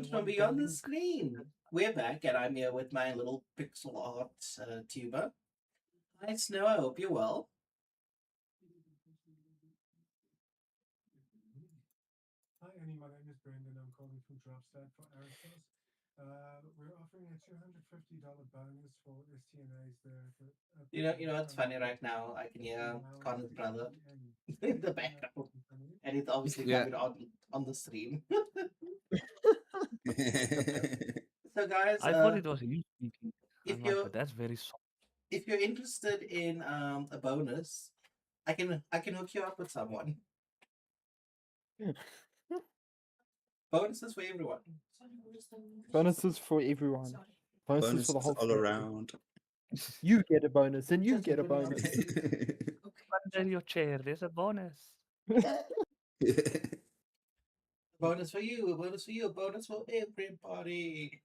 tuned from beyond the screen. We're back, and I'm here with my little pixel art tuber. Hi, Snow. I hope you're well. Hi, Annie. My name is Brendan. I'm calling from Dropstat for Aristos. We're offering a $250 bonus for STNAs there. You know what's funny right now? I can hear Connor's brother in the background, and it's obviously Yeah. coming on the stream. So, guys, I thought it was you speaking. if I'm like, you're but that's very soft. if you're interested in a bonus, I can hook you up with someone. Bonuses for everyone. Bonuses for everyone. Bonuses Bonuses for the whole all family. around. You get a bonus, and you Just get a open it up. bonus. Under your chair, there's a bonus. Bonus for you, a bonus for you, a bonus for everybody.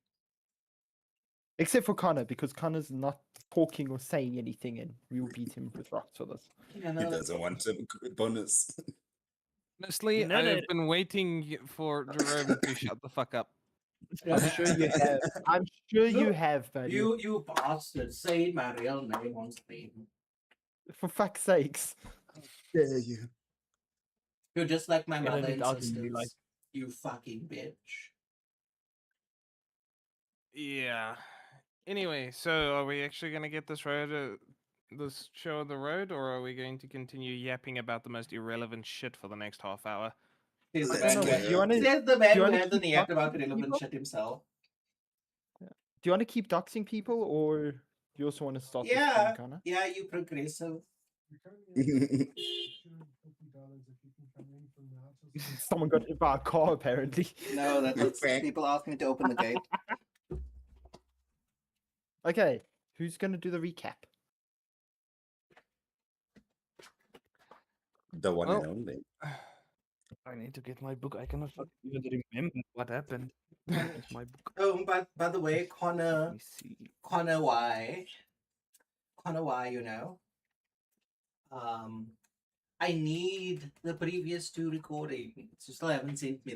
Except for Connor, because Connor's not talking or saying anything, and we will beat him with rocks for this. You He know, doesn't want a bonus. Honestly, No, I've been waiting for Jerome to shut the fuck up. I'm sure you have. I'm sure you Look, have, buddy. you bastard, say my real name on screen. For fuck's sakes. Yeah, you. You're just like my Get mother it and out in sisters. real life. You fucking bitch. Yeah. Anyway, so are we actually going to get this this show on the road, or are we going to continue yapping about the most irrelevant shit for the next half hour? Says the I don't man, know, who- do you wanna- says the man you who wanna hasn't keep yapped about doxing relevant people? shit himself. Do you want to keep doxing people, or you also want to start the Yeah, stream, Connor? yeah, you progressive. Someone got hit by a car, apparently. No, that's Okay. people ask me to open the gate. Okay, who's going to do the recap? The one Well- and only. I need to get my book. I cannot even remember what happened. Where's my book? Oh, by the way, Let Connor me see. Y, you know. I need the previous two recordings. You still haven't sent me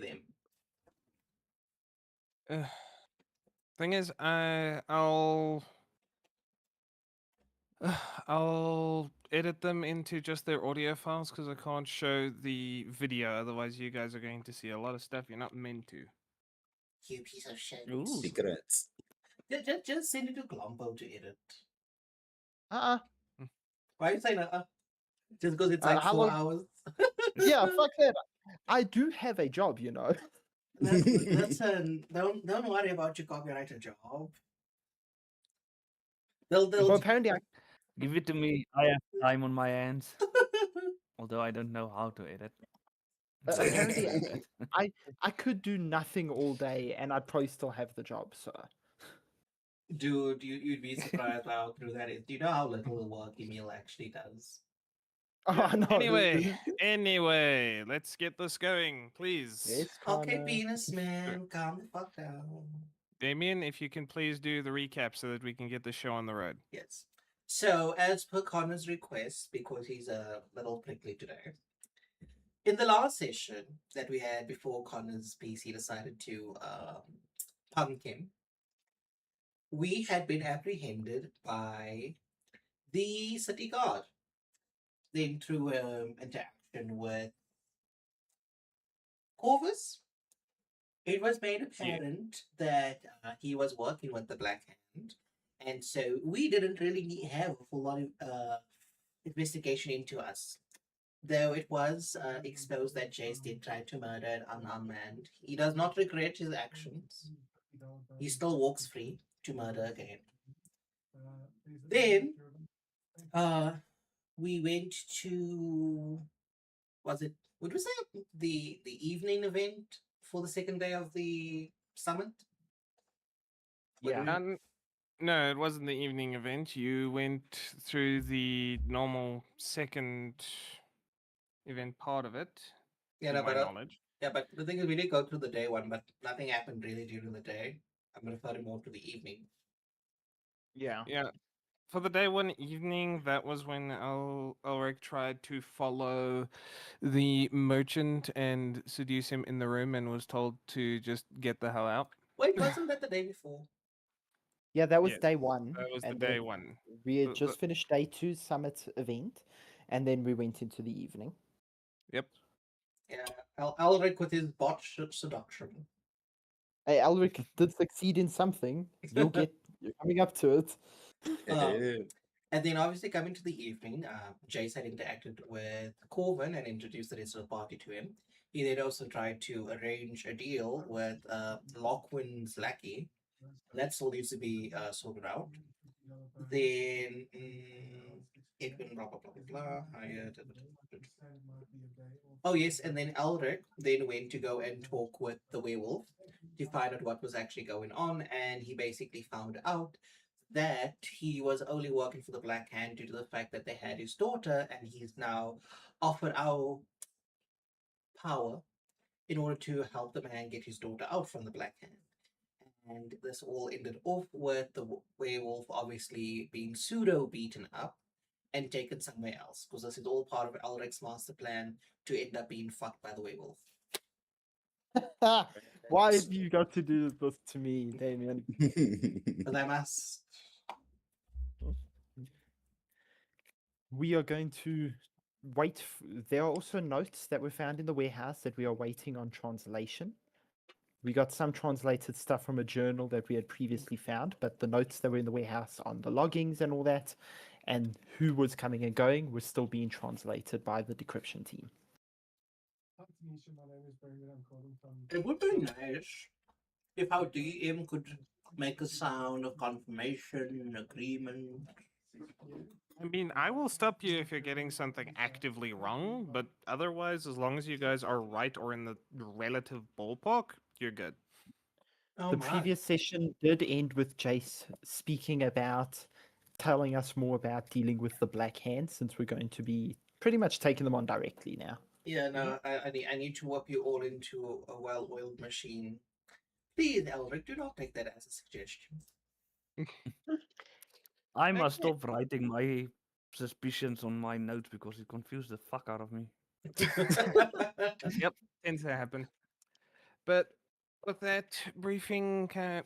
them. Thing is, I'll edit them into just their audio files because I can't show the video. Otherwise, you guys are going to see a lot of stuff you're not meant to. You piece of shit. Ooh. Secrets. Just send it to Glombo to edit. Uh-uh. Why are you saying just because it's Uh, like how 4 long- hours? Yeah, fuck that. I do have a job, you know. Listen, don't worry about your copyrighted job. They'll Well, apparently, Give it to me. I have time on my hands. Although I don't know how to edit. apparently I could do nothing all day, and I'd probably still have the job. So, Dude, you'd be surprised how true that is. Do you know how little work Emil actually does? oh no. Anyway, let's get this going, please. Yes, Okay, Connor. penis man, calm the fuck down. Damien, if you can please do the recap so that we can get the show on the road. Yes. So, as per Connor's request, because he's a little prickly today, in the last session that we had before Connor's PC decided to punk him, we had been apprehended by the city guard. Then, through interaction with Corvus, it was made apparent that he was working with the Black Hand, and so we didn't really have a full lot of investigation into us. Though it was exposed that Jace did try to murder an unarmed man, he does not regret his actions. He still walks free to murder again. Then, we went to, what was it the evening event for the second day of the summit? Yeah. No, it wasn't the evening event. You went through the normal second event part of it. Yeah, to no, my but knowledge. but the thing is, we did go through the day one, but nothing happened really during the day. I'm referring more to the evening. Yeah. Yeah. for the day one evening, that was when Ulrich tried to follow the merchant and seduce him in the room and was told to just get the hell out. Wait, wasn't that the day before? Yeah, that was Yes, day one. that was the and day then one. We had The- just finished day two summit event, and then we went into the evening. Yep. Yeah, Alric with his botched seduction. Hey, Alric did succeed in something. You're coming up to it. Yeah. And then obviously coming to the evening, Jace had interacted with Corvin and introduced the rest of the party to him. He then also tried to arrange a deal with Lockwin's lackey. That still needs to be sorted out. Then Edwin, blah blah blah blah blah. Oh yes, and then Elric then went to go and talk with the werewolf to find out what was actually going on, and he basically found out that he was only working for the Black Hand due to the fact that they had his daughter, and he's now offered our power in order to help the man get his daughter out from the Black Hand. And this all ended off with the werewolf obviously being pseudo beaten up and taken somewhere else, because this is all part of Elric's master plan to end up being fucked by the werewolf. Why have you got to do this to me, Damien? But I must. We are going to wait. There are also notes that were found in the warehouse that we are waiting on translation. We got some translated stuff from a journal that we had previously found, but the notes that were in the warehouse on the loggings and all that, and who was coming and going, was still being translated by the decryption team. It would be nice if our DM could make a sound of confirmation, agreement. I mean, I will stop you if you're getting something actively wrong, but otherwise, as long as you guys are right or in the relative ballpark, you're good. Oh The my. previous session did end with Jace speaking about telling us more about dealing with the Black Hand, since we're going to be pretty much taking them on directly now. Yeah, no, I need to whip you all into a well-oiled machine. Please, Elric, do not take that as a suggestion. I must Okay. stop writing my suspicions on my notes because it confused the fuck out of me. Yep, tends to happen. But with that briefing, that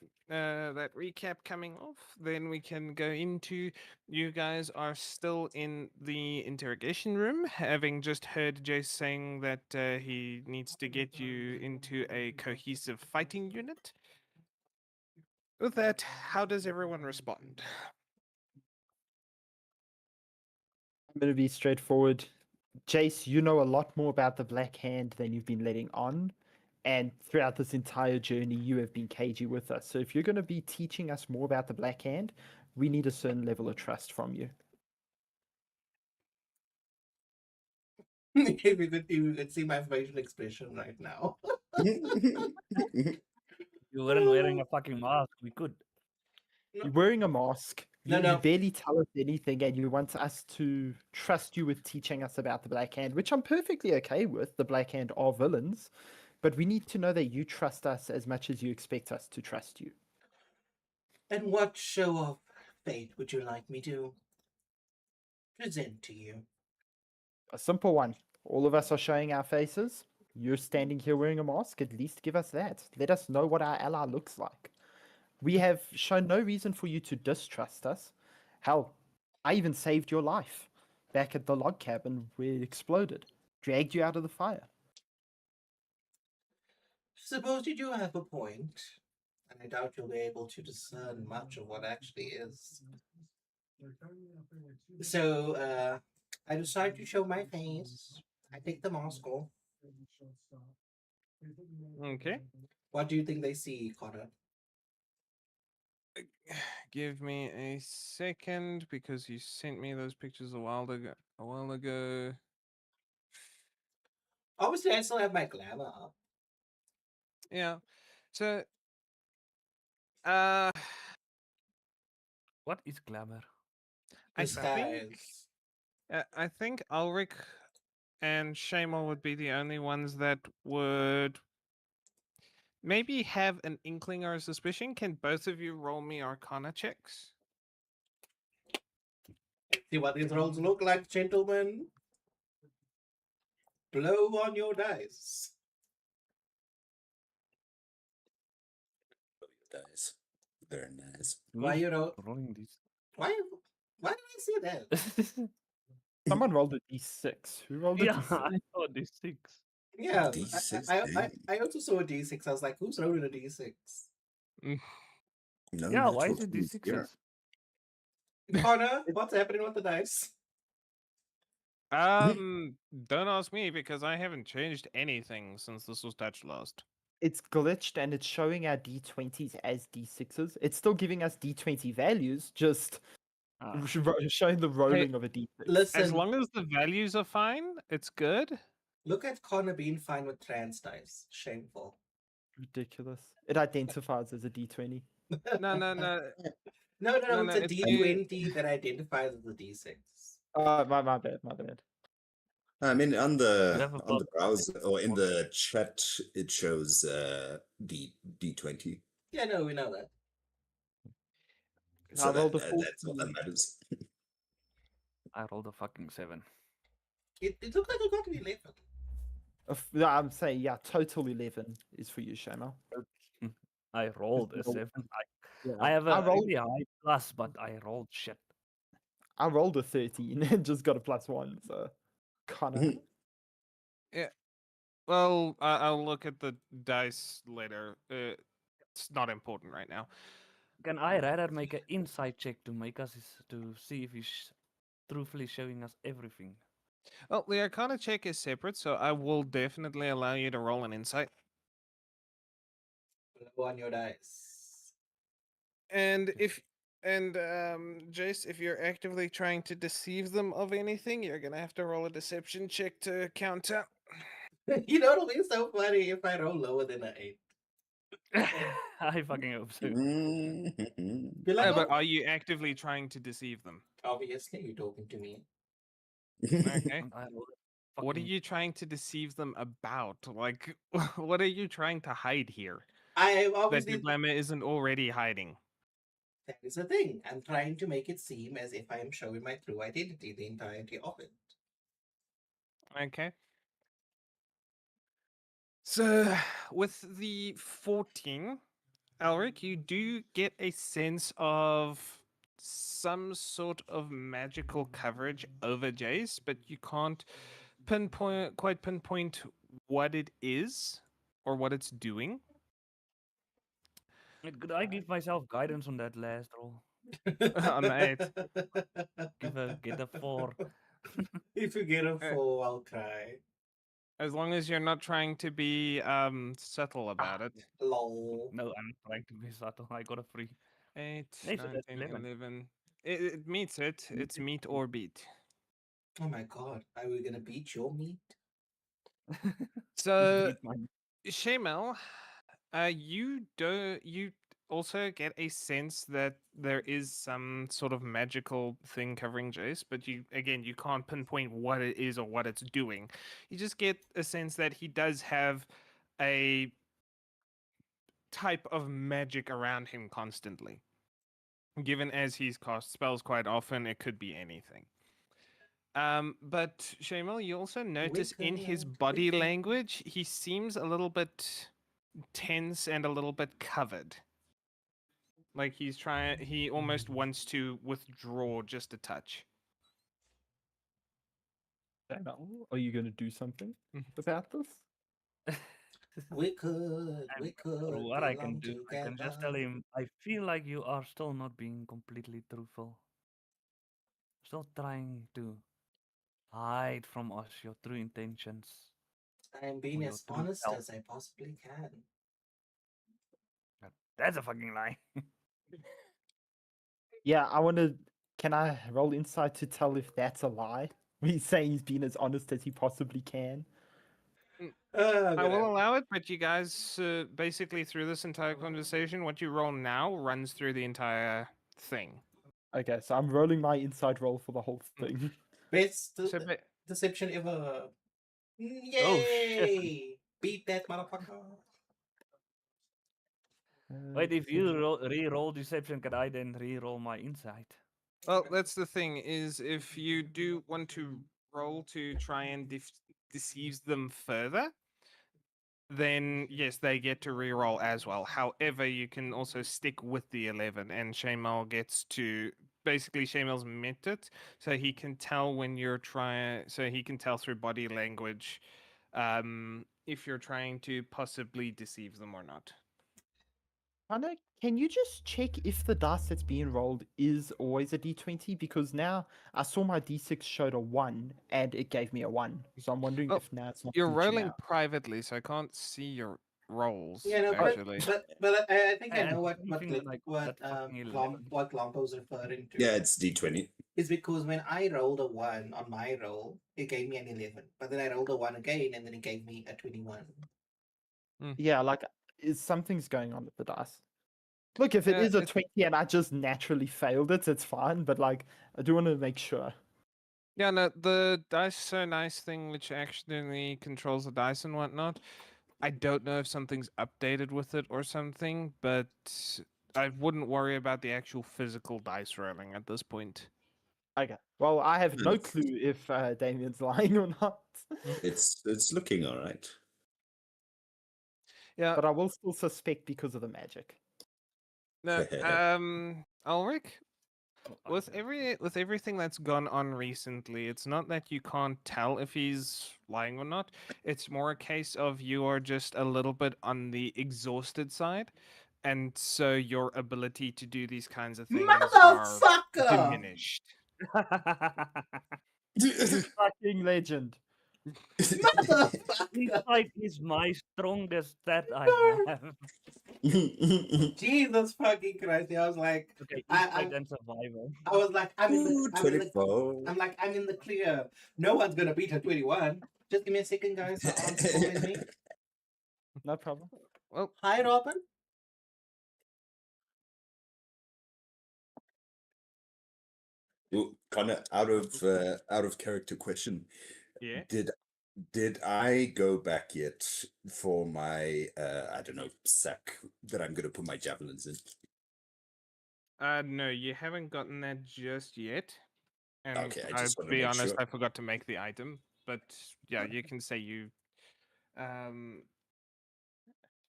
recap coming off, then we can go into you guys are still in the interrogation room, having just heard Jace saying that he needs to get you into a cohesive fighting unit. With that, how does everyone respond? I'm going to be straightforward. Jace, you know a lot more about the Black Hand than you've been letting on. And throughout this entire journey, you have been cagey with us. So if you're going to be teaching us more about the Black Hand, we need a certain level of trust from you. If you could see my facial expression right now. You weren't wearing a fucking mask. We could. You're wearing a mask. No, You no. barely tell us anything, and you want us to trust you with teaching us about the Black Hand, which I'm perfectly okay with. The Black Hand are villains, but we need to know that you trust us as much as you expect us to trust you. And what show of fate would you like me to present to you? A simple one. All of us are showing our faces. You're standing here wearing a mask. At least give us that. Let us know what our ally looks like. We have shown no reason for you to distrust us. Hell, I even saved your life back at the log cabin where it exploded. Dragged you out of the fire. Suppose you do have a point, and I doubt you'll be able to discern much of what actually is. So, I decide to show my face. I take the mask off. Okay. What do you think they see, Connor? Give me a second because you sent me those pictures a while ago. Obviously, I still have my glamour up. Yeah. So, uh, What is glamour? I think Disguise. I think Ulrich and Shamor would be the only ones that would maybe have an inkling or a suspicion. Can both of you roll me Arcana checks? See what these rolls look like, gentlemen. Blow on your dice. Dice. Very nice. Why you roll? rolling these? Why? Why did I say that? Someone rolled a d6. Who rolled a yeah, d6? I thought these 6. Yeah, D6, I also saw a D6. I was like, who's rolling a D6? No Yeah, why is natural it these 20s here. 6s? Connor, what's happening with the dice? Don't ask me because I haven't changed anything since this was touched last. It's glitched and it's showing our d20s as d6s. It's still giving us d20 values, just Ah, showing the rolling of a d6. As Listen, long as the values are fine, it's good. look at Connor being fine with trans dice. Shameful. Ridiculous. It identifies as a d20. No. No, No, it's a it's D20 that identifies as a D6. My bad, my bad. I mean, on You the have a browser or in the chat, it shows D20. Yeah, no, we know that. I So rolled a that's all 14. that matters. I rolled a fucking 7. It looked like you got an 11. No, I'm saying, yeah, total 11 is for you, Shamo. I rolled a roll- 7. Yeah. I have I a rolled, really high plus, but I rolled shit. I rolled a 13 and just got a +1, so Connor. Well, I'll look at the dice later. It's not important right now. Can I rather make an insight check to make us to see if he's truthfully showing us everything? Well, the Arcana check is separate, so I will definitely allow you to roll an insight. Blow on your dice. And Jace, if you're actively trying to deceive them of anything, you're gonna have to roll a deception check to counter. You know, it'll be so funny if I roll lower than an 8. I fucking hope so. Be like, But oh, are you actively trying to deceive them? obviously you're talking to me. Okay. And I rolled a What are fucking- you trying to deceive them about? Like, what are you trying to hide here? I That obviously, your glamour isn't already hiding. that is the thing. I'm trying to make it seem as if I am showing my true identity the entirety of it. Okay. So, with the 14, Alric, you do get a sense of some sort of magical coverage over Jace, but you can't quite pinpoint what it is or what it's doing. Could I give myself guidance on that last roll? On the 8. Get a 4. If you get a Uh, 4, I'll cry. As long as you're not trying to be subtle about it. Lol. No, I'm not trying to be subtle. I got a 3. 8, Hey, so 9, that's 10, 11. 11. It meets it. It's meet or beat. Oh my god, are we gonna beat your meat? So, Beat my- Shamel, you also get a sense that there is some sort of magical thing covering Jace, but you can't pinpoint what it is or what it's doing. You just get a sense that he does have a type of magic around him constantly. Given as he's cast spells quite often, it could be anything. But Shamel, you also notice in his Wicked, body wicked. language, he seems a little bit tense and a little bit covered. Like he almost wants to withdraw just a touch. Shamo, are you going to do something Mhm. about this? We could What I can belong do, I can just tell together. him, I feel like you are still not being completely truthful. Still trying to hide from us your true intentions. I am or being your as true honest self. as I possibly can. That's a fucking lie. Yeah, I want to. Can I roll insight to tell if that's a lie? He's saying he's been as honest as he possibly can. I will allow it, but you guys basically through this entire conversation, what you roll now runs through the entire thing. Okay, so I'm rolling my inside roll for the whole thing. Best So, deception ever. Oh, shit. Yay! Beat that motherfucker. Wait, if you Deception. re-roll deception, can I then re-roll my insight? Well, that's the thing is if you do want to roll to try and deceive them further, then yes, they get to re-roll as well. However, you can also stick with the 11, and Shamal gets to basically Shamal's meant it, so he can tell when you're trying. So he can tell through body language, if you're trying to possibly deceive them or not. Connor, can you just check if the dice that's being rolled is always a d20? Because now I saw my d6 showed a 1 and it gave me a 1. So I'm wondering Oh, if now it's not You're glitching rolling out. privately, so I can't see your rolls. Yeah, no, actually, but I think I And know what anything like that fucking 11. what Glompo's referring to. Yeah, it's D20. Is because when I rolled a 1 on my roll, it gave me an 11. But then I rolled a 1 again, and then it gave me a 21. Yeah, like something's going on with the dice. Look, if it Yeah, is a it- 20 and I just naturally failed it, it's fine. But like, I do want to make sure. yeah. No, the dice so nice thing, which actually controls the dice and whatnot. I don't know if something's updated with it or something, but I wouldn't worry about the actual physical dice rolling at this point. Okay. Well, I have no Yes. clue if Damien's lying or not. It's looking all right. Yeah. But I will still suspect because of the magic. No. Ulrich, Oh, with okay. everything that's gone on recently, it's not that you can't tell if he's lying or not. It's more a case of you are just a little bit on the exhausted side, and so your ability to do these kinds of things are Motherfucker! diminished. Fucking legend. This Motherfucker! fight is my strongest that I No. have. Jesus fucking Christ! I was like, Okay, I- insight and survival. I was like, I'm Ooh, in the 24. I'm like, I'm in the clear. No one's gonna beat a 21. Just give me a second, guys. The aunt's calling me. No problem. Well, Hi, Robin. Ooh, Connor, out of character question. yeah. Did I go back yet for my I don't know, sack that I'm gonna put my javelins in? No, you haven't gotten that just yet. And Okay, I I'll just want to be make honest, sure. I forgot to make the item. But yeah, you can say you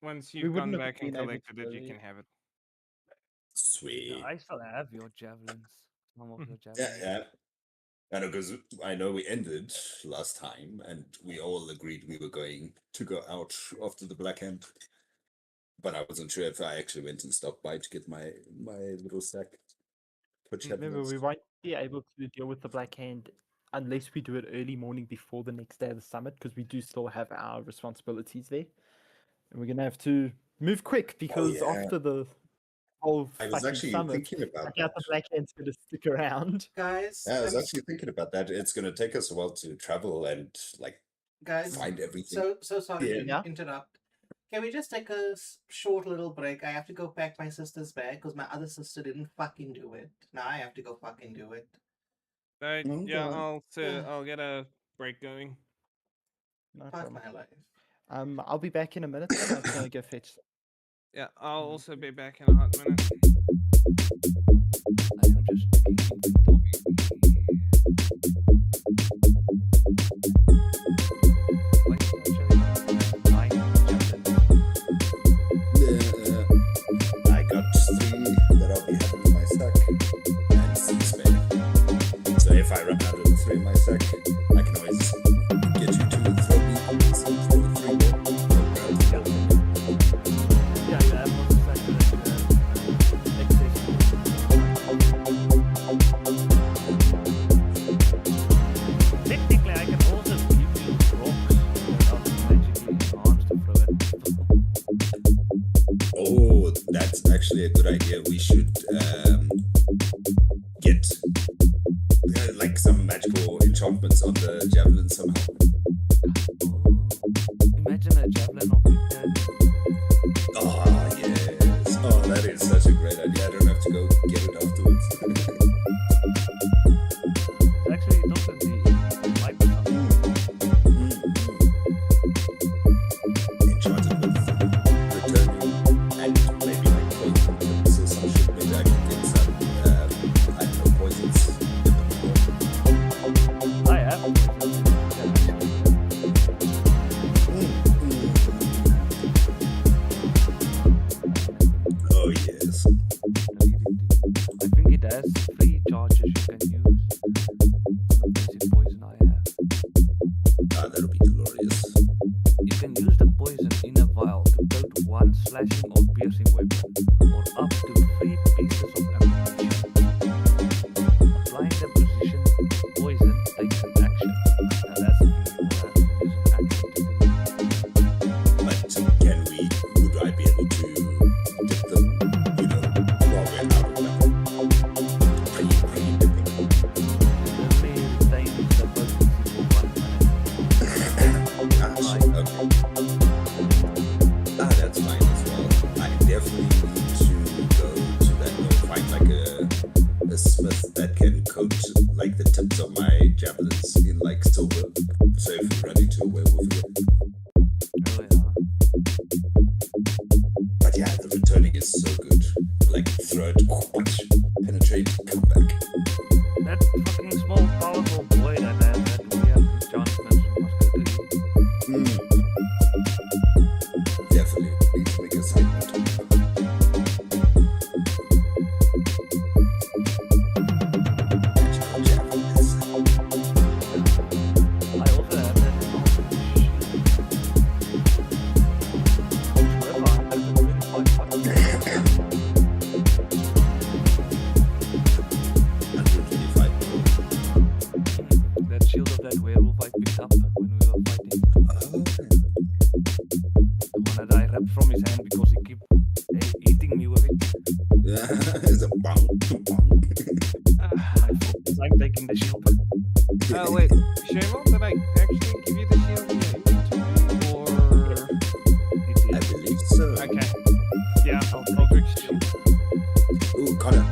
once We you've gone wouldn't have back and been able to collected it, you believe. can have it. Yeah, Sweet. I still have your javelins. Some of your Yeah, javelins. yeah. I know, because I know we ended last time, and we all agreed we were going to go out after the Black Hand. But I wasn't sure if I actually went and stopped by to get my little sack. For Remember, javelins. we won't be able to deal with the Black Hand unless we do it early morning before the next day of the summit, because we do still have our responsibilities there. And we're going to have to move quick because yeah. after the whole I was fucking actually summit, thinking I about doubt that. the Black Hand's going to stick around. Guys, Yeah, I was actually thinking about that. It's going to take us a while to travel and like guys, find everything. so sorry to Yeah. interrupt. Can we just take a short little break? I have to go pack my sister's bag because my other sister didn't fucking do it. Now I have to go fucking do it. Yeah, Okay. I'll get a break going. No Fuck problem. my life. I'll be back in a minute. I'm just going to go fetch some. Yeah, I'll also be back in a hot minute. I am just checking inventory. Why is it not showing up? 9 javelins. I got 3 that I'll be having in my sack and 6 spare. So if I run out of the 3 in my sack, I can always get you to throw me some for the 3 more. Yeah, I have one technically, I can also give you rocks without magically enhanced to throw at people. Oh, that's actually a good idea. We should get like some magical enchantments on the javelin somehow. Oh, imagine a javelin of eternity. Oh, yes. Oh, that is such a great idea. I don't have to go get it afterwards. Actually, it also might be something. Enchanted with returning and maybe like poison. So some shit. Maybe I can get some, I don't know, poison there's 3 charges you can use. The basic poison I have. That'll be glorious. You can use the poison in a vial to coat 1 slashing or piercing weapon, or up to 3 pieces of ammunition. Applying the position poison takes an action. Now that's the thing you will have to use an action to do. But would I be able to dip them, while we're out of them? Pre-dipping? Only retains the potency for 1 minute. Okay. That's fine as well. I definitely need to go to that or find like a smith that can coat like the tips of my javelins in like silver. So if we run into a werewolf again. Oh yeah. But yeah, the returning is so good. Like throw it, penetrate, come back. That fucking small powerful boy that had that weird enchantments must go to you. Definitely need to make a side note. Javelins. I also have that that shield of that werewolf I picked up when we were fighting. The one that I ripped from his hand because he kept eating me with it. It's a bang. I'm taking the shield. Oh wait, Shamo, did I actually give you the shield in your inventory, or? I believe so. Okay. Yeah, I'll drink shield. Ooh, Connor.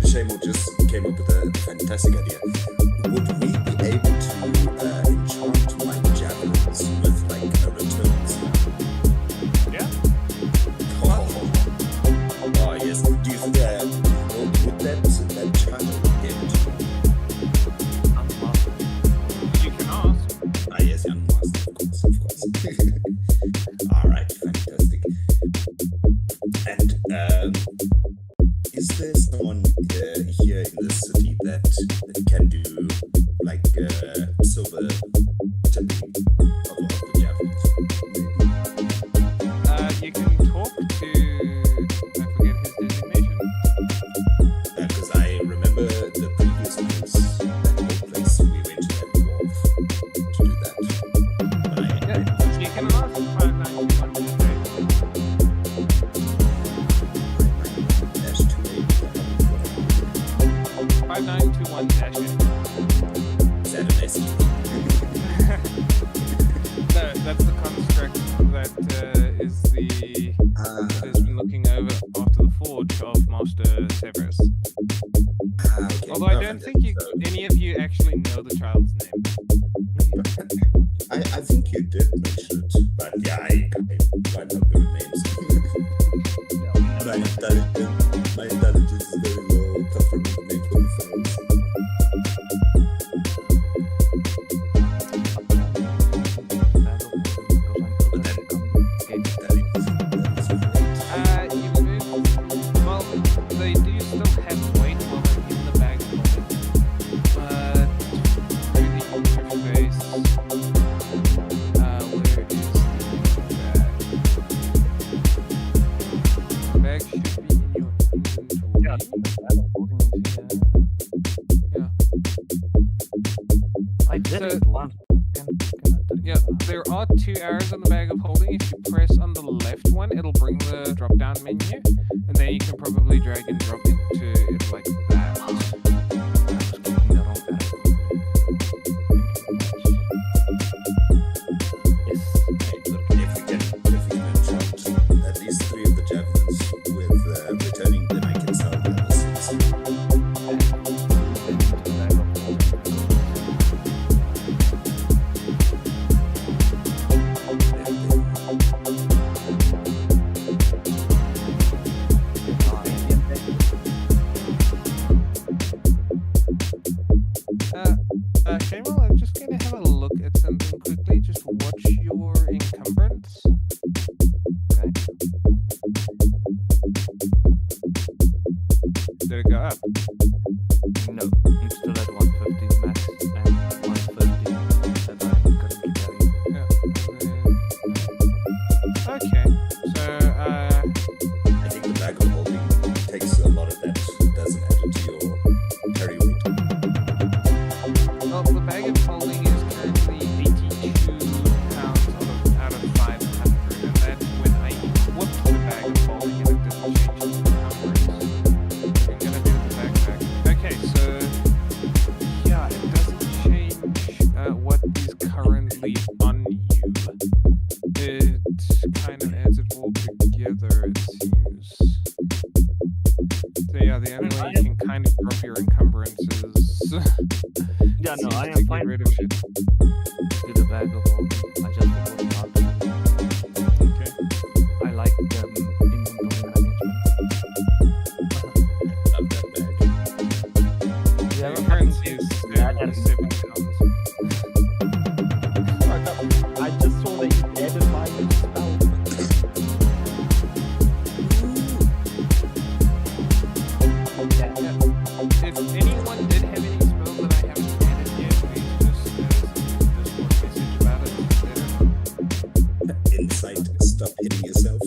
Shamo just came up with a fantastic idea. Would we be able to enchant my javelins with like a return spell? Yeah. Oh yes. Do you think would that child get? You can ask. Yes, young master, of course. All right, fantastic. And is there someone here in the city that can do like silver tipping of the javelins? Maybe. You can talk to. I forget his designation. Because I remember the previous times at the place we went to that wharf to do that. But You can ask 5921 to say. Dash 5921 dash it. Is that an SE? No, that's the construct that is the has been looking over after the forge of Master Severus. Okay, Although I don't think any of you actually know the child's name. I think you did mention it, but yeah, I might not good names. My intelligence is very low, apart from the name for the phones. You move. Well, they do still have weight while they're in the bag of holding. But through the interface, where is the bag? The bag should be in your inventory. Yeah. I did it once. Yeah, there are 2 arrows on the bag of holding. If you press on the left one, it'll bring the drop down menu, and then you can probably drag and drop into it like that. I was clicking the wrong arrow. Yes. If we can enchant at least 3 of the javelins with returning, then I can sell the other 6. did it go up? No, it's still at 150 max and 150 that I'm currently carrying. Yeah. Okay. So, I think the bag of holding takes a lot of that. It doesn't add it to your carry weight. well, the bag of holding is currently 82 pounds out of 500, and that's when I equipped the bag of holding and it didn't change its numbers. I'm gonna do the backpack. Okay, so yeah, it doesn't change what is currently on you. It kind of adds it all together, it seems. So yeah, the only way you can kind of drop your encumbrances. Yeah, no, seems I to am get fine rid of it. with the bag of holding. I just forgot how to do it. Okay. I like inventory management. Love that bag. We The have a currency is that 7 pounds. I just saw that you added my spell. Yeah. If anyone did have any spells that I haven't added yet, please just Discord message about it later. Insight, stop hitting yourself.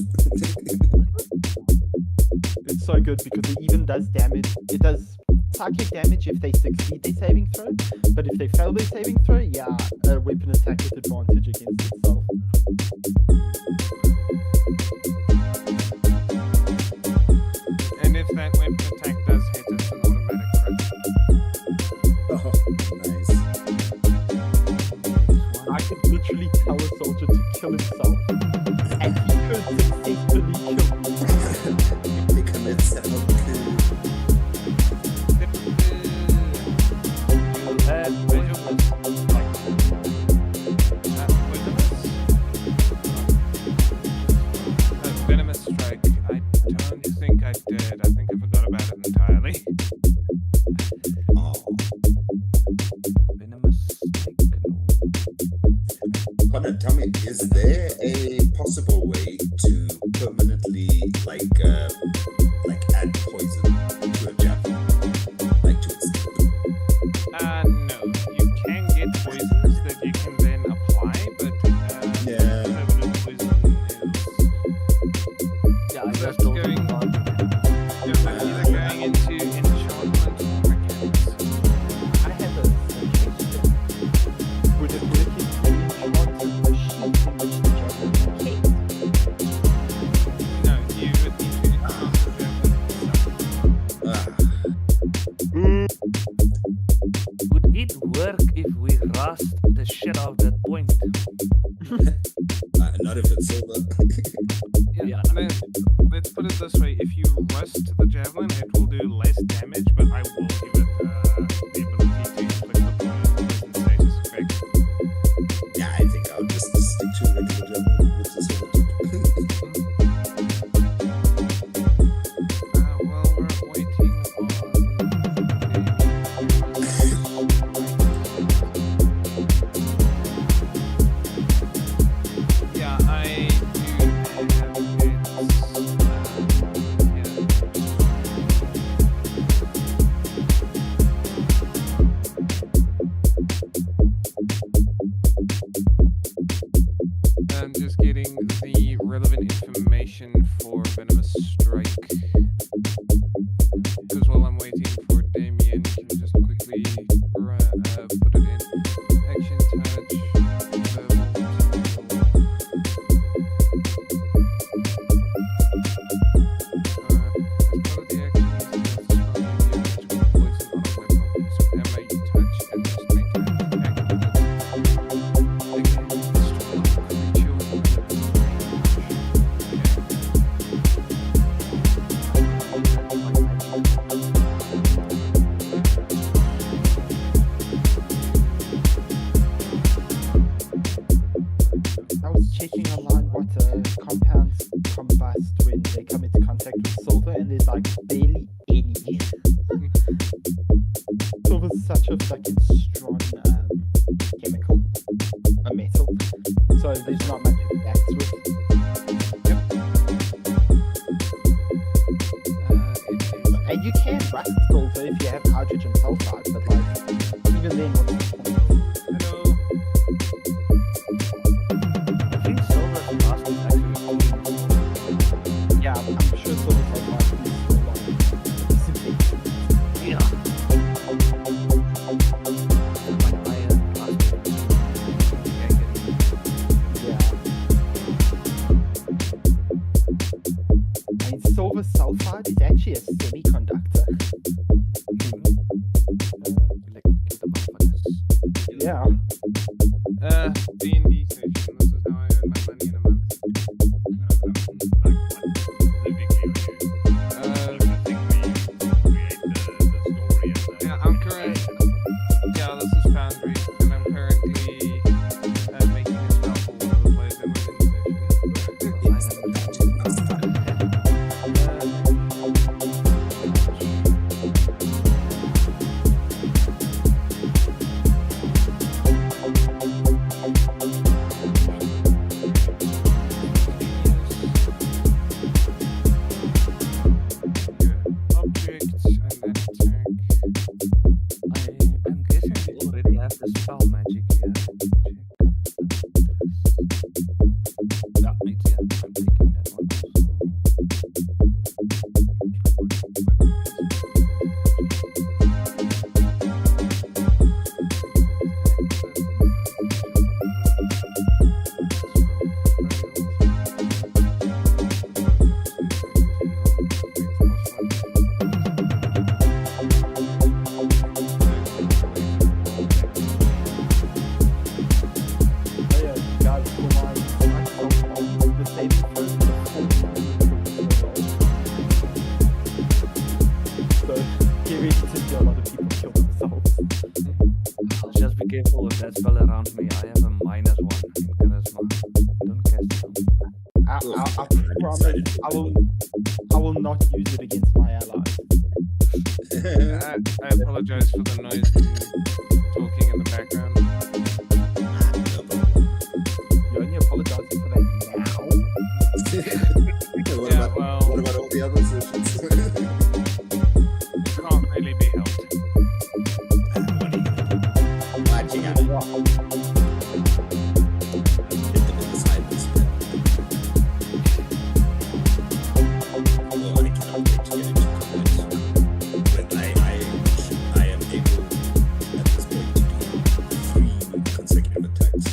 It's so good because it even does damage. It does psychic damage if they succeed their saving throw, but if they fail their saving throw, yeah, a weapon attack with advantage against itself. And if that weapon attack does hit, it's an automatic crit. Oh, nice. I could literally tell a soldier to kill himself, and he could successfully kill me. They commit seppuku. You add Venomous? Venomous strike. I don't think I did. I think I forgot about it entirely. Oh. venomous snake. Connor, tell me, is there a possible way to permanently like add poison to a javelin? Like to its tip? No. You can get poisons that you can then apply, but Yeah. permanent poison is Yeah, I that's just don't going- want that's either going into enchantment or mechanics. I have a suggestion. Would it work if we enchanted the sheet in which the javelin is kept? No, you would need to enchant the javelin itself. Ah, Would it work if we rust the shit out of that point? not if it's silver. Yeah. Let's put it this way: if you rust the javelin, it will do less damage, but I will give it the ability to inflict the poison status effect. Yeah, I think I'll just stick to a regular javelin with the silver tip. While we're waiting on yeah, I do have I'm just getting the relevant information for Venomous Strike. Because while I'm waiting for Damien, can you just quickly put it in action touch. As part of the action, use the magical poison on a weapon of use of ammo you touch and just make an attack with it. Again, destroy the creature within its I was checking online what compounds combust when they come into contact with silver, and there's like barely any. Silver's such a fucking strong chemical, a metal, so there's not much it reacts with. It is. And you can rust silver if you have hydrogen sulfide, but like, even then, what's the point? Hello. I think silver rust is actually clean. Yeah, I'm sure silver sulfide is still like simply. Yeah. Like iron, rust. Yeah, Yeah. I mean, silver sulfide is actually a semiconductor. electrocute the motherfuckers. Yeah. D&D session. This is how I earn my money in a month. Yeah, I'm currently. Yeah, this is Foundry, and I'm currently making a spell for one of the players in my session. Objects and attack. I'm guessing we already have the spell magic here. Yeah, it's here. I'm taking that one. Oh yeah, guys, for my self-harm, the saving throw is a 14 roll. So get ready to see a lot of people kill themselves. Just be careful with that spell around me. I have a -1 in charisma. Don't cast it on me. I promise I will not use it against my allies. I apologize for the noise and talking in the background. You're only apologizing for that now. What Yeah, about well, what about all the other sessions? it can't really be helped. What are you gonna do? Watching out. Hit them in the side this bit. Although I cannot wait to get into combat. But I am able at this point to do 3 consecutive attacks.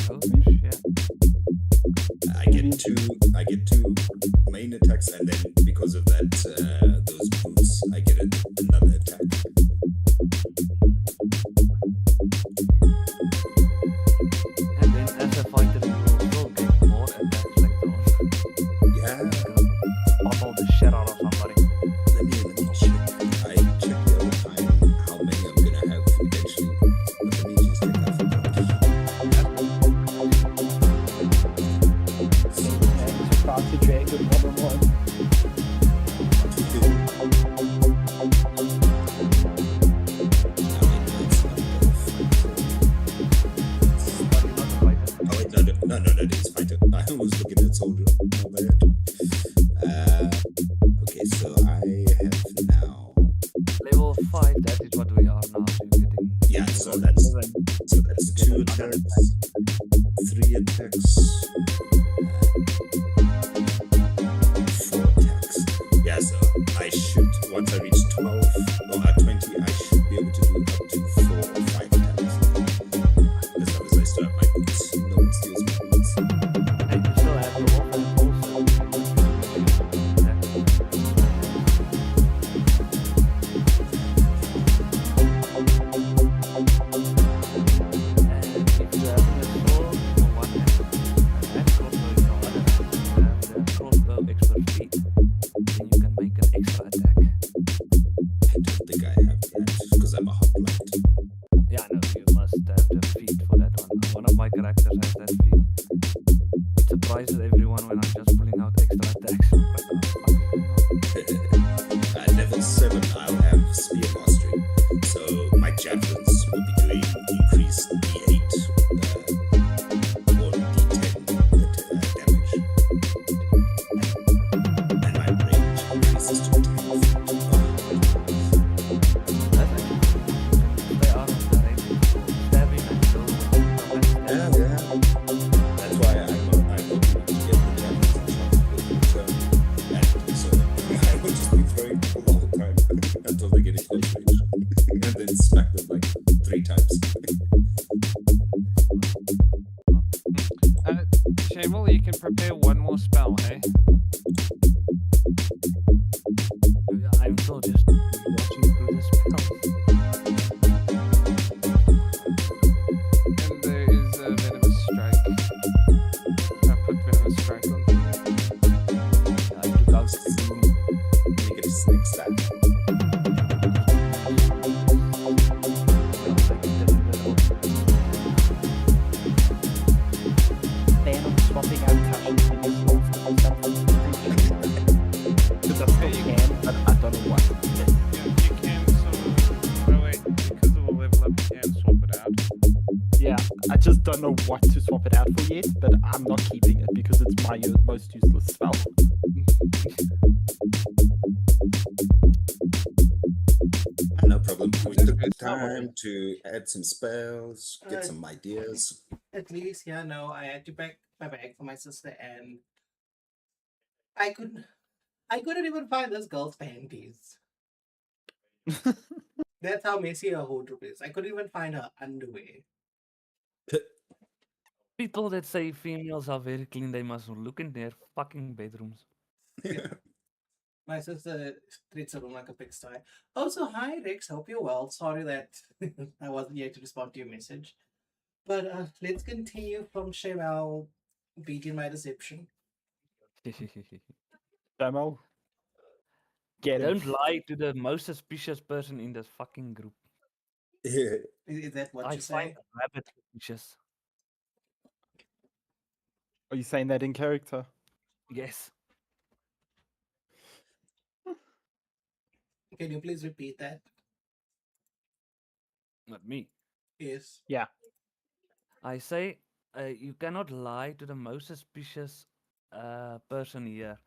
Oh, shit. I get two main attacks, and then because of that, those boots, I get another attack. And then as a fighter, you will still get more attacks later on. Yeah, Bottle the shit out of somebody. let me check. I checked the other time how many I'm gonna have eventually. But let me just check that for Start to drag with 1-on-1. But you're not a fighter. Oh wait, no, it's fighter. I was looking at soldier. My bad. Okay, so I have now. Level 5, that is what we are now. So you're getting. Yeah, so that's 2 attacks, 3 attacks, 4 attacks. Yeah, so I should once I reach 12 or 20, I should be able to do up to 4 or 5 attacks. As long as I still have my boots. No one steals my boots. And you still have your offense and if you have a sword on one hand and crossbow in your other hand, you have the crossbow expert feat, then you can make an extra attack. I do just too tense. That's actually they are on the range for stabbing and killing. So that's Yeah, yeah. That's why I'm hoping to get the Japanese in shot with the turn. And so I will just be throwing people the whole time until they get in close range. And then smack them like 3 times. Shamal, you can prepare one more spell, hey? I'm still just watching through this spell. And there is a venomous strike. I put venomous strike on here. I took out the Negative snake stat. Plan on swapping out touches with your soft or something. Because I still can, but I don't know what. Yeah, you can sort of. Oh, wait, because of the level up, you can swap it out. Yeah, I just don't know what to swap it out for yet, but I'm not keeping it because it's my most useless spell. No problem. We That's took good. the time to add some spells, get some ideas. At least, yeah, no, I had to pack my bag for my sister, and I couldn't even find this girl's panties. That's how messy her wardrobe is. I couldn't even find her underwear. people that say females are very clean, they must look in their fucking bedrooms. My sister treats her room like a pigsty. Also, hi Rex, hope you're well. Sorry that I wasn't here to respond to your message. But let's continue from Shemal beating my deception. Demo. Get him. Don't lie to the most suspicious person in this fucking group. Is that what I you find say? rabbit suspicious. Are you saying that in character? Yes. Can you please repeat that? Not me. Yes. Yeah. I say you cannot lie to the most suspicious person here.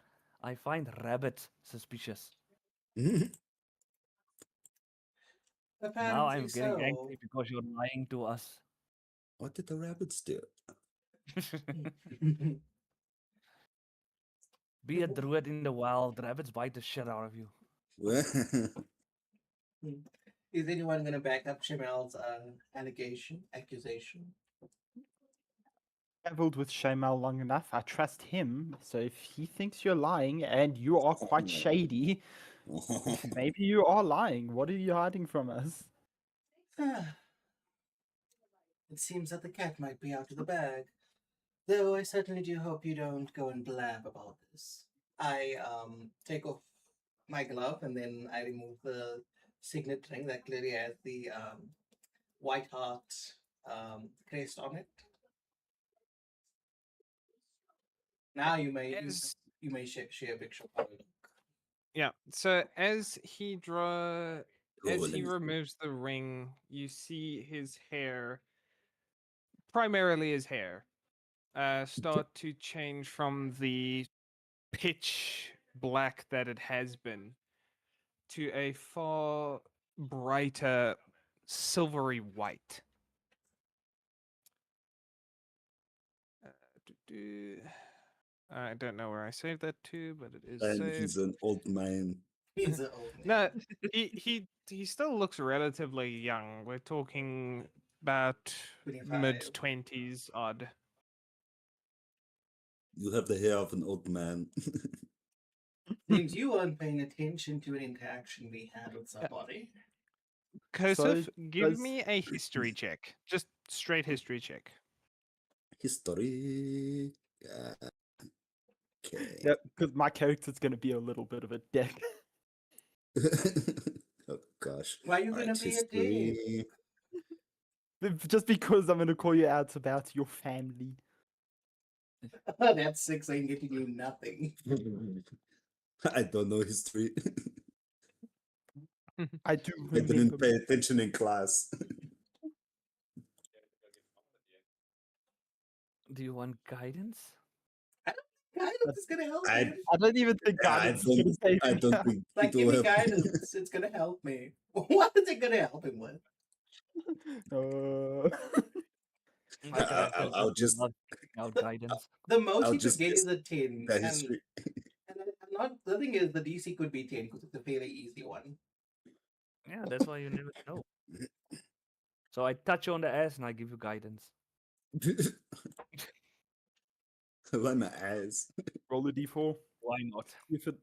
I find rabbits suspicious. Now Apparently I'm getting so. angry because you're lying to us. What did the rabbits do? Be a druid in the wild, rabbits bite the shit out of you. Is anyone going to back up Shemal's accusation? Traveled with Shamal long enough. I trust him. So if he thinks you're lying and you are quite shady, maybe you are lying. What are you hiding from us? It seems that the cat might be out of the bag. Though I certainly do hope you don't go and blab about this. I take off my glove and then I remove the signet ring that clearly has the white heart crest on it. Now you may As share a picture of it. Yeah. So as he Rolling. removes the ring, you see his hair, primarily his hair, start to change from the pitch black that it has been to a far brighter silvery white. I don't know where I saved that to, but it is And saved. he's an old man. He's an old man. No, he still looks relatively young. We're talking about 25. mid-20s odd. You have the hair of an old man. Seems you weren't paying attention to an interaction we had with somebody. Kosef, give does- me a history check. Just straight history check. History. Okay. Yeah, because my character's going to be a little bit of a dick. Oh gosh. Why are you Alright, gonna be a dick? history. Just because I'm going to call you out about your family. That 6 ain't getting you nothing. I don't know history. I do I remember. didn't pay attention in class. Do you want guidance? Guidance is gonna help I- him. I don't even think I guidance is gonna don't. save I him don't here. think Like, it give will me help. guidance. It's gonna help me. What is it gonna help him with? I can I'll, actually I'll just. love checking out guidance. The most I'll he could just get guess is a 10. the And, history. not, the thing is, the DC could be 10 because it's a fairly easy one. Yeah, that's why you never know. So I touch you on the ass and I give you guidance. Run my ass. Roll a d4 Why not? if it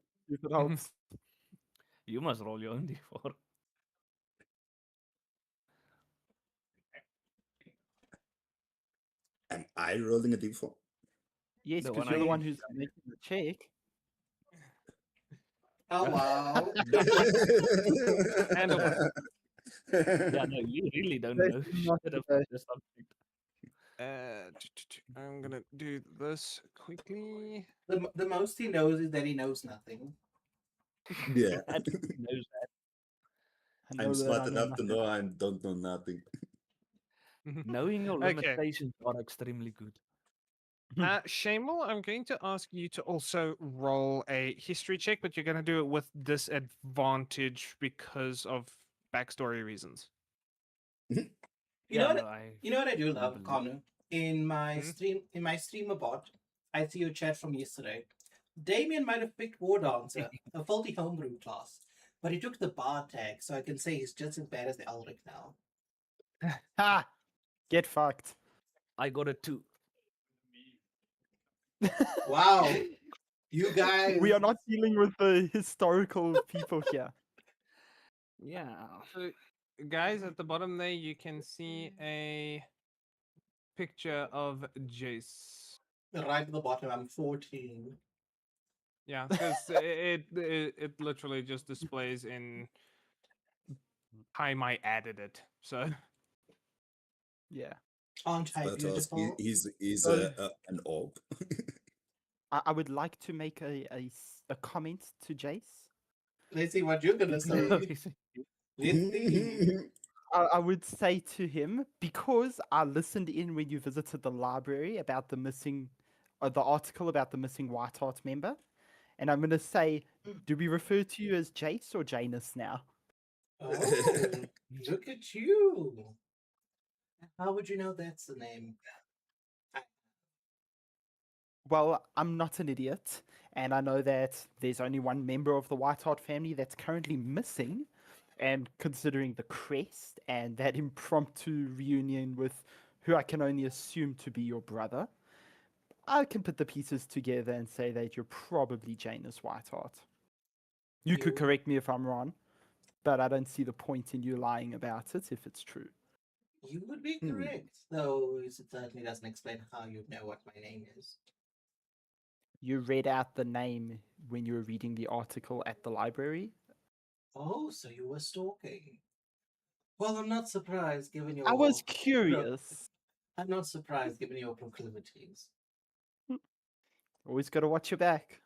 helps. You must roll your own d4. Am I rolling a d4? Yes, The because one you're I the one use. who's making the check. Oh, wow. And a one. Yeah, no, you really don't That's know not shit the about best. the subject. I'm gonna do this quickly. The most he knows is that he knows nothing. Yeah. At least he knows that. I know I'm that smart I know enough to nothing. know I don't know nothing. Knowing your Okay. limitations are extremely good. Shamal, I'm going to ask you to also roll a history check, but you're going to do it with disadvantage because of backstory reasons. You Yeah, know what? no, I You know what I do don't love, believe. Connor? In my Hmm? streamer bot, I see your chat from yesterday. Damien might have picked War Dancer, a faulty homebrew class, but he took the bar tag, so I can say he's just as bad as the Elric now. Ha! Get fucked. I got a 2. Wow, you guys. We are not dealing with the historical people here. Yeah. So, guys, at the bottom there, you can see a picture of Jace. Right at the bottom, I'm 14. Yeah, because it literally just displays in time I added it. So Yeah. Aren't I But beautiful? he's So- an orb. I would like to make a comment to Jace. Let's see what you're gonna say. Let's see. I would say to him, because I listened in when you visited the library about the missing, the article about the missing White Hart member, and I'm going to say, do we refer to you as Jace or Janus now? Oh, look at you. How would you know that's the name? Well, I'm not an idiot, and I know that there's only one member of the White Hart family that's currently missing, and considering the crest and that impromptu reunion with who I can only assume to be your brother, I can put the pieces together and say that you're probably Janus Whiteheart. You could You- correct me if I'm wrong, but I don't see the point in you lying about it if it's true. You would be Hmm. correct, though it certainly doesn't explain how you know what my name is. You read out the name when you were reading the article at the library. Oh, so you were stalking. Well, I'm not surprised given your. I was curious. I'm not surprised given your proclivities. Always got to watch your back.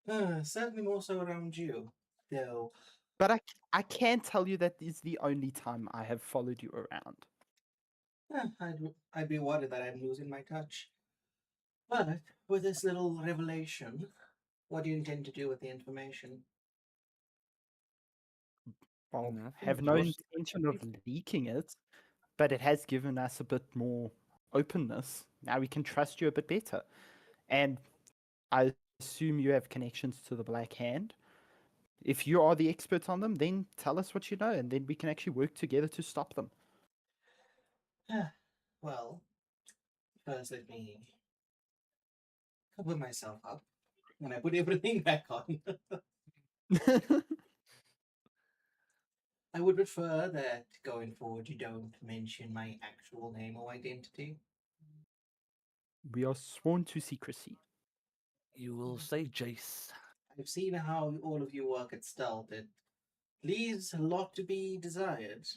Certainly more so around you, though. But I can tell you that is the only time I have followed you around. I'd be worried that I'm losing my touch. But with this little revelation, what do you intend to do with the information? Well, Nothing, have no just intention of leaking it, but it has given us a bit more openness. Now we can trust you a bit better. And I assume you have connections to the Black Hand. If you are the expert on them, then tell us what you know, and then we can actually work together to stop them. Well, first let me cover myself up and I put everything back on. I would prefer that going forward you don't mention my actual name or identity. We are sworn to secrecy. You will say Jace. I've seen how all of you work at stealth. It leaves a lot to be desired.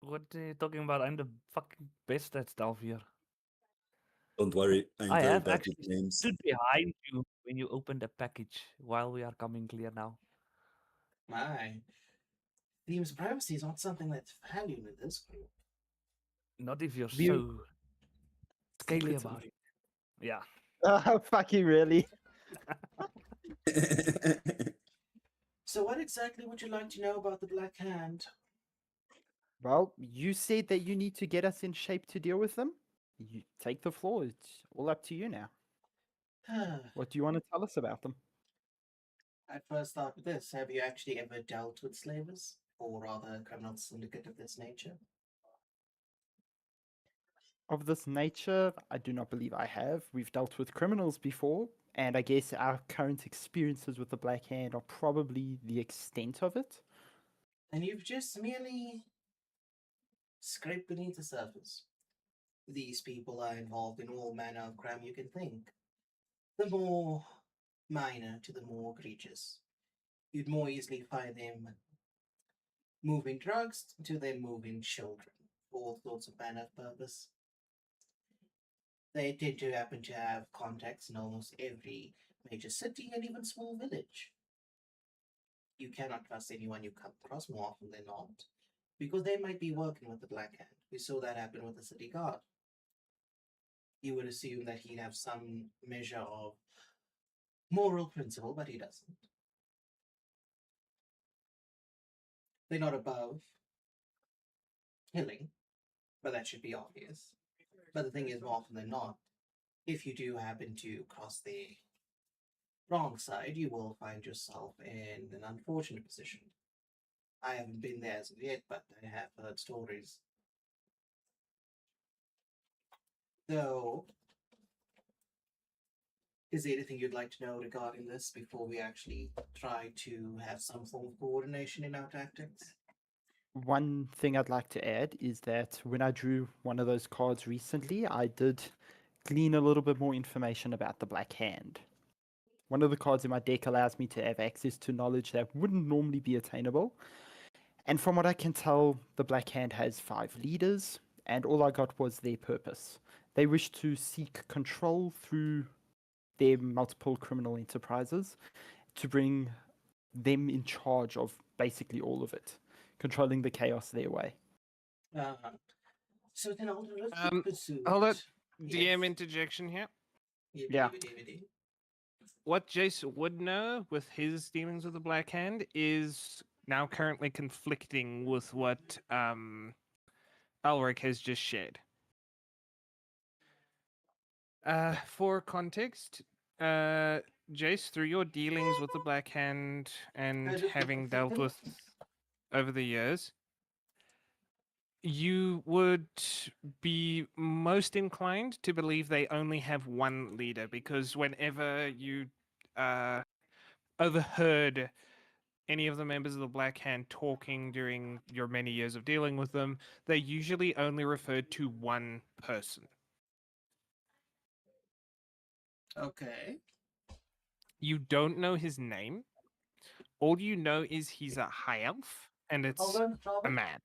What are you talking about? I'm the fucking best at stealth here. Don't worry, I'm I very have bad with actually names. stood behind you when you opened the package while we are coming clear now. My, seems privacy is not something that's valued in this group. Not if you're We- so scaly Secretive. about it. Yeah. Oh, fucking really? So, what exactly would you like to know about the Black Hand? Well, you said that you need to get us in shape to deal with them. You take the floor. It's all up to you now. What do you want to tell us about them? I'd first start with this. Have you actually ever dealt with slavers, or rather a criminal syndicate of this nature? Of this nature, I do not believe I have. We've dealt with criminals before, and I guess our current experiences with the Black Hand are probably the extent of it. And you've just merely scraped beneath the surface. These people are involved in all manner of crime you can think. The more minor to the more egregious. You'd more easily find them moving drugs to them moving children for all sorts of manner of purpose. They tend to happen to have contacts in almost every major city and even small village. You cannot trust anyone you come across more often than not, because they might be working with the Black Hand. We saw that happen with the city guard. You would assume that he'd have some measure of moral principle, but he doesn't. They're not above killing, but that should be obvious. But the thing is, more often than not, if you do happen to cross the wrong side, you will find yourself in an unfortunate position. I haven't been there as of yet, but I have heard stories. Though, is there anything you'd like to know regarding this before we actually try to have some form of coordination in our tactics? One thing I'd like to add is that when I drew one of those cards recently, I did glean a little bit more information about the Black Hand. One of the cards in my deck allows me to have access to knowledge that wouldn't normally be attainable. And from what I can tell, the Black Hand has 5 leaders, and all I got was their purpose. They wish to seek control through their multiple criminal enterprises to bring them in charge of basically all of it, controlling the chaos their way. Uh, so then alternate pursuit. Hold it. Yes. DM interjection here. Yeah. DVD. What Jace would know with his dealings with the Black Hand is now currently conflicting with what Alric has just shared. For context, Jace, through your dealings with the Black Hand and having dealt with over the years, you would be most inclined to believe they only have one leader, because whenever you overheard any of the members of the Black Hand talking during your many years of dealing with them, they usually only referred to one person. Okay. You don't know his name. All you know is he's a high elf, and it's Hold on, a Robert. man.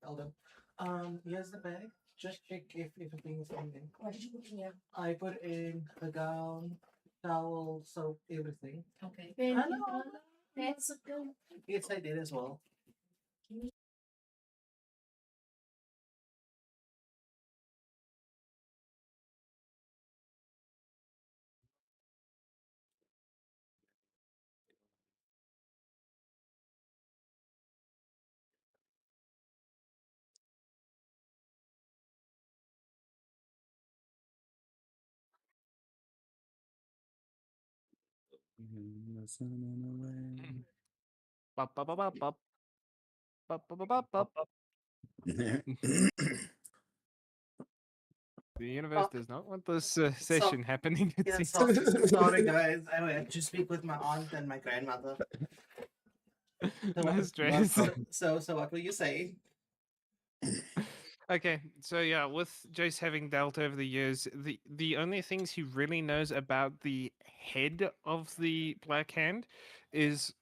Hold on. Here's the bag. Just check if everything's in there. What did you put in there? I put in a gown, towel, soap, everything. Okay. Hello. That's a good. Yes, I did as well. Bop, bop, bop, bop, bop. Bop, bop, bop, bop, bop. The universe does not want this session happening. It Yeah, seems. sorry guys. I went to speak with my aunt and my grandmother. No stress. So what were you saying? Okay, so yeah, with Jace having dealt over the years, the only things he really knows about the head of the Black Hand is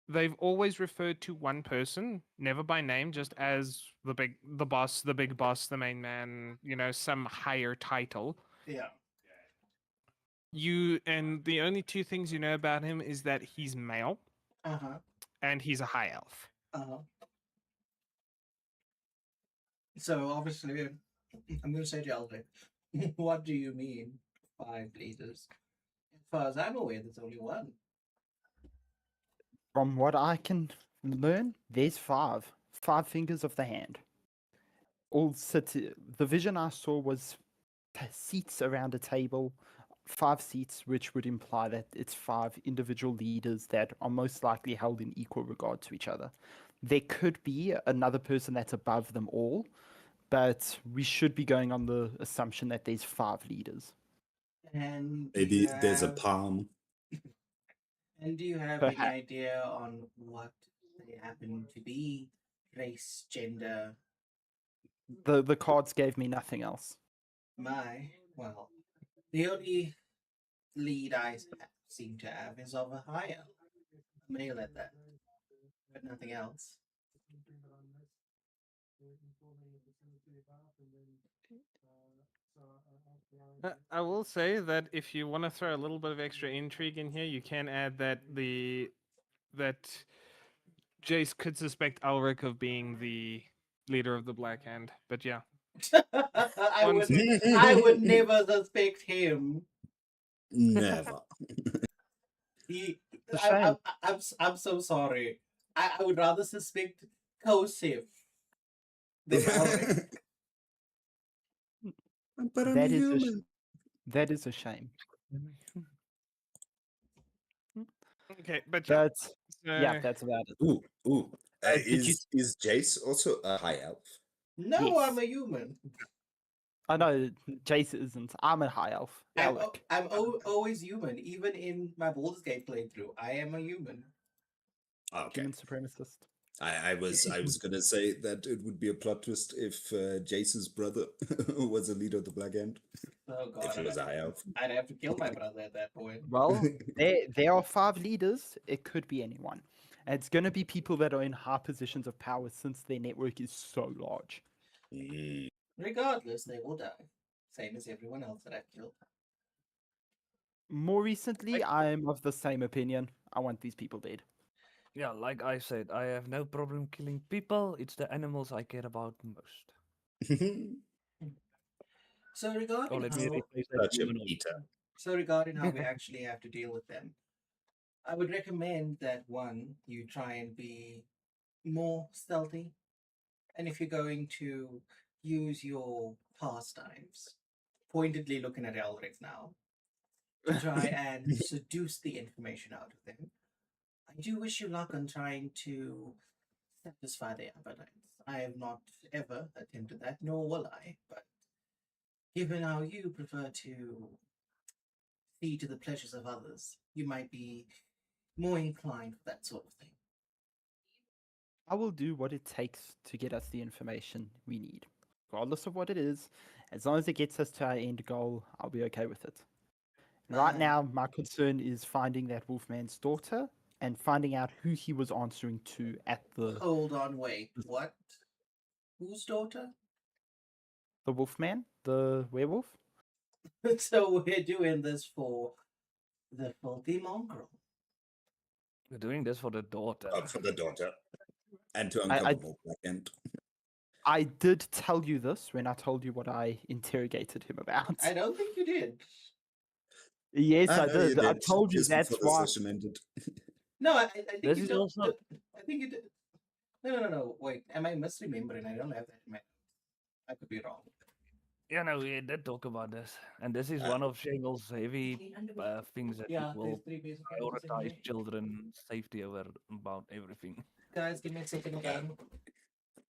they've always referred to one person, never by name, just as the boss, the big boss, the main man, some higher title. Yeah. And the only 2 things you know about him is that he's male Uh-huh. and he's a high elf. Uh-huh. So obviously I'm gonna say to Alvin, what do you mean? 5 leaders. As far as I'm aware, there's only one. From what I can learn, there's 5. 5 fingers of the hand. All sit. The vision I saw was seats around a table, 5 seats, which would imply that it's 5 individual leaders that are most likely held in equal regard to each other. There could be another person that's above them all, but we should be going on the assumption that there's 5 leaders. And Maybe there's a palm. And do you have any Perhaps. idea on what they happen to be? Race, gender? The cards gave me nothing else. Well, the only lead I seem to have is of a high elf, a male at that, but nothing else. I will say that if you want to throw a little bit of extra intrigue in here, you can add that Jace could suspect Alric of being the leader of the Black Hand. But yeah, I would never suspect him. Never. He, a shame. I'm so sorry. I would rather suspect Kosef than Alric. But I'm That is a human. That is a shame. okay, but yeah, But yeah, so- that's about it. Ooh. did you- Is Jace also a high elf? No, Yes. I'm a human. I know Jace isn't. I'm a high elf. Alec. I'm always human. Even in my Baldur's Gate playthrough, I am a human. Okay. Human supremacist. I was gonna say that it would be a plot twist if Jace's brother was a leader of the Black Hand. Oh god, If he was a high elf. I'd have to kill my brother at that point. Well, there are 5 leaders. It could be anyone. And it's going to be people that are in high positions of power since their network is so large. Mm. Regardless, they will die. Same as everyone else that I've killed. More recently, I'm of the same opinion. I want these people dead. Yeah, like I said, I have no problem killing people. It's the animals I care about most. So Oh, regarding let me how, replace that Such a human. beta. we actually have to deal with them, I would recommend that one, you try and be more stealthy. And if you're going to use your pastimes, pointedly looking at Elric now, to try and seduce the information out of them, I do wish you luck on trying to satisfy their appetites. I have not ever attempted that, nor will I, but given how you prefer to see to the pleasures of others, you might be more inclined for that sort of thing. I will do what it takes to get us the information we need. Regardless of what it is, as long as it gets us to our end goal, I'll be okay with it. And right now, my concern is finding that Wolfman's daughter and finding out who he was answering to at the Hold on, wait. What? Whose daughter? the Wolfman, the werewolf. So we're doing this for the filthy mongrel. We're doing this for the daughter. For the daughter. And to I- uncover more Black Hand. I did tell you this when I told you what I interrogated him about. I don't think you did. Yes, I know you did. I did, told you just that's before why. the session ended. No, I think This you is don't. also- I think you did. No. Wait, am I misremembering? I don't have that in my notes. I could be wrong. Yeah, no, we did talk about this. And this is Ah. one of Shamel's heavy things that Yeah, he will there's 3 basic characters in prioritize here. children's safety over about everything. Guys, give me a second again.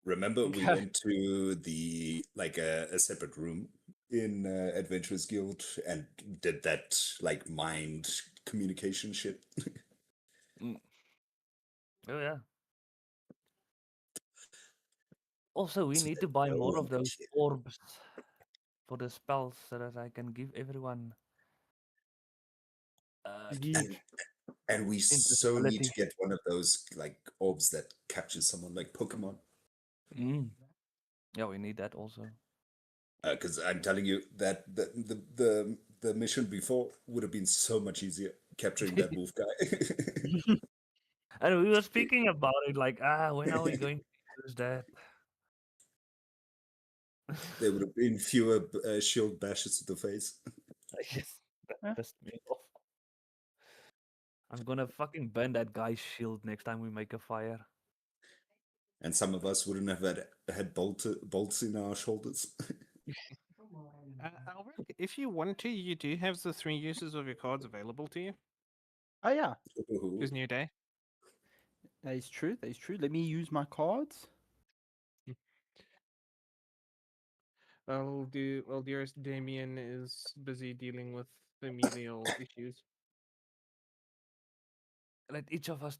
Remember, we Okay. went to the a separate room in Adventurers Guild and did that mind communication shit. Oh yeah. Also, we So need they to buy more know of those shit. orbs for the spells so that I can give everyone Ye- And we so need to Invisibility. get one of those orbs that captures someone like Pokemon. Yeah, we need that also. Because I'm telling you that the mission before would have been so much easier capturing that wolf guy. And we were speaking about it like, when are we going to use that? There would have been fewer shield bashes to the face. Yes, that Huh? pissed me off. I'm gonna fucking burn that guy's shield next time we make a fire. And some of us wouldn't have had bolts in our shoulders. Albert, if you want to, you do have the 3 uses of your cards available to you. Oh yeah, Ooh. Because new day. that is true. That is true. Let me use my cards. Well, dearest Damien is busy dealing with familial issues. Let each of us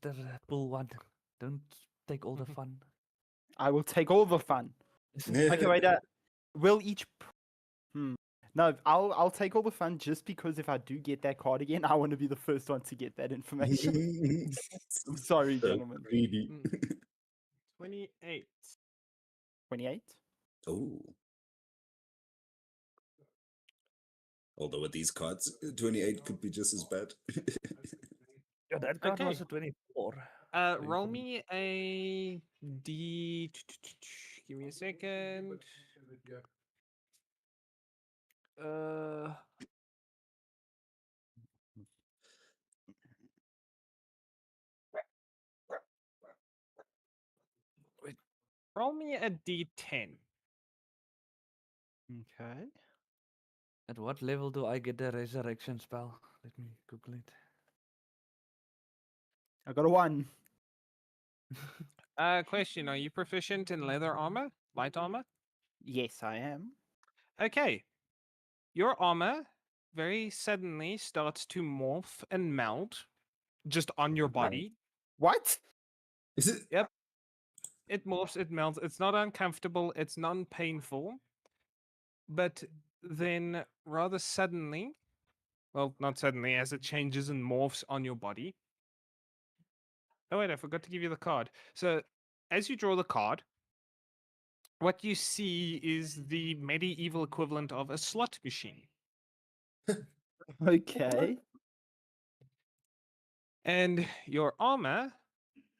pull one. Don't take all the fun. I will take all the fun. Okay, wait. Will each. No, I'll take all the fun just because if I do get that card again, I want to be the first one to get that information. I'm sorry, So gentlemen. greedy. 28. 28. Oh. Although with these cards, 28 could be just as bad. Yeah, that card was Okay. a 24. Roll me a D. Give me a second. Wait. Roll me a D10. Okay. At what level do I get the resurrection spell? Let me Google it. I got a 1. Question: are you proficient in leather armor, light armor? Yes, I am. Okay. Your armor very suddenly starts to morph and melt just on your body. What? Is it? Yep. It morphs, it melts. It's not uncomfortable, it's non painful. But then, rather suddenly, well, not suddenly, as it changes and morphs on your body. Oh, wait, I forgot to give you the card. So, as you draw the card, what you see is the medieval equivalent of a slot machine. Okay. And your armor,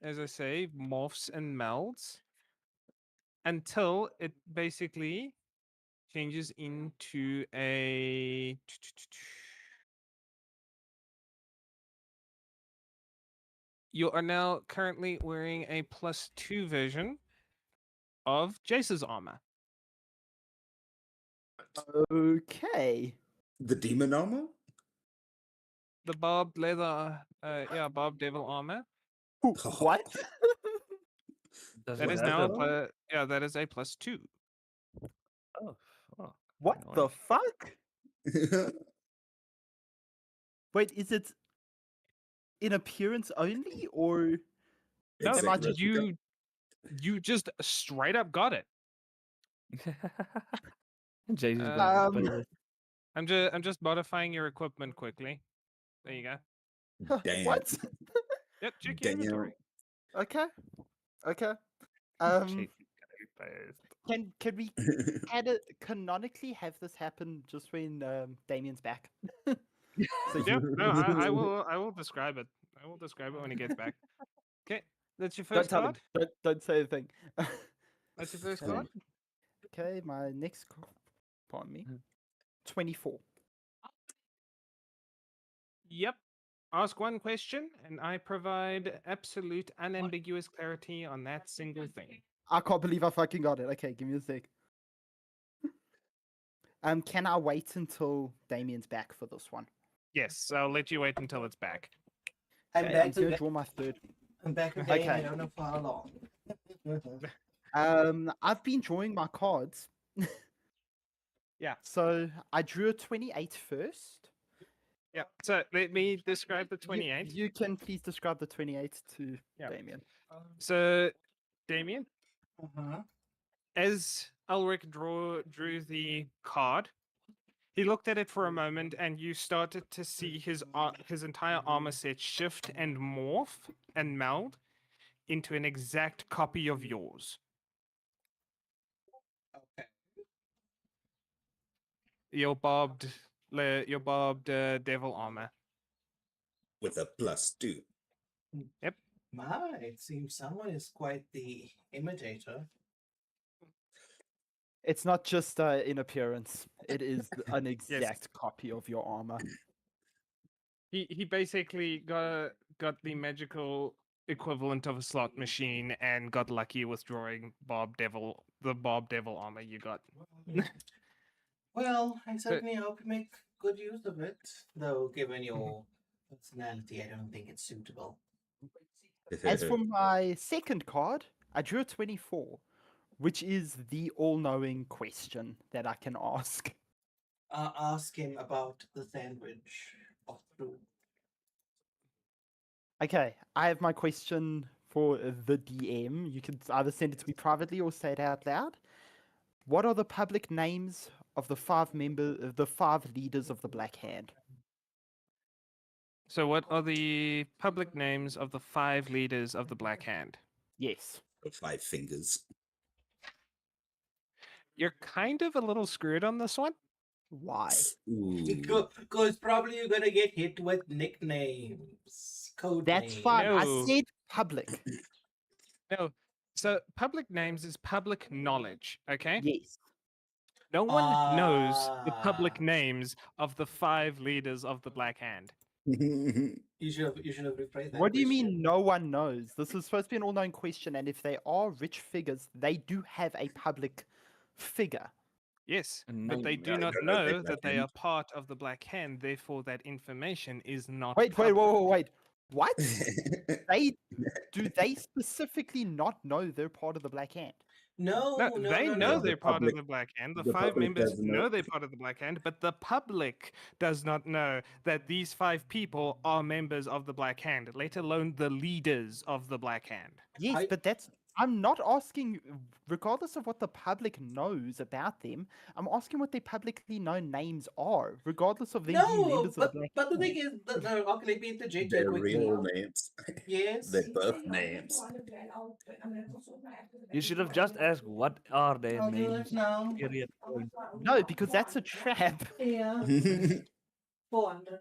as I say, morphs and melds until it basically changes into a. You are now currently wearing a +2 version of Jace's armor. Okay. The demon armor? The barbed leather, barbed devil armor. What? Does That it is have now the... that is a +2. Oh, fuck. What Hang on. the fuck? Wait, is it in appearance only, or No, Am I Exact just- replica. you just straight up got it. Jay's Uh, gonna Um, pay I'm just modifying your equipment quickly. There you go. Damn. what? Yep, check your Damn. inventory. Okay. Okay. Jay's gonna be pissed. Can we canonically have this happen just when Damien's back? So Yeah, no, I will describe it. I will describe it when he gets back. Okay, that's your don't first tell card. him. Don't say a thing. That's your first Okay. card. Okay, my next card. Pardon me. 24. Yep. Ask one question, and I provide absolute, unambiguous clarity on that single thing. I can't believe I fucking got it. Okay, give me a sec. Can I wait until Damien's back for this one? Yes, I'll let you wait until it's back. I'm Okay, back I'm to gonna back. draw my third. I'm back again. Okay. I don't know for how long. I've been drawing my cards. Yeah. So I drew a 28 first. Yeah. So let me describe the You- 28. You, can please describe the 28 to Yeah. Damien. So, Damien, Uh-huh. as Ulrich drew the card, he looked at it for a moment, and you started to see his entire armor set shift and morph and meld into an exact copy of yours. Okay. Your barbed devil armor. With a +2. Yep. My, it seems someone is quite the imitator. It's not just in appearance. It is an exact copy of your armor. He basically got the magical equivalent of a slot machine and got lucky with drawing the Bob Devil armor you got. Well, I certainly hope you make good use of it, though given your personality, I don't think it's suitable. As for my second card, I drew a 24, which is the all-knowing question that I can ask. Ask him about the sandwich of fruit. Okay, I have my question for the DM. You can either send it to me privately or say it out loud. What are the public names of the five leaders of the Black Hand? So, what are the public names of the 5 leaders of the Black Hand? Yes. 5 fingers. You're kind of a little screwed on this one. Why? Ooh. Because probably you're gonna get hit with nicknames, code That's names. fine. I No. said public. No. So, public names is public knowledge, okay? Yes. No one knows the Ah. public names of the 5 leaders of the Black Hand. You should have rephrased that. What do you question. mean no one knows? This is supposed to be an all-known question, and if they are rich figures, they do have a public figure. Yes, And but no- they do I not don't know their know Black that they Hand. are part of the Black Hand, therefore that information is not Wait, public. wait. What? Do they specifically not know they're part of the Black Hand? No, No, they know The they're part of public- the Black Hand. The the 5 public members doesn't know know. they're part of the Black Hand, but the public does not know that these 5 people are members of the Black Hand, let alone the leaders of the Black Hand. Yes, but I'm not asking, regardless of what the public knows about them, I'm asking what their publicly known names are, regardless of them being no. members of the Black But the Hand. thing is, okay, let me interject here Their quickly. real names. Yes. Their birth names. You should have just asked what are their I'll do names. it now. Period. Point. No, because that's a trap. Yeah. 400.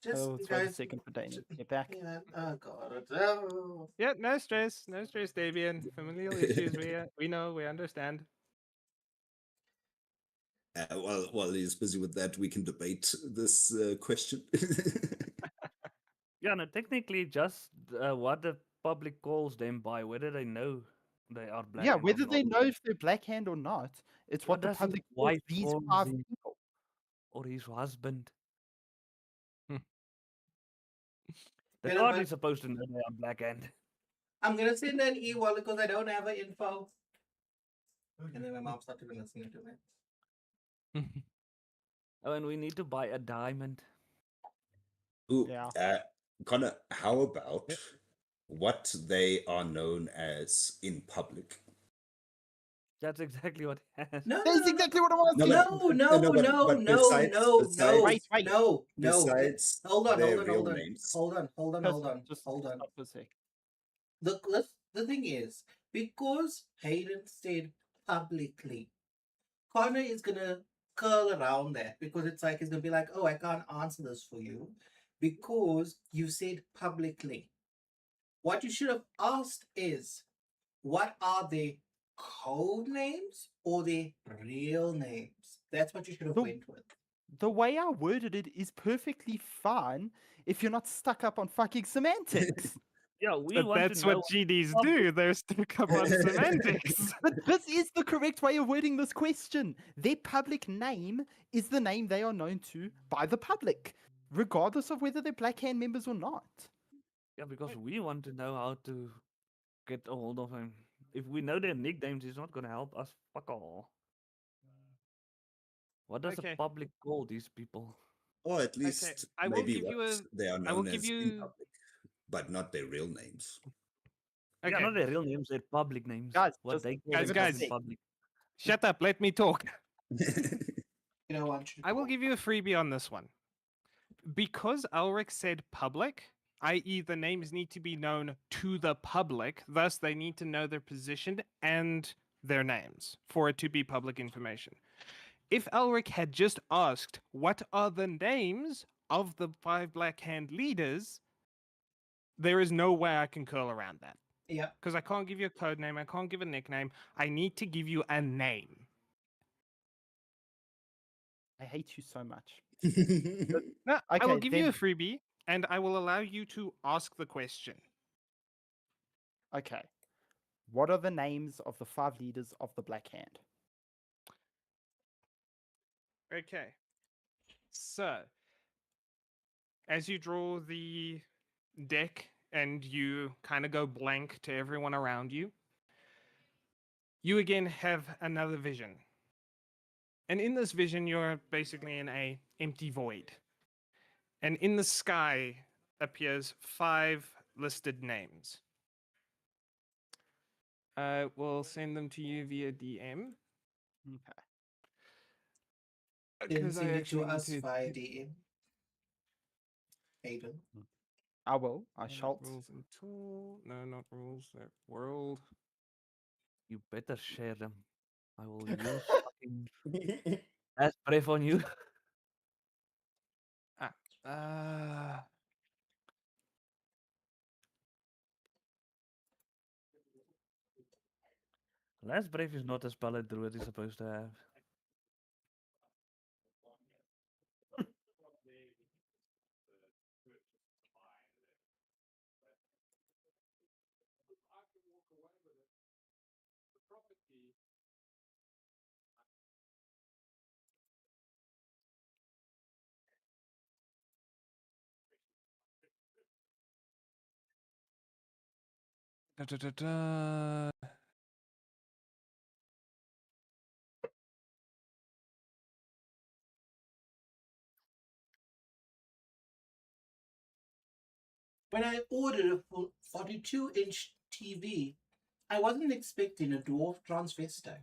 Just Oh, throw the guys. second for Damon. Get back. Yeah. Oh god. Oh. Yeah, no stress, Davian. Familial issues, we know, we understand. While he's busy with that, we can debate this question. Yeah, no, technically just what the public calls them by, whether they know they are black. Yeah, hand or whether they not. know if they're Black Hand or not, it's what What the does his public calls wife these calls 5 him? people. Or his husband. Hmm. The Yeah, card but- is supposed to know they are black hand. I'm gonna send an e-wallet because I don't have an info. And then my mom started listening to me. Oh, and we need to buy a diamond. Ooh, Yeah. Connor, how about what they are known as in public? That's exactly what he has. No, That's exactly what I'm asking. No. Wait. No. Besides Hold on. their real Hold names. on. Just Hold on. stop for a sec. The thing is, because Hayden said publicly, Connor is gonna curl around that because it's like he's gonna be like, oh, I can't answer this for you because you said publicly. What you should have asked is, what are their code names or their real names? That's what you should have The- went with. The way I worded it is perfectly fine if you're not stuck up on fucking semantics. Yeah, we But want that's to know what GDs public- do. They're stuck up on semantics. But this is the correct way of wording this question. Their public name is the name they are known to by the public, regardless of whether they're Black Hand members or not. Yeah, because we want to know how to get a hold of him. If we know their nicknames, he's not gonna help us. Fuck all. What does Okay. the public call these people? Or at least I will maybe give you what they are I will known give as in you- public, but not their real names. Okay, Yeah, not their real names, their public names. Guys, what just- they call Guys, themselves guys. in public. shut up. Let me talk. You know what? I will give you a freebie on this one. Because Ulrich said public, i.e., the names need to be known to the public, thus, they need to know their position and their names for it to be public information. If Ulrich had just asked, what are the names of the 5 Black Hand leaders, there is no way I can curl around that. Yeah. Because I can't give you a code name, I can't give a nickname. I need to give you a name. I hate you so much. No, I will Okay, give you a then- freebie, and I will allow you to ask the question. Okay. What are the names of the 5 leaders of the Black Hand? Okay. So, as you draw the deck and you kind of go blank to everyone around you, you again have another vision. And in this vision, you're basically in a empty void. And in the sky appears 5 listed names. We'll send them to you via DM. Okay. Then Because I send it to actually need us to via DM. Aiden. I will. I not shall. rules and tool. No, not rules. They're world. You better share them. I will use fucking as brave on you. Uh, Last brave is not a spell that druid is supposed to have. da, da, da, da. When I ordered a 42-inch TV, I wasn't expecting a dwarf transvestite.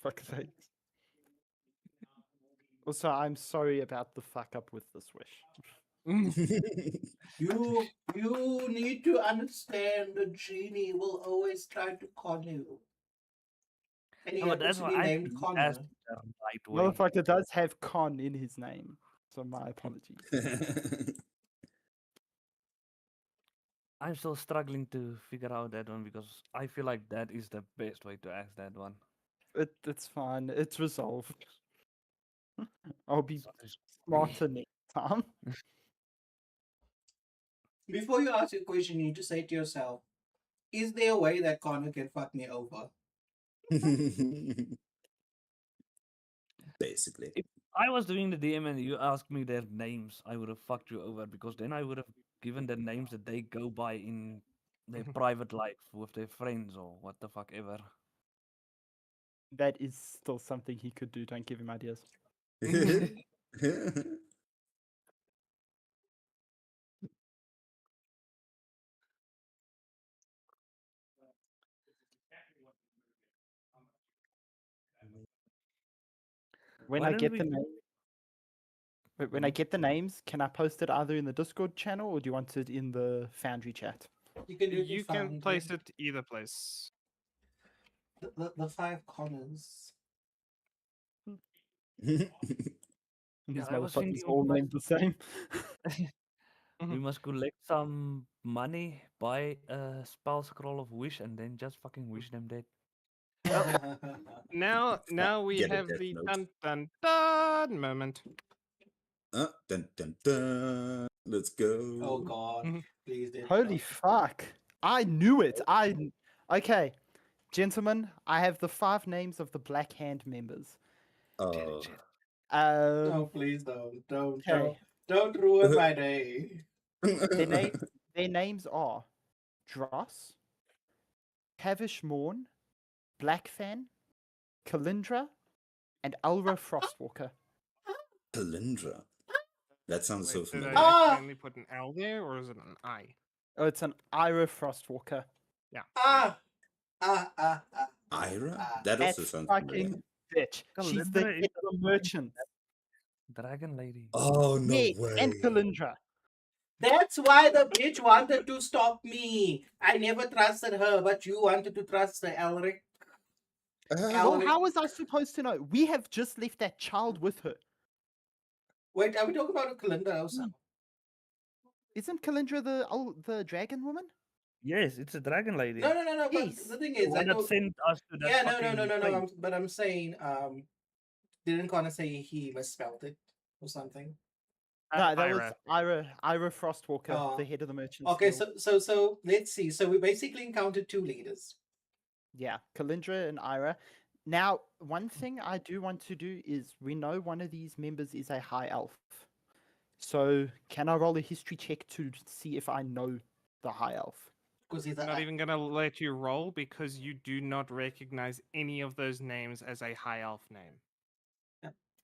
Fuck's sake. Also, I'm sorry about the fuck up with this wish. You need to understand the genie will always try to con you. And he No, but happens that's to why be I named Connor. asked the right way. Motherfucker does have con in his name. So my apologies. I'm still struggling to figure out that one because I feel like that is the best way to ask that one. It's fine. It's resolved. I'll be So there's- smarter next time. Before you ask your question, you need to say to yourself, is there a way that Connor can fuck me over? Basically. If I was doing the DM and you asked me their names, I would have fucked you over because then I would have given the names that they go by in their private life with their friends or what the fuck ever. That is still something he could do. Don't give him ideas. When Why I don't get we the name, when I get the names, can I post it either in the Discord channel or do you want it in the Foundry chat? You can do it in You can Foundry. place it either place. The 5 Connors. These I was motherfuckers thinking all we named the same. we must collect some money, buy a spell scroll of wish, and then just fucking wish them dead. Now we Get a have death the note. dun dun dun moment. Dun, dun, dun. Let's go. Oh god, Mhm. please did Holy fuck. I knew it. Okay. Gentlemen, I have the 5 names of the Black Hand members. Uh, No, please don't Okay. don't ruin my day. Their names are Dross, Tavish Morn, Blackfan, Kalindra, and Elra Frostwalker. Kalindra. That sounds so Wait, did I familiar. Ah! accidentally put an L there, or is it an I? Oh, it's an Ira Frostwalker. Yeah. Ah! Ira? That That also sounds familiar. fucking bitch. She's the Kalindra head of the merchant. Dragon lady. Oh, no Yeah, way. and Kalindra. That's why the bitch wanted to stop me. I never trusted her, but you wanted to trust her, Elric. Well, how was I supposed to know? We have just left that child with her. Wait, are we talking about a calendar also? Isn't Kalindra the dragon woman? Yes, it's a dragon lady. No. But Yes. the thing The is, I one that know. sent us to that Yeah, fucking no. place. But I'm saying, didn't Connor say he misspelled it or something? No, that was Ira. Ira Frostwalker, Oh. the head of the Merchants Okay, Guild. so let's see. So we basically encountered two leaders. Yeah, Kalindra and Ira. Now, one thing I do want to do is we know one of these members is a high elf. So can I roll a history check to see if I know the high elf? Because he's I'm not even gonna let you roll because you do not recognize any of those names as a high elf name.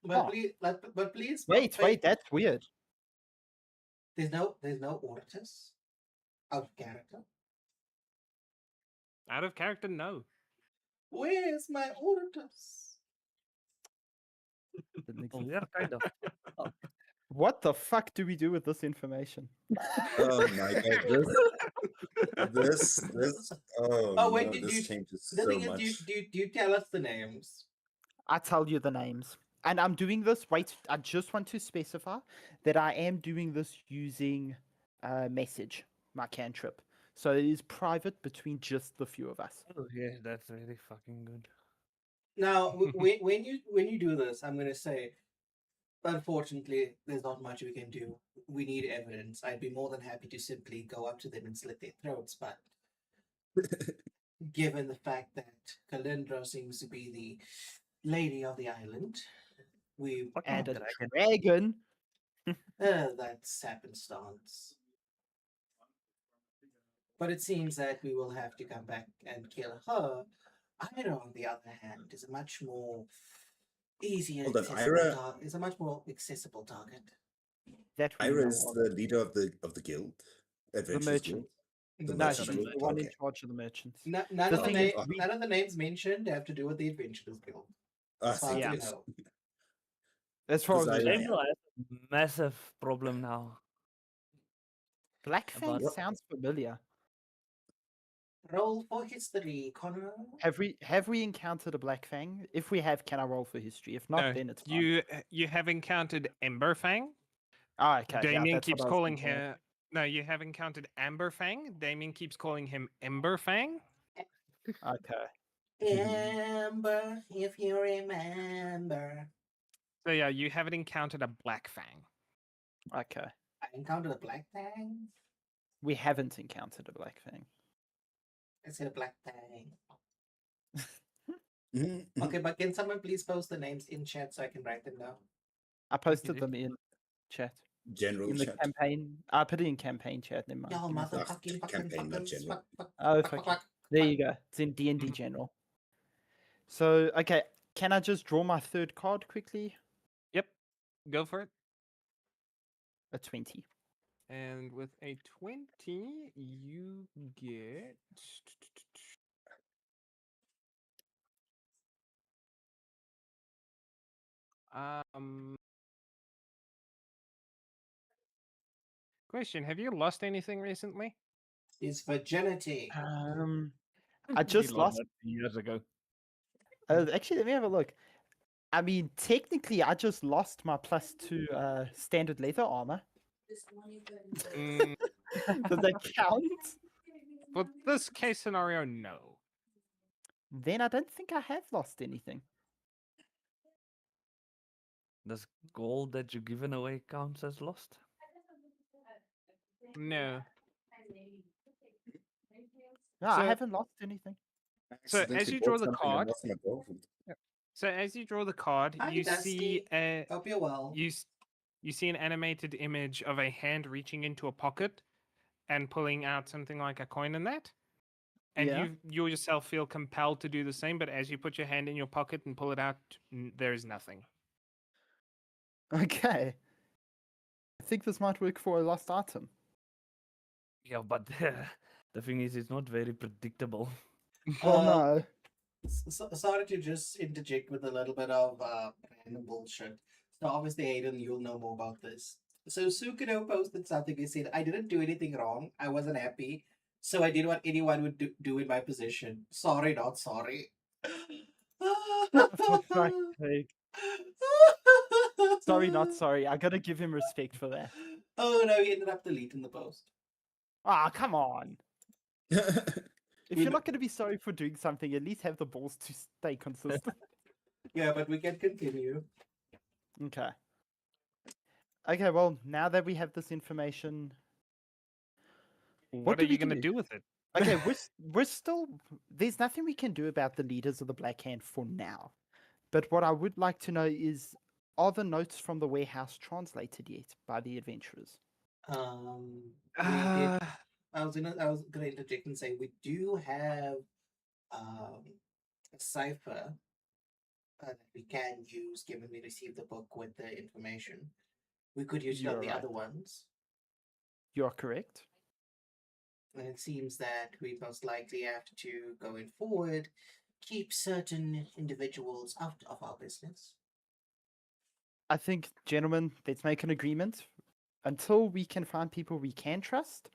But Oh. please. Wait, that's weird. There's no Ortus out of character. Out of character, no. Where's my Ortus? Oh, we are kind of. What the fuck do we do with this information? Oh my god, this, Oh, wait, no, this changes The so thing is, much. do you tell us the names? I tell you the names. And I'm doing this. Wait, I just want to specify that I am doing this using message, my cantrip. So it is private between just the few of us. Oh, yeah, that's really fucking good. Now, when you do this, I'm gonna say, unfortunately, there's not much we can do. We need evidence. I'd be more than happy to simply go up to them and slit their throats, but given the fact that Kalindra seems to be the lady of the island, we And a Dragon. dragon. that's happenstance. But it seems that we will have to come back and kill her. Ira, on the other hand, is a much more easier Hold on, accessible Ira- is a much more accessible target. That we Ira know is of. the leader of the guild, The Adventurers merchant. Guild. The No, merchant she's guild. the one in Okay. charge of the merchants. None The of the thing is, we- none of the names mentioned have to do with the Adventurers Guild. As far as Yeah. we know. As far as Because we I- know. Gabriel has a massive problem now. Blackfang About- sounds familiar. Roll for history, Connor. Have we encountered a Blackfang? If we have, can I roll for history? If not, No, then it's fine. you have encountered Emberfang. Oh, okay. Damien yeah, that's keeps what I was calling thinking of. him. No, you have encountered Amberfang. Damien keeps calling him Emberfang. Okay. Amber, if you remember. So yeah, you haven't encountered a Blackfang. Okay. I encountered a black fang. We haven't encountered a Blackfang. I said a black fang. Mhm, mhm. Okay, but can someone please post the names in chat so I can write them down? I posted do. them in chat. General In the chat. campaign. I put it in campaign chat. Never mind. Y'all Give me a sec. motherfucking campaign, not general. Oh, fuck. There you go. It's in D&D General. So, okay. Can I just draw my third card quickly? Yep, go for it. A 20. And with a 20, you get. Um. Question: have you lost anything recently? Is virginity. I just He lost. that years ago. Actually, let me have a look. I mean, technically, I just lost my +2 standard leather armor. Mm, Does that count? for this case scenario, no. Then I don't think I have lost anything. Does gold that you're giving away counts as lost? No. No, I So- haven't lost anything. So, as Accidentally you draw bought the something and card- lost my gold. So as you draw the card, Hi, you see Dusty. a Hope you're well. you see an animated image of a hand reaching into a pocket and pulling out something like a coin in that. And Yeah. you yourself feel compelled to do the same, but as you put your hand in your pocket and pull it out, there's nothing. Okay. I think this might work for a lost item. Yeah, but the thing is, it's not very predictable. Well, Uh, no. Sorry to just interject with a little bit of random bullshit. So obviously, Aiden, you'll know more about this. So Sukino posted something. He said, "I didn't do anything wrong. I wasn't happy, so I did what anyone would do in my position. Sorry, not sorry." For fuck's sake. Sorry, not sorry. I gotta give him respect for that. Oh no, he ended up deleting the post. Ah, come on. If You you're know- not going to be sorry for doing something, at least have the balls to stay consistent. Yeah, but we can continue. Okay. Okay, well, now that we have this information, What do are we you gonna do? do with it? Okay, we're still there's nothing we can do about the leaders of the Black Hand for now. But what I would like to know is, are the notes from the warehouse translated yet by the adventurers? We did. Uh, I was gonna interject and say we do have a cipher that we can use given we received the book with the information. We could use it on You're the right. other ones. You are correct. And it seems that we most likely have to, going forward, keep certain individuals out of our business. I think, gentlemen, let's make an agreement. Until we can find people we can trust,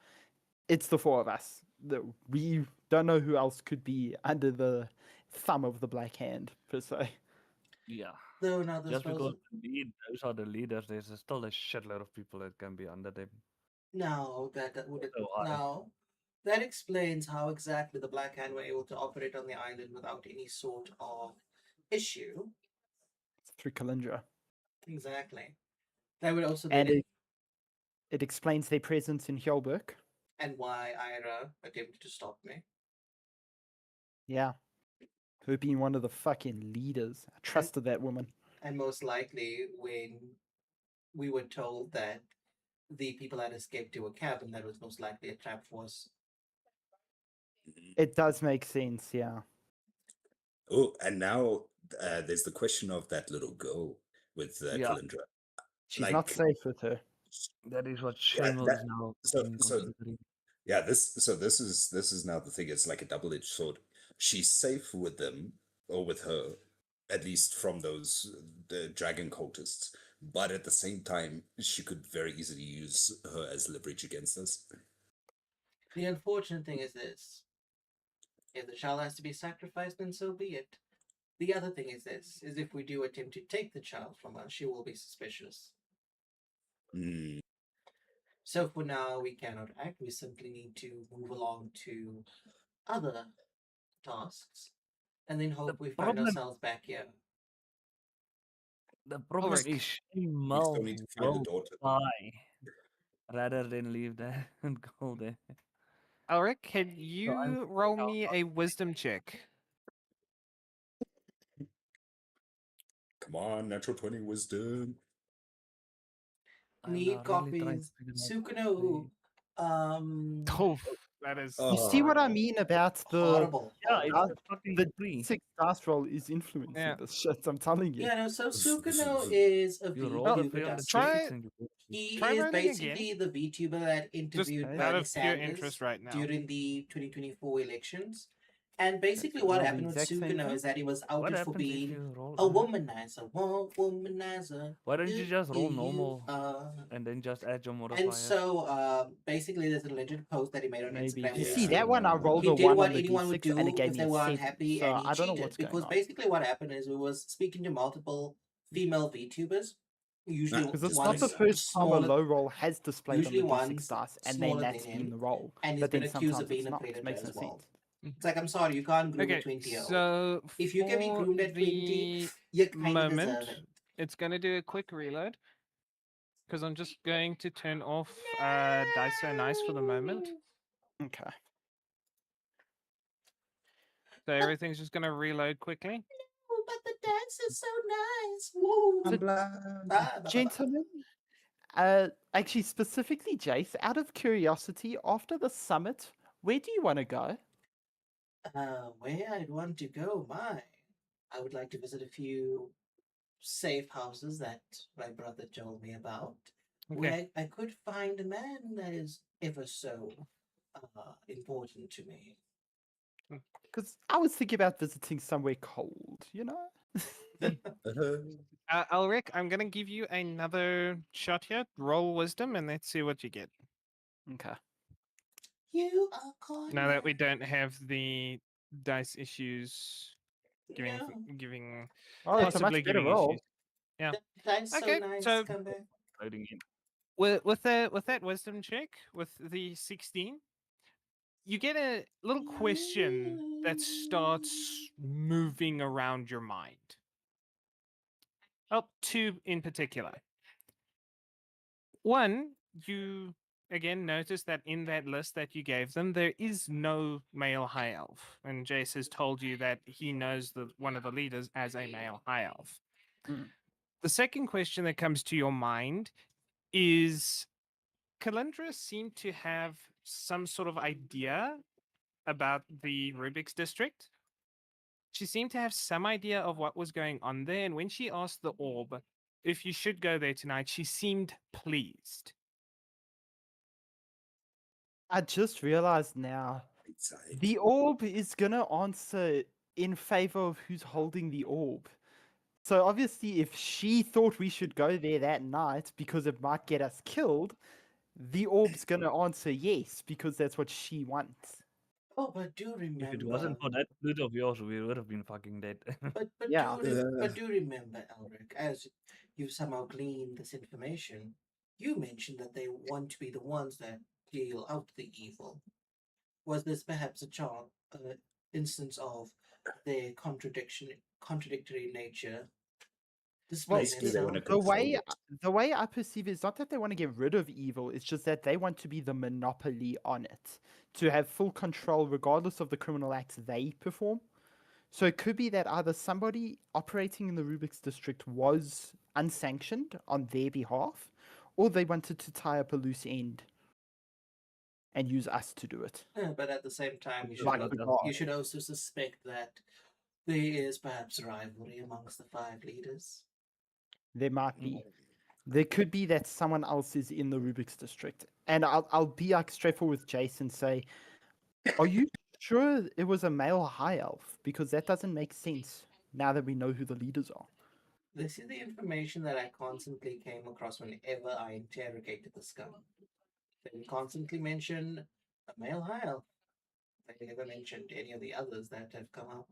it's the four of us. We don't know who else could be under the thumb of the Black Hand, per se. Yeah. Though now this Just because was those are the leaders, there's still a shitload of people that can be under them. no that would So I- now that explains how exactly the Black Hand were able to operate on the island without any sort of issue. Through Kalindra. Exactly. That would also And then it explains their presence in Hjelberg. and why Ira attempted to stop me. Yeah. Her being one of the fucking leaders. I trusted that woman. And most likely when we were told that the people had escaped to a cabin, that was most likely a trap for us. It does make sense, yeah. Oh, and now there's the question of that little girl with Yeah. Kalindra. She's not Like- safe with her. That is what Yeah, Shamil that- is now so- considering. Yeah, this is now the thing. It's like a double-edged sword. She's safe with them or with her, at least from those the dragon cultists. But at the same time, she could very easily use her as leverage against us. The unfortunate thing is this. If the child has to be sacrificed, then so be it. The other thing is this, is if we do attempt to take the child from her, she will be suspicious. Mm, So for now, we cannot act. We simply need to move along to other tasks, and then hope we find problem- ourselves back here. The problem Ulrich, is we Shamil still need to find the will daughter. die rather than leave there and go there. Ulrich, can you roll me a wisdom check? Come on, natural 20 wisdom. I'm Need now really trying to copies. figure out Sukino. Oh, that is. Oh. You see what I mean about the Horrible. Yeah, it's Uh, a fucking the free. 6 dice roll is influencing Yeah. this shit, I'm telling you. Yeah, no, so Sukino is a You roll the VTuber. free on the does try- six and you go. He Try is rolling basically the VTuber that interviewed out Bernie of pure Sanders interest right now. during the 2024 elections. And basically, so what roll the happened with exact same Sukino thing? is that he was What outed for happens if being you roll a womanizer. Womanizer. Why don't you just roll you normal are. and then just add your modifiers? And so, basically, there's an alleged post that he made on Maybe. Instagram. You where see, he that one I rolled he a did 1 what on the anyone would D6 do and it gave if me they a were 7. unhappy, So and he I don't know cheated what's going because on. basically what happened is we was speaking to multiple female VTubers, usually Nah, Because it's Just not the nice. first time a smaller- low roll has displayed on usually the D6 ones dice, and then smaller that's than been him, the roll. and he's But been then accused sometimes of being it's a not. predator Makes as no well. sense. It's like, I'm sorry, you can't groom a Okay, 20-year-old. so If you can be for groomed at 20, the you kind of moment, deserve it. it's going to do a quick reload because I'm just going to turn off Dice So Nice for the moment. Okay. So everything's just going to reload quickly. Oh, but the dance is so nice. Woo. So- Bye. Gentlemen, actually, specifically, Jace, out of curiosity, after the summit, where do you want to go? Where I'd want to go, I would like to visit a few safe houses that my brother told me about, where I could find a man that is ever so important to me. Because I was thinking about visiting somewhere cold, you know? Ulrich, I'm going to give you another shot here. Roll wisdom and let's see what you get. Okay. You are calling. Now that we don't have the dice issues giving No. giving Oh, it's a possibly much better giving roll. issues. Yeah. That's so Okay, nice. so- Come back. Loading in. with that wisdom check with the 16, you get a little question that starts moving around your mind. Oh, two in particular. One, you again notice that in that list that you gave them, there is no male high elf, and Jace has told you that he knows one of the leaders as a male high elf. Mm. The second question that comes to your mind is Kalindra seemed to have some sort of idea about the Rubik's district. She seemed to have some idea of what was going on there, and when she asked the orb if you should go there tonight, she seemed pleased. I just realized now Inside. the orb is gonna answer in favor of who's holding the orb. So obviously, if she thought we should go there that night because it might get us killed, the orb's gonna answer yes because that's what she wants. Oh, but do If it remember. wasn't for that flute of yours, we would have been fucking dead. Yeah. But do remember, Elric, as you somehow gleaned this information, you mentioned that they want to be the ones that deal out the evil. Was this perhaps a instance of their contradictory nature displaying Basically, they want to itself? control it. The way I perceive it is not that they want to get rid of evil, it's just that they want to be the monopoly on it, to have full control regardless of the criminal acts they perform. So it could be that either somebody operating in the Rubik's district was unsanctioned on their behalf, or they wanted to tie up a loose end and use us to do it. But at the same time, Like the guard. you should also suspect that there is perhaps rivalry amongst the five leaders. There might be. There could be that someone else is in the Rubik's district. And I'll be like straightforward with Jason and say, are you sure it was a male high elf? Because that doesn't make sense now that we know who the leaders are. This is the information that I constantly came across whenever I interrogated the scum. They constantly mention a male high elf. They never mentioned any of the others that have come up.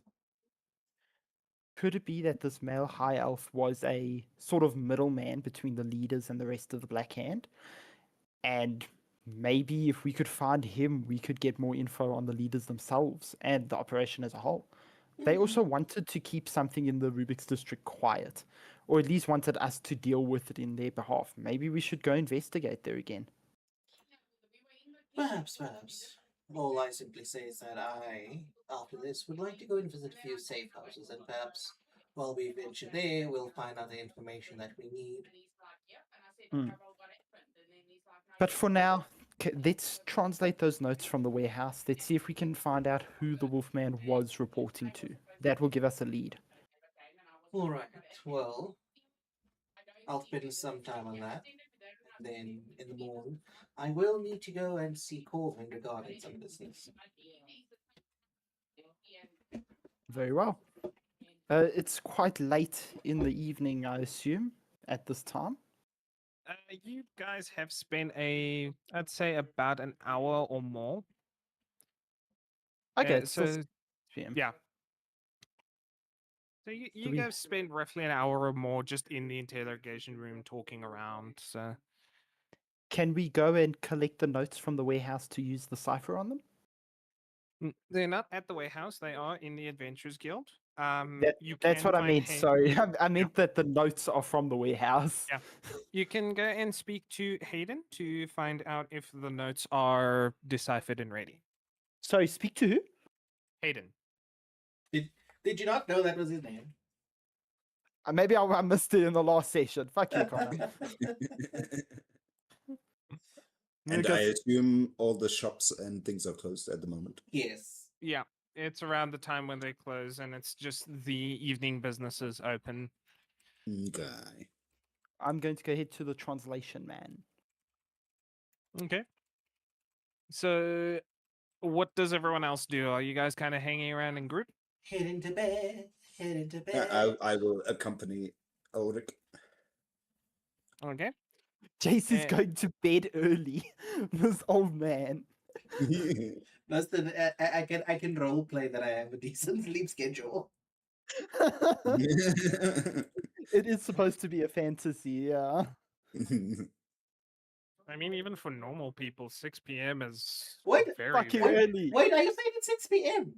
Could it be that this male high elf was a sort of middleman between the leaders and the rest of the Black Hand? And maybe if we could find him, we could get more info on the leaders themselves and the operation as a whole. They also wanted to keep something in the Rubik's district quiet, or at least wanted us to deal with it in their behalf. Maybe we should go investigate there again. Perhaps. All I simply say is that I, after this, would like to go and visit a few safe houses, and perhaps while we venture there, we'll find out the information that we need. But for now, let's translate those notes from the warehouse. Let's see if we can find out who the Wolfman was reporting to. That will give us a lead. All right. Well, I'll spend some time on that. Then in the morning, I will need to go and see Corvin regarding some business. Very well. It's quite late in the evening, I assume, at this time. You guys have spent I'd say about an hour or more. Okay, it's still so 6 PM. yeah. So you we- guys spent roughly an hour or more just in the interrogation room talking around. So Can we go and collect the notes from the warehouse to use the cipher on them? They're not at the warehouse. They are in the Adventurers Guild. That's what I meant. Sorry, I meant that the notes are from the warehouse. Yeah. You can go and speak to Hayden to find out if the notes are deciphered and ready. Sorry, speak to who? Hayden. Did you not know that was his name? Maybe I missed it in the last session. Fuck you, Connor. And I assume all the shops and things are closed at the moment. Yes. Yeah. It's around the time when they close, and it's just the evening businesses open. Okay. I'm going to go head to the translation man. Okay. So, what does everyone else do? Are you guys kind of hanging around in group? Head into bed. I will accompany Ulrich. Okay. Jace is going to bed early. This old man. Listen, I can role play that I have a decent sleep schedule. It is supposed to be a fantasy, yeah. I mean, even for normal people, 6 p.m. is What? very Fucking late. early. Wait, are you saying it's 6 p.m.?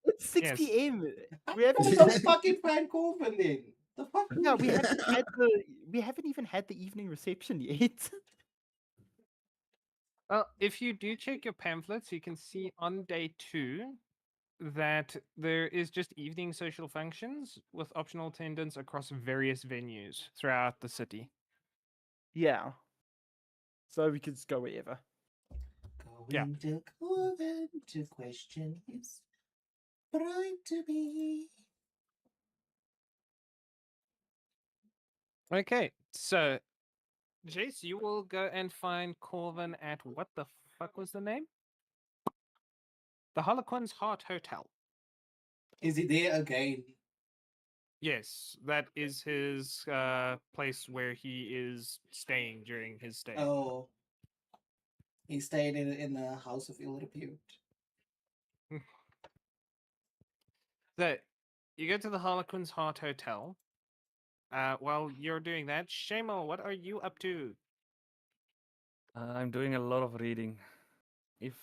It's 6 Yes. p.m. How We haven't you even guys had, don't fucking find Corbin then? The fuck? yeah, we haven't even had the evening reception yet. Well, if you do check your pamphlets, you can see on day 2 that there is just evening social functions with optional attendance across various venues throughout the city. Yeah. So we could just go wherever. Yeah. Going to Corbin to question his bride to be. Okay, so Jace, you will go and find Corvin at what the fuck was the name? The Harlequin's Heart Hotel. Is he there again? Yes, that is his place where he is staying during his stay. Oh. He stayed in the house of ill repute. So you go to the Harlequin's Heart Hotel. While you're doing that, Shamo, what are you up to? I'm doing a lot of reading. If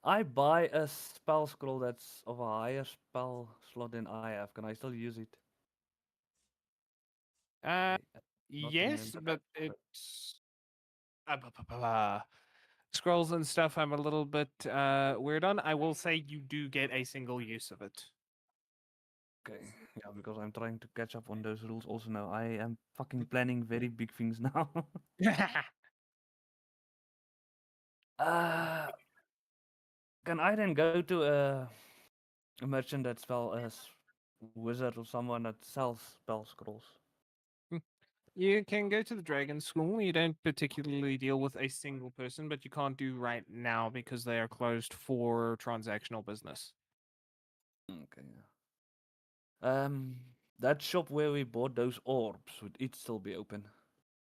I buy a spell scroll that's of a higher spell slot than I have, can I still use it? Uh, I yes, remember but that, it's scrolls and stuff. I'm a little bit weird on. I will say you do get a single use of it. okay, yeah, because I'm trying to catch up on those rules also now. I am fucking planning very big things now. uh, can I then go to a merchant that spell a wizard or someone that sells spell scrolls? You can go to the Dragon School. You don't particularly deal with a single person, but you can't do right now because they are closed for transactional business. Okay, yeah. That shop where we bought those orbs, would it still be open?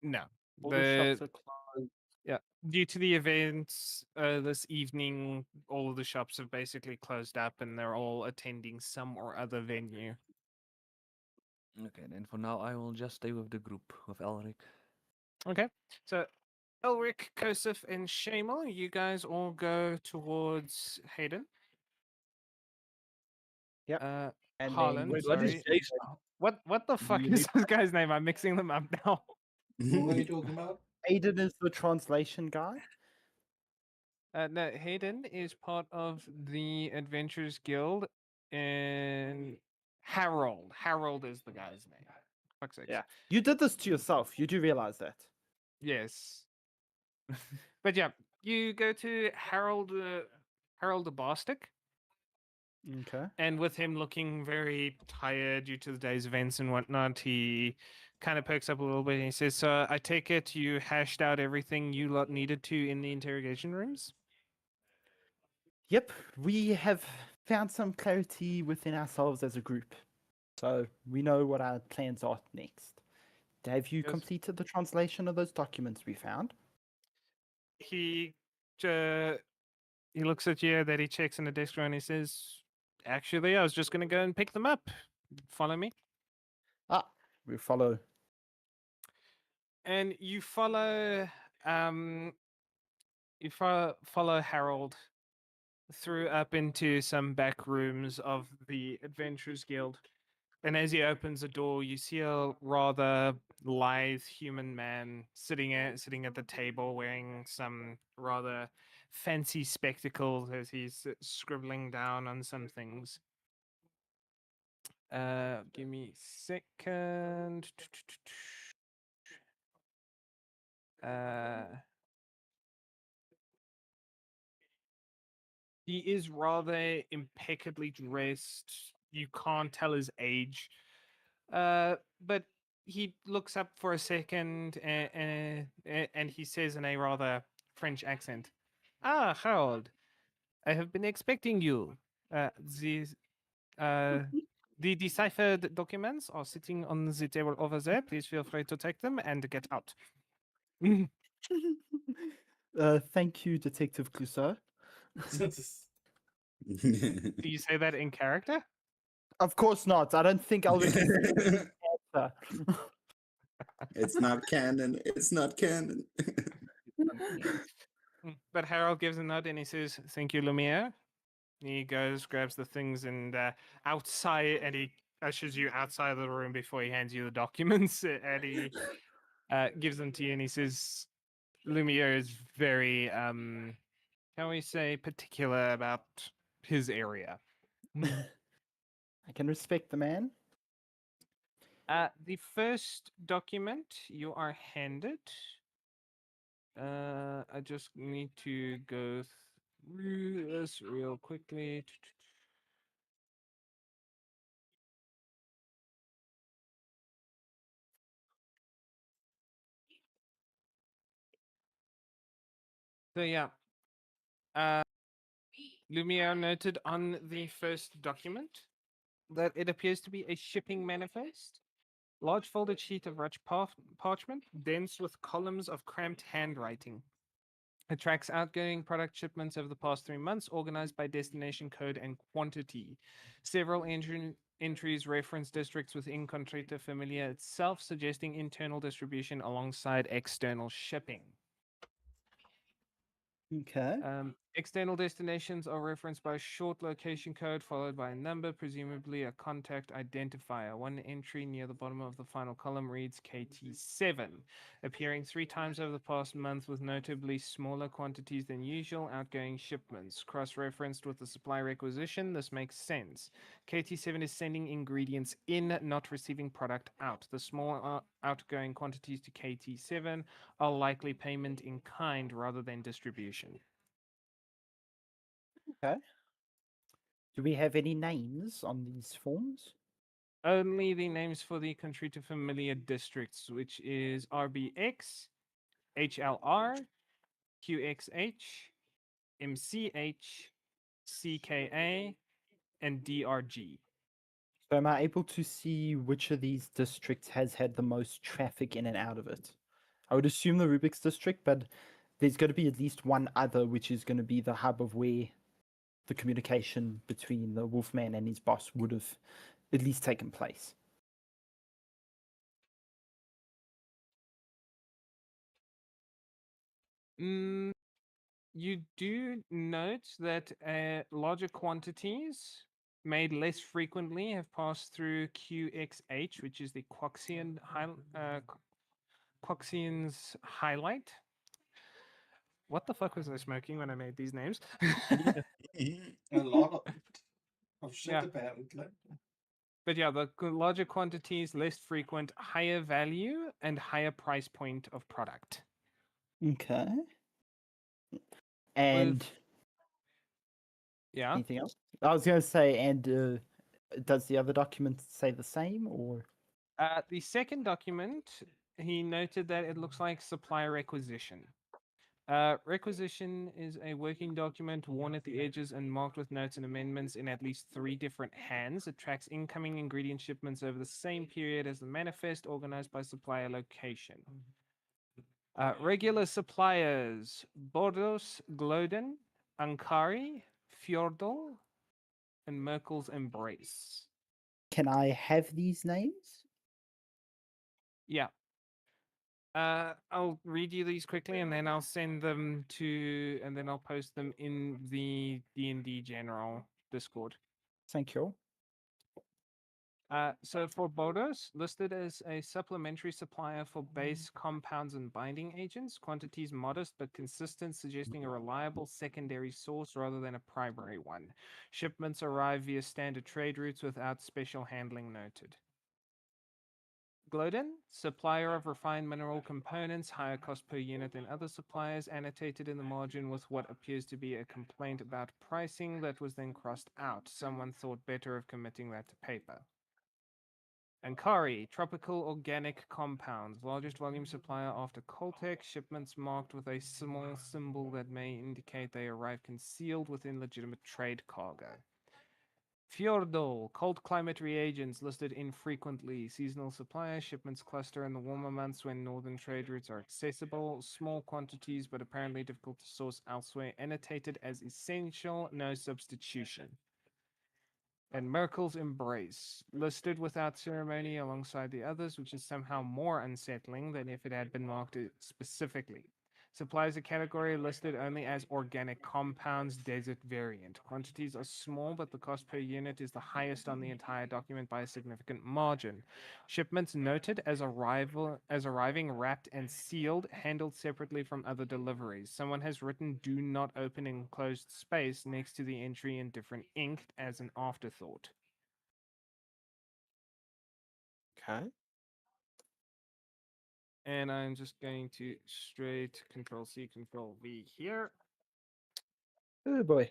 No. All the shops are closed. Yeah, due to the events this evening, all of the shops have basically closed up and they're all attending some or other venue. Okay, then for now I will just stay with the group with Elric. Okay, so Elric, Kosef, and Shamal, you guys all go towards Hayden. Yep. And Harlan, then What is sorry. Jason? What the Do fuck you is need this guy's name? I'm mixing them up now. What are you talking about? Aiden is the translation guy. No, Hayden is part of the Adventurers Guild, and Harold. Harold is the guy's name. Fuck's sakes. Yeah. You did this to yourself. You do realize that. Yes. But yeah, you go to Harold Harold the Bostic, Okay. and with him looking very tired due to the day's events and whatnot, he kind of perks up a little bit and he says, "So I take it you hashed out everything you lot needed to in the interrogation rooms?" Yep. We have found some clarity within ourselves as a group. So we know what our plans are next. Have you Yes. completed the translation of those documents we found? He he looks at you, then he checks in the desk drawer and he says, "Actually, I was just going to go and pick them up. Follow me." Ah, we follow. And you follow follow Harold through up into some back rooms of the Adventurers Guild. And as he opens the door, you see a rather lithe human man sitting at the table wearing some rather fancy spectacles as he's scribbling down on some things. Give me a second. He is rather impeccably dressed. You can't tell his age. But he looks up for a second and he says in a rather French accent, "Ah, Harold, I have been expecting you. The the deciphered documents are sitting on the table over there. Please feel free to take them and get out." Do Thank you, Detective Clouseau. you say that in character? Of course not. I don't think Elric can answer. It's not canon. It's not canon. Yes. But Harold gives a nod and he says, "Thank you, Lumiere." He goes, grabs the things, and outside, and he ushers you outside of the room before he hands you the documents, and he gives them to you, and he says, "Lumiere is very, how we say, particular about his area." I can respect the man. The first document you are handed. I just need to go through this real quickly. So yeah, Lumiere noted on the first document that it appears to be a shipping manifest. Large folded sheet of rich parchment, dense with columns of cramped handwriting. It tracks outgoing product shipments over the past 3 months, organized by destination code and quantity. Several entries reference districts within Contrata Familia itself, suggesting internal distribution alongside external shipping. Okay. External destinations are referenced by a short location code followed by a number, presumably a contact identifier. One entry near the bottom of the final column reads KT7, appearing 3 times over the past month with notably smaller quantities than usual outgoing shipments. Cross-referenced with the supply requisition, this makes sense. KT7 is sending ingredients in, not receiving product out. The small outgoing quantities to KT7 are likely payment in kind rather than distribution. Okay. Do we have any names on these forms? Only the names for the country to familiar districts, which is RBX, HLR, QXH, MCH, CKA, and DRG. So am I able to see which of these districts has had the most traffic in and out of it? I would assume the Rubik's district, but there's going to be at least one other, which is going to be the hub of where the communication between the Wolfman and his boss would have at least taken place. You do note that larger quantities made less frequently have passed through QXH, which is the Quoxian's highlight. What the fuck was I smoking when I made these names? A lot of shit, Yeah. apparently. But yeah, the larger quantities, less frequent, higher value, and higher price point of product. Okay. And Yeah. anything else? I was going to say, and does the other document say the same, or? The second document, he noted that it looks like supplier requisition. Requisition is a working document worn at the edges and marked with notes and amendments in at least 3 different hands. It tracks incoming ingredient shipments over the same period as the manifest, organized by supplier location. Regular suppliers: Bordos, Gloden, Ankari, Fjordal, and Merkel's Embrace. Can I have these names? Yeah. I'll read you these quickly, and then I'll send them to, and then I'll post them in the D&D General Discord. Thank you. So for Bodos, listed as a supplementary supplier for base compounds and binding agents, quantities modest but consistent, suggesting a reliable secondary source rather than a primary one. Shipments arrive via standard trade routes without special handling noted. Gloden, supplier of refined mineral components, higher cost per unit than other suppliers, annotated in the margin with what appears to be a complaint about pricing that was then crossed out. Someone thought better of committing that to paper. Ankari, tropical organic compounds, largest volume supplier after Coltec, shipments marked with a small symbol that may indicate they arrive concealed within legitimate trade cargo. Fjordal, cold climate reagents listed infrequently, seasonal supplier, shipments cluster in the warmer months when northern trade routes are accessible, small quantities but apparently difficult to source elsewhere, annotated as essential, no substitution. And Merkel's Embrace, listed without ceremony alongside the others, which is somehow more unsettling than if it had been marked specifically. Supply is a category listed only as organic compounds, desert variant. Quantities are small, but the cost per unit is the highest on the entire document by a significant margin. Shipments noted as arriving wrapped and sealed, handled separately from other deliveries. Someone has written "Do not open enclosed space" next to the entry in different ink as an afterthought. Okay. And I'm just going to straight Control C, Control V here. Oh boy.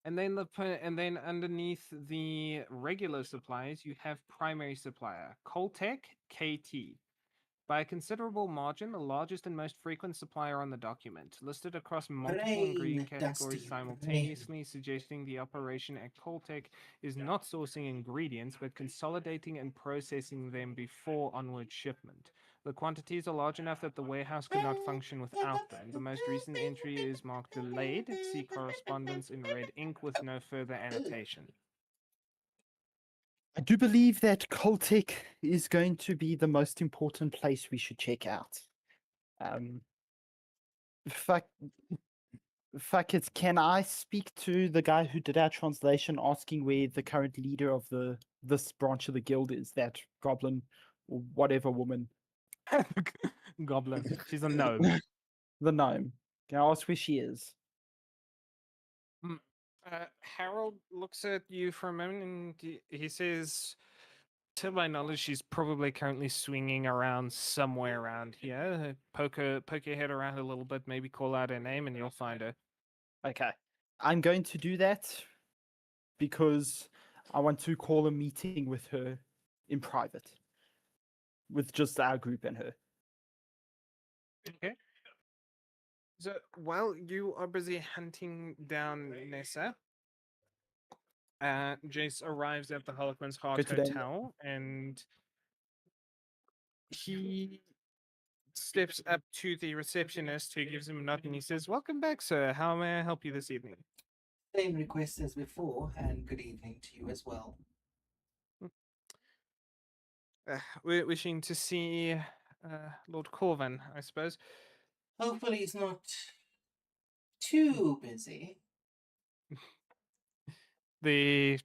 And then underneath the regular suppliers, you have primary supplier, Coltec KT. By a considerable margin, the largest and most frequent supplier on the document, listed across multiple ingredient Brain, categories Dusty, simultaneously, suggesting the operation at Coltec is not sourcing ingredients, but consolidating and processing them before onward shipment. The quantities are large enough that the warehouse could not function without them. The most recent entry is marked delayed. See correspondence in red ink with no further annotation. I do believe that Coltec is going to be the most important place we should check out. Fuck, fuck it. Can I speak to the guy who did our translation, asking where the current leader of this branch of the guild is? That goblin or whatever woman, Goblin. She's a gnome. the gnome. Can I ask where she is? Harold looks at you for a moment and he says, to my knowledge, she's probably currently swinging around somewhere around here. Poke your head around a little bit, maybe call out her name, and you'll find her. Okay, I'm going to do that because I want to call a meeting with her in private, with just our group and her. Okay. So while you are busy hunting down Nessa, Jace arrives at the Harlequin's Heart Go to Daniel. Hotel, and he steps up to the receptionist, who gives him a nod, and he says, "Welcome back, sir. How may I help you this evening?" Same request as before, and good evening to you as well. We're wishing to see Lord Corvin, I suppose. Hopefully, he's not too busy. The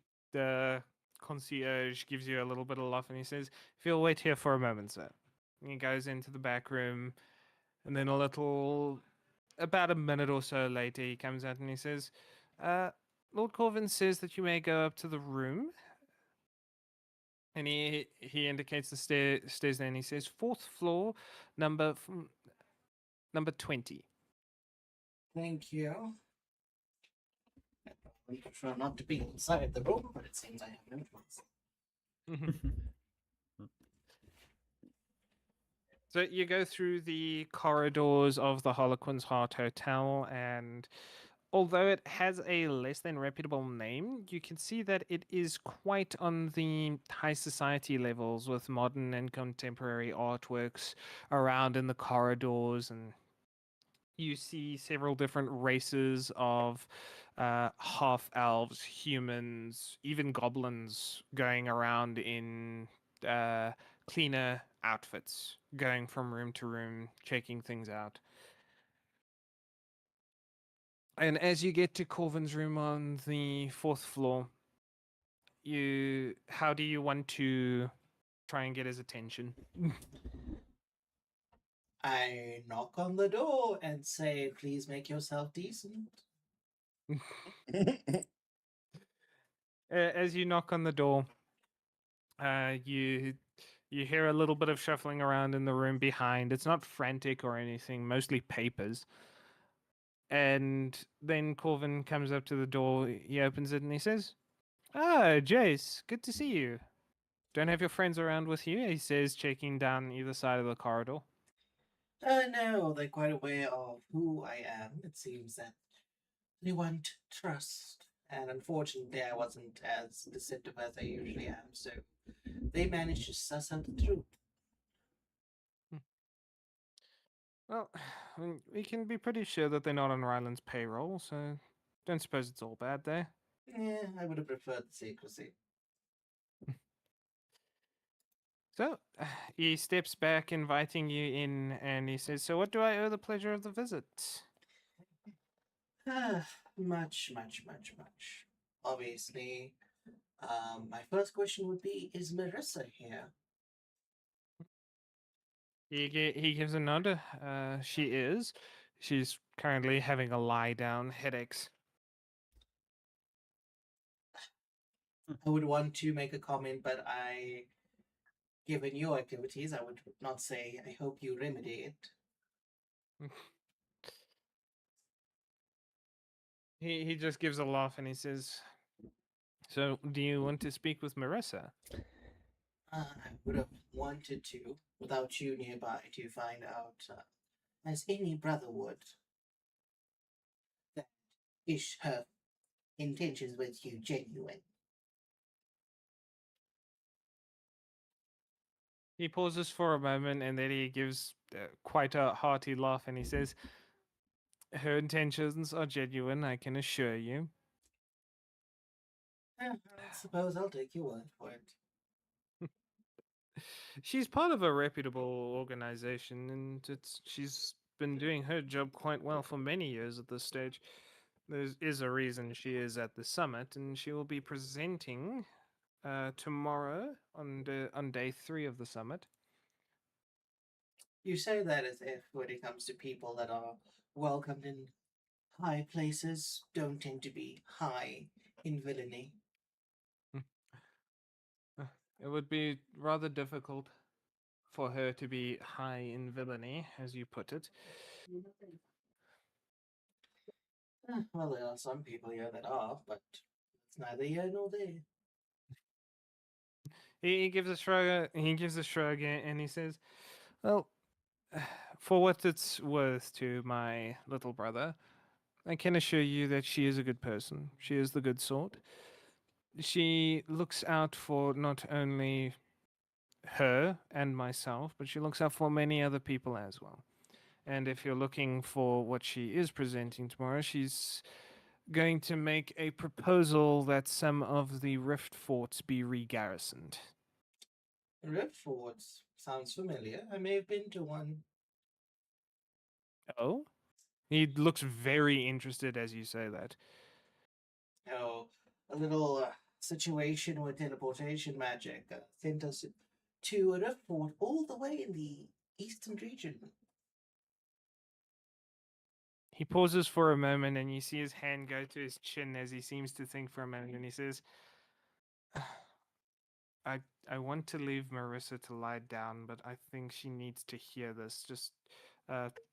concierge gives you a little bit of laugh, and he says, "If you'll wait here for a moment, sir." And he goes into the back room, and then about a minute or so later, he comes out and he says, "Lord Corvin says that you may go up to the room." And he indicates the stairs there, and he says, "Fourth floor, number 20. Thank you. I probably prefer not to be inside the room, but it seems I have no choice. So you go through the corridors of the Harlequin's Heart Hotel, and although it has a less than reputable name, you can see that it is quite on the high society levels, with modern and contemporary artworks around in the corridors, and you see several different races of half elves, humans, even goblins going around in cleaner outfits, going from room to room, checking things out. And as you get to Corvin's room on the fourth floor, how do you want to try and get his attention? I knock on the door and say, "Please make yourself decent." As you knock on the door, you hear a little bit of shuffling around in the room behind. It's not frantic or anything, mostly papers. And then Corvin comes up to the door. He opens it and he says, "Ah, Jace, good to see you. Don't have your friends around with you?" he says, checking down either side of the corridor. No, they're quite aware of who I am. It seems that they want trust. And unfortunately, I wasn't as deceptive as I usually am, so they managed to suss out the truth. Well, we can be pretty sure that they're not on Ryland's payroll, so don't suppose it's all bad there. Yeah, I would have preferred the secrecy. So he steps back, inviting you in, and he says, "So, what do I owe the pleasure of the visit?" Much, much, much, much. Obviously, my first question would be: is Marissa here? He gives a nod. She is. She's currently having a lie down, headaches. I would want to make a comment, but given your activities, I would not say. I hope you remedy it. He just gives a laugh and he says, "So, do you want to speak with Marissa?" I would have wanted to, without you nearby, to find out, as any brother would, that is her intentions with you genuine. He pauses for a moment and then he gives quite a hearty laugh and he says, "Her intentions are genuine, I can assure you." I suppose I'll take your word for it. She's part of a reputable organization and she's been doing her job quite well for many years at this stage. There is a reason she is at the summit, and she will be presenting tomorrow on day 3 of the summit. You say that as if, when it comes to people that are welcomed in high places, don't tend to be high in villainy. It would be rather difficult for her to be high in villainy, as you put it. Well, there are some people here that are, but it's neither here nor there. He gives a shrug. He gives a shrug, and he says, "Well, for what it's worth to my little brother, I can assure you that she is a good person. She is the good sort. She looks out for not only her and myself, but she looks out for many other people as well. And if you're looking for what she is presenting tomorrow, she's going to make a proposal that some of the rift forts be regarrisoned." Ripfords sounds familiar. I may have been to one. Oh? He looks very interested as you say that. Oh, a little situation with teleportation magic sent us to a Ripford all the way in the eastern region. He pauses for a moment and you see his hand go to his chin as he seems to think for a moment and he says, I want to leave Marissa to lie down, but I think she needs to hear this. Just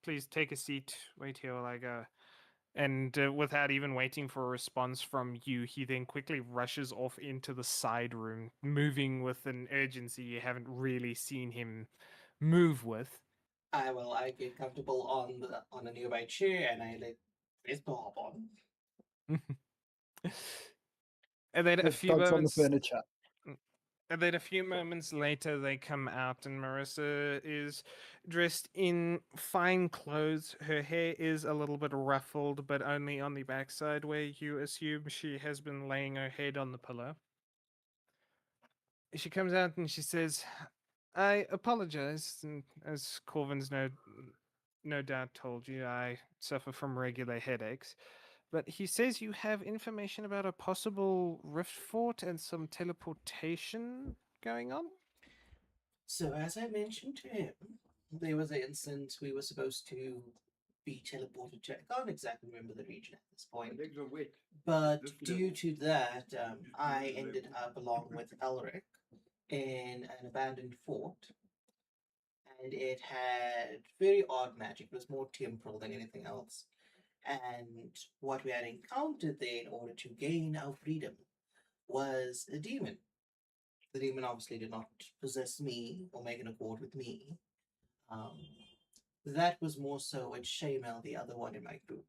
please take a seat, wait here while I go. And without even waiting for a response from you, he then quickly rushes off into the side room, moving with an urgency you haven't really seen him move with. I get comfortable on a nearby chair and I let Vespa hop on. And then a With few dogs on the moments furniture. And then a few moments later, they come out, and Marissa is dressed in fine clothes. Her hair is a little bit ruffled, but only on the backside, where you assume she has been laying her head on the pillow. She comes out and she says, "I apologize, and as Corvin's no doubt told you, I suffer from regular headaches. But he says you have information about a possible rift fort and some teleportation going on." So, as I mentioned to him, there was an instance we were supposed to be teleported to. I can't exactly remember the region at this point. But due to that, I ended up along with Elric in an abandoned fort. And it had very odd magic. It was more temporal than anything else. And what we had encountered there in order to gain our freedom was a demon. The demon obviously did not possess me or make an accord with me. Um, that was more so with Shaymel, the other one in my group.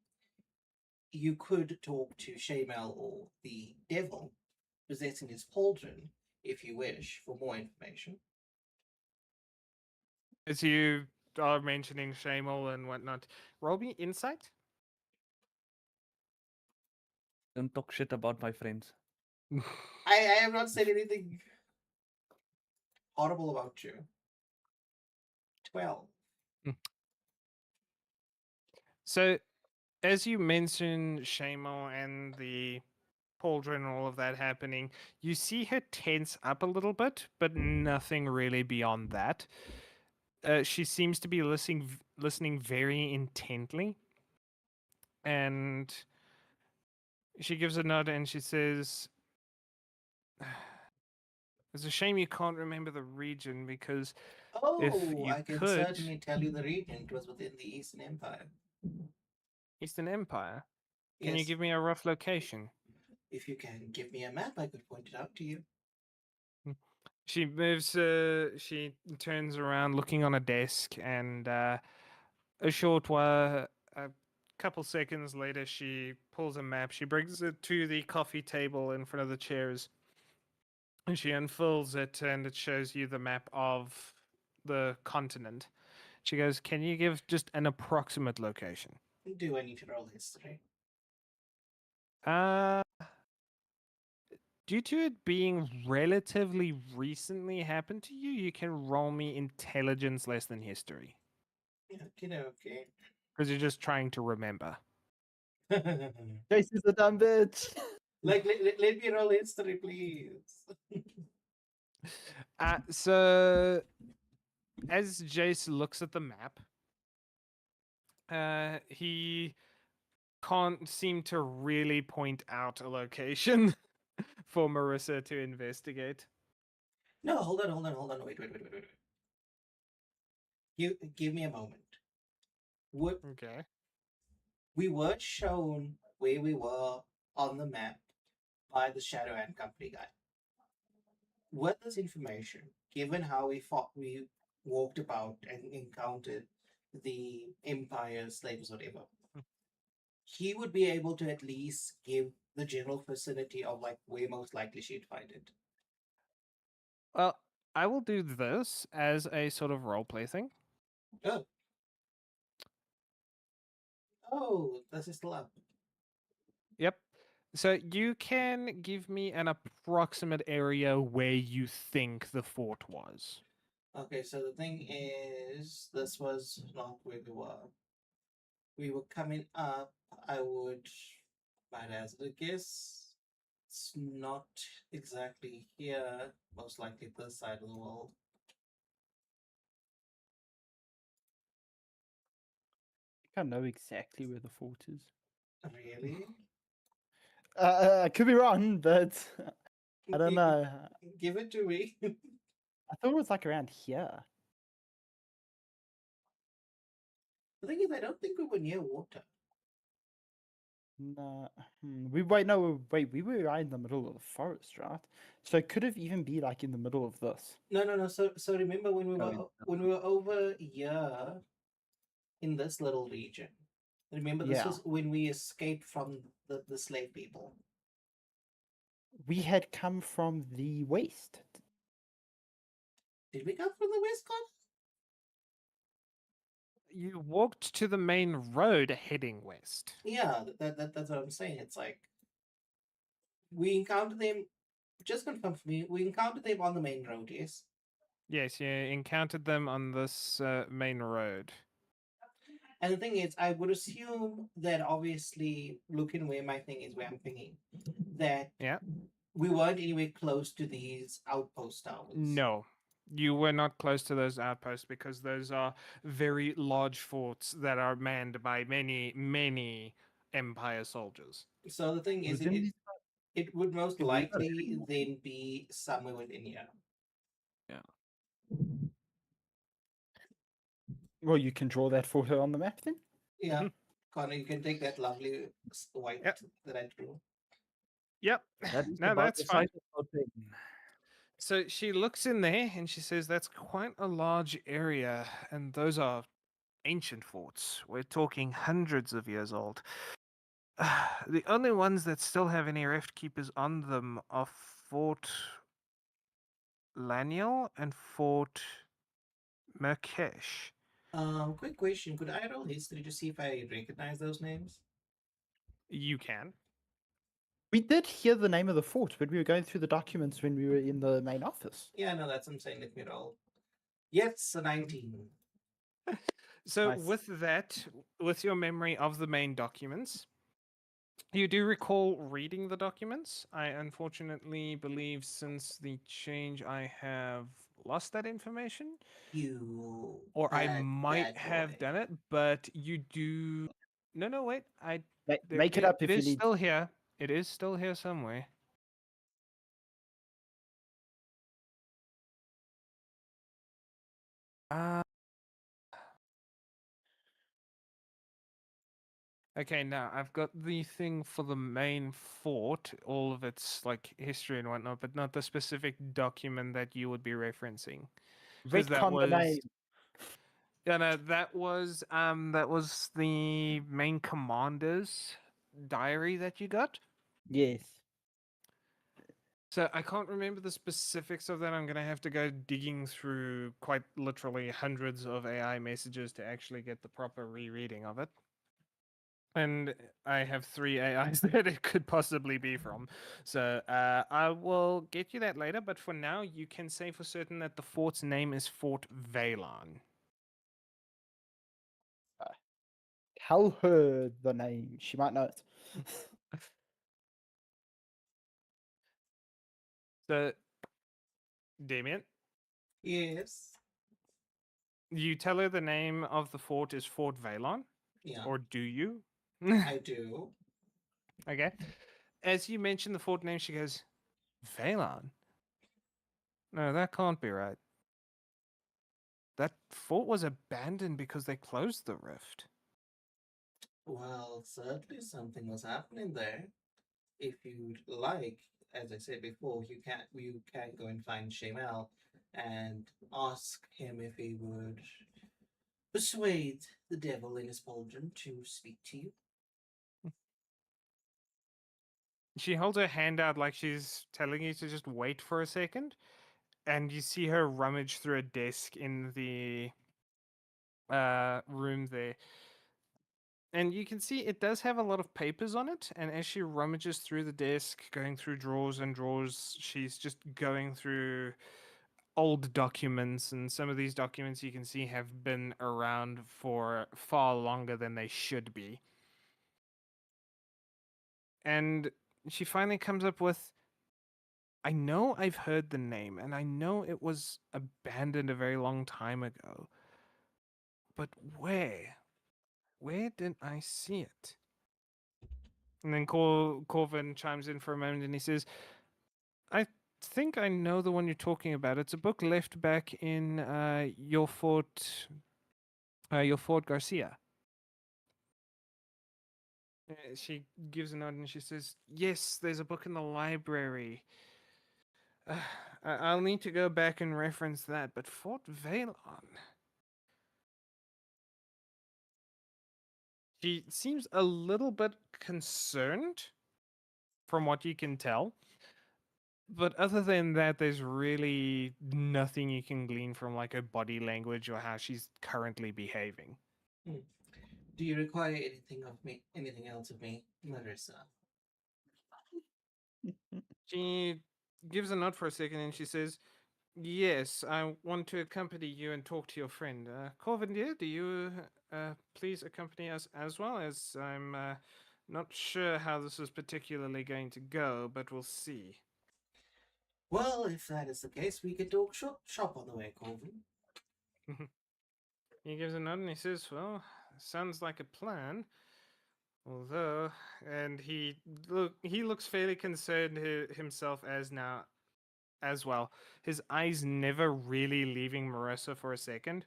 You could talk to Shaymel or the devil possessing his pauldron if you wish for more information. As you are mentioning Shamal and whatnot, roll me insight. Don't talk shit about my friends. I have not said anything. horrible about you. 12. So, as you mentioned, Shamo and the pauldron and all of that happening, you see her tense up a little bit, but nothing really beyond that. She seems to be listening very intently, and she gives a nod and she says, "It's a shame you can't remember the region because if Oh, you I can could, certainly tell you the region. It was within the Eastern Empire. Eastern Empire. Can you Yes, give me a rough location?" if you can give me a map, I could point it out to you. She moves. She turns around, looking on a desk, and a short while, a couple seconds later, she pulls a map. She brings it to the coffee table in front of the chairs, and she unfolds it, and it shows you the map of the continent. She goes, "Can you give just an approximate location?" Do I need to roll history? Uh, due to it being relatively recently happened to you, you can roll me intelligence less than history Okay. because you're just trying to remember. Jason's a dumb bitch. let me roll history, please. So as Jace looks at the map, he can't seem to really point out a location for Marissa to investigate. No, hold on. Wait. Give me a moment. Would Okay. we were shown where we were on the map by the Shadow and Company guy. With this information, given how we walked about and encountered the Empire slaves, whatever, he would be able to at least give the general vicinity of like where most likely she'd find it. Well, I will do this as a sort of role play thing. Oh, oh, this is still up. Yep. So you can give me an approximate area where you think the fort was. Okay, so the thing is, this was not where we were. We were coming up. I would, might hazard a guess. It's not exactly here. Most likely this side of the world. I know exactly where the fort is. Really? I could be wrong, but I don't Gi- know. Give it to me. I thought it was like around here. The thing is, I don't think we were near water. No, we wait. No, wait. We were right in the middle of the forest, right? So it could have even be like in the middle of this. No. So remember when we were Going when we were over here in this little region. Remember, this Yeah. was when we escaped from the slave people. We had come from the west. Did we come from the west coast? You walked to the main road heading west. Yeah, that's what I'm saying. It's like we encountered them. Just confirm for me. We encountered them on the main road. Yes. Yes, you encountered them on this main road. And the thing is, I would assume that obviously, looking where my thing is, where I'm thinking, that Yeah. we weren't anywhere close to these outpost towers. No, you were not close to those outposts because those are very large forts that are manned by many, many Empire soldiers. So the thing is, Didn't you it would most Because we got likely then be somewhere within here. Well, you can draw that for her on the map then. Yeah, Connor, you can take that lovely white Yep. that I drew. Yep. That is No, about that's the fine. size of the thing. So she looks in there and she says, "That's quite a large area, and those are ancient forts. We're talking hundreds of years old. The only ones that still have any rift keepers on them are Fort Laniel and Fort Merkesh." Quick question: could I roll history to see if I recognize those names? You can. We did hear the name of the fort, but we were going through the documents when we were in the main office. Yeah, no, that's what I'm saying. Let me roll. Yes, a 19. So Nice. with that, with your memory of the main documents, you do recall reading the documents. I unfortunately believe since the change I have lost that information, You or I bad, might bad have boy. done it, but you do. No, wait. Make it up It if you is need. still here. It is still here somewhere. Uh, okay, now I've got the thing for the main fort, all of its like history and whatnot, but not the specific document that you would be referencing. Because that Retcon the was name. yeah, no, that was the main commander's diary that you got. Yes. So I can't remember the specifics of that. I'm gonna have to go digging through quite literally hundreds of AI messages to actually get the proper rereading of it. And I have 3 AIs that it could possibly be from. So I will get you that later, but for now you can say for certain that the fort's name is Fort Valon. Tell her the name. She might know it. So Damien, Yes. you tell her the name of the fort is Fort Valon, Yeah, or do you? I do. Okay. As you mention the fort name, she goes, Valon? No, that can't be right. That fort was abandoned because they closed the rift. Well, certainly something was happening there. If you'd like, as I said before, you can go and find Shamel and ask him if he would persuade the devil in his pauldron to speak to you. She holds her hand out like she's telling you to just wait for a second, and you see her rummage through a desk in the room there. And you can see it does have a lot of papers on it. And as she rummages through the desk, going through drawers and drawers, she's just going through old documents. And some of these documents you can see have been around for far longer than they should be. And she finally comes up with, I know I've heard the name, and I know it was abandoned a very long time ago. But where? Where did I see it? And then Corvin chimes in for a moment and he says, I think I know the one you're talking about. It's a book left back in your Fort Garcia. She gives a nod and she says, yes, there's a book in the library. Uh, I'll need to go back and reference that, but Fort Valon. She seems a little bit concerned from what you can tell. But other than that, there's really nothing you can glean from like her body language or how she's currently behaving. Hmm. Do you require anything of me? Anything else of me, Marissa? She gives a nod for a second and she says, yes, I want to accompany you and talk to your friend. Corvin, dear, do you please accompany us as well? As I'm not sure how this is particularly going to go, but we'll see. Well, if that is the case, we could talk shop on the way, Colvin. He gives a nod and he says, well, sounds like a plan. Although, and he looks fairly concerned himself as well. His eyes never really leaving Marissa for a second.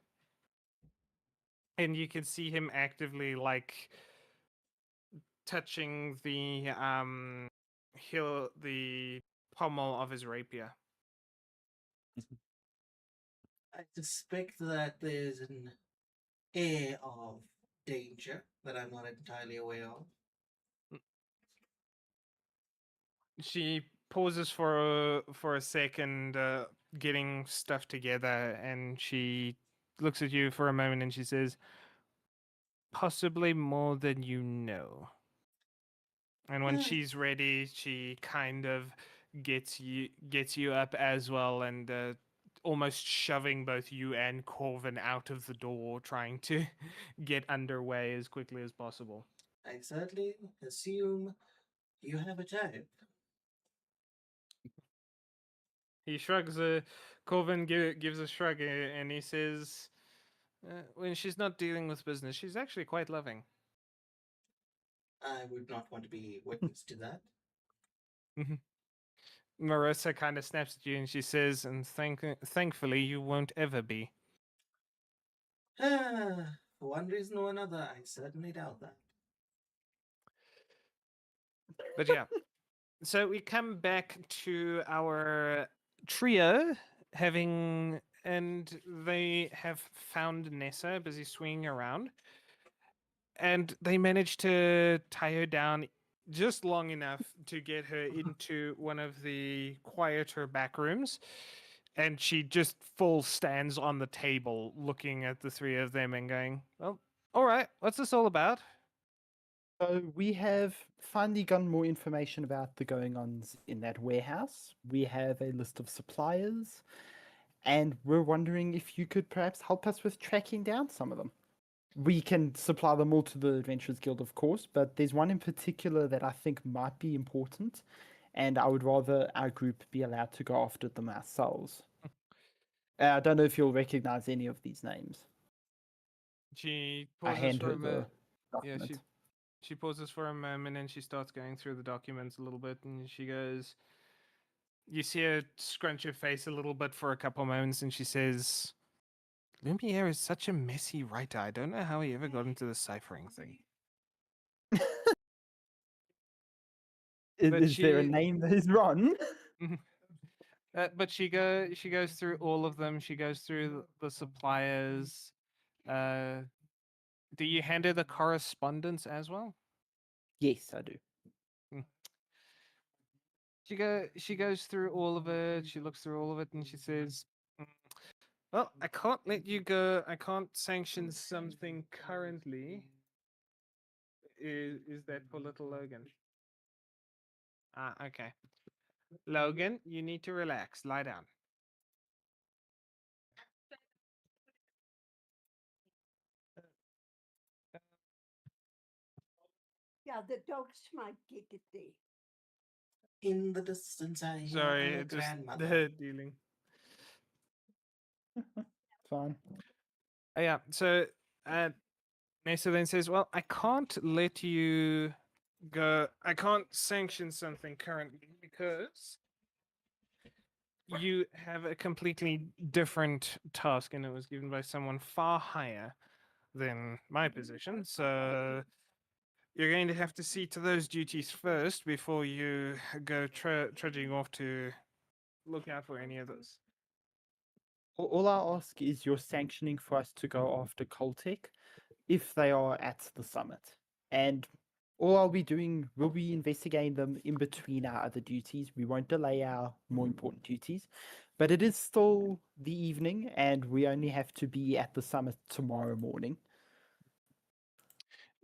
And you can see him actively like touching the the pommel of his rapier. I suspect that there's an air of danger that I'm not entirely aware of. She pauses for a second, getting stuff together, and she looks at you for a moment and she says, possibly more than you know. And when Ah. she's ready, she kind of gets you up as well, and almost shoving both you and Corvin out of the door, trying to get underway as quickly as possible. I certainly assume you have a type. He shrugs. Corvin gives a shrug, and he says, "When she's not dealing with business, she's actually quite loving." I would not want to be witness to that. Marissa kind of snaps at you, and she says, "And thankfully, you won't ever be." Ah, for one reason or another, I certainly doubt that. But yeah, so we come back to our trio, and they have found Nessa busy swinging around, and they managed to tie her down just long enough to get her into one of the quieter back rooms, and she just full stands on the table looking at the three of them and going, "Well, all right, what's this all about?" So we have finally gotten more information about the going-ons in that warehouse. We have a list of suppliers, and we're wondering if you could perhaps help us with tracking down some of them. We can supply them all to the Adventurers Guild, of course, but there's one in particular that I think might be important, and I would rather our group be allowed to go after them ourselves. I don't know if you'll recognize any of these names. She I pauses hand for her a the moment. Yeah, document. she pauses for a moment and she starts going through the documents a little bit, and she goes, you see her scrunch her face a little bit for a couple moments, and she says, "Lumiere is such a messy writer. I don't know how he ever got into the ciphering thing." But Is there a she, name that is wrong? but she goes through all of them. She goes through the suppliers. Do you hand her the correspondence as well? Yes, I do. She goes through all of it. She looks through all of it, and she says, "Mm, well, I can't let you go. I can't sanction something currently." Is that for little Logan? Ah, okay. Logan, you need to relax. Lie down. Yeah, the dogs might get it there. In the distance, I hear Sorry, a it just grandmother. the dealing. Fine. Yeah. So, Nessa then says, "Well, I can't let you go. I can't sanction something currently because you have a completely different task, and it was given by someone far higher than my position. So you're going to have to see to those duties first before you go trudging off to look out for any of those." All I ask is you're sanctioning for us to go after Coltec if they are at the summit. And all I'll be doing, we'll be investigating them in between our other duties. We won't delay our more important duties. But it is still the evening, and we only have to be at the summit tomorrow morning.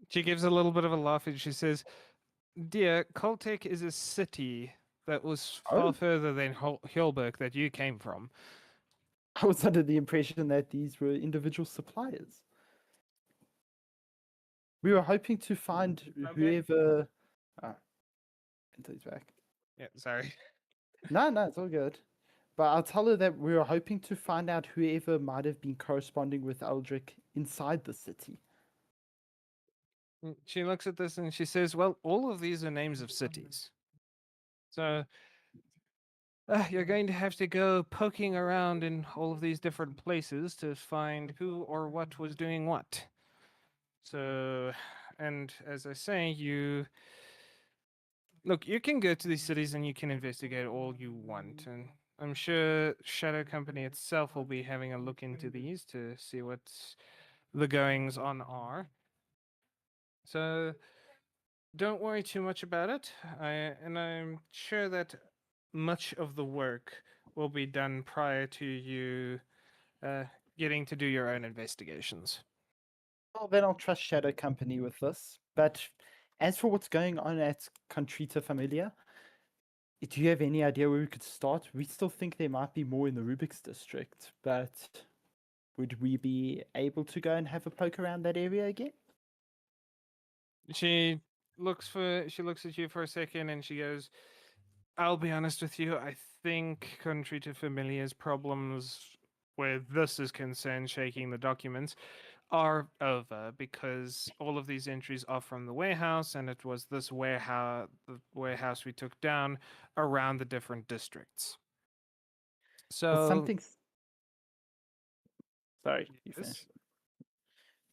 She gives a little bit of a laugh and she says, "Dear, Coltec is a city that was far Oh. further than Hjelberg that you came from." I was under the impression that these were individual suppliers. We were hoping to find Okay. whoever. Ah, until he's back. Yeah, sorry. No, it's all good. But I'll tell her that we were hoping to find out whoever might have been corresponding with Eldrick inside the city. She looks at this and she says, "Well, all of these are names of cities. So you're going to have to go poking around in all of these different places to find who or what was doing what." So, and as I say, you can go to these cities and you can investigate all you want. And I'm sure Shadow Company itself will be having a look into these to see what the goings on are. So don't worry too much about it. I'm sure that much of the work will be done prior to you getting to do your own investigations. Well, then I'll trust Shadow Company with this. But As for what's going on at Contrita Familia, do you have any idea where we could start? We still think there might be more in the Rubik's district, but would we be able to go and have a poke around that area again? She looks at you for a second and she goes, I'll be honest with you, I think Country to Familiar's problems where this is concerned, shaking the documents, are over because all of these entries are from the warehouse, and it was this warehouse, the warehouse we took down around the different districts. Well, So something's. Sorry, you yes, finish.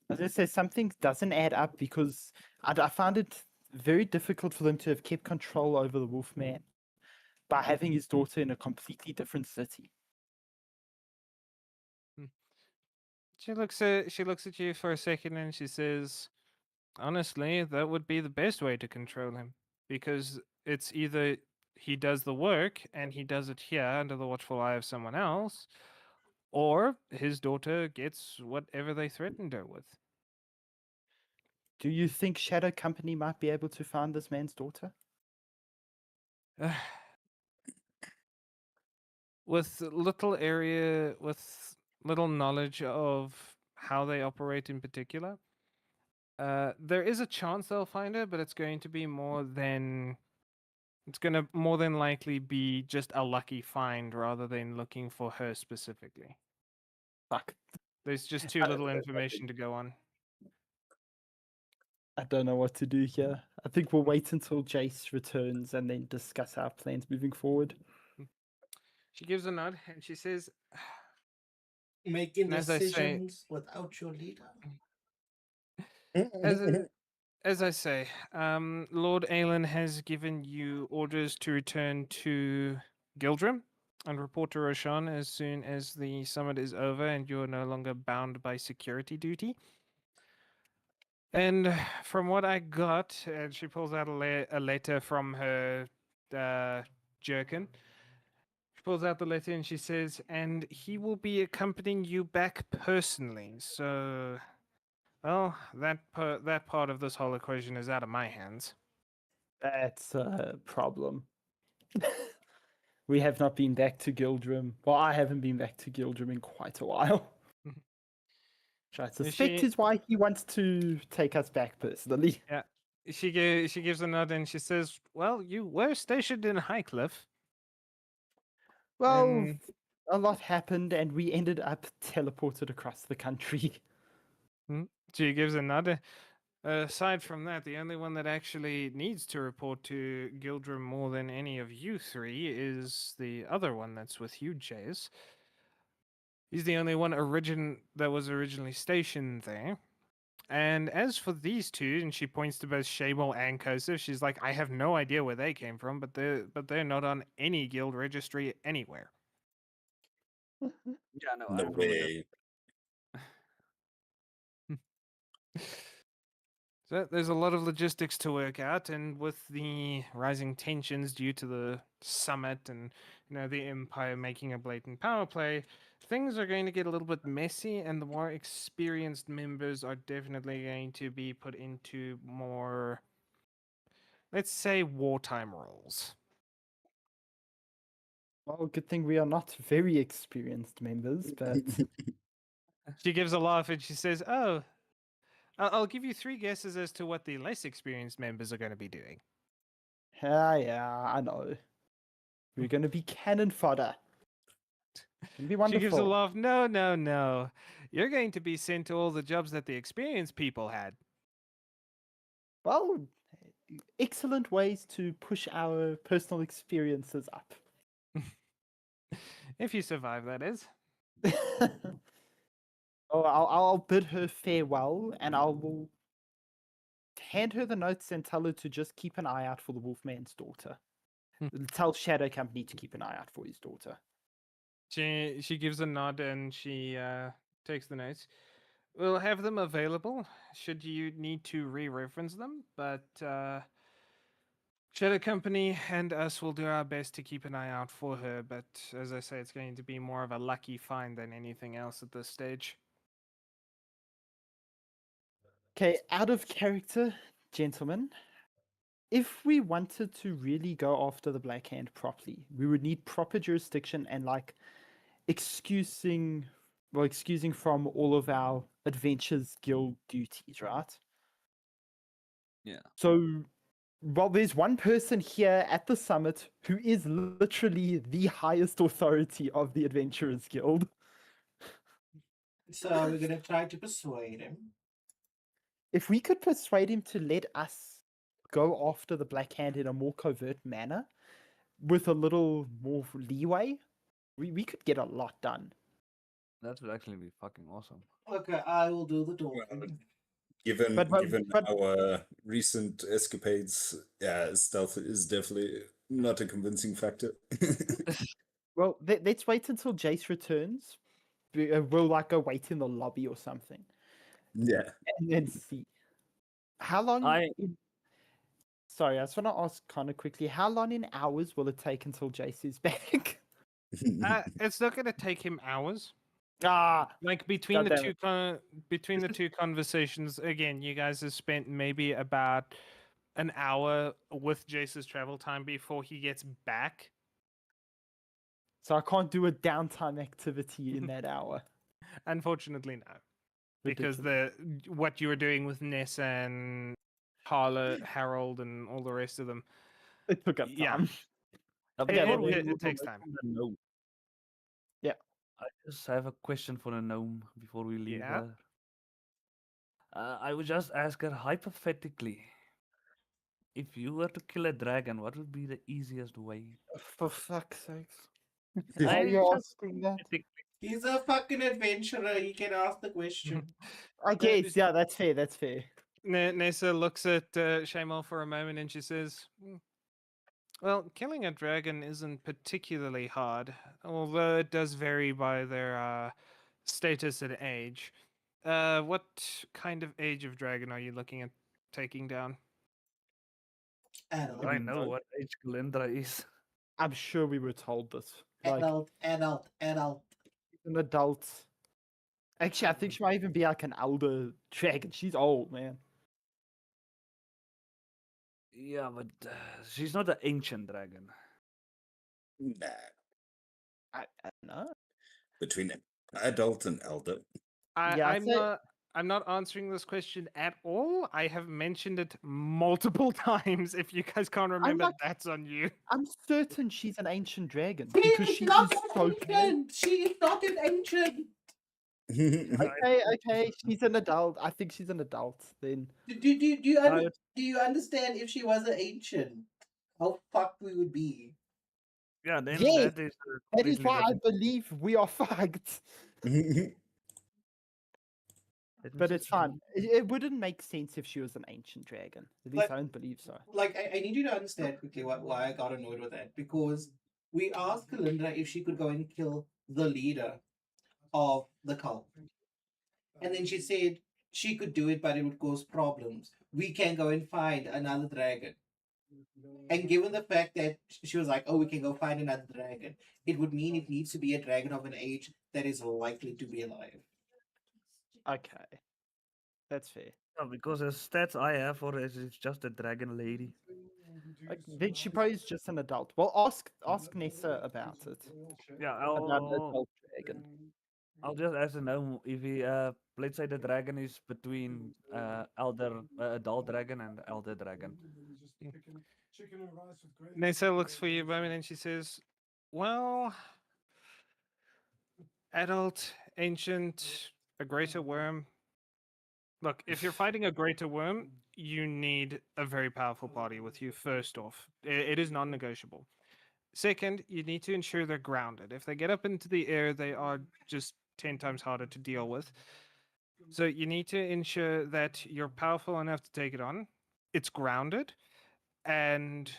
I was going to say something doesn't add up because I found it very difficult for them to have kept control over the Wolfman by having his daughter in a completely different city. she looks at you for a second and she says, honestly, that would be the best way to control him because it's either he does the work and he does it here under the watchful eye of someone else, or his daughter gets whatever they threatened her with. Do you think Shadow Company might be able to find this man's daughter? With little knowledge of how they operate in particular, there is a chance they'll find her, but it's going to be it's going to more than likely be just a lucky find rather than looking for her specifically. Fuck. There's just too little information to go on. I don't know what to do here. I think we'll wait until Jace returns and then discuss our plans moving forward. She gives a nod and she says, Making And as I say- decisions without your leader. as I say, Lord Aelin has given you orders to return to Gildrum and report to Roshan as soon as the summit is over and you're no longer bound by security duty. And from what I got, and she pulls out a letter from her jerkin. She pulls out the letter and she says, and he will be accompanying you back personally. So, well, that part of this whole equation is out of my hands. That's a problem. We have not been back to Gildrum. Well, I haven't been back to Gildrum in quite a while. Which I suspect she- is why he wants to take us back personally. Yeah. She gives a nod and she says, well, you were stationed in Highcliffe. Well, And- a lot happened and we ended up teleported across the country. She gives a nod. Aside from that, the only one that actually needs to report to Gildrum more than any of you three is the other one that's with you, Jace. He's the only one that was originally stationed there. And as for these two, and she points to both Shamel and Kosef, she's like, I have no idea where they came from, but they're not on any guild registry anywhere. Yeah, no, I No have no idea. way. So there's a lot of logistics to work out, and with the rising tensions due to the summit and the Empire making a blatant power play, things are going to get a little bit messy, and the more experienced members are definitely going to be put into more, let's say, wartime roles. Well, good thing we are not very experienced members, but She gives a laugh and she says, "Oh, I'll give you 3 guesses as to what the less experienced members are going to be doing." yeah, I know. We're going to be cannon fodder. It'll be wonderful. She gives a laugh. No, no, no. You're going to be sent to all the jobs that the experienced people had. Well, excellent ways to push our personal experiences up. If you survive, that is. Oh, I'll bid her farewell, and I will hand her the notes and tell her to just keep an eye out for the Wolfman's daughter. Tell Shadow Company to keep an eye out for his daughter. She gives a nod and she takes the notes. We'll have them available should you need to re-reference them, but Shadow Company and us will do our best to keep an eye out for her, but as I say, it's going to be more of a lucky find than anything else at this stage. Okay, out of character, gentlemen, if we wanted to really go after the Black Hand properly, we would need proper jurisdiction and like excusing from all of our adventures guild duties, right? Yeah. So, well, there's one person here at the summit who is literally the highest authority of the Adventurers Guild. So we're gonna try to persuade him. If we could persuade him to let us go after the Black Hand in a more covert manner, with a little more leeway, we could get a lot done. That would actually be fucking awesome. Okay, I will do the talking. Given But- given but- our recent escapades, yeah, stealth is definitely not a convincing factor. Well, let's wait until Jace returns. We'll like go wait in the lobby or something, Yeah. and then see. How long? Sorry, I just want to ask kind of quickly. How long in hours will it take until Jace is back? It's not going to take him hours. Ah, Like between the Goddamn two between the two conversations, again, you guys have spent maybe about an hour with Jace's travel time before he gets back. so I can't do a downtime activity in that hour. Unfortunately, no, because Ridiculous. what you were doing with Ness and Harold, and all the rest of them. It took up Yeah. time. Before but we it move takes away time. from the gnome, Yeah. I just have a question for the gnome before we leave Yeah. her. I would just ask her hypothetically, if you were to kill a dragon, what would be the easiest way? For fuck's sakes. Yeah. Why are I you just asking that? hypothetically- He's a fucking adventurer. He can ask the question. I guess, yeah, that's fair, that's fair. Nessa looks at Shamal for a moment and she says, well, killing a dragon isn't particularly hard, although it does vary by their status and age. What kind of age of dragon are you looking at taking down? Adult, I know what age Kalendra is. I'm sure we were told this. Like, adult. an adult. Actually, I think she might even be like an elder dragon. She's old, man. Yeah, but she's not an ancient dragon. Nah. I don't know. Between adult and elder. Yeah, I'd say- I'm not answering this question at all. I have mentioned it multiple times. If you guys can't remember, not- that's on you. I'm certain she's an ancient dragon She because is she not is an so ancient. She is not an ancient. Okay, she's an adult. I think she's an adult. Then Do you understand if she was an ancient, how fucked we would be? Yeah, then Yes, that is that is completely why I different. believe we are fucked. Let me But it's just fine. It wouldn't make sense if she was an ancient dragon. At least But- I don't believe so. Like, I need you to understand quickly why I got annoyed with that. Because we asked Kalindra if she could go and kill the leader of the cult. And then she said she could do it, but it would cause problems. We can go and find another dragon. And given the fact that she was like, oh, we can go find another dragon, it would mean it needs to be a dragon of an age that is likely to be alive. Okay, that's fair. Yeah, because the stats I have for her is just a dragon lady. Then she probably is just an adult. Well, ask Nessa about it. Yeah, About an adult dragon. I'll just ask the gnome if he let's say the dragon is between adult dragon and elder dragon. Nessa looks for you a moment and she says, well, adult, ancient, a greater worm. Look, if you're fighting a greater worm, you need a very powerful party with you, first off. It is non negotiable. Second, you need to ensure they're grounded. If they get up into the air, they are just 10 times harder to deal with. So you need to ensure that you're powerful enough to take it on. It's grounded. And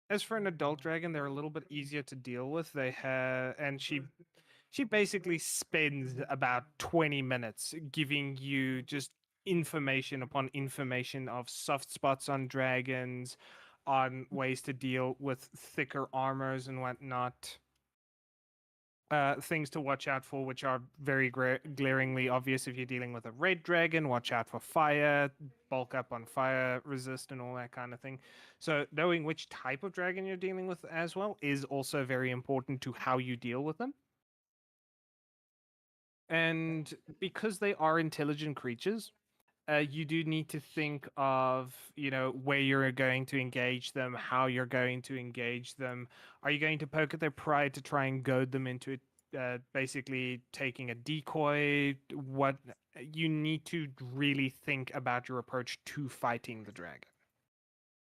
as for an adult dragon, they're a little bit easier to deal with. They have, and she basically spends about 20 minutes giving you just information upon information of soft spots on dragons, on ways to deal with thicker armors and whatnot. things to watch out for, which are very glaringly obvious. If you're dealing with a red dragon, watch out for fire, bulk up on fire resist, and all that kind of thing. So knowing which type of dragon you're dealing with as well is also very important to how you deal with them. And because they are intelligent creatures, you do need to think of, where you're going to engage them, how you're going to engage them. Are you going to poke at their pride to try and goad them into basically taking a decoy? What you need to really think about your approach to fighting the dragon.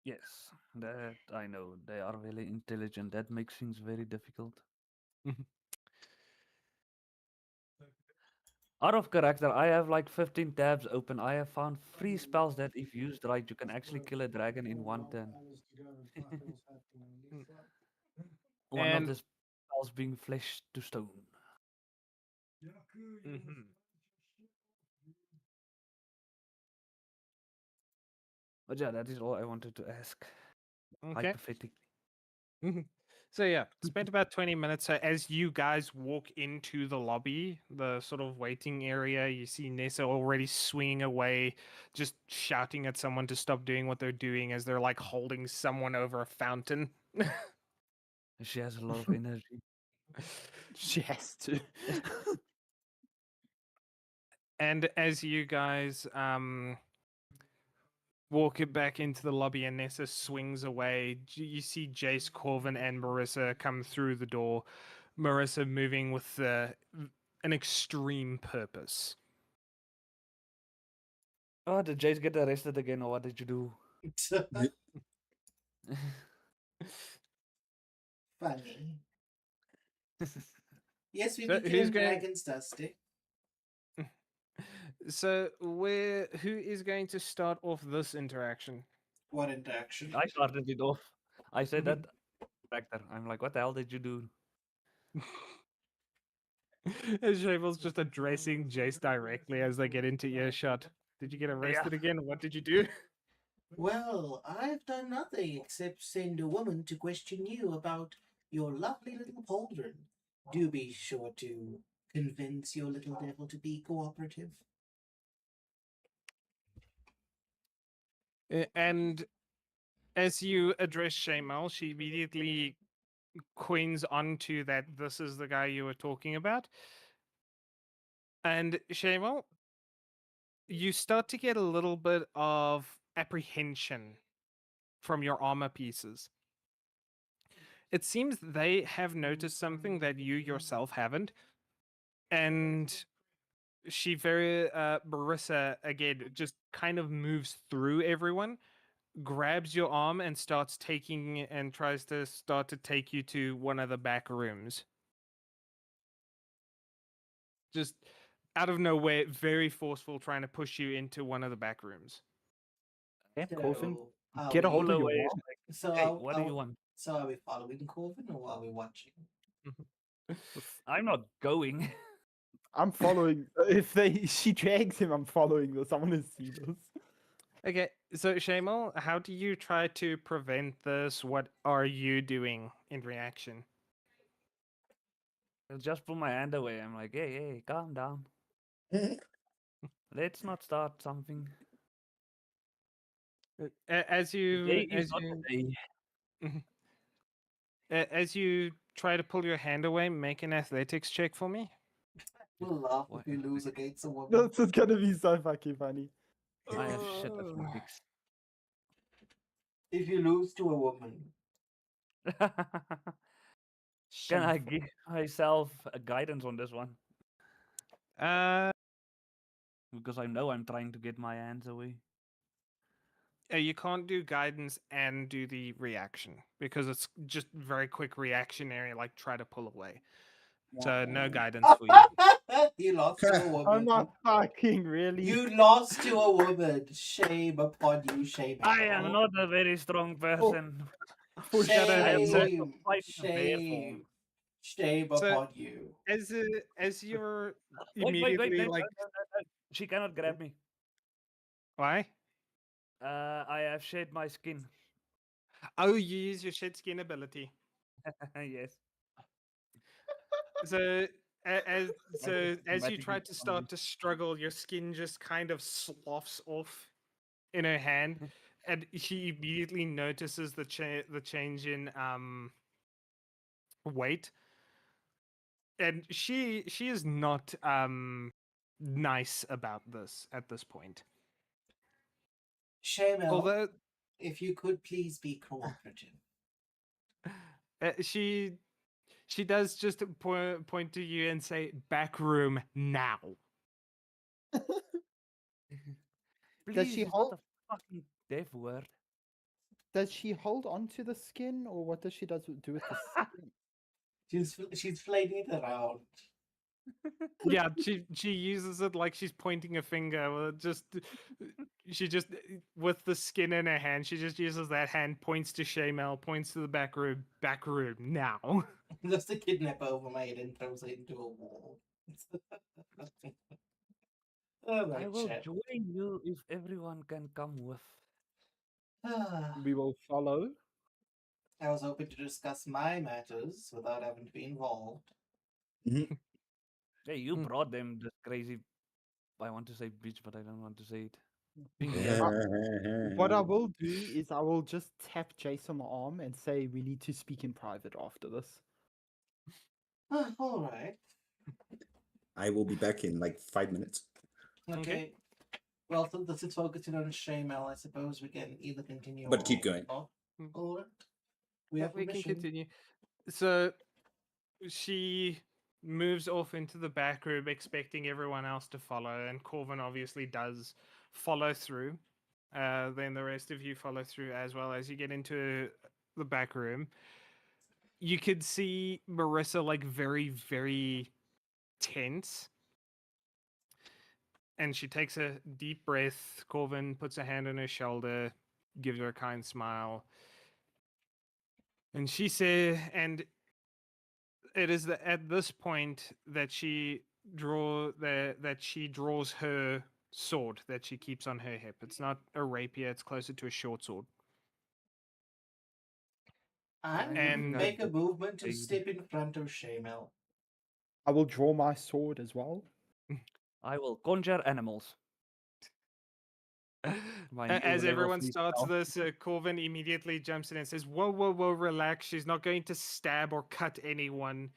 Yes, that I know. They are really intelligent. That makes things very difficult. Out of character, I have like 15 tabs open. I have found free spells that, if used right, you can actually kill a dragon in one turn. One of And the spells being flesh to stone. mhm. But yeah, that is all I wanted to ask. Okay. Hypothetically. So yeah, spent about 20 minutes. So as you guys walk into the lobby, the sort of waiting area, you see Nessa already swinging away, just shouting at someone to stop doing what they're doing as they're like holding someone over a fountain. She has a lot of energy. She has to. And as you guys walk it back into the lobby and Nessa swings away, you see Jace, Corvin, and Marissa come through the door. Marissa moving with an extreme purpose. Oh, did Jace get arrested again, or what did you do? Funny. Yes, we've So been who's killing going? dragons, Dusty. So who is going to start off this interaction? What interaction? I started it off. I said that back there. I'm like, what the hell did you do? Shavel's just addressing Jace directly as they get into earshot. Did you get arrested again? What did you do? Well, I've done nothing except send a woman to question you about your lovely little pauldron. Do be sure to convince your little devil to be cooperative. And as you address Shamal, she immediately queens onto that this is the guy you were talking about. And Shamal, you start to get a little bit of apprehension from your armor pieces. It seems they have noticed something that you yourself haven't. And she Marissa again just kind of moves through everyone, grabs your arm and starts taking and tries to start to take you to one of the back rooms. Just out of nowhere, very forceful, trying to push you into one of the back rooms. Yeah, Corvin, So, are get a we- hold of your Away. arm. So, Hey, are, what do you want? so are we following Corvin or are we watching? I'm not going. I'm following. She drags him, I'm following this. I want to see this. Okay, so Shamal, how do you try to prevent this? What are you doing in reaction? I'll just pull my hand away. I'm like, hey, calm down. Let's not start something. As you Today is not the day. as you try to pull your hand away, make an athletics check for me. We'll laugh What? if we lose against a woman. This is gonna be so fucking funny. I have shit athletics. If you lose to a woman. Can I Shameful. give myself a guidance on this one? Uh, Because I know I'm trying to get my hands away. you can't do guidance and do the reaction because it's just very quick reactionary, like try to pull away. So no guidance for you. You lost to a woman. I'm not fucking really. You lost to a woman. Shame upon you, shame. I am not a very strong person. Shadow I am Head, not so- Shame, fighting a bear form. shame So- upon you. As you're Wait, immediately like, no. She cannot grab me. why? I have shed my skin. Oh, you use your shed skin ability. Yes. So as so as you try automatically to start to struggle, your skin just kind of sloughs off in her hand, and she immediately notices the change in weight, and she is not nice about this at this point. Shamel, Although if you could please be cooperative. she does just point to you and say, "Back room now." Please, she it's hold- not a fucking deaf word. Does she hold on to the skin, or what does she do with the skin? She's flailing it around. Yeah, she uses it like she's pointing a finger. She just with the skin in her hand, she just uses that hand, points to Shaymel, points to the back room now. Lifts the kidnapper over my head and throws it into a wall. All I right, will chat. join you if everyone can come with. We will follow. I was hoping to discuss my matters without having to be involved. Hey, you Hmm. brought them this crazy. I want to say bitch, but I don't want to say it. What I will do is I will just tap Jace on the arm and say we need to speak in private after this. All right. I will be back in like 5 minutes. Okay. Well, since this is focusing on Shaymel, I suppose we can either continue But keep or going. stop. Hmm. All right. We Yeah, have we can permission. continue. So she moves off into the back room, expecting everyone else to follow, and Corvin obviously does follow through. Then the rest of you follow through as well. As you get into the back room, you could see Marissa like very, very tense. And she takes a deep breath. Corvin puts a hand on her shoulder, gives her a kind smile. And she said, and it is at this point that she draws her sword that she keeps on her hip. It's not a rapier, it's closer to a short sword. I'm going to And- make a movement to Hey. step in front of Shaymel. I will draw my sword as well. I will conjure animals. My new As level everyone 3 starts spell. this, Corvin immediately jumps in and says, "Whoa, whoa, whoa, relax. She's not going to stab or cut anyone."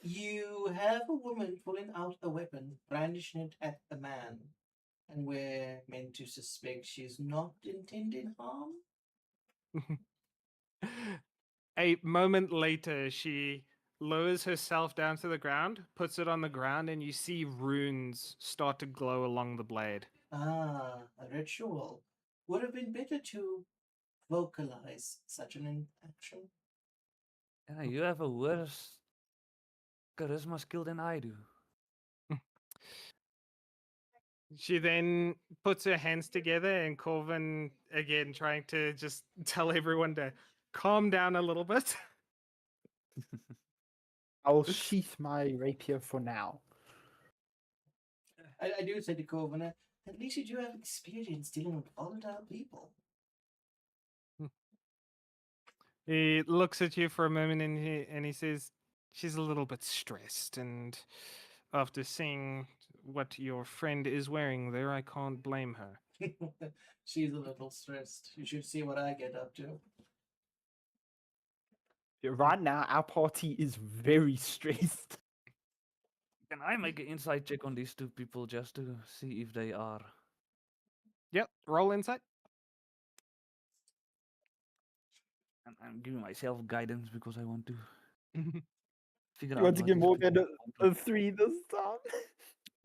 You have a woman pulling out a weapon, brandishing it at a man, and we're meant to suspect she's not intending harm? A moment later, she lowers herself down to the ground, puts it on the ground, and you see runes start to glow along the blade. Ah, a ritual. Would have been better to vocalize such an action. Yeah, you have a worse charisma skill than I do. She then puts her hands together, and Corvin, again, trying to just tell everyone to calm down a little bit. I will sheath my rapier for now. I do say to Corvina, at least you do have experience dealing with volatile people. He looks at you for a moment and he says, "She's a little bit stressed, and after seeing what your friend is wearing there, I can't blame her." She's a little stressed. You should see what I get up to. Right now, our party is very stressed. Can I make an insight check on these two people just to see if they are? Yep, roll insight. And I'm giving myself guidance because I want to figure You out. want to what get these more people than are a 3 this time?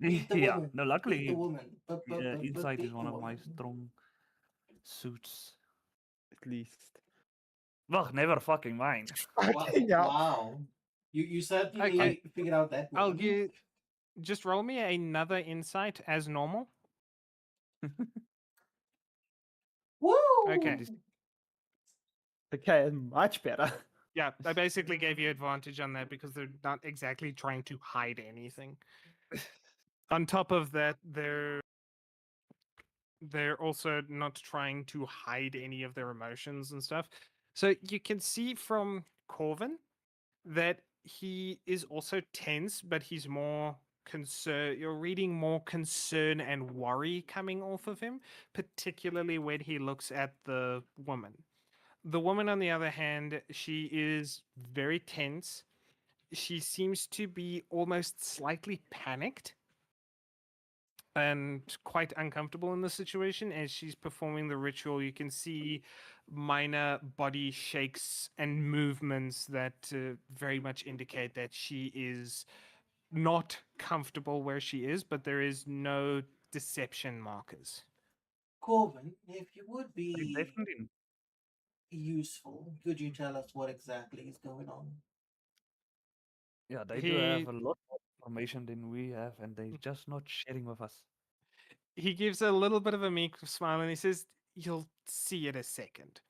Beat the yeah, woman. no, Beat luckily, the woman. insight is Beat the one of my woman. strong suits. At least. Well, never fucking mind. Fucking hell. Wow. You certainly Okay, figured out that I'll woman. give. Just roll me another insight as normal. Woo! Okay. Okay, much better. Yeah, I basically gave you advantage on that because they're not exactly trying to hide anything. On top of that, they're also not trying to hide any of their emotions and stuff. So you can see from Corvin that he is also tense, but he's more concern. You're reading more concern and worry coming off of him, particularly when he looks at the woman. The woman, on the other hand, she is very tense. She seems to be almost slightly panicked and quite uncomfortable in the situation as she's performing the ritual. You can see minor body shakes and movements that very much indicate that she is not comfortable where she is, but there is no deception markers. Corvin, if you would I be definitely. useful, could you tell us what exactly is going on? Yeah, they do have He a lot more information than we have, and they're just not sharing with us. he gives a little bit of a meek smile and he says, "You'll see in a second."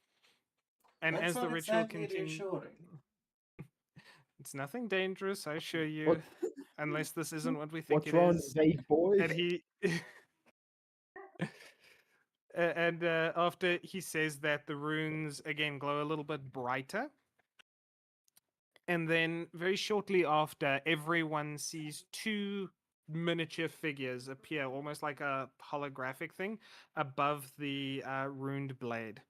And That's as the not ritual exactly continues, reassuring. it's nothing dangerous, I assure What, you, unless this isn't what we think what's it wrong, is. they boy? And he and after he says that, the runes again glow a little bit brighter. And then very shortly after, everyone sees two miniature figures appear, almost like a holographic thing, above the runed blade.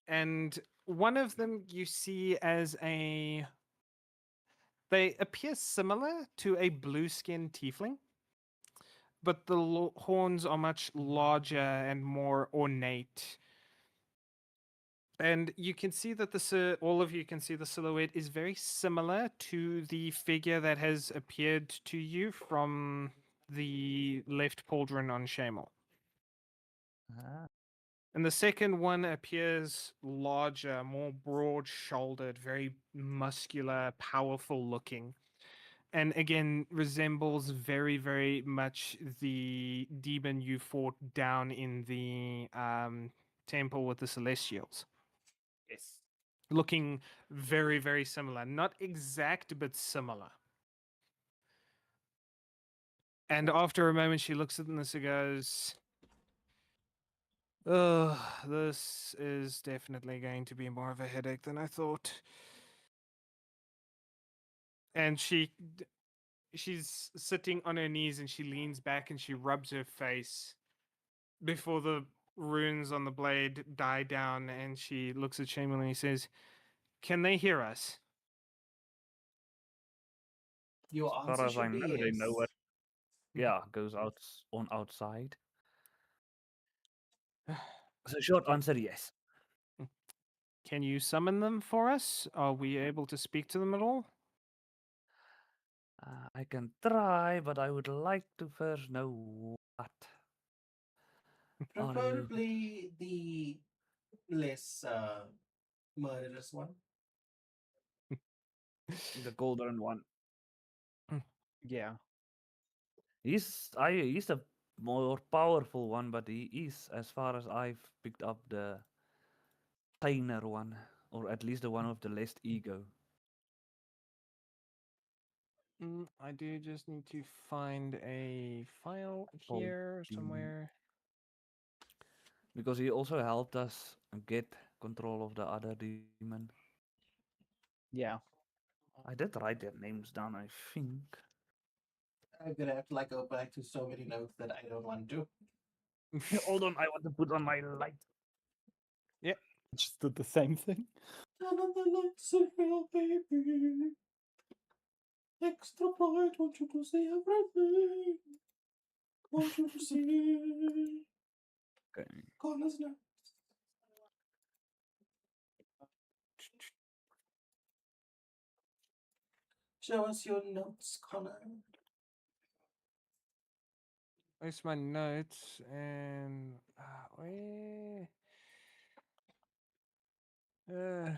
And one of them you see as a. They appear similar to a blue skinned tiefling, but the horns are much larger and more ornate. And you can see that all of you can see the silhouette is very similar to the figure that has appeared to you from the left pauldron on Shamel. Ah, And the second one appears larger, more broad shouldered, very muscular, powerful looking. And again, resembles very, very much the demon you fought down in the temple with the Celestials. Yes. Looking very, very similar. Not exact, but similar. And after a moment, she looks at this and goes, "Oh, this is definitely going to be more of a headache than I thought." And she's sitting on her knees and she leans back and she rubs her face before the runes on the blade die down, and she looks at Shaman and he says, "Can they hear us?" Your as far answer as I should know, be they know what, yes. yeah, goes out on outside. So short answer, yes. Can you summon them for us? Are we able to speak to them at all? I can try, but I would like to first know what are you. Preferably the less murderous one. The golden one. Yeah. He's the more powerful one, but he is, as far as I've picked up, the tainer one, or at least the one with the less ego. I do just need to find a file Called here demon. somewhere. Because he also helped us get control of the other demon. Yeah. I did write their names down, I think. I'm gonna have to like go back to so many notes that I don't want to. Hold on, I want to put on my light. Just did the same thing. Turn on the lights and feel, baby. Extra bright, want you to see everything. Want you to see. Okay. Corners now. Show us your notes, Connor. Where's my notes? And where? Uh,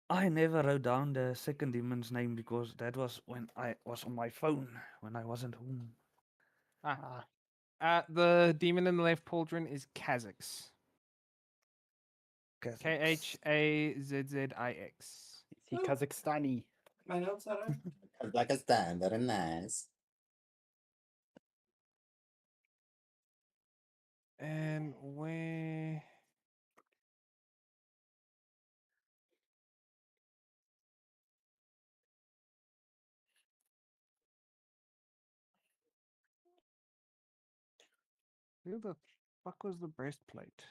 I never wrote down the second demon's name because that was when I was on my phone when I wasn't home. ah, the demon in the left pauldron is Kha'Zix. Khazix. Is he Kazakhstani? My notes are right. Like a stand, very nice. And where? Who the fuck was the breastplate?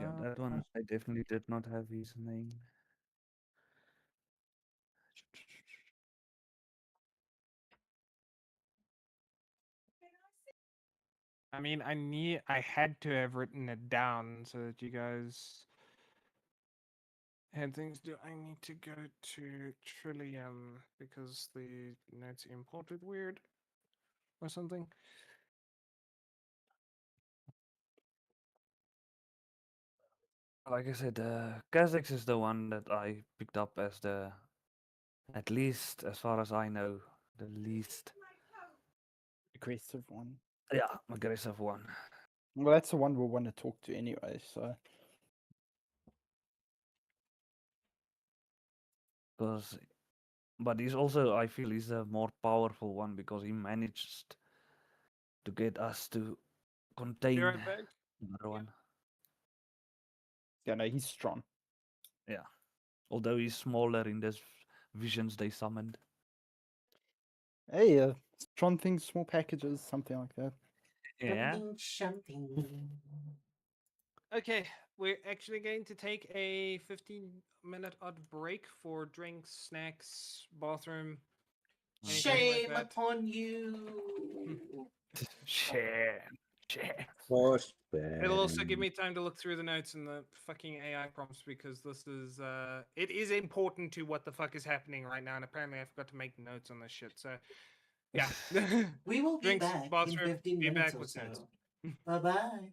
Yeah, that one I definitely did not have his name. I mean, I had to have written it down so that you guys had things. Do I need to go to Trillium because the notes imported weird or something? Like I said, Kazakhs is the one that I picked up as the, at least as far as I know, the least, Aggressive one. yeah, aggressive one. Well, that's the one we'll want to talk to anyway. So Because, but he's also, I feel, he's a more powerful one because he managed to get us to contain Be right back. another one. yeah, no, he's strong. Yeah, although he's smaller in this visions they summoned. Hey, strong things, small packages, something like that. Yeah. Something. Okay, we're actually going to take a 15-minute odd break for drinks, snacks, bathroom. Anything like Shame that. upon you. Share. It'll also give me time to look through the notes and the fucking AI prompts because this is it is important to what the fuck is happening right now, and apparently I forgot to make notes on this shit. So yeah. We will be Drinks, back in bathroom, 15 be minutes back or with so. notes. Bye bye.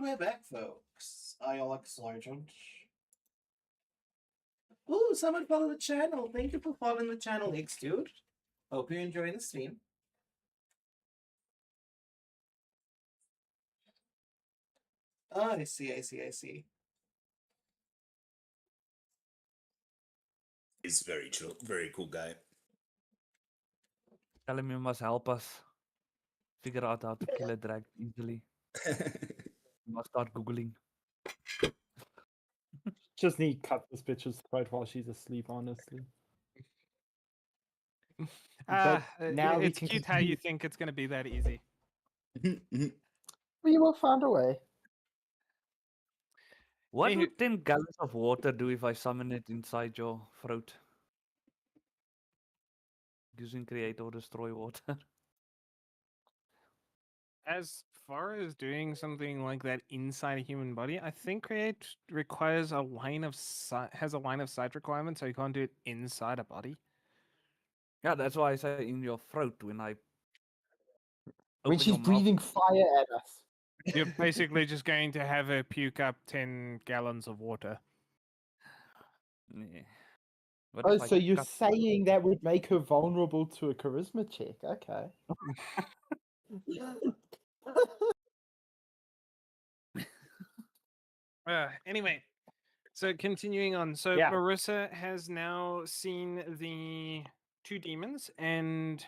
we're back, folks. I Alex Sergeant. Ooh, someone followed the channel. Thank you for following the channel, X dude. Hope you're enjoying the stream. Oh, I see. He's very chill, very cool guy. Tell him you must help us figure out how to kill a dragon easily. You must start Googling. Just need to cut this bitch's throat while she's asleep, honestly. But now we it's can cute how you continue. think it's going to be that easy. We will find a way. What Anywho- would 10 gallons of water do if I summon it inside your throat? Using create or destroy water. As far as doing something like that inside a human body, I think create requires a line of sight, has a line of sight requirement, so you can't do it inside a body. Yeah, that's why I say in your throat when I When open she's your mouth. breathing fire at us. You're basically just going to have her puke up 10 gallons of water. Yeah. What Oh, if I so you're cut- saying that would make her vulnerable to a charisma check? Okay. Anyway, so continuing on. So Yeah. Marissa has now seen the two demons, and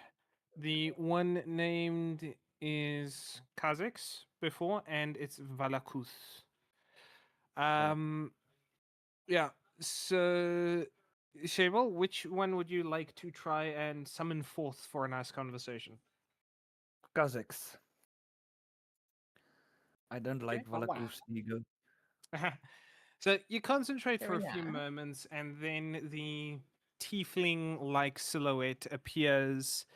the one named is Kha'Zix before, and it's Valakuth. Yeah. So, Shavel, which one would you like to try and summon forth for a nice conversation? Kazakhs. I don't like Oh, wow. Valaku's ego. So you concentrate for a Very few nice. moments, and then the tiefling-like silhouette appears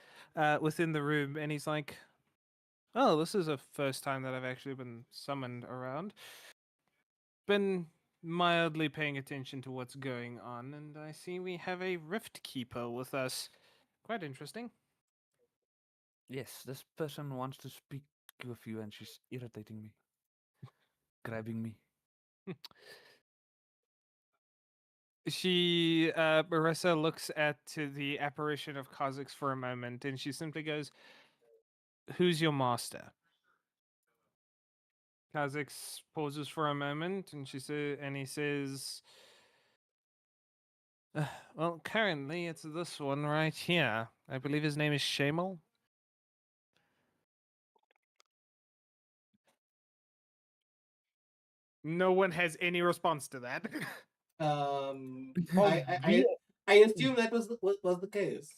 within the room, and he's like, "Oh, this is the first time that I've actually been summoned around. Been mildly paying attention to what's going on, and I see we have a Rift Keeper with us. Quite interesting." Yes, this person wants to speak with you and she's irritating me. Grabbing me. Marissa looks at the apparition of Kha'Zix for a moment, and she simply goes, "Who's your master?" Kha'Zix pauses for a moment, and he says, "Well, currently it's this one right here. I believe his name is Shamal." No one has any response to that. Um, Oh, I assume that was the case.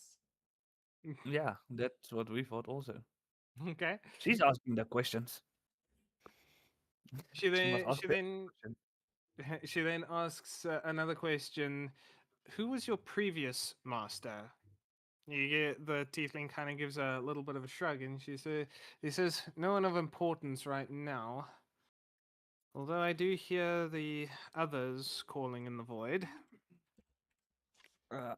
Yeah, that's what we thought also. Okay. She's asking the questions. She She then must ask she the then question. she then asks another question. Who was your previous master? You get the tiefling kind of gives a little bit of a shrug, and he says, "No one of importance right now. Although I do hear the others calling in the void." Uh,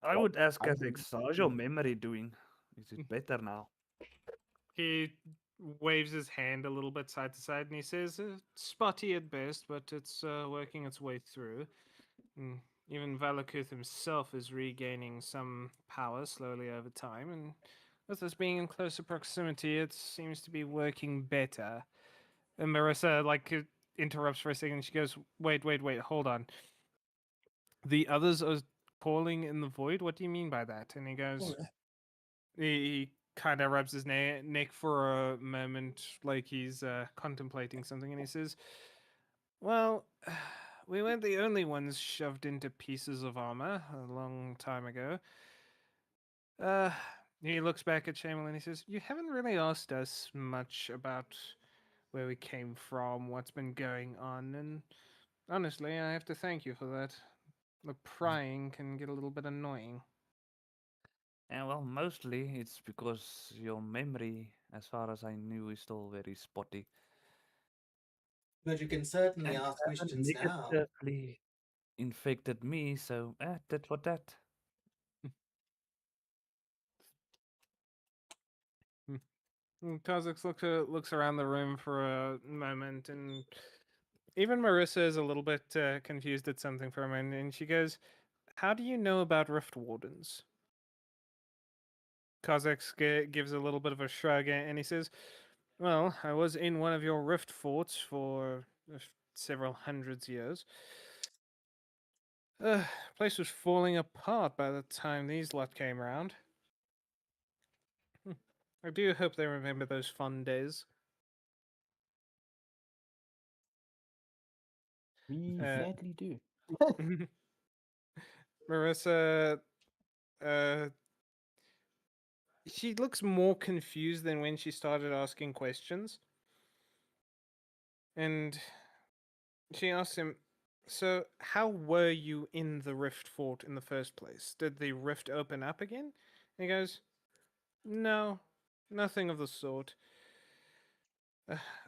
I Well, would ask I Kazakhs, how's your memory doing? Is it better now? He waves his hand a little bit side to side, and he says, "Spotty at best, but it's working its way through." Mm, even Valakuth himself is regaining some power slowly over time, and with us being in closer proximity, it seems to be working better. And Marissa interrupts for a second. She goes, "Wait, hold on. The others are calling in the void. What do you mean by that?" And he goes, he kind of rubs his neck for a moment, like he's contemplating something, and he says, "Well, we weren't the only ones shoved into pieces of armor a long time ago." Uh, he looks back at Shaman and he says, "You haven't really asked us much about where we came from, what's been going on, and honestly, I have to thank you for that. The prying can get a little bit annoying." And well, mostly it's because your memory, as far as I knew, is still very spotty. But you can certainly And ask you haven't questions now. negatively infected me, so that for that. Kazakh looks around the room for a moment, and even Marissa is a little bit confused at something for a moment, and she goes, "How do you know about Rift Wardens?" Kazakh gives a little bit of a shrug, and he says, "Well, I was in one of your Rift forts for several hundreds years. Place was falling apart by the time these lot came round. I do hope they remember those fun days." We Uh, sadly do. Marissa, uh, she looks more confused than when she started asking questions. And she asks him, "So, how were you in the Rift Fort in the first place? Did the rift open up again?" And he goes, "No, nothing of the sort.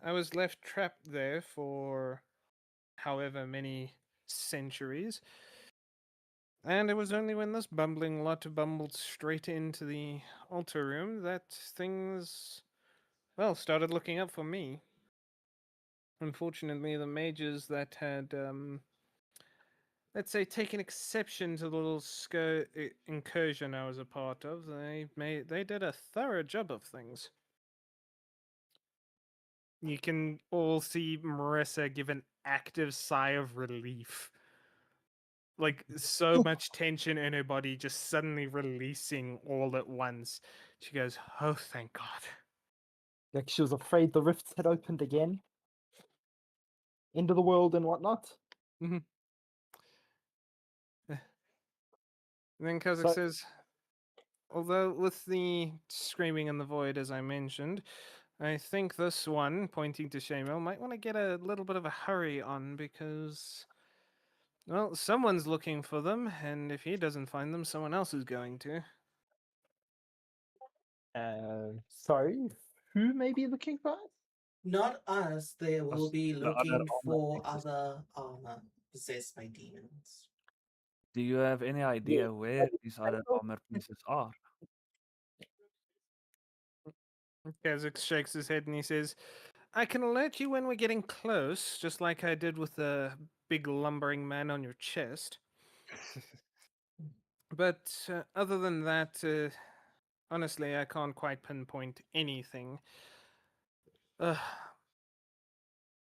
I was left trapped there for however many centuries. And it was only when this bumbling lot bumbled straight into the altar room that things, well, started looking up for me. Unfortunately, the mages that had, let's say, taken exception to the little incursion I was a part of, they did a thorough job of things." You can all see Marissa give an active sigh of relief. Like, so much tension in her body just suddenly releasing all at once. She goes, "Oh, thank God." Like she was afraid the rifts had opened again. End of the world and whatnot. And then Kazakh So- says, "Although with the screaming in the void, as I mentioned, I think this one," pointing to Shamil, "might want to get a little bit of a hurry on because, well, someone's looking for them, and if he doesn't find them, someone else is going to." Sorry, who may be looking for us? Not us. They will be The other looking armor for pieces. other armor possessed by demons. Do you have any idea where these other armor pieces are? Kazakh shakes his head and he says, "I can alert you when we're getting close, just like I did with the big lumbering man on your chest. But other than that, honestly, I can't quite pinpoint anything. Uh,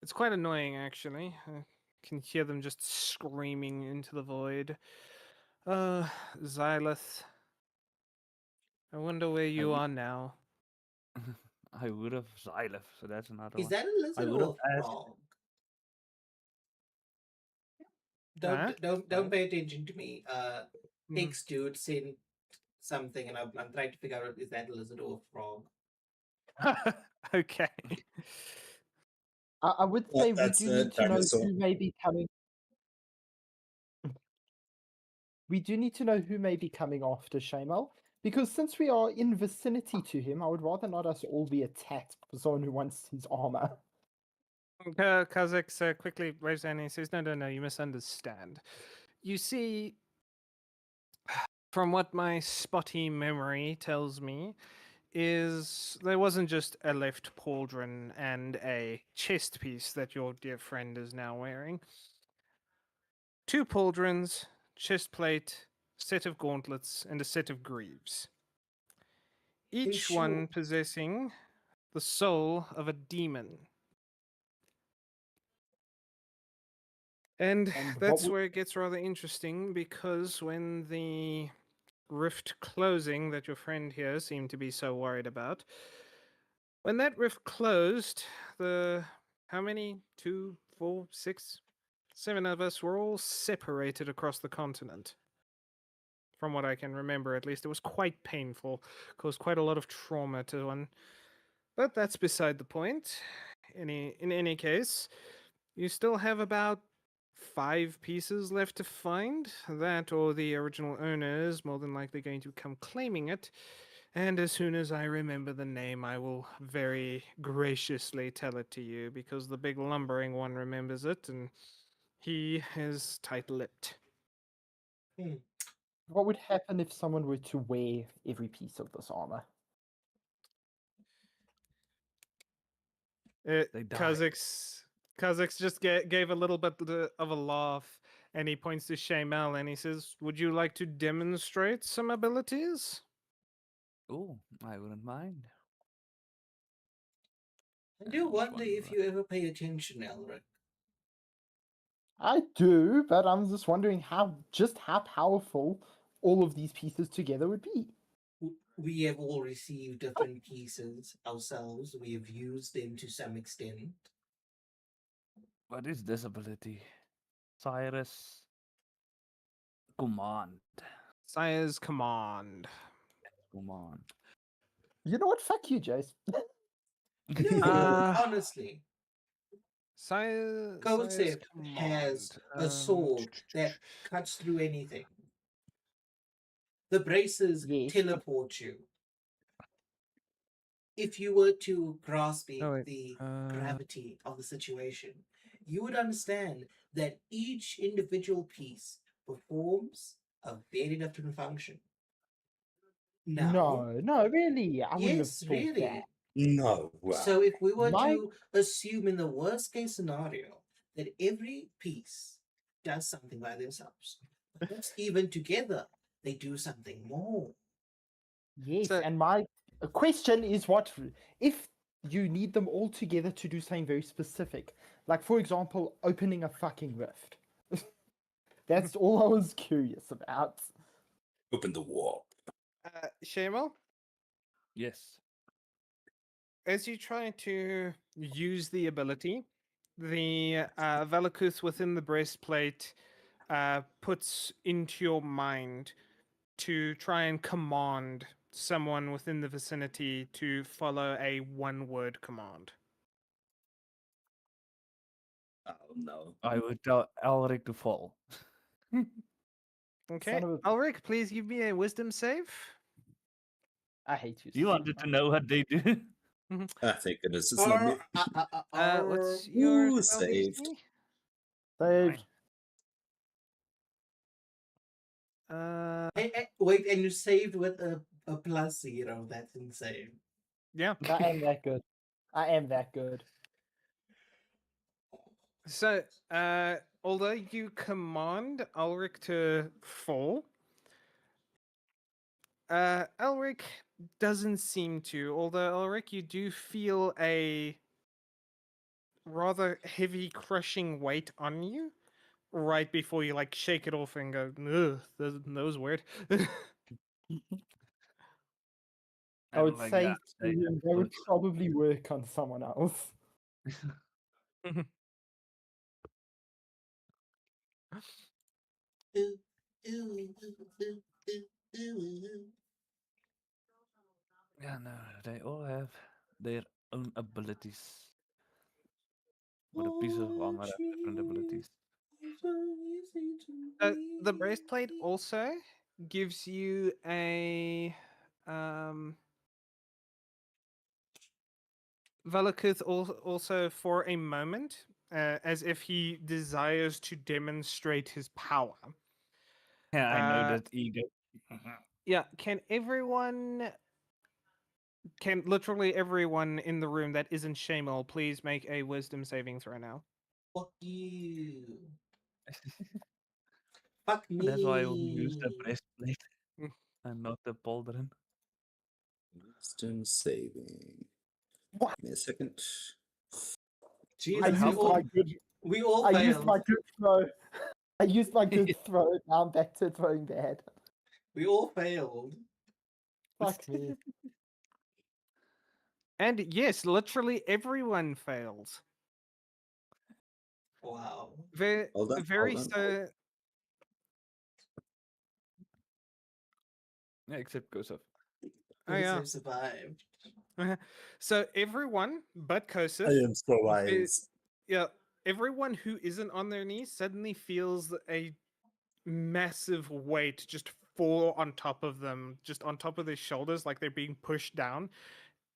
it's quite annoying, actually. I can hear them just screaming into the void. Xylith, I wonder where you would- are now." I would have Xylith, so that's another Is one. that a I lizard would have or a asked. frog? Huh? Don't pay attention to me. Mm. X dude sent something, and I'm trying to figure out is that a lizard or a frog. Okay. I would Well, say we that's do a need to know dinosaur. who may be coming. We do need to know who may be coming after Shamal, because since we are in vicinity to him, I would rather not us all be attacked by someone who wants his armor. Kazakh quickly waves hand and he says, No, you misunderstand. You see, from what my spotty memory tells me, is there wasn't just a left pauldron and a chest piece that your dear friend is now wearing. 2 pauldrons, chest plate, set of gauntlets, and a set of greaves. Each one sure? possessing the soul of a demon. And And what that's would where it gets rather interesting because when the rift closing that your friend here seemed to be so worried about, when that rift closed, the how many? 2, 4, 6, 7 of us were all separated across the continent. From what I can remember, at least, it was quite painful, caused quite a lot of trauma to one. But that's beside the point. In any case, you still have about 5 pieces left to find. That or the original owner is more than likely going to come claiming it. And as soon as I remember the name, I will very graciously tell it to you because the big lumbering one remembers it and he is tight lipped. Hmm. what would happen if someone were to wear every piece of this armor? They die. Kazakh's just gave a little bit of a laugh, and he points to Shaymel and he says, "Would you like to demonstrate some abilities?" Oh, I wouldn't mind. I do Which wonder one if would you ever pay attention, Elric. I do, but I'm just wondering how powerful all of these pieces together would be. We have all received different pieces ourselves. We have used them to some extent. What is this ability? Cyrus Command. Sire's command. Command. You know what? Fuck you, Jace. No, Uh, honestly, Sire's Kosef has command. a sword that cuts through anything. The braces Yes. teleport you. If you were to grasp Oh, wait. the gravity of the situation, you would understand that each individual piece performs a very different function. Now, No, really. I wouldn't have yes, thought that. really. No. So if we were My- to assume in the worst case scenario that every piece does something by themselves, perhaps even together they do something more. Yes, So- and my question is what if you need them all together to do something very specific? Like, for example, opening a fucking rift. That's all I was curious about. Open the wall. Shaymel, Yes. as you try to use the ability, the Valakuth within the breastplate puts into your mind to try and command someone within the vicinity to follow a one-word command. Oh no. I would tell Elric to fall. Okay, Son of a- Ulrich, please give me a wisdom save. I hate you. You so wanted to much. know what they do? Thank goodness it's not me. What's your Ooh, spell saved. DC? Saved. Wait, and you saved with a +0. That's insane. Yeah. I am that good. I am that good. So, although you command Ulrich to fall, Ulrich doesn't seem to. Although Ulrich, you do feel a rather heavy, crushing weight on you right before you like shake it off and go, "Ugh, that was weird." I would like, say "Yeah, to stay him, there, that would good." probably work on someone else. Ooh, ooh, ooh, ooh, ooh, ooh. Yeah, no, they all have their own abilities. But a piece of armor Watch have different me, abilities. it's so easy to The breastplate be. also gives you a Valakuth also for a moment, as if he desires to demonstrate his power. Yeah, I know Uh, that ego. Yeah, can literally everyone in the room that isn't Shamal please make a wisdom saving throw now? Fuck you. Fuck That's why I only use the me. breastplate Mm. and not the pauldron. Wisdom saving. What? Give me a second. I Jesus, how used my good. we all I used failed. my good throw. I used my good throw. Now I'm back to throwing bad. We all failed. Fuck me. And yes, literally everyone fails. Wow. Very, Hold on, very hold on. so. Yeah, except Kosov. Oh yeah. Joseph survived. So everyone but Kosef, I am so ve- wise. yeah, everyone who isn't on their knees suddenly feels a massive weight just fall on top of them, just on top of their shoulders, like they're being pushed down,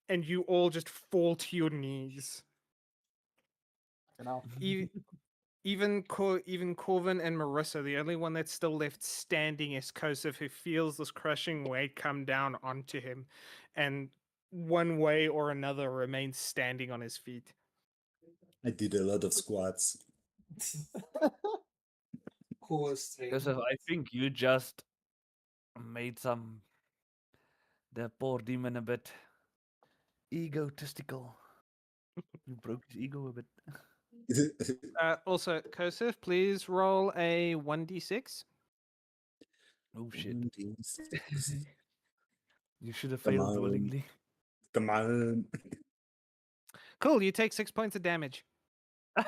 and you all just fall to your knees. You know. Even Corvin and Marissa, the only one that's still left standing is Kosef, who feels this crushing weight come down onto him, and one way or another remains standing on his feet. I did a lot of squats. Core strength. Joseph, I think you just made the poor demon a bit egotistical. You broke his ego a bit. Also, Kosef, please roll a 1d6. Oh shit. 1d6. You should have Come failed on. willingly. Come on. Cool, you take 6 points of damage. Uh,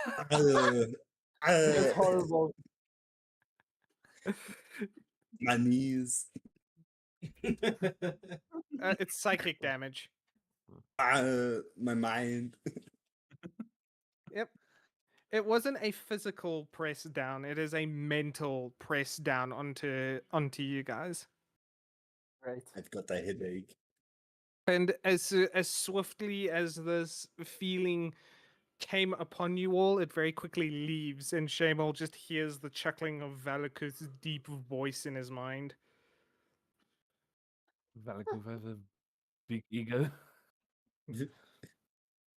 It's horrible. my knees. It's psychic damage. My mind. Yep. It wasn't a physical press down. It is a mental press down onto you guys. Right. I've got a headache. And as swiftly as this feeling came upon you all, it very quickly leaves, and Shamal just hears the chuckling of Valakut's deep voice in his mind. Valakov has a big ego.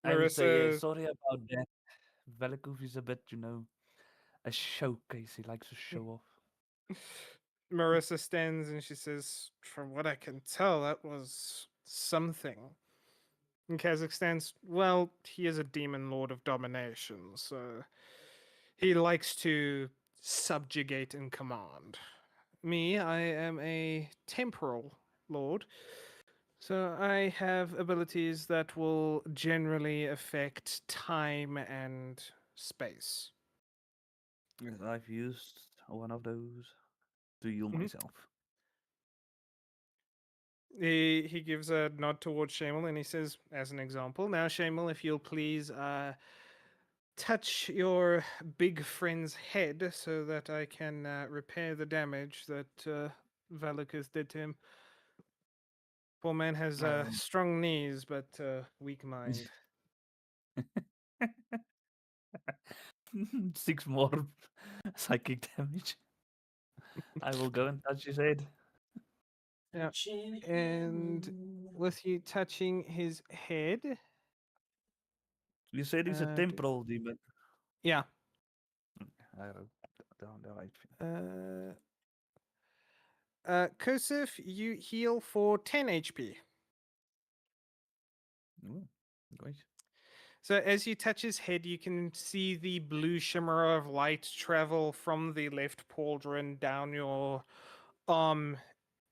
I would say Marissa, sorry about that. Valakov is a bit, a showcase. He likes to show off. Marissa stands and she says, "From what I can tell, that was something." And Kazakhstan's, well, he is a demon lord of domination, so he likes to subjugate and command. Me, I am a temporal lord, so I have abilities that will generally affect time and space. Yes, I've used one of those to heal Mhm. myself. He gives a nod towards Shamal and he says, as an example, now Shamal, if you'll please touch your big friend's head so that I can repair the damage that Valakus did to him. Poor man has strong knees but weak mind. 6 more psychic damage. I will go and touch his head. Yeah. And with you touching his head, You said he's a temporal demon. yeah. I wrote down the right thing. Kosif, you heal for 10 HP. Ooh, great. So as you touch his head, you can see the blue shimmer of light travel from the left pauldron down your arm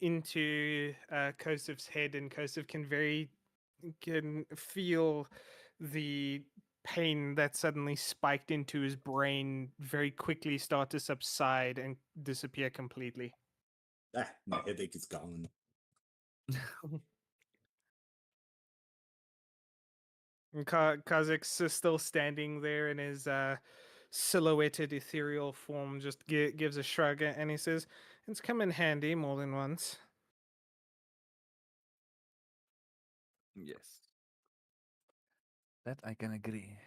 into Kosif's head, and Kosif can feel the pain that suddenly spiked into his brain very quickly start to subside and disappear completely. My headache is gone. And Kazak's still standing there in his silhouetted ethereal form, just gives a shrug and he says, "It's come in handy more than once." Yes. That I can agree.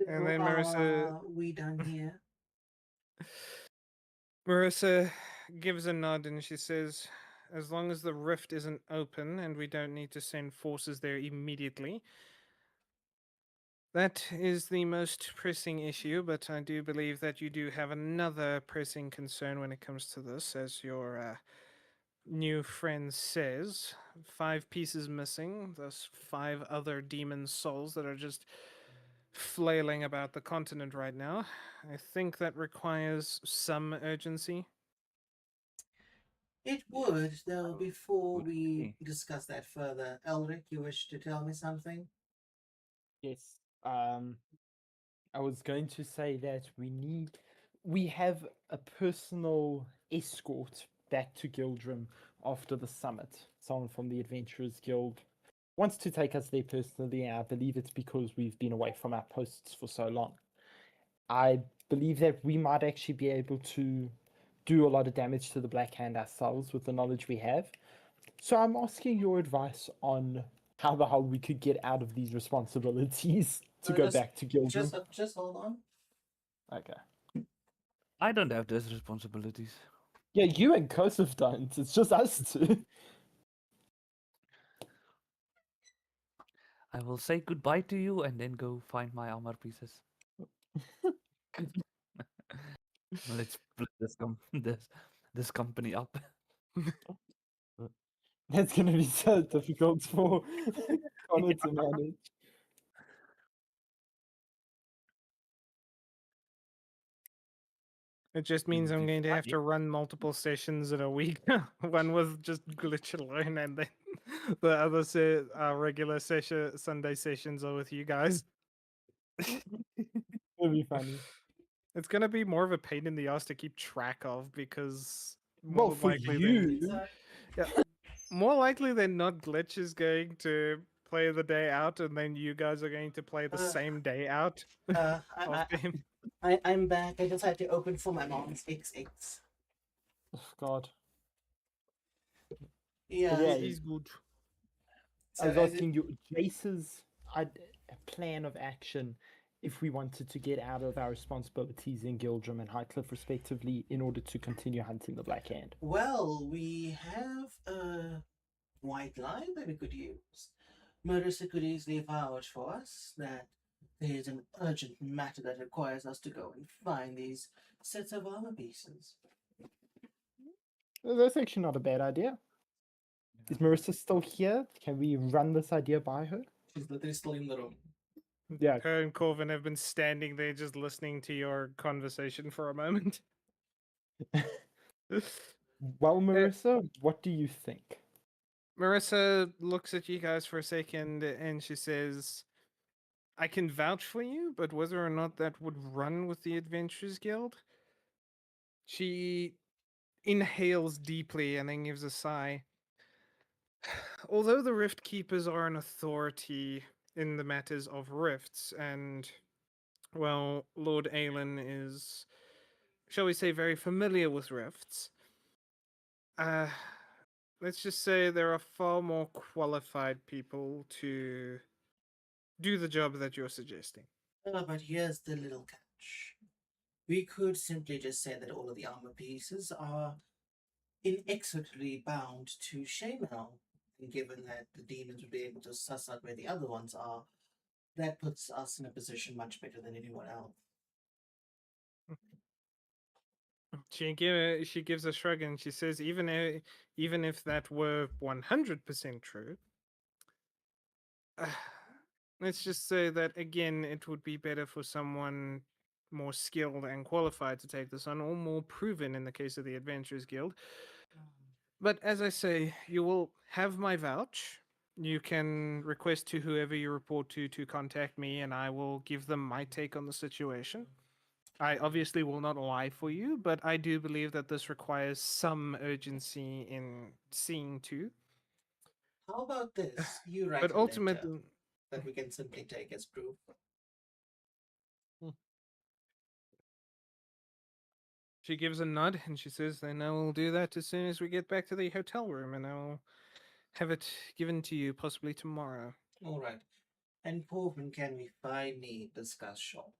And then We done here? Marissa gives a nod and she says, "As long as the rift isn't open and we don't need to send forces there immediately, that is the most pressing issue, but I do believe that you do have another pressing concern when it comes to this, as your new friend says. 5 pieces missing, thus 5 other demon souls that are just flailing about the continent right now. I think that requires some urgency." It would, Yes, though, I before would we agree. discuss that further. Elric, you wish to tell me something? Yes. I was going to say that we have a personal escort back to Gildrum after the summit. Someone from the Adventurers Guild wants to take us there personally, and I believe it's because we've been away from our posts for so long. I believe that we might actually be able to do a lot of damage to the Black Hand ourselves with the knowledge we have. So I'm asking your advice on how the hell we could get out of these responsibilities to go back to Gildrum. Just hold on. Okay. I don't have those responsibilities. Yeah, you and Kosov don't. It's just us two. I will say goodbye to you and then go find my armor pieces. Let's split this company up. That's gonna be so difficult for Connor to manage. It just means I'm be going to have funny. to run multiple sessions in a week. One with just glitch alone, and then the other regular Sunday sessions are with you guys. It'll be funny. It's gonna be more of a pain in the ass to keep track of because Well, more for likely you, more likely than not, Glitch is going to play the day out, and then you guys are going to play the Uh, same day out I, after him. I'm back. I just had to open for my mom's XX. oh God. Yeah. yeah, He's good. I was I asking you, Jace's plan of action if we wanted to get out of our responsibilities in Gildrum and Highcliffe, respectively, in order to continue hunting the Black Hand. Well, we have a white line that we could use. Marissa could easily vouch for us that there is an urgent matter that requires us to go and find these sets of armor pieces. That's actually not a bad idea. Is Marissa still here? Can we run this idea by her? She's literally still in the room. Yeah. Her and Corvin have been standing there just listening to your conversation for a moment. Well, Marissa, what do you think? Marissa looks at you guys for a second and she says, I can vouch for you, but whether or not that would run with the Adventurers Guild? She inhales deeply and then gives a sigh. Although the Rift Keepers are an authority in the matters of rifts, and, well, Lord Aelin is, shall we say, very familiar with rifts, uh, let's just say there are far more qualified people to do the job that you're suggesting. But here's the little catch. We could simply just say that all of the armor pieces are inexorably bound to Shamal. And given that the demons would be able to suss out where the other ones are, that puts us in a position much better than anyone else. She gives a shrug and she says, even if that were 100% true, let's just say that again, it would be better for someone more skilled and qualified to take this on, or more proven in the case of the Adventurers Guild. But as I say, you will have my vouch. You can request to whoever you report to contact me, and I will give them my take on the situation. I obviously will not lie for you, but I do believe that this requires some urgency in seeing to. How about this? You write But a letter ultimately, that we can simply take as proof. she gives a nod and she says, then I will do that as soon as we get back to the hotel room, and I will have it given to you possibly tomorrow. All right. And Porvin, can we finally discuss shop?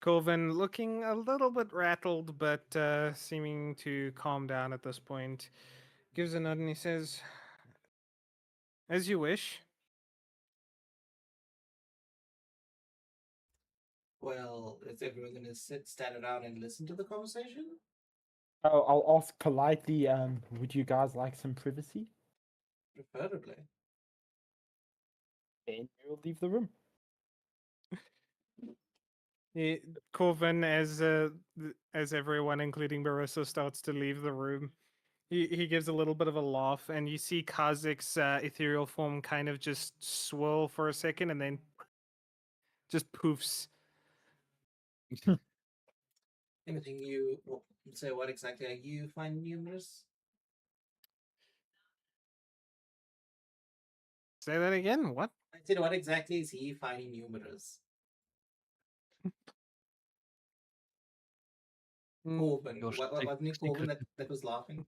Colvin looking a little bit rattled, but seeming to calm down at this point, gives a nod and he says, as you wish. Well, is everyone going to stand around and listen to the conversation? I'll ask politely, would you guys like some privacy? Preferably. Then we'll leave the room. Corvin, as everyone, including Marissa, starts to leave the room, he gives a little bit of a laugh, and you see Kazik's ethereal form kind of just swirl for a second, and then just poofs. Anything you say? What exactly are you find numerous? Say that again. What? I said, what exactly is he finding numerous? Corbin. Your What wasn't it Corbin secret- that was laughing?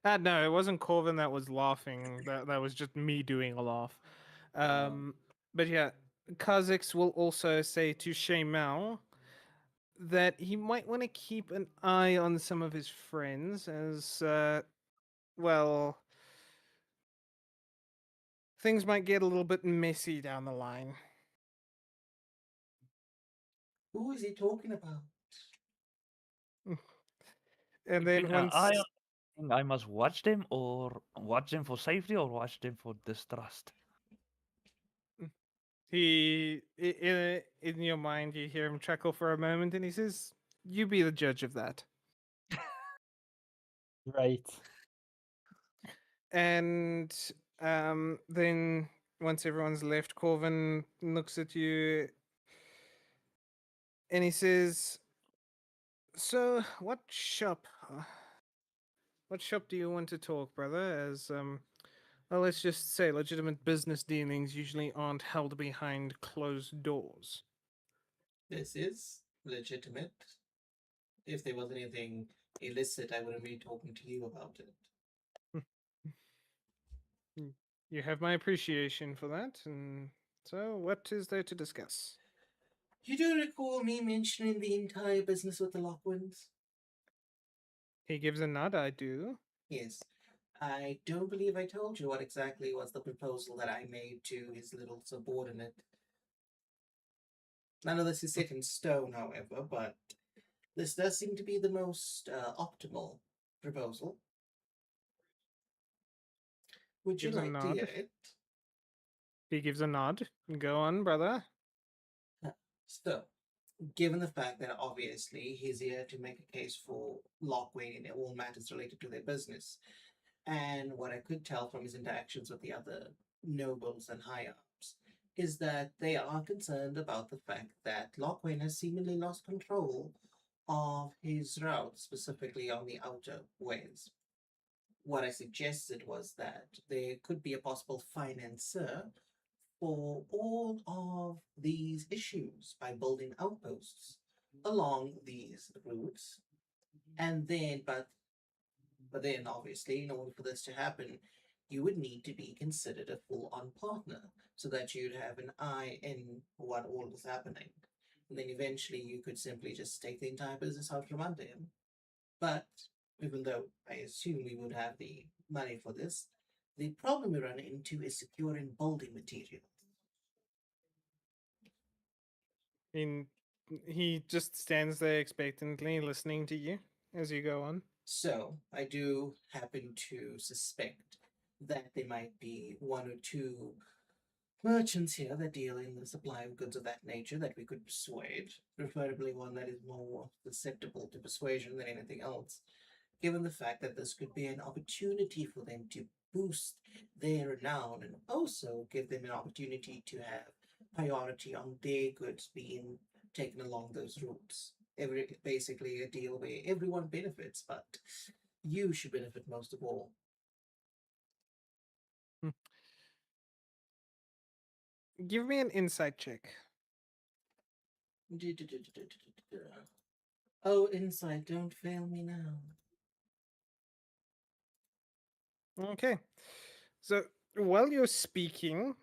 No, it wasn't Corvin that was laughing. That was just me doing a laugh. But yeah, Kha'Zix will also say to Shamal that he might want to keep an eye on some of his friends, as well. things might get a little bit messy down the line. Who is he talking about? And You then keep an once eye on them, I must watch them or watch them for safety or watch them for distrust. in your mind, you hear him chuckle for a moment, and he says, "You be the judge of that." Right. And then once everyone's left, Corvin looks at you and he says, "So, what shop do you want to talk, brother? As well, let's just say legitimate business dealings usually aren't held behind closed doors." This is legitimate. If there was anything illicit, I wouldn't be talking to you about it. You have my appreciation for that, and so what is there to discuss? You do recall me mentioning the entire business with the Lockwinds? He gives a nod, I do. Yes. I don't believe I told you what exactly was the proposal that I made to his little subordinate. None of this is set in stone, however, but this does seem to be the most optimal proposal. Would you Gives a like to hear nod. it? He gives a nod. Go on, brother. So, given the fact that obviously he's here to make a case for Lockwing in all matters related to their business, and what I could tell from his interactions with the other nobles and high ups is that they are concerned about the fact that Lockwing has seemingly lost control of his routes, specifically on the outer ways. What I suggested was that there could be a possible financier for all of these issues by building outposts along these routes. And then, but then obviously, in order for this to happen, you would need to be considered a full-on partner so that you'd have an eye in what all is happening. And then eventually you could simply just take the entire business out from under him. But even though I assume we would have the money for this, the problem we run into is securing building materials. In he just stands there expectantly listening to you as you go on. So I do happen to suspect that there might be one or two merchants here that deal in the supply of goods of that nature that we could persuade, preferably one that is more susceptible to persuasion than anything else, given the fact that this could be an opportunity for them to boost their renown and also give them an opportunity to have priority on their goods being taken along those routes. Basically a deal where everyone benefits, but you should benefit most of all. Give me an insight check. Oh, insight, don't fail me now. Okay. So while you're speaking,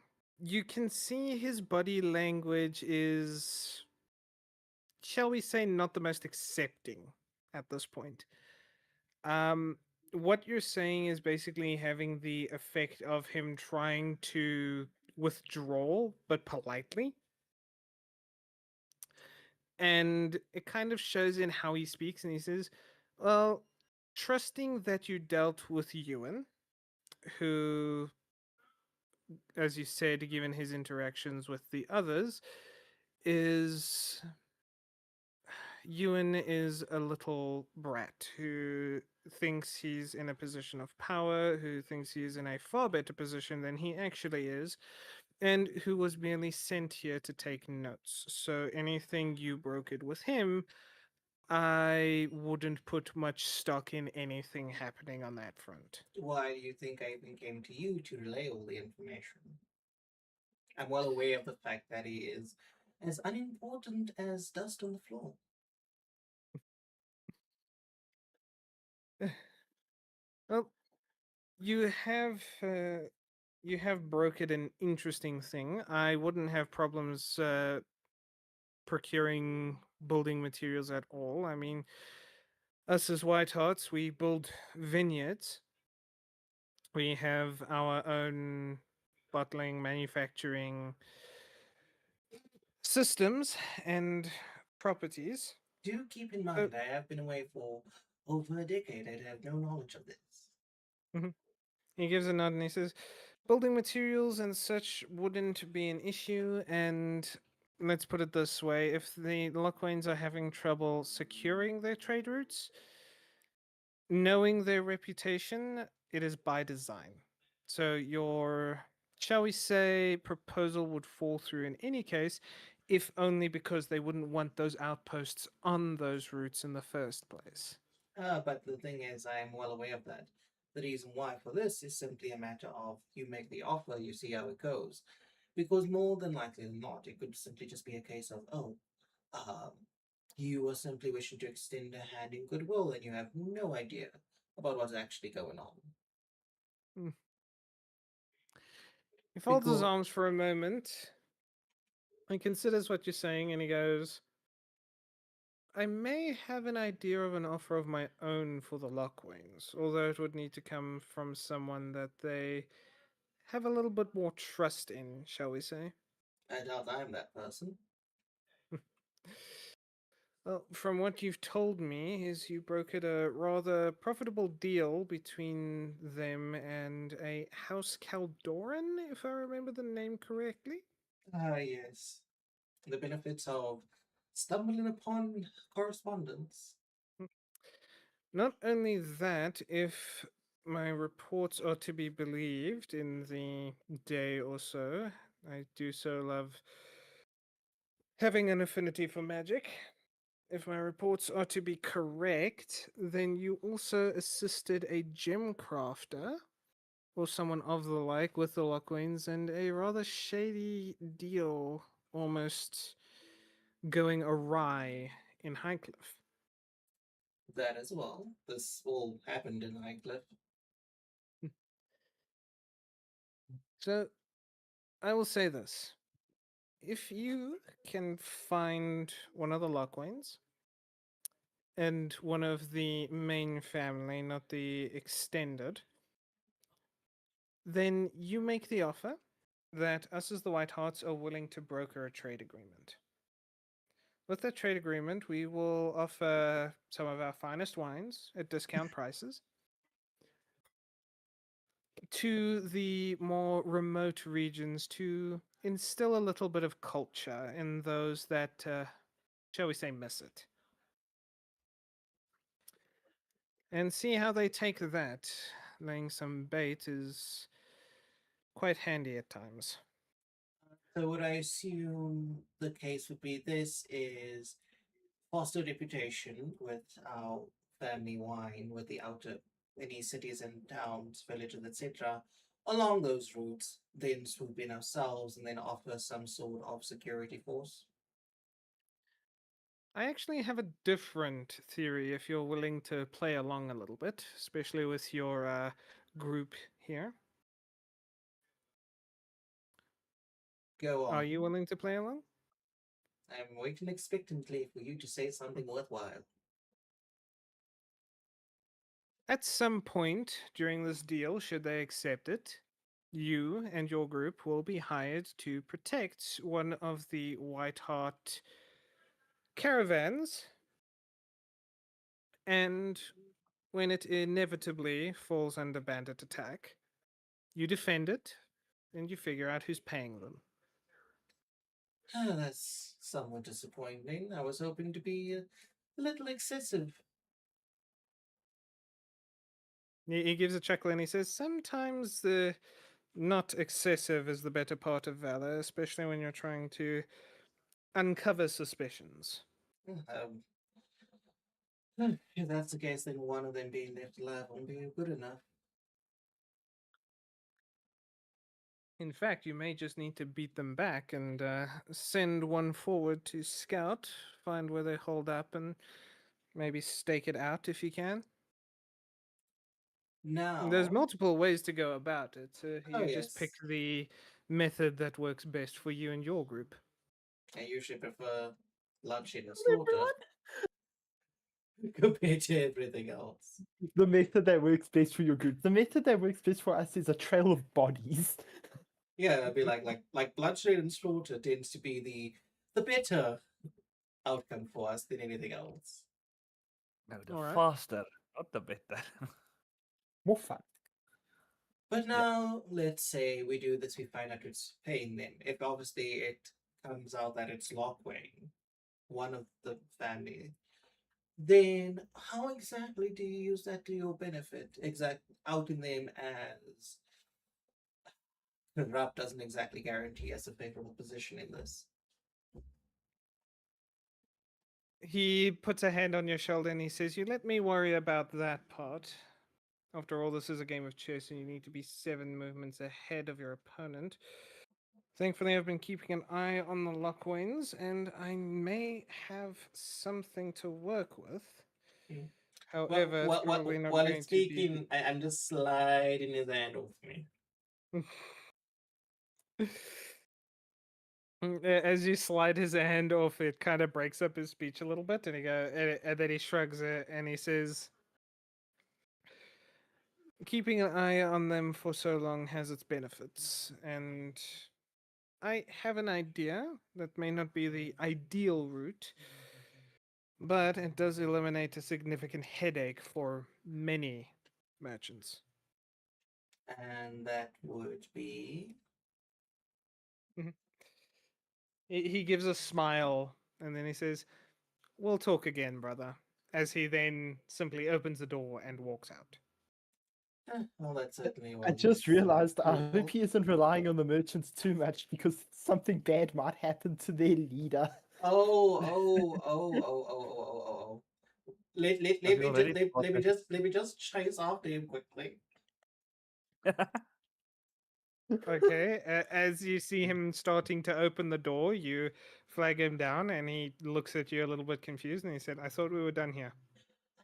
you can see his body language is, shall we say, not the most accepting at this point. What you're saying is basically having the effect of him trying to withdraw, but politely. And it kind of shows in how he speaks, and he says, "Well, trusting that you dealt with Ewan, who, as you said, given his interactions with the others, is Ewan is a little brat who thinks he's in a position of power, who thinks he's in a far better position than he actually is, and who was merely sent here to take notes. So anything you brokered with him, I wouldn't put much stock in anything happening on that front." Why do you think I even came to you to relay all the information? I'm well aware of the fact that he is as unimportant as dust on the floor. Well, you have you have brokered an interesting thing. I wouldn't have problems procuring building materials at all. I mean, us as White Hearts, we build vineyards. We have our own bottling, manufacturing systems and properties. Do keep in So, mind, I have been away for over a decade. I have no knowledge of this. he gives a nod and he says, building materials and such wouldn't be an issue. And let's put it this way, if the Lockwains are having trouble securing their trade routes, knowing their reputation, it is by design. So your, shall we say, proposal would fall through in any case, if only because they wouldn't want those outposts on those routes in the first place. But the thing is, I am well aware of that. The reason why for this is simply a matter of you make the offer, you see how it goes. Because more than likely than not, it could simply just be a case of, oh, um, you are simply wishing to extend a hand in goodwill and you have no idea about what's actually going on. Hmm. He folds his Because arms for a moment. He considers what you're saying and he goes, I may have an idea of an offer of my own for the Lockwains, although it would need to come from someone that they have a little bit more trust in, shall we say. I doubt I'm that person. Well, from what you've told me, is you brokered a rather profitable deal between them and a House Caldoran, if I remember the name correctly. Ah, yes. The benefits of stumbling upon correspondence. Not only that, if my reports are to be believed in the day or so, I do so love having an affinity for magic. If my reports are to be correct, then you also assisted a gem crafter or someone of the like with the Lockwains and a rather shady deal almost going awry in Highcliffe. That as well. This all happened in Highcliffe. So I will say this. If you can find one of the Lockwains and one of the main family, not the extended, then you make the offer that us as the White Hearts are willing to broker a trade agreement. With that trade agreement, we will offer some of our finest wines at discount prices to the more remote regions to instill a little bit of culture in those that, shall we say, miss it. And see how they take that. Laying some bait is quite handy at times. So would I assume the case would be this is foster reputation with our family wine with the outer any cities and towns, villages, etc. Along those routes, then swoop in ourselves and then offer some sort of security force. I actually have a different theory if you're willing to play along a little bit, especially with your group here. Go on. Are you willing to play along? I'm waiting expectantly for you to say something worthwhile. At some point during this deal, should they accept it, you and your group will be hired to protect one of the White Hart caravans. And when it inevitably falls under bandit attack, you defend it and you figure out who's paying them. That's somewhat disappointing. I was hoping to be a little excessive. He gives a chuckle and he says, sometimes the not excessive is the better part of valor, especially when you're trying to uncover suspicions. Um, if that's the case, then one of them being left alive won't be good enough. In fact, you may just need to beat them back and send one forward to scout, find where they hold up, and maybe stake it out if you can. There's Now, multiple ways to go about it. oh You just pick yes, the method that works best for you and your group. I usually prefer bloodshed and slaughter compared to everything else. The method that works best for your group. The method that works best for us is a trail of bodies. Yeah, it'd be like bloodshed and slaughter tends to be the better outcome for us than anything else. No, the All right. faster, not the better. More fun. But Yeah. now, let's say we do this, we find out it's paying them. If obviously it comes out that it's Lockwing, one of the family, then how exactly do you use that to your benefit? Outing them as corrupt doesn't exactly guarantee us a favorable position in this. He puts a hand on your shoulder and he says, "You let me worry about that part. After all, this is a game of chess and you need to be 7 movements ahead of your opponent. Thankfully, I've been keeping an eye on the Lockwings and I may have something to work with. Hmm. However, it's probably not While going it's to be speaking, I'm just sliding his hand off me. As you slide his hand off, it kind of breaks up his speech a little bit, and and then he shrugs it and he says, "Keeping an eye on them for so long has its benefits, and I have an idea that may not be the ideal route, but it does eliminate a significant headache for many merchants." And that would be. He gives a smile, and then he says, "We'll talk again, brother," as he then simply opens the door and walks out. Well, that certainly I was. just realized I cool. hope he isn't relying on the merchants too much because something bad might happen to their leader. Oh. Let, let, Have let you me just already let me just chase after him quickly. Okay, as you see him starting to open the door, you flag him down, and he looks at you a little bit confused, and he said, "I thought we were done here."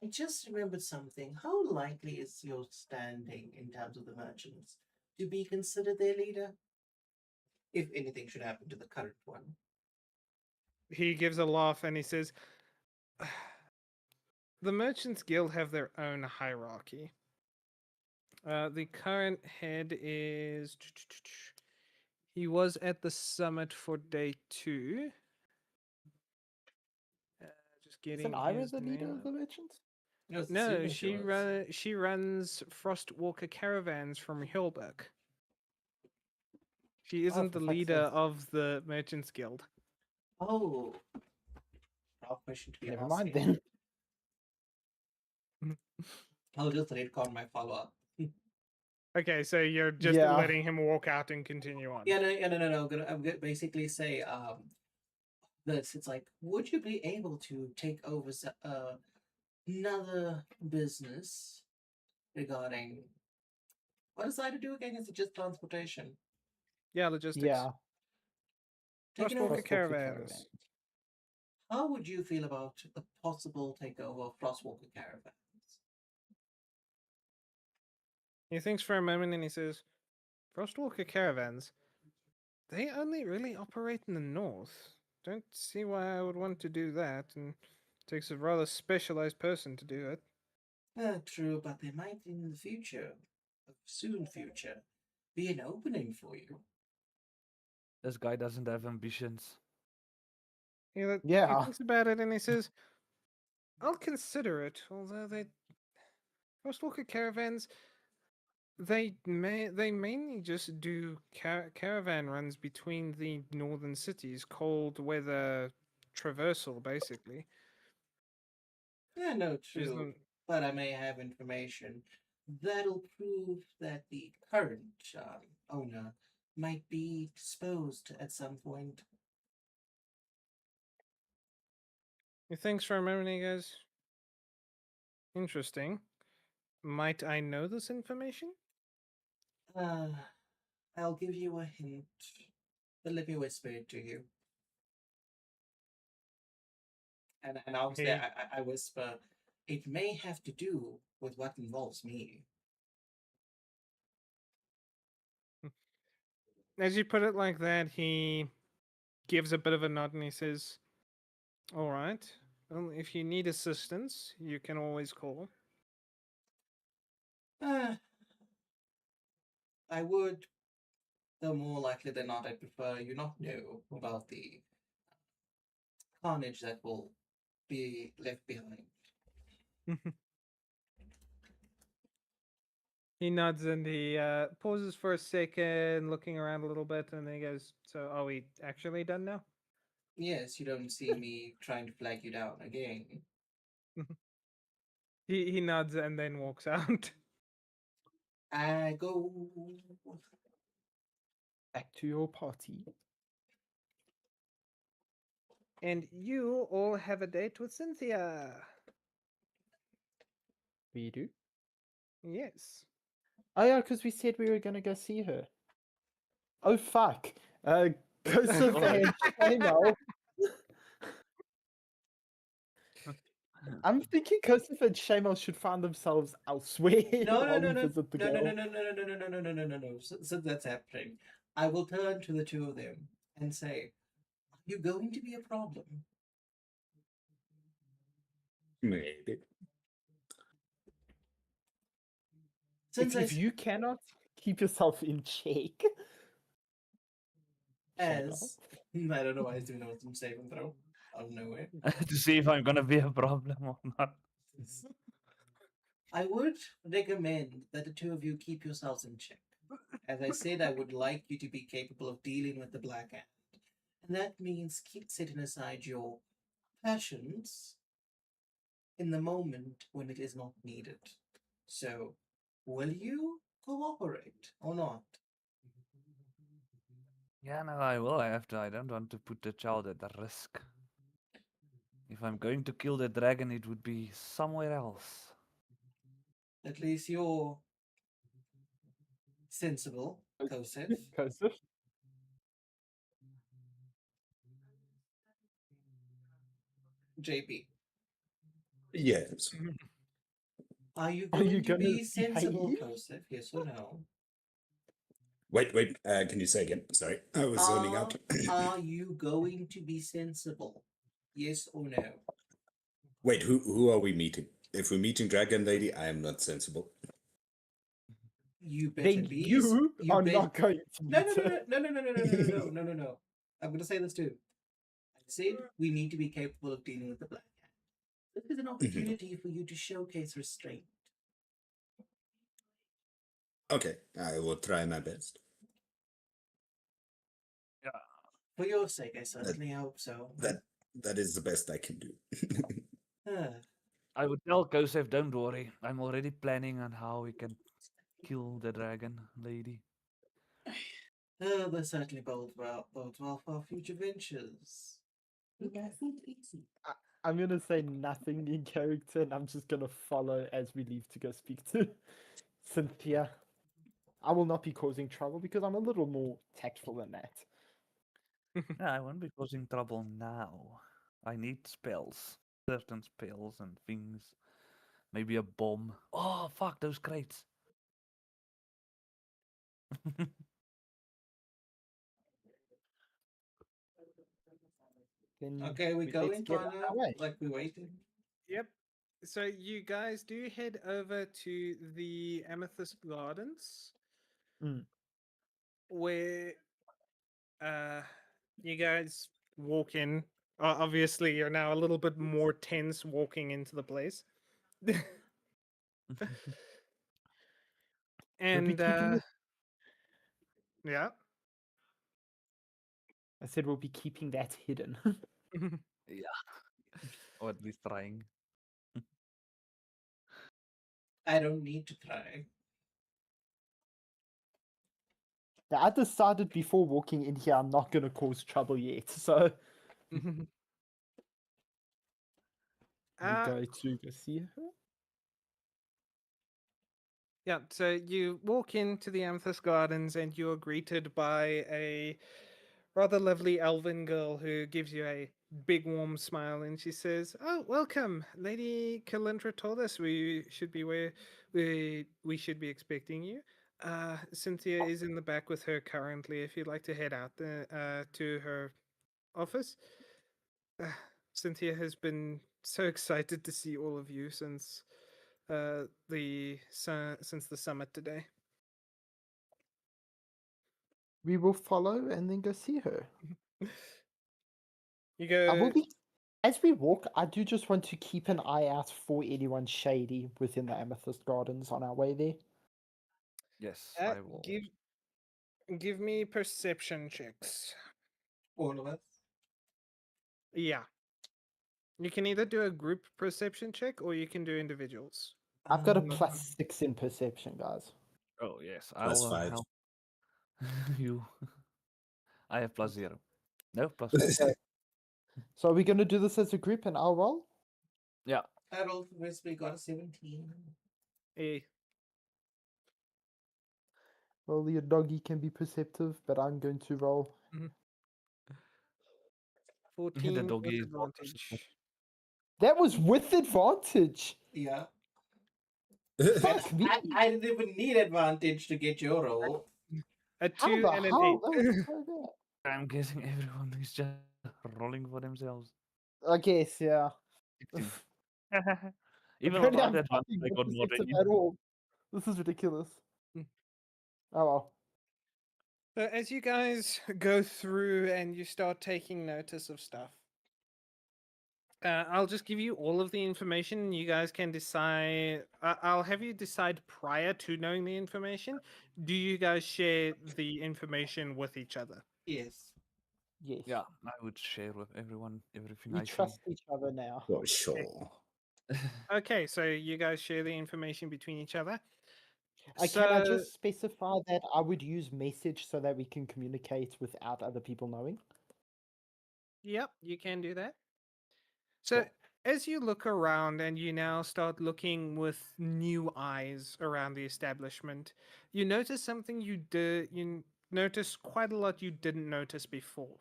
I just remembered something. How likely is your standing in terms of the merchants to be considered their leader? If anything should happen to the current one. He gives a laugh and he says, "The Merchants Guild have their own hierarchy. The current head is. He was at the summit for day 2. Just Isn't getting Ira his the leader name of up. the merchants? I was No, assuming she was. she runs Frostwalker caravans from Hillberg. She Oh, isn't for the fuck's leader sake. of the Merchants Guild." Oh, wrong question to be Never mind asking. then. I'll just retcon my follow up. Okay, so you're just Yeah. letting him walk out and continue on. No. I'm gonna basically say this. It's like, would you be able to take over another business regarding what is I to do again? Is it just transportation? Yeah, logistics. Yeah. Taking over. Frostwalker caravans. How would you feel about the possible takeover of Frostwalker caravans? He thinks for a moment and he says, "Frostwalker caravans? They only really operate in the north. Don't see why I would want to do that, and it takes a rather specialized person to do it." True, but there might in the future, a soon future, be an opening for you. This guy doesn't have ambitions. He Yeah. thinks about it and he says, "I'll consider it, although Frostwalker caravans, they mainly just do caravan runs between the northern cities, cold weather traversal, basically. Yeah, no, There's true. no, But I may have information that'll prove that the current owner might be disposed at some point. He thinks for a moment and he goes, "Interesting. Might I know this information?" Uh, I'll give you a hint, but let me whisper it to you. And obviously, He I whisper, it may have to do with what involves me. As you put it like that, he gives a bit of a nod and he says, "All right. Well, if you need assistance, you can always call." Uh, I would. though more likely than not, I prefer you not know about the carnage that will be left behind. He nods and he pauses for a second, looking around a little bit, and then he goes, "So, are we actually done now?" Yes, you don't see me trying to flag you down again. He nods and then walks out. I go. Back to your party. And you all have a date with Cynthia. We do. Yes. Oh yeah, because we said we were gonna go see her. Oh fuck. Joseph and Shamo. I'm thinking Joseph and Shamo should find themselves elsewhere No, no, while no, we no, visit the no, girl. no, no, no, no, no, no, no, no, no, no, no. So that's happening. I will turn to the two of them and say, "Are you going to be a problem?" Maybe. Since If you cannot keep yourself in check, Shamo. as I don't know why he's doing an awesome saving throw out of nowhere. To see if I'm gonna be a problem or not. I would recommend that the two of you keep yourselves in check. As I said, I would like you to be capable of dealing with the Black Hand. And that means keep setting aside your passions in the moment when it is not needed. So, will you cooperate or not? Yeah, no, I will. I don't want to put the child at risk. If I'm going to kill the dragon, it would be somewhere else. At least you're sensible, Kosef. Joseph. JP. Yes. Are you Are going you to gonna be sensible, behave? Kosef? Yes or no? Wait. Can you say again? Sorry, I was zoning out. Are you going to be sensible? Yes or no? Wait, who are we meeting? If we're meeting Dragon Lady, I am not sensible. You better Then be. you are bet- not going to No, meet no, her. no, no, no, no, no, no, no, no, no, no, no. I'm going to say this too. I said we need to be capable of dealing with the Black Hand. This is an opportunity for you to showcase restraint. Okay, I will try my best. For your sake, I certainly hope so. That is the best I can do. Ah, I would tell Kosef, don't worry. I'm already planning on how we can kill the dragon lady. this certainly bodes well for our future ventures. I'm gonna say nothing in character, and I'm just gonna follow as we leave to go speak to Cynthia. I will not be causing trouble because I'm a little more tactful than that. Yeah, I won't be causing trouble now. I need spells. Certain spells and things. Maybe a bomb. Oh, fuck, those crates. Then Okay, we go let's in get on Tana our way. like we waited. Yep. So you guys do head over to the Amethyst Gardens, Mm. where you guys walk in. Obviously, you're now a little bit more tense walking into the place. We'll be And keeping it. yeah. I said we'll be keeping that hidden. Yeah. Or at least trying. I don't need to try. I decided before walking in here I'm not gonna cause trouble yet, so we Uh, go to go see her. Yeah, so you walk into the Amethyst Gardens and you're greeted by a rather lovely elven girl who gives you a big warm smile and she says, "Oh, welcome. Lady Kalindra told us we should be where we should be expecting you. Cynthia is in the back with her currently if you'd like to head out to her office. Uh, Cynthia has been so excited to see all of you since the summit today." We will follow and then go see her. You I go. will be as we walk. I do just want to keep an eye out for anyone shady within the Amethyst Gardens on our way there. Yes, Uh, I will. give me perception checks. All of us. Yeah. You can either do a group perception check or you can do individuals. I've got a Um, +6 in perception, guys. Oh yes, Plus I'll 5. help you. I have +0. No, +5. Okay. So are we going to do this as a group and I'll roll? Yeah. I rolled for this. We got a 17. Eh, Well, your doggy can be perceptive, but I'm going to roll. 14 with doggy is more advantage. That was with advantage. Yeah. Fuck me. I didn't even need advantage to get your roll. A How 2 the and an hell? 8. That was so bad. I'm guessing everyone is just rolling for themselves. I guess, yeah. 16. Even Apparently without I'm advantage, fucking I not got more than perceptive you. at all. This is ridiculous. Mm. Oh well. So as you guys go through and you start taking notice of stuff, I'll just give you all of the information. You guys can decide. I'll have you decide prior to knowing the information. Do you guys share the information with each other? Yes. Yes. Yeah, I would share with everyone everything We I trust each other now. For sure. see. Okay, so you guys share the information between each other. Can I So, just specify that I would use message so that we can communicate without other people knowing? yep, you can do that. So, Cool. as you look around and you now start looking with new eyes around the establishment, you notice something you notice quite a lot you didn't notice before.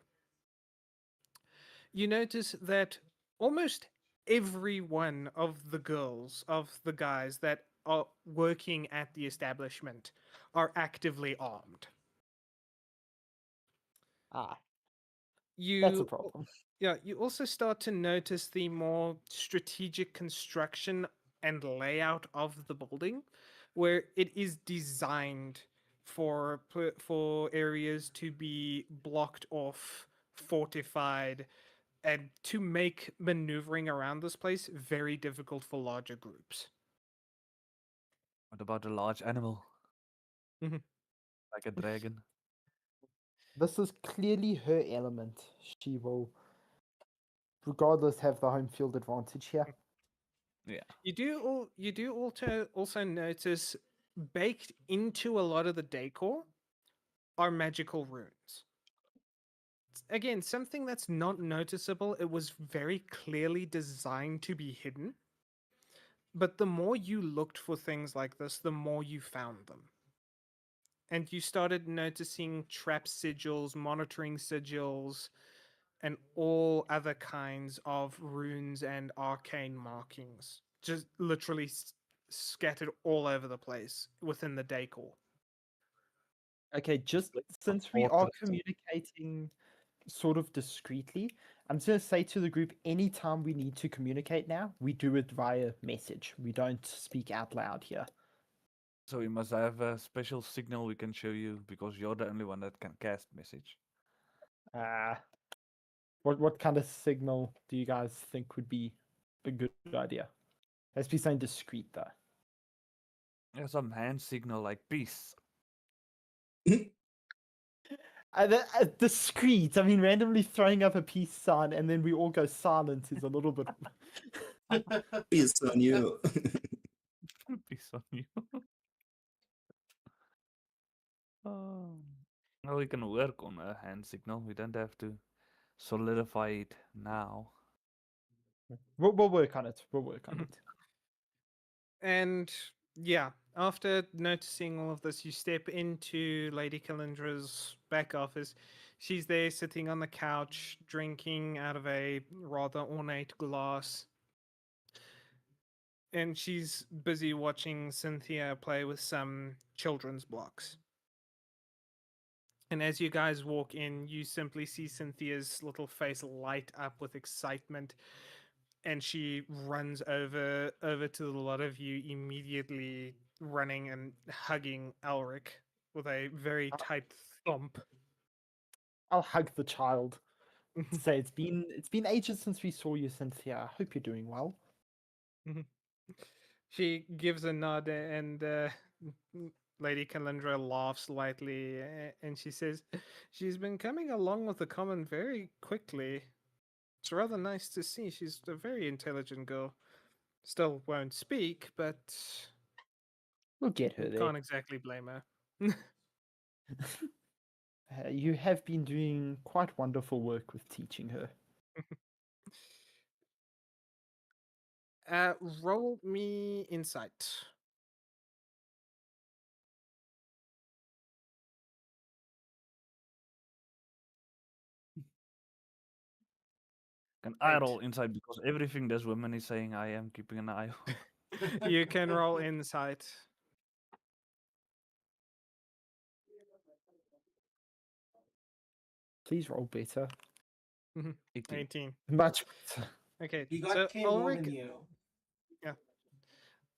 You notice that almost every one of the girls, of the guys that are working at the establishment are actively armed. Ah, that's a You problem. Yeah, you also start to notice the more strategic construction and layout of the building, where it is designed for areas to be blocked off, fortified, and to make maneuvering around this place very difficult for larger groups. What about a large animal? Mhm. Like a dragon? This is clearly her element. She will, regardless, have the home field advantage here. Yeah. You do also notice baked into a lot of the decor are magical runes. Again, something that's not noticeable. It was very clearly designed to be hidden. But the more you looked for things like this, the more you found them. And you started noticing trap sigils, monitoring sigils, and all other kinds of runes and arcane markings. Just literally scattered all over the place within the decor. Okay, just Like a since we are fortress. communicating sort of discreetly, I'm just going to say to the group, anytime we need to communicate now, we do it via message. We don't speak out loud here. So we must have a special signal we can show you because you're the only one that can cast message. Uh, what kind of signal do you guys think would be a good idea? Let's be something discreet though. Yeah, some hand signal like peace. Discreet. I mean, randomly throwing up a peace sign and then we all go silent is a little bit. Peace on you. Peace on you. Oh. Well, we can work on a hand signal. We don't have to solidify it now. We'll work on it. We'll work on it. And yeah, after noticing all of this, you step into Lady Kalindra's back office. She's there sitting on the couch, drinking out of a rather ornate glass. And she's busy watching Cynthia play with some children's blocks. And as you guys walk in, you simply see Cynthia's little face light up with excitement, and she runs over to the lot of you, immediately running and hugging Elric with a very tight Thump. I'll hug the child. Say it's been ages since we saw you, Cynthia. I hope you're doing well. She gives a nod and Lady Calendra laughs lightly and she says, "She's been coming along with the common very quickly. It's rather nice to see. She's a very intelligent girl. Still won't speak, but We'll get her there. can't exactly blame her." You have been doing quite wonderful work with teaching her. Roll me insight. Can I Eight. roll inside because everything this woman is saying, I am keeping an eye on. You can roll insight. Please roll better. 18. 18. Much better. Okay, You got so 10 more Ulrich, than you.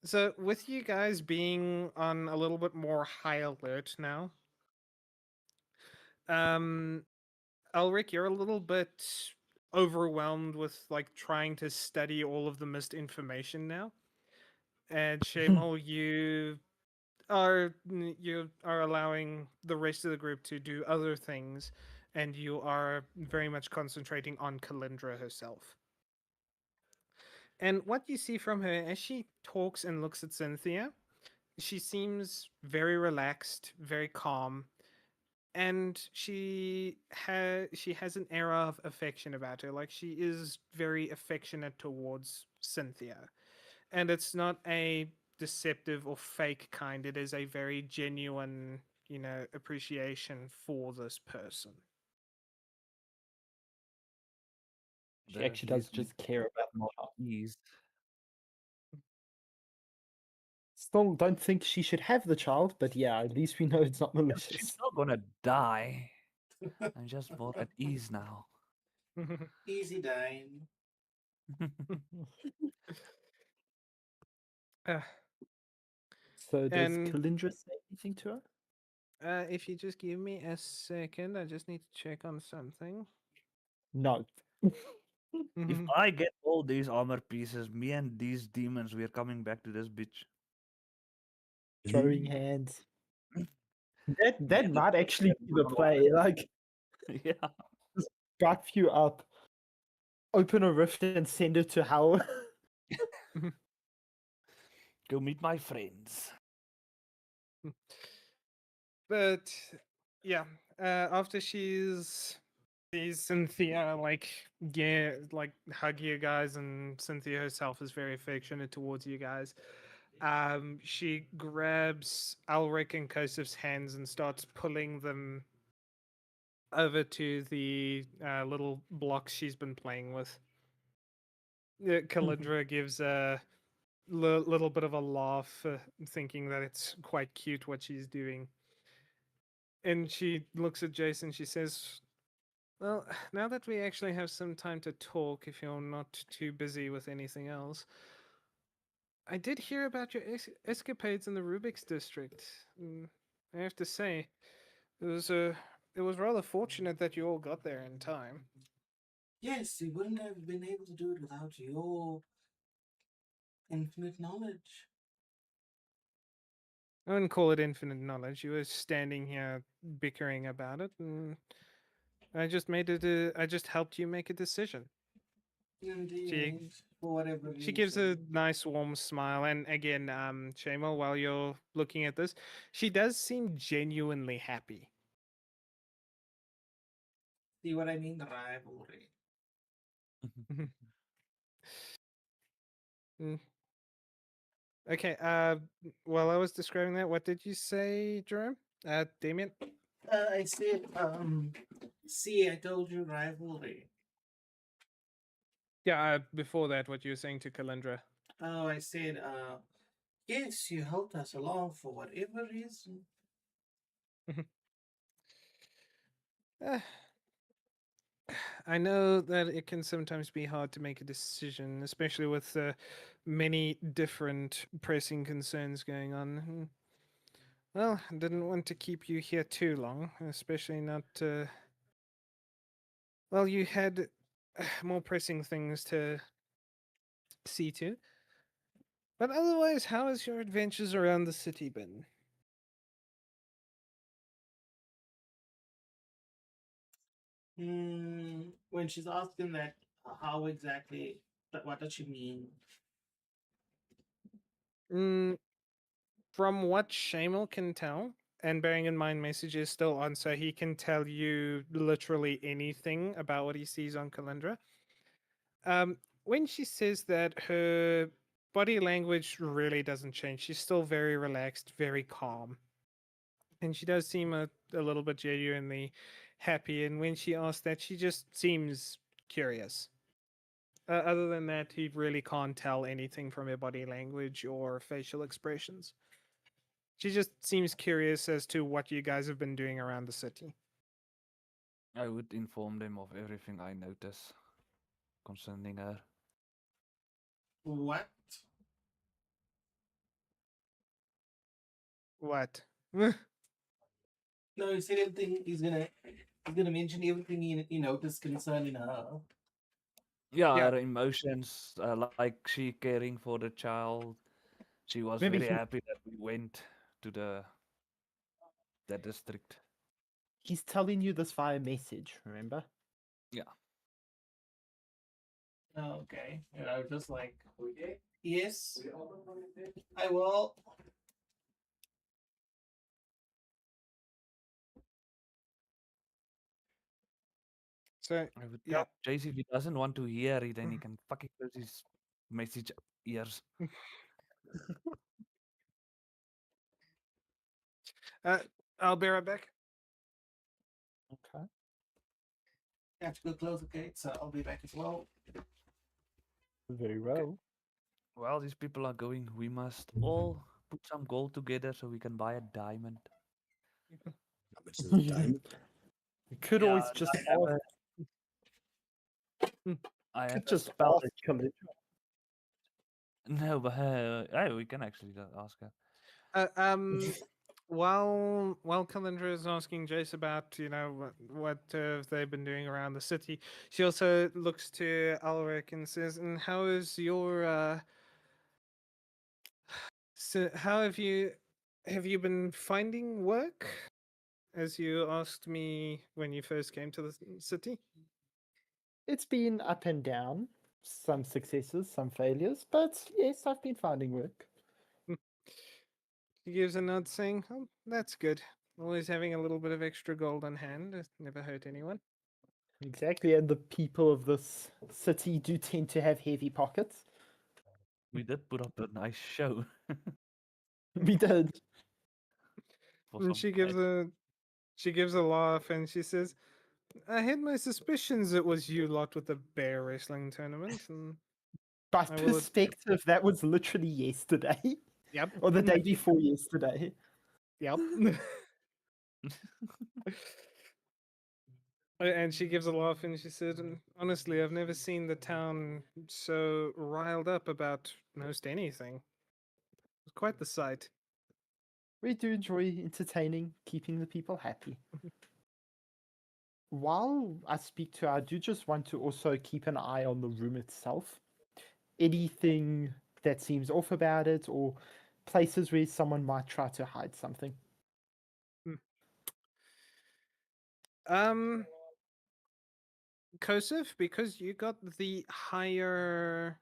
so with you guys being on a little bit more high alert now, Ulrich, you're a little bit overwhelmed with like trying to study all of the missed information now. And Shamal, you are allowing the rest of the group to do other things, and you are very much concentrating on Kalindra herself. And what you see from her as she talks and looks at Cynthia, she seems very relaxed, very calm, and she has an air of affection about her. Like she is very affectionate towards Cynthia. And it's not a deceptive or fake kind. It is a very genuine, appreciation for this person. She actually does just care about more the child. ease. Still don't think she should have the child, but yeah, at least we know it's not She's malicious. not gonna die. I'm just more at ease now. Easy dying. Uh, So does And- Kalindra say anything to her? if you just give me a second, I just need to check on something. No. If I get all these armor pieces, me and these demons, we are coming back to this bitch. Throwing hands. That Yeah, might actually be the run play. Like, Yeah. buff you up, open a rift and send it to hell. Go meet my friends. But yeah, after she's sees Cynthia like hug you guys, and Cynthia herself is very affectionate towards you guys. She grabs Alric and Kosev's hands and starts pulling them over to the little blocks she's been playing with. Kalindra gives a little bit of a laugh, thinking that it's quite cute what she's doing. And she looks at Jason. She says, "Well, now that we actually have some time to talk, if you're not too busy with anything else, I did hear about your escapades in the Rubik's district. I have to say, it was rather fortunate that you all got there in time." Yes, we wouldn't have been able to do it without your infinite knowledge. I wouldn't call it infinite knowledge. You were standing here bickering about it, and I just I just helped you make a decision. Indeed, for whatever reason. She gives a nice warm smile, and again, Shamo, while you're looking at this, she does seem genuinely happy. See what I mean? The rivalry. Mm. Okay, while I was describing that, what did you say, Jerome? Damien? I said, see, I told you rivalry. Yeah, before that, what you were saying to Kalendra. Oh, I said, yes, you helped us along for whatever reason. Uh, I know that it can sometimes be hard to make a decision, especially with many different pressing concerns going on. Well, I didn't want to keep you here too long, especially not. Well, you had more pressing things to see to. But otherwise, how has your adventures around the city been? When she's asking that, how exactly? What does she mean? Mm, from what Shamal can tell, and bearing in mind message is still on, so he can tell you literally anything about what he sees on Kalendra. When she says that, her body language really doesn't change. She's still very relaxed, very calm. And she does seem a little bit genuinely happy. And when she asks that, she just seems curious. Other than that, he really can't tell anything from her body language or facial expressions. She just seems curious as to what you guys have been doing around the city. I would inform them of everything I notice concerning her. What? What? No, he said everything. He's gonna mention everything he noticed concerning her. Yeah, Yeah. her emotions, like she caring for the child. She was Maybe very happy that we went to the district. he's telling you this via message, remember? Yeah. Oh, okay. And I was just like, okay, yes, I will. So, I would yeah. tell Jace if he doesn't want to hear it, then he can fucking close his message ears. Uh, I'll be right back. Okay. I have to go close the gate, so I'll be back as well. Very well. While these people are going, we must all put some gold together so we can buy a diamond. How much is a diamond? You could Yeah, always just ask, I have could a just spell ask that Khalid. no, but hey, we can actually ask her. Uh, um, while Kalindra is asking Jace about what they've been doing around the city, she also looks to Alric and says, "And how is your so how have you been finding work?" As you asked me when you first came to the city. It's been up and down, some successes, some failures, but yes, I've been finding work. She gives a nod, saying, "Oh, that's good. Always having a little bit of extra gold on hand. It never hurt anyone." Exactly, and the people of this city do tend to have heavy pockets. We did put up a nice show We did. for And some she gives a laugh and she says, "I had my suspicions it was you lot with the bear wrestling tournament, and By I will." perspective, that was literally yesterday, Yep. or the day before yesterday. Yep. And she gives a laugh and she said, "And honestly, I've never seen the town so riled up about most anything. It's quite the sight." We do enjoy entertaining, keeping the people happy. While I speak to her, I do just want to also keep an eye on the room itself. Anything that seems off about it, or places where someone might try to hide something. Um, Kosef, because you got the higher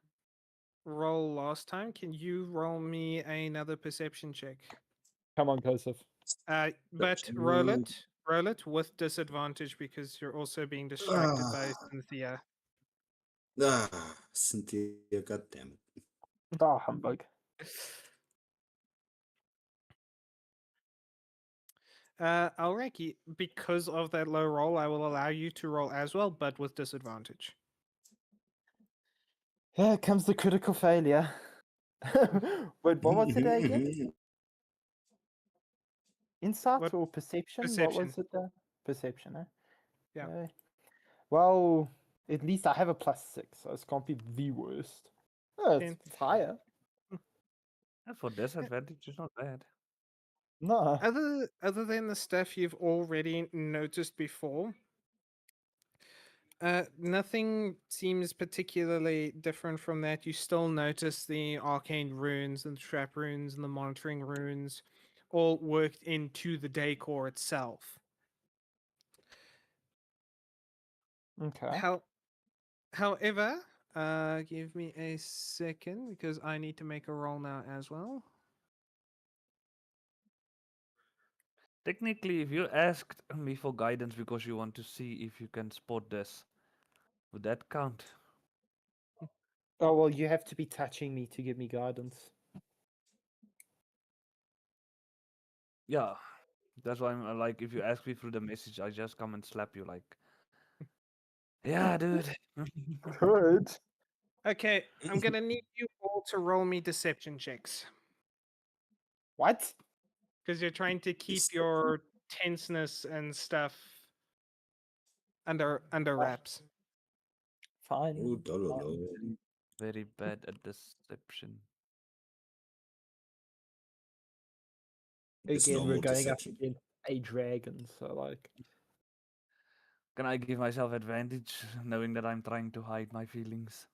roll last time, can you roll me another perception check? Come on, Kosef. But roll it with disadvantage because you're also being distracted by Ah, Cynthia. Cynthia, goddammit. Oh, humbug. Alrighty, because of that low roll, I will allow you to roll as well, but with disadvantage. Here comes the critical failure. Wait, what was it again? Insight What? or perception? What Perception. was it? Perception, eh? Yeah. Okay. Well, at least I have a +6, so it can't be the worst. Oh, Ten. it's higher. for disadvantage is not bad. No. Other than the stuff you've already noticed before, nothing seems particularly different from that. You still notice the arcane runes and the trap runes and the monitoring runes all worked into the decor itself. Okay. However, give me a second because I need to make a roll now as well. Technically, if you asked me for guidance because you want to see if you can spot this, would that count? Oh well, you have to be touching me to give me guidance. Yeah, that's why I'm like, if you ask me through the message, I just come and slap you like, yeah, dude. Good. Okay, I'm gonna need you all to roll me deception checks What? because you're trying to keep Deception? your tenseness and stuff under wraps. Fine. Oh, dollar. Very, very bad at deception. It's Again, we're normal going up deception. against a dragon, so like Can I give myself advantage knowing that I'm trying to hide my feelings?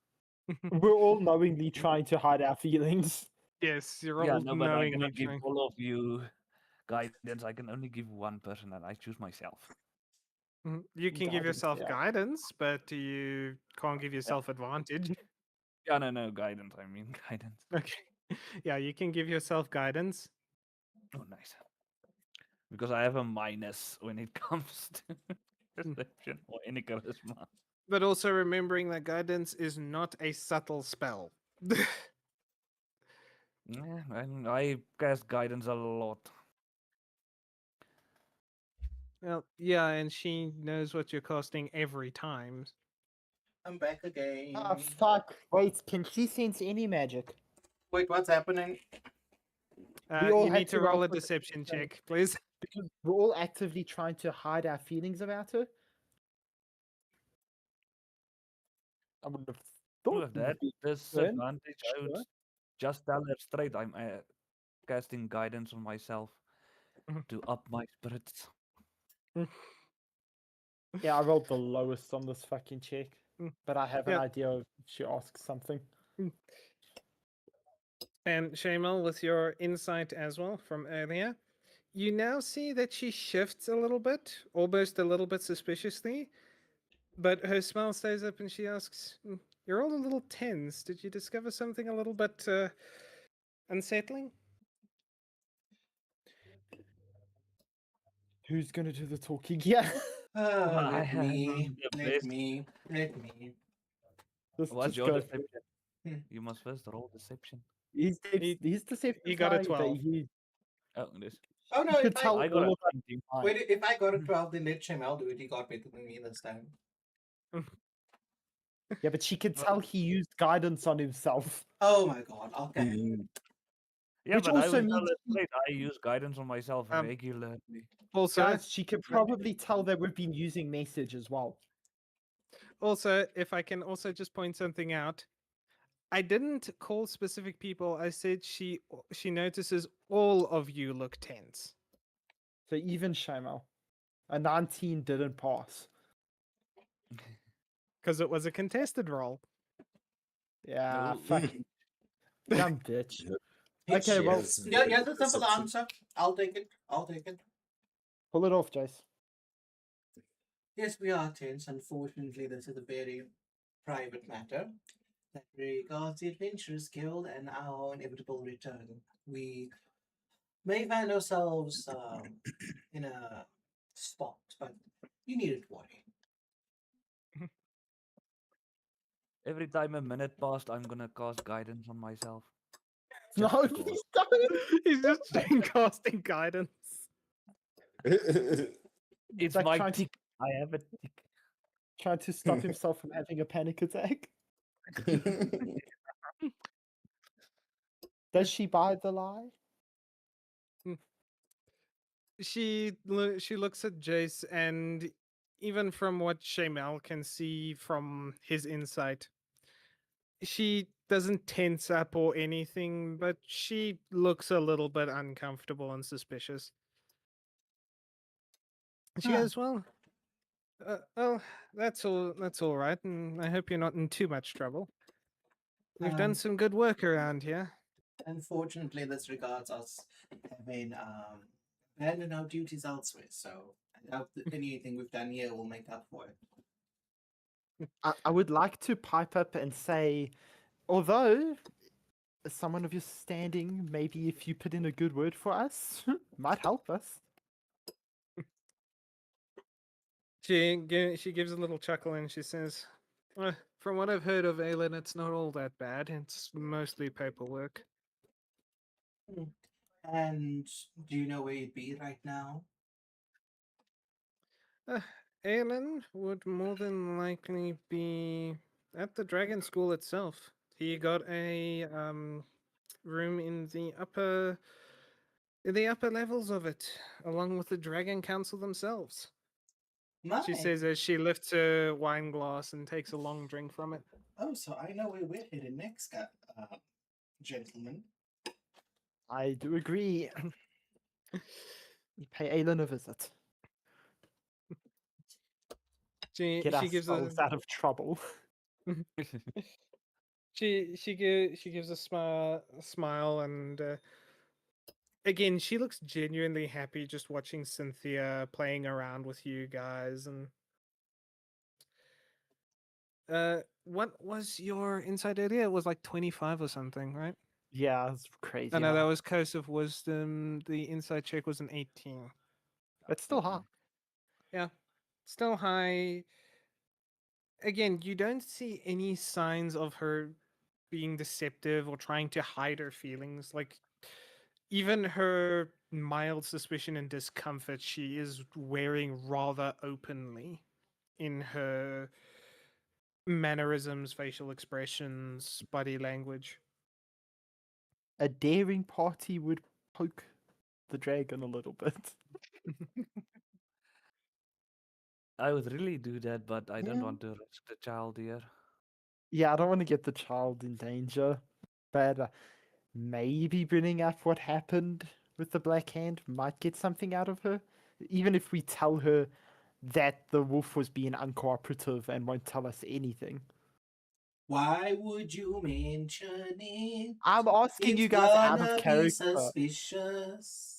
we're all knowingly trying to hide our feelings. Yes, you're Yeah, all no, but I knowingly cannot give trying. all of you guidance. I can only give one person, and I choose myself. You can give Guidance, yourself yeah. guidance, but you can't give yourself advantage. Yeah, no, guidance. I mean guidance. Okay. Yeah, you can give yourself guidance. Oh, nice. Because I have a minus when it comes to deception or any charisma. But also remembering that guidance is not a subtle spell. Yeah, I cast guidance a lot. Well, yeah, and she knows what you're casting every time. I'm back again. Ah, fuck. Wait, can she sense any magic? Wait, what's happening? We all You had need to to roll roll a for deception deception. check, please. Because we're all actively trying to hide our feelings about her. I would have thought With that we weren't disadvantage, I would sure. just tell her straight I'm casting guidance on myself Mhm. to up my spirits. Yeah, I rolled the lowest on this fucking check, Mm, but I have an yeah. idea if she asks something. And Shamal, with your insight as well from earlier, you now see that she shifts a little bit, almost a little bit suspiciously, but her smile stays up and she asks, You're all a little tense. Did you discover something a little bit unsettling? Who's gonna do the talking? Yeah. Oh, I let have me, the let best. me, let me. Just, What's just your go for it. deception? Hmm. You must first roll deception. He, His deception's he got a high, but 12. he Oh, this. Oh no! could If I tell I got all a of us 19. wait, if I got a 12, then let Shamel do it. He got better than me this time. Yeah, but she could Well, tell he used guidance on himself. Oh my god! Okay. Mm, yeah, Which but I also will tell means her straight. I use guidance on myself Um, regularly. Also, guys, she could probably tell that we've been using message as well. if I can also just point something out, I didn't call specific people. I said she notices all of you look tense So even Shamal, a 19 didn't pass. because it was a contested roll. Yeah, No. fucking dumb bitch. yeah. Okay, She well, has Yeah, very here's good a simple deception. answer. I'll take it. I'll take it. pull it off, Jace. Yes, we are tense. Unfortunately, this is a very private matter that regards the Adventurers Guild and our inevitable return. We may find ourselves in a spot, but you needn't worry. Every time a minute passed, I'm gonna cast guidance on myself. No, Just because. please don't. He's just casting guidance. It's like my trying to- tick. I have a tick. Trying to stop himself from having a panic attack. Does she buy the lie? She looks at Jace, and even from what Shamal can see from his insight, she doesn't tense up or anything, but she looks a little bit uncomfortable and suspicious. She Huh. goes, "Well, oh, that's all. That's all right, and I hope you're not in too much trouble. We've done Um, some good work around here." Unfortunately, this regards us having abandoned our duties elsewhere, so I doubt that anything we've done here will make up for it. I would like to pipe up and say, although as someone of your standing, maybe if you put in a good word for us, might help us. She gives a little chuckle and she says, "From what I've heard of Aelin, it's not all that bad. It's mostly paperwork." And do you know where you'd be right now? Uh, Aelin would more than likely be at the Dragon School itself. He got a room in the upper levels of it, along with the Dragon Council themselves. My. She says as she lifts a wine glass and takes a long drink from it. Oh, so I know where we're headed next, gentlemen. I do agree. You pay Aelin a visit. She Get gives a ourselves out of trouble. she gives a smile and again she looks genuinely happy just watching Cynthia playing around with you guys. And what was your inside earlier? It was like 25 or something, right? Yeah, it's crazy. I know that high. was Curse of Wisdom. The inside check was an 18. It's still high. Yeah, still high. Again, you don't see any signs of her being deceptive or trying to hide her feelings. Like, even her mild suspicion and discomfort, she is wearing rather openly in her mannerisms, facial expressions, body language. A daring party would poke the dragon a little bit. I would really do that, but I don't Yeah. want to risk the child here. Yeah, I don't want to get the child in danger, but maybe bringing up what happened with the Black Hand might get something out of her. Even if we tell her that the wolf was being uncooperative and won't tell us anything. Why would you mention it? I'm asking It's you guys out of gonna be character. suspicious.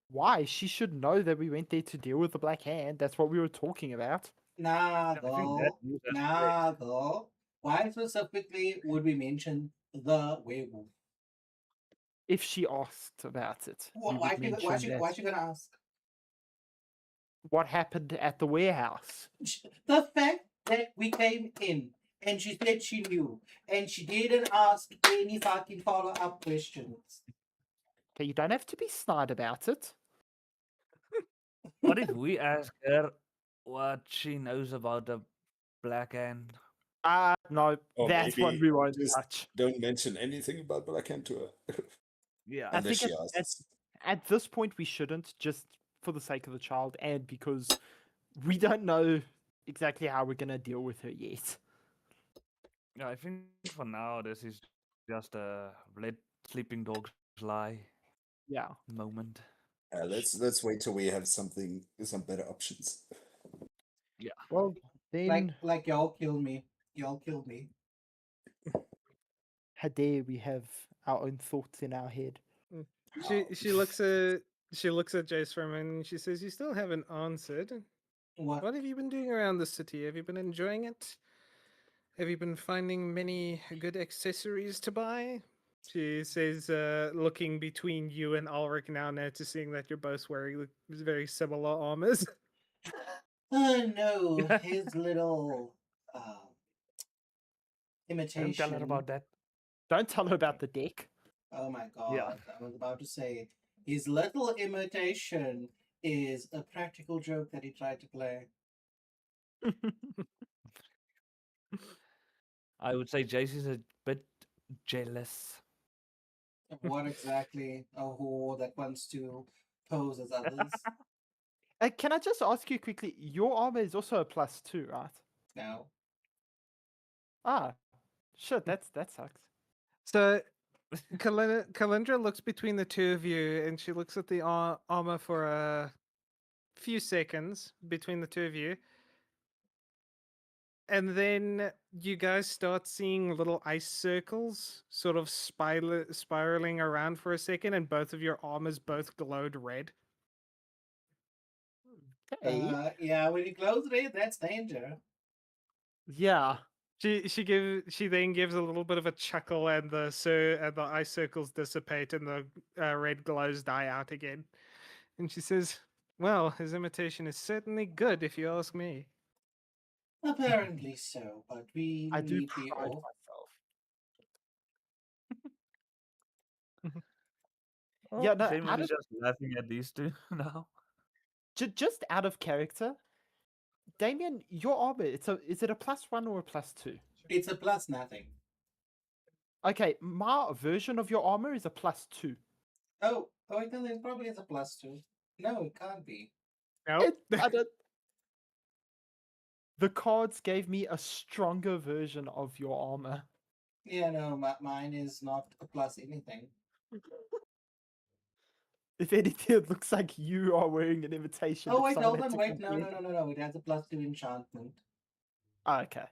Why? She should know that we went there to deal with the Black Hand. That's what we were talking about. I think that Nago, news has correct. Nago. Why specifically would we mention the werewolf? If she asked about it, we Why, would mention why that. she gonna ask? What happened at the warehouse? The fact that we came in and she said she knew and she didn't ask any fucking follow-up questions. Okay, you don't have to be snide about it. What if we ask her what she knows about the Black Hand? No, Or that's one maybe we won't just touch. don't mention anything about Blackhand to her. Yeah. I Unless think she asks. at this point we shouldn't, just for the sake of the child and because we don't know exactly how we're gonna deal with her yet. Yeah, I think for now this is just a let sleeping dogs lie Yeah. moment. Let's wait till we have some better options. Well, then Like y'all killed me. Y'all killed me. how dare we have our own thoughts in our head? She looks at Jace for a moment and she says, "You still haven't answered. What? What have you been doing around the city? Have you been enjoying it? Have you been finding many good accessories to buy?" She says, looking between you and Ulrich now, noticing that you're both wearing very similar armors. Oh no, his little imitation. Don't tell her about that. Don't tell her about the deck. Oh my Yeah. god, I was about to say his little imitation is a practical joke that he tried to play. I would say Jace is a bit jealous. What exactly? A whore that wants to pose as others? Can I just ask you quickly? Your armor is also a +2, right? No. Ah, Shit, that sucks. So Kalindra looks between the two of you, and she looks at the armor for a few seconds between the two of you, and then you guys start seeing little ice circles sort of spiraling around for a second, and both of your armors both glowed red. Hey. Yeah, when you close red, that's danger. Yeah. She then gives a little bit of a chuckle, and the ice circles dissipate, and the red glows die out again. And she says, "Well, his imitation is certainly good, if you ask me." Apparently so, but we I do need the pride off. myself. Oh, Yeah, no, Seamus out is of, just laughing at these two now. just out of character, Damien, your armor, is it a +1 or a +2? It's a plus nothing. Okay, my version of your armor is a +2. Oh, then it probably is a +2. No, it can't be. Nope. The cards gave me a stronger version of your armor. Yeah, no, mine is not a plus anything. If anything, it looks like you are wearing an imitation. Oh if wait, someone hold had on, to wait, no, compare no, it. no, no, no. It has a +2 enchantment. Ah, okay.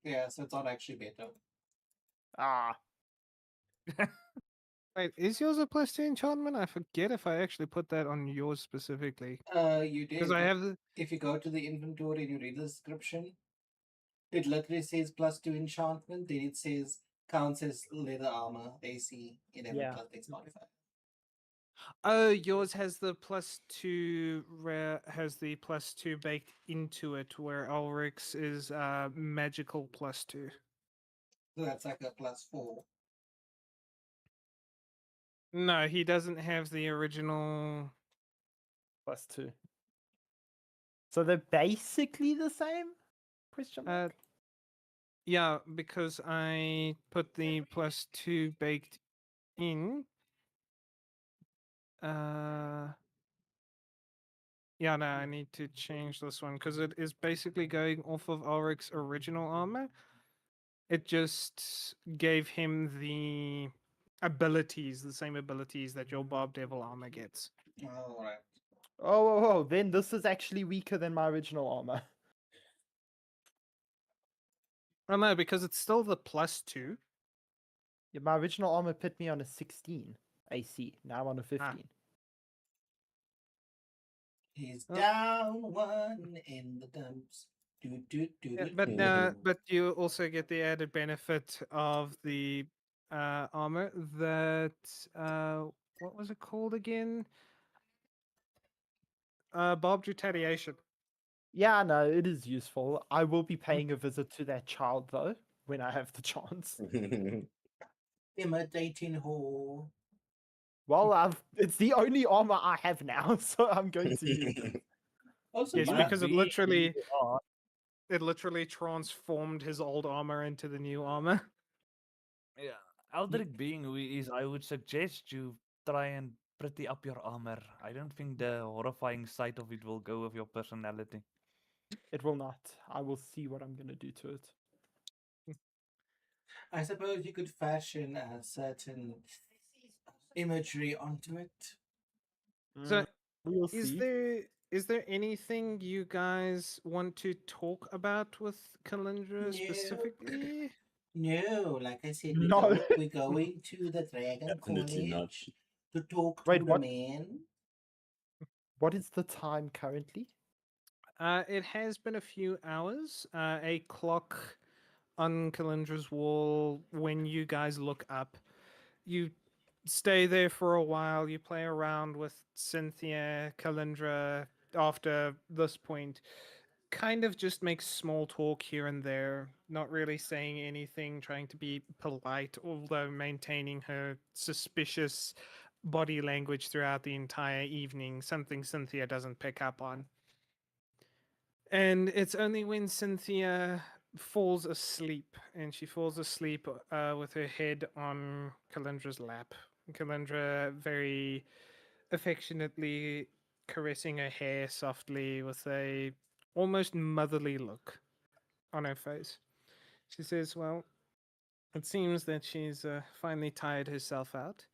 Yeah, so it's not actually better. Ah, Wait, is yours a +2 enchantment? I forget if I actually put that on yours specifically. You Because did. I have the. If you go to the inventory and you read the description, it literally says +2 enchantment. Then it says counts as leather armor, AC 11 Yeah. plus Dex modifier. Oh, yours has the +2 has the +2 baked into it, where Ulrich's is magical +2. So that's like a +4. No, he doesn't have the original. +2. So they're basically the same? Question mark? Yeah, because I put the +2 baked in. Yeah, no, I need to change this one because it is basically going off of Ulrich's original armor. It just gave him the abilities, the same abilities that your Bob Devil armor gets. Alright. Oh, then this is actually weaker than my original armor. Oh no, because it's still the +2. Yeah, my original armor put me on a 16 AC. Now I'm on a 15. He's Oh. down one in the dumps. Do, do, do, Yeah, do, but do. but you also get the added benefit of the armor that what was it called again? Barbed retaliation. Yeah, no, it is useful. I will be paying a visit to that child though when I have the chance. Imitating whore. Well, it's the only armor I have now, so I'm going to use it. Also, Yes, my, because it Being literally who you are, it literally transformed his old armor into the new armor. yeah, Aldrich being who he is, I would suggest you try and pretty up your armor. I don't think the horrifying sight of it will go with your personality. It will not. I will see what I'm going to do to it. I suppose you could fashion a certain imagery onto it. So We'll is see. there anything you guys want to talk about with Kalindra No. specifically? No, like I said, No. we're going to the Dragon Definitely not. College to talk Wait, to the what? man. What is the time currently? It has been a few hours. A clock on Kalindra's wall. When you guys look up, you stay there for a while. You play around with Cynthia, Kalindra. After this point, kind of just makes small talk here and there, not really saying anything, trying to be polite, although maintaining her suspicious body language throughout the entire evening, something Cynthia doesn't pick up on. And it's only when Cynthia falls asleep, and she falls asleep with her head on Kalindra's lap. Kalindra very affectionately caressing her hair softly with a almost motherly look on her face. She says, "Well, It seems that she's finally tired herself out.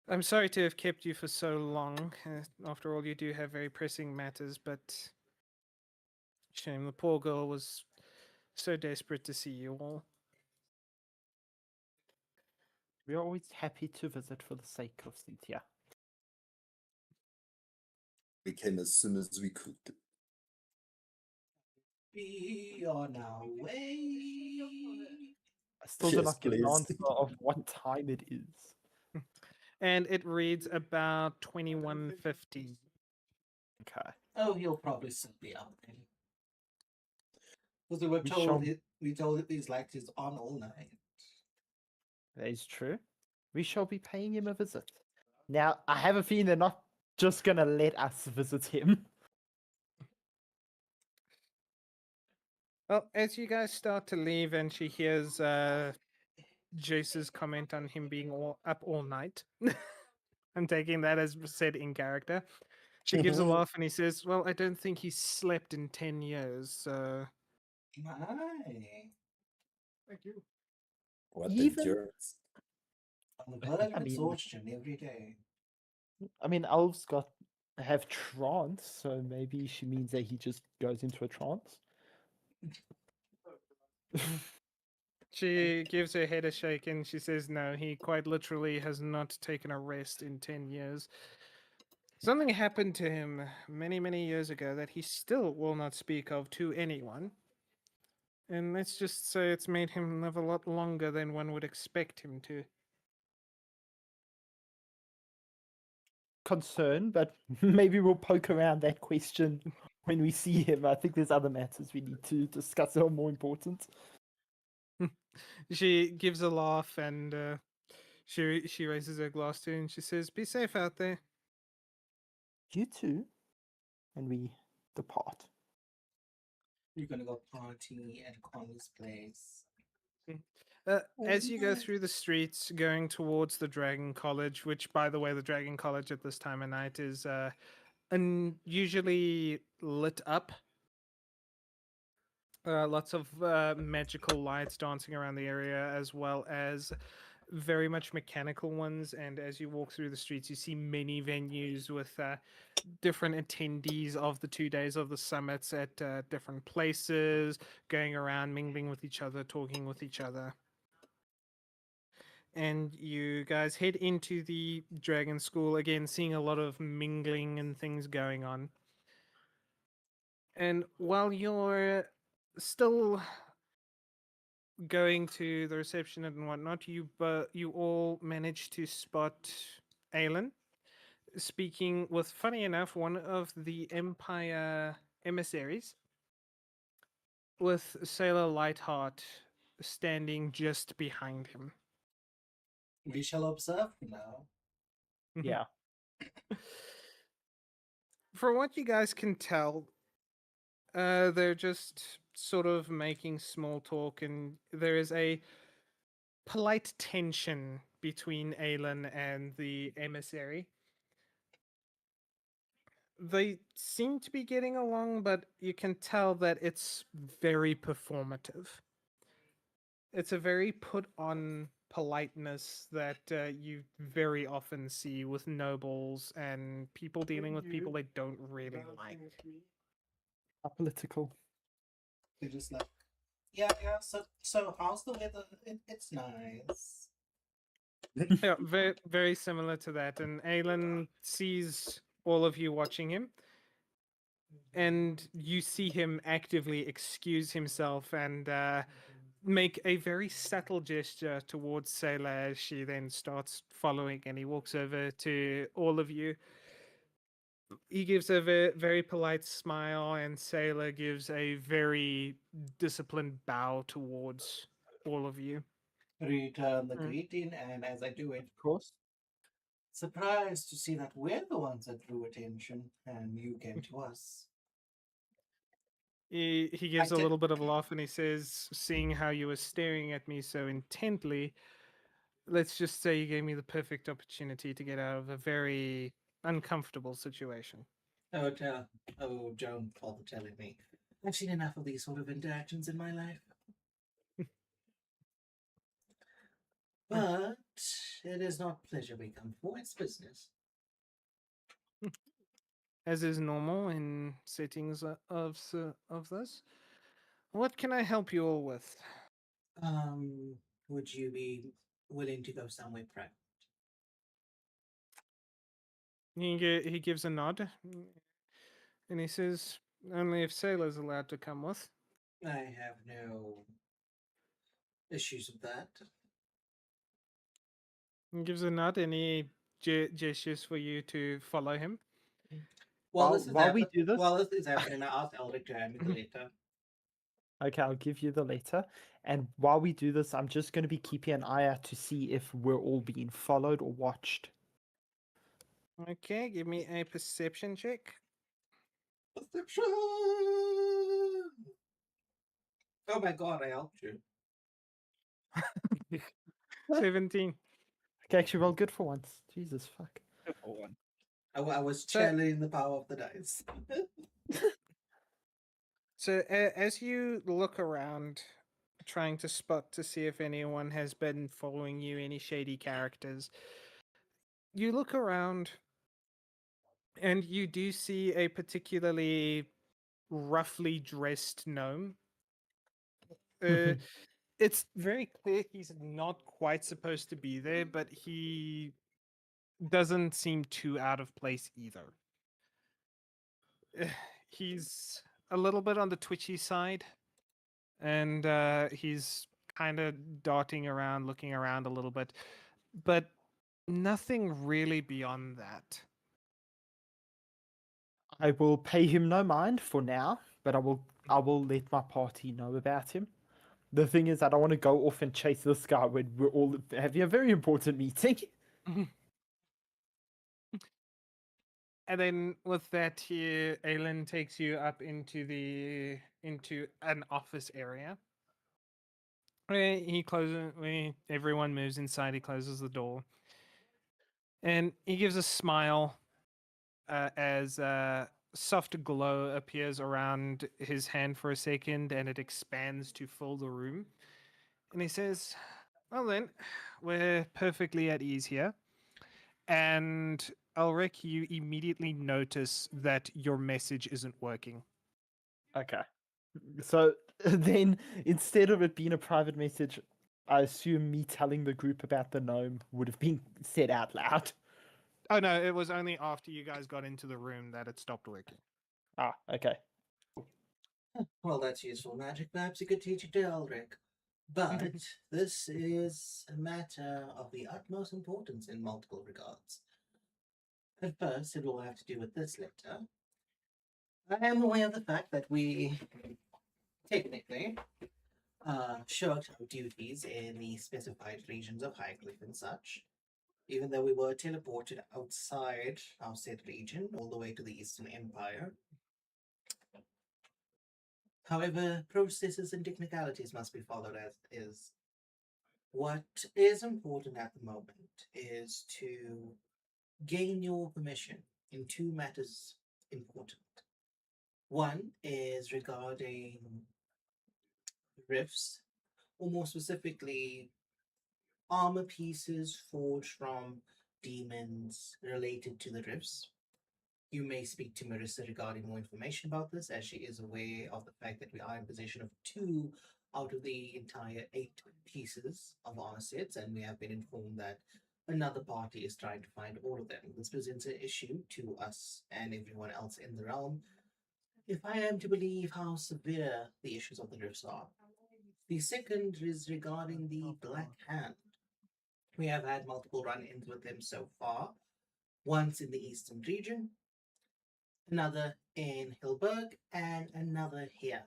I'm sorry to have kept you for so long. After all, you do have very pressing matters, but shame the poor girl was so desperate to see you all. We're always happy to visit for the sake of Cynthia. We came as soon as we could. Be on our way. I still do Yes, not get an please. answer of what time it is. And it reads about 21:50. Okay. Oh, he'll probably still be up then. Because we were We told shall- we told these lights is on all night. That is true. We shall be paying him a visit. Now, I have a feeling they're not just gonna let us visit him. Well, as you guys start to leave, and she hears Jace's comment on him being up all night. I'm taking that as said in character. She gives a laugh and he says, "Well, I don't think he's slept in 10 years, so." My. Thank you. What Even- endurance. On the verge I of mean- exhaustion every day. I mean, elves have trance, so maybe she means that he just goes into a trance. She gives her head a shake and she says, "No, he quite literally has not taken a rest in 10 years. Something happened to him many, many years ago that he still will not speak of to anyone. And let's just say it's made him live a lot longer than one would expect him to." Concern, but maybe we'll poke around that question when we see him. I think there's other matters we need to discuss that are more important. She gives a laugh and she raises her glass to you and she says, "Be safe out there." You too. And we depart. You're gonna go party at Connie's place. As you go through the streets going towards the Dragon College, which, by the way, the Dragon College at this time of night is unusually lit up. Lots of magical lights dancing around the area, as well as very much mechanical ones. And as you walk through the streets, you see many venues with different attendees of the 2 days of the summits at different places, going around, mingling with each other, talking with each other. And you guys head into the Dragon School again, seeing a lot of mingling and things going on. And while you're still going to the reception and whatnot, you all manage to spot Aelin speaking with, funny enough, one of the Empire emissaries, with Sailor Lightheart standing just behind him. We shall observe now. Yeah. From what you guys can tell, they're just sort of making small talk, and there is a polite tension between Aelin and the emissary. They seem to be getting along, but you can tell that it's very performative. It's a very put on politeness that you very often see with nobles and people dealing with people they don't really like. How political. They're just like, yeah. So how's the weather? It's nice. Yeah, very, very similar to that. And Aelin sees all of you watching him, and you see him actively excuse himself and make a very subtle gesture towards Sailor as she then starts following, and he walks over to all of you. He gives a very polite smile, and Sailor gives a very disciplined bow towards all of you. Return the Mm. greeting, and as I do it, Of course. surprised to see that we're the ones that drew attention, and you came to us. He gives I a did- little bit of a laugh and he says, "Seeing how you were staring at me so intently, let's just say you gave me the perfect opportunity to get out of a very uncomfortable situation." Oh, don't bother telling me. I've seen enough of these sort of interactions in my life. But it is not pleasure we come for, it's business. As is normal in settings of this. What can I help you all with? Would you be willing to go somewhere private? He gives a nod, and he says, "Only if sailors allowed to come with." I have no issues with that. He gives a nod, and he gestures for you to follow him. While we do this- while this is happening, I asked Elric to hand me the letter. Okay, I'll give you the letter. And while we do this, I'm just going to be keeping an eye out to see if we're all being followed or watched. Okay, give me a perception check. Perception! Oh my god, I helped you. 17. Okay, actually, roll good for once. Jesus, fuck. I was So- channeling the power of the dice. So as you look around, trying to spot to see if anyone has been following you, any shady characters, you look around and you do see a particularly roughly dressed gnome. It's very clear he's not quite supposed to be there, but he doesn't seem too out of place either. He's a little bit on the twitchy side, and he's kind of darting around, looking around a little bit, but nothing really beyond that. I will pay him no mind for now, but I will let my party know about him. The thing is, I don't want to go off and chase this guy when we're all having a very important meeting. And then with that here, Aelin takes you up into an office area. Where he closes. Everyone moves inside. He closes the door, and he gives a smile as a soft glow appears around his hand for a second, and it expands to fill the room. And he says, "Well then, we're perfectly at ease here." And Elric, you immediately notice that your message isn't working. Okay. So then, instead of it being a private message, I assume me telling the group about the gnome would have been said out loud. Oh no, it was only after you guys got into the room that it stopped working. Ah, okay. Well, that's useful magic. Perhaps you could teach it to Elric. But this is a matter of the utmost importance in multiple regards. At first, it will have to do with this letter. I am aware of the fact that we technically shirked our duties in the specified regions of Highcliffe and such, even though we were teleported outside our said region all the way to the Eastern Empire. However, processes and technicalities must be followed as is. What is important at the moment is to gain your permission in two matters important. One is regarding rifts, or more specifically, armor pieces forged from demons related to the rifts. You may speak to Marissa regarding more information about this, as she is aware of the fact that we are in possession of two out of the entire 8 pieces of armor sets, and we have been informed that another party is trying to find all of them. This presents an issue to us and everyone else in the realm, if I am to believe how severe the issues of the rifts are. The second is regarding the Black Hand. We have had multiple run ins with them so far, once in the eastern region, another in Hilberg, and another here.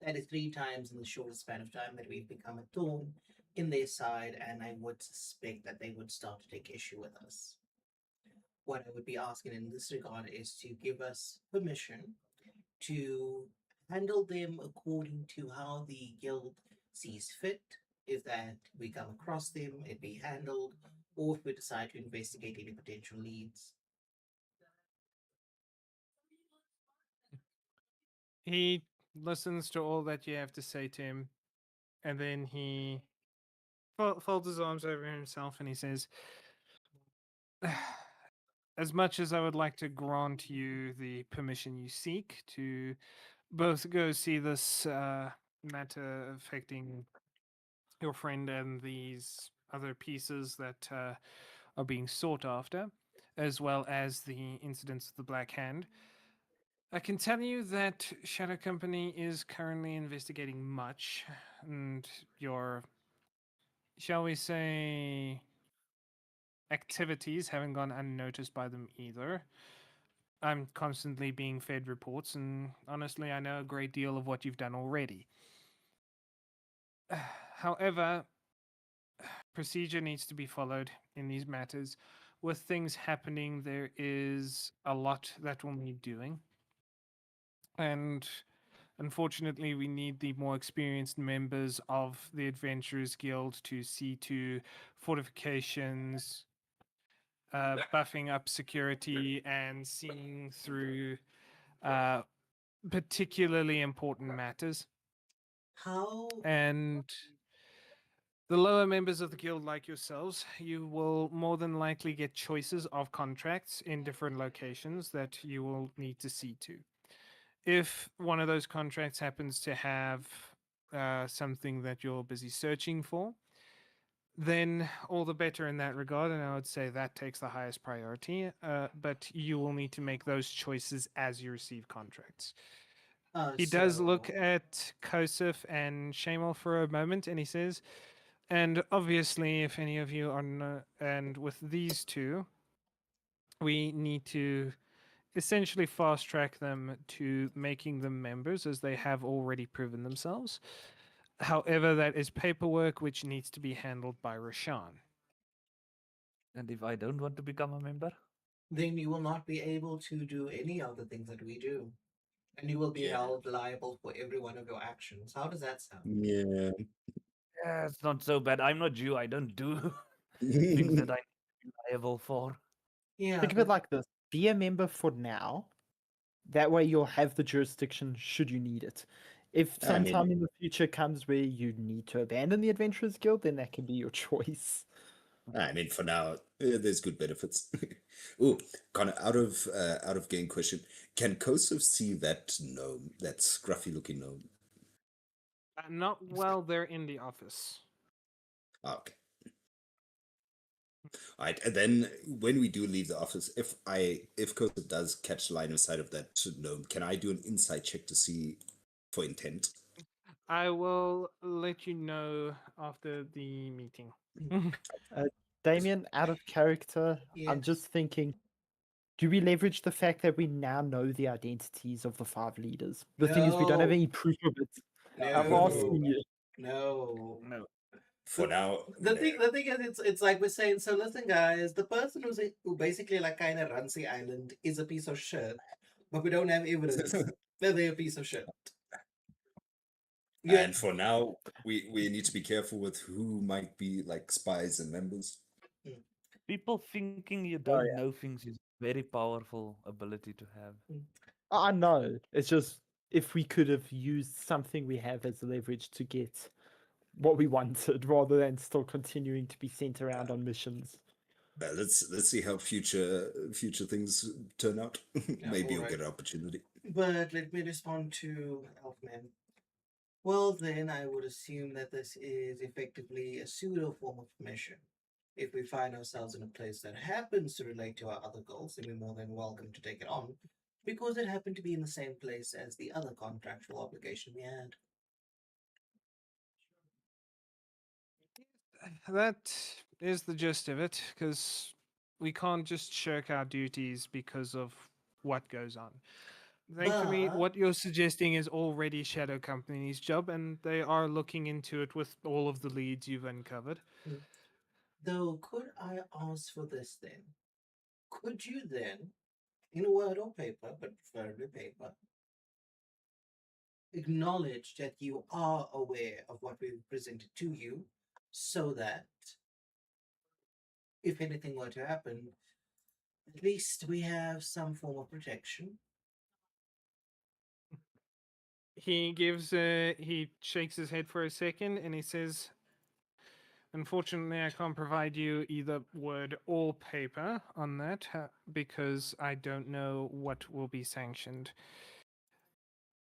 That is 3 times in the shortest span of time that we've become a thorn in their side, and I would suspect that they would start to take issue with us. What I would be asking in this regard is to give us permission to handle them according to how the guild sees fit. If that we come across them, it be handled, or if we decide to investigate any potential leads. He listens to all that you have to say to him, and then he folds his arms over himself and he says, as much as I would like to grant you the permission you seek to both go see this matter affecting your friend and these other pieces that are being sought after, as well as the incidents of the Black Hand, I can tell you that Shadow Company is currently investigating much, and your, shall we say, activities haven't gone unnoticed by them either. I'm constantly being fed reports, and honestly, I know a great deal of what you've done already. However, procedure needs to be followed in these matters. With things happening, there is a lot that will need doing. And unfortunately, we need the more experienced members of the Adventurers Guild to see to fortifications, buffing up security, and seeing through uh, particularly important matters. How And the lower members of the guild, like yourselves, you will more than likely get choices of contracts in different locations that you will need to see to. If one of those contracts happens to have something that you're busy searching for, then all the better in that regard, and I would say that takes the highest priority. But you will need to make those choices as you receive contracts. He does look so at Kosef and Shamal for a moment, and he says, and obviously, if any of you are not, and with these two, we need to essentially fast track them to making them members as they have already proven themselves. However, that is paperwork which needs to be handled by Rashan. And if I don't want to become a member? then you will not be able to do any of the things that we do. And you will be Yeah. held liable for every one of your actions. How does that sound? Yeah. Yeah, it's not so bad. I'm not Jew. I don't do things that I'm liable for. Yeah, Think of it like this: be a member for now. That way, you'll have the jurisdiction should you need it. If I mean, sometime in the future comes where you need to abandon the Adventurers Guild, then that can be your choice. for now, there's good benefits. Oh, Connor, out of game question, can Kosov see that gnome, that scruffy looking gnome? Not while they're in the office. Ah, okay. All right, and then when we do leave the office, if Kosov does catch line of sight of that gnome, can I do an insight check to see for intent? I will let you know after the meeting. Damien, out of character, I'm Yes. just thinking: do we leverage the fact that we now know the identities of the 5 leaders? The thing is, we don't have No. any proof of it. I'm No. asking you. No. No. For now, The no. thing is, it's like we're saying. So listen, guys, the person who basically like kind of runs the island is a piece of shit, but we don't have evidence that they're a piece of shit. Yeah, And for now, we need to be careful with who might be like spies and members. People thinking you Oh, don't yeah. know things is a very powerful ability to have. I know. It's just if we could have used something we have as leverage to get what we wanted, rather than still continuing to be sent around on missions. Let's see how future things turn out. Maybe you'll alright. get an opportunity. But let me respond to Elfman. Well, then I would assume that this is effectively a pseudo form of mission. If we find ourselves in a place that happens to relate to our other goals, then we're more than welcome to take it on, because it happened to be in the same place as the other contractual obligation we had. That is the gist of it, because we can't just shirk our duties because of what goes on. Thankfully, But- what you're suggesting is already Shadow Company's job, and they are looking into it with all of the leads you've uncovered. Though, could I ask for this then? Could you then, in word or paper, but preferably paper, acknowledge that you are aware of what we've presented to you so that if anything were to happen, at least we have some form of protection? He shakes his head for a second and he says, Unfortunately, I can't provide you either word or paper on that because I don't know what will be sanctioned.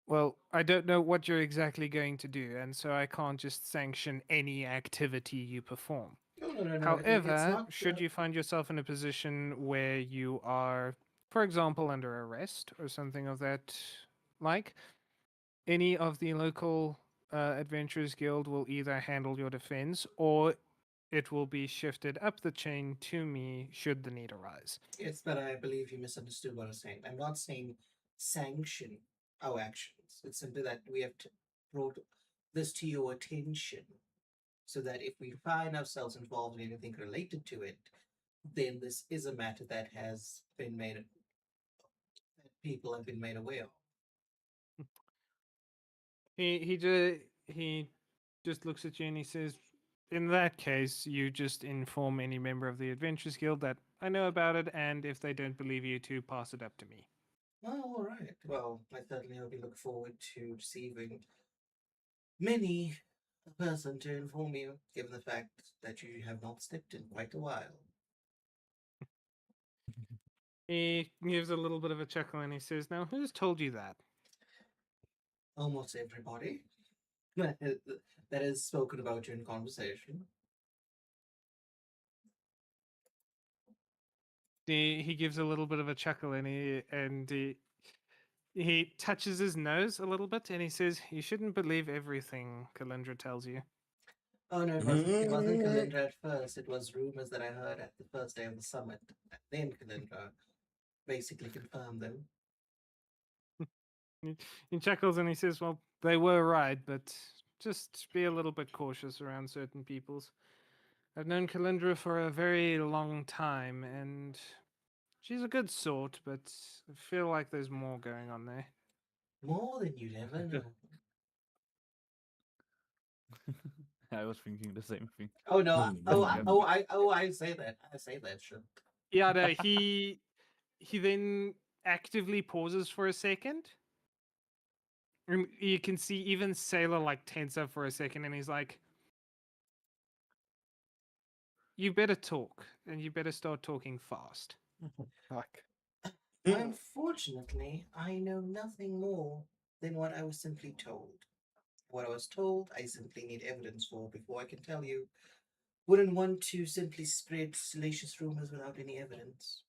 Well, I don't know what you're exactly going to do, and so I can't just sanction any activity you perform. No. It's However, not. should you find yourself in a position where you are, for example, under arrest or something of that like, any of the local Adventurers Guild will either handle your defense or it will be shifted up the chain to me should the need arise. Yes, but I believe you misunderstood what I was saying. I'm not saying sanction our actions. It's simply that we have brought this to your attention so that if we find ourselves involved in anything related to it, then this is a matter that has been made, that people have been made aware of. He just looks at you and he says, "In that case, you just inform any member of the Adventurers Guild that I know about it, and if they don't believe you, to pass it up to me." Oh, all right. Well, I certainly hope you look forward to receiving many a person to inform you, given the fact that you have not stepped in quite a while. He gives a little bit of a chuckle and he says, "Now, who's told you that?" Almost everybody that has spoken about you in conversation. He gives a little bit of a chuckle and he touches his nose a little bit and he says, "You shouldn't believe everything Kalindra tells you." Oh no, it wasn't Kalindra at first. It was rumors that I heard at the first day of the summit. And then Kalindra basically confirmed them. He chuckles and he says, "Well, they were right, but just be a little bit cautious around certain peoples. I've known Kalindra for a very long time, and she's a good sort, but I feel like there's more going on there." More than you'd ever know. I was thinking the same thing. Oh no! I say that. I say that shit. Yeah, no, he then actively pauses for a second. And you can see even Sailor like tense up for a second, and he's like, "You better talk, and you better start talking fast." Fuck. Unfortunately, I know nothing more than what I was simply told. What I was told, I simply need evidence for before I can tell you. Wouldn't want to simply spread salacious rumors without any evidence.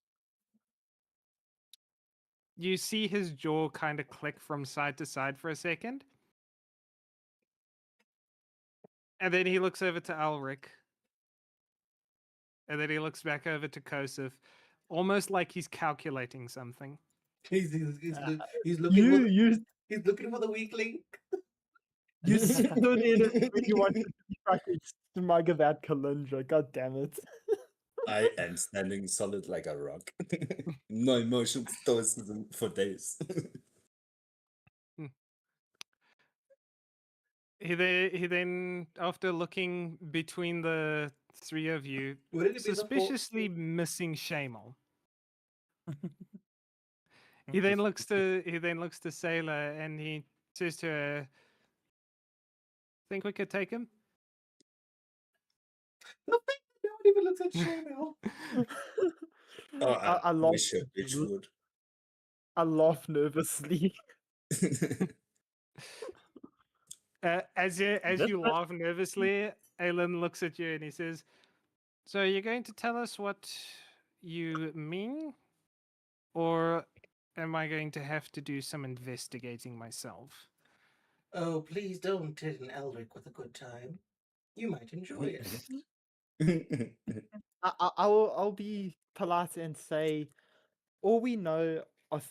You see his jaw kind of click from side to side for a second. And then he looks over to Alric. And then he looks back over to Kosef, almost like he's calculating something. He's looking You for you he's looking for the weak link. you stood in it when you wanted to be fucking smug about Kalindra. God damn it. I am standing solid like a rock. No emotion stoicism for days. He then, after looking between the three of you, Wouldn't it be the fourth? suspiciously missing Shamal. He Just then looks to Sailor and he says to her, "Think we could take him?" No one even looks at Shamal. Oh, I wish a bitch would. I laugh nervously. As That's you laugh nervously, Alan looks at you and he says, "So you're going to tell us what you mean, or am I going to have to do some investigating myself?" Oh, please don't hit an Eldrick with a good time. You might enjoy it. I'll be polite and say all we know of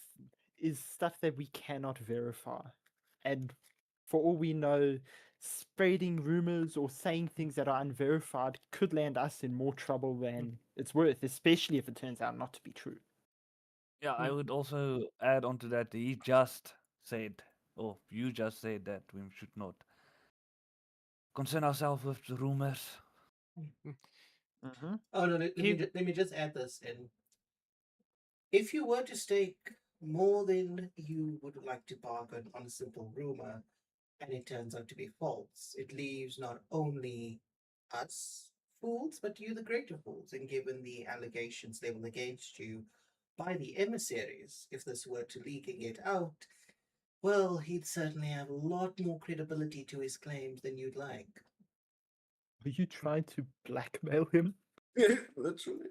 is stuff that we cannot verify, and for all we know, spreading rumors or saying things that are unverified could land us in more trouble than it's worth, especially if it turns out not to be true. Yeah, I would also add on to that. He just said, or you just said that we should not concern ourselves with the rumors. Mm-hmm. Oh no, let me just add this in. If you were to stake more than you would like to bargain on a simple rumor, and it turns out to be false, it leaves not only us, fools, but you the greater fools. And given the allegations leveled against you by the emissaries, if this were to leak and get out, well, he'd certainly have a lot more credibility to his claims than you'd like. Are you trying to blackmail him? Literally.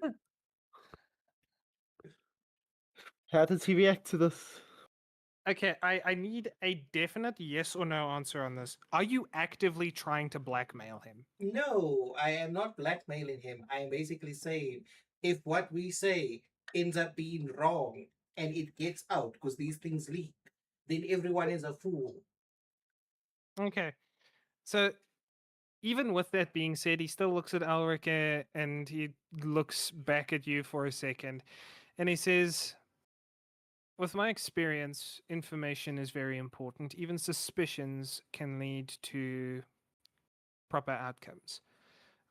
How does he react to this? Okay, I need a definite yes or no answer on this. Are you actively trying to blackmail him? No, I am not blackmailing him. I am basically saying if what we say ends up being wrong and it gets out because these things leak, then everyone is a fool. Okay. So even with that being said, he still looks at Ulrika and he looks back at you for a second and he says, with my experience, information is very important. Even suspicions can lead to proper outcomes.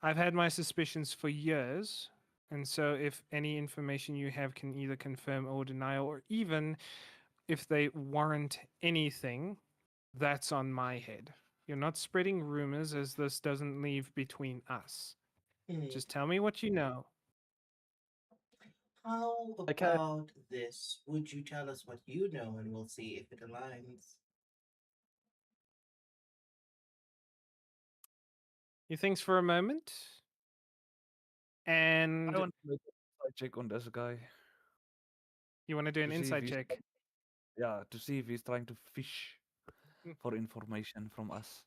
I've had my suspicions for years, and so if any information you have can either confirm or deny, or even if they warrant anything, that's on my head. You're not spreading rumors, as this doesn't leave between us. Hmm. Just tell me what you know. How Okay. about this? Would you tell us what you know and we'll see if it aligns? He thinks for a moment, and I want to make a side check on this guy. you want to do an to see if insight he's check. Yeah, to see if he's trying to fish Mm. for information from us.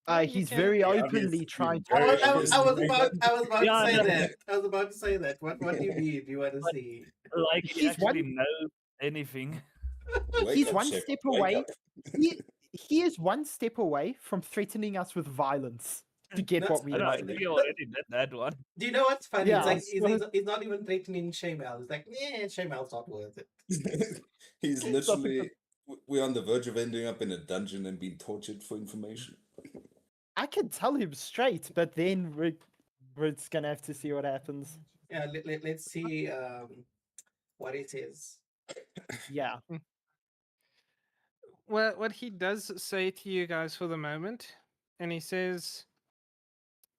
You He's can- very Very openly obvious, trying to. I very was, I was, I was obviously. about I was about Yeah, to say no. that. I was about to say that. What do you mean? You want to But- see? Like he He's actually one- knows anything. Wake He's up, one Shepard, step wake away. up. He is one step away from threatening us with violence to get That's- what we I know, I want. think he already did that one. Do you know what's funny? Yeah, it's like so- he's not even threatening Shamal. It's like, Shamal's not worth it. He's literally. We're on the verge of ending up in a dungeon and being tortured for information. I can tell him straight, but then we're just gonna have to see what happens. Yeah, let's see what it is. Yeah. Well, what he does say to you guys for the moment, and he says,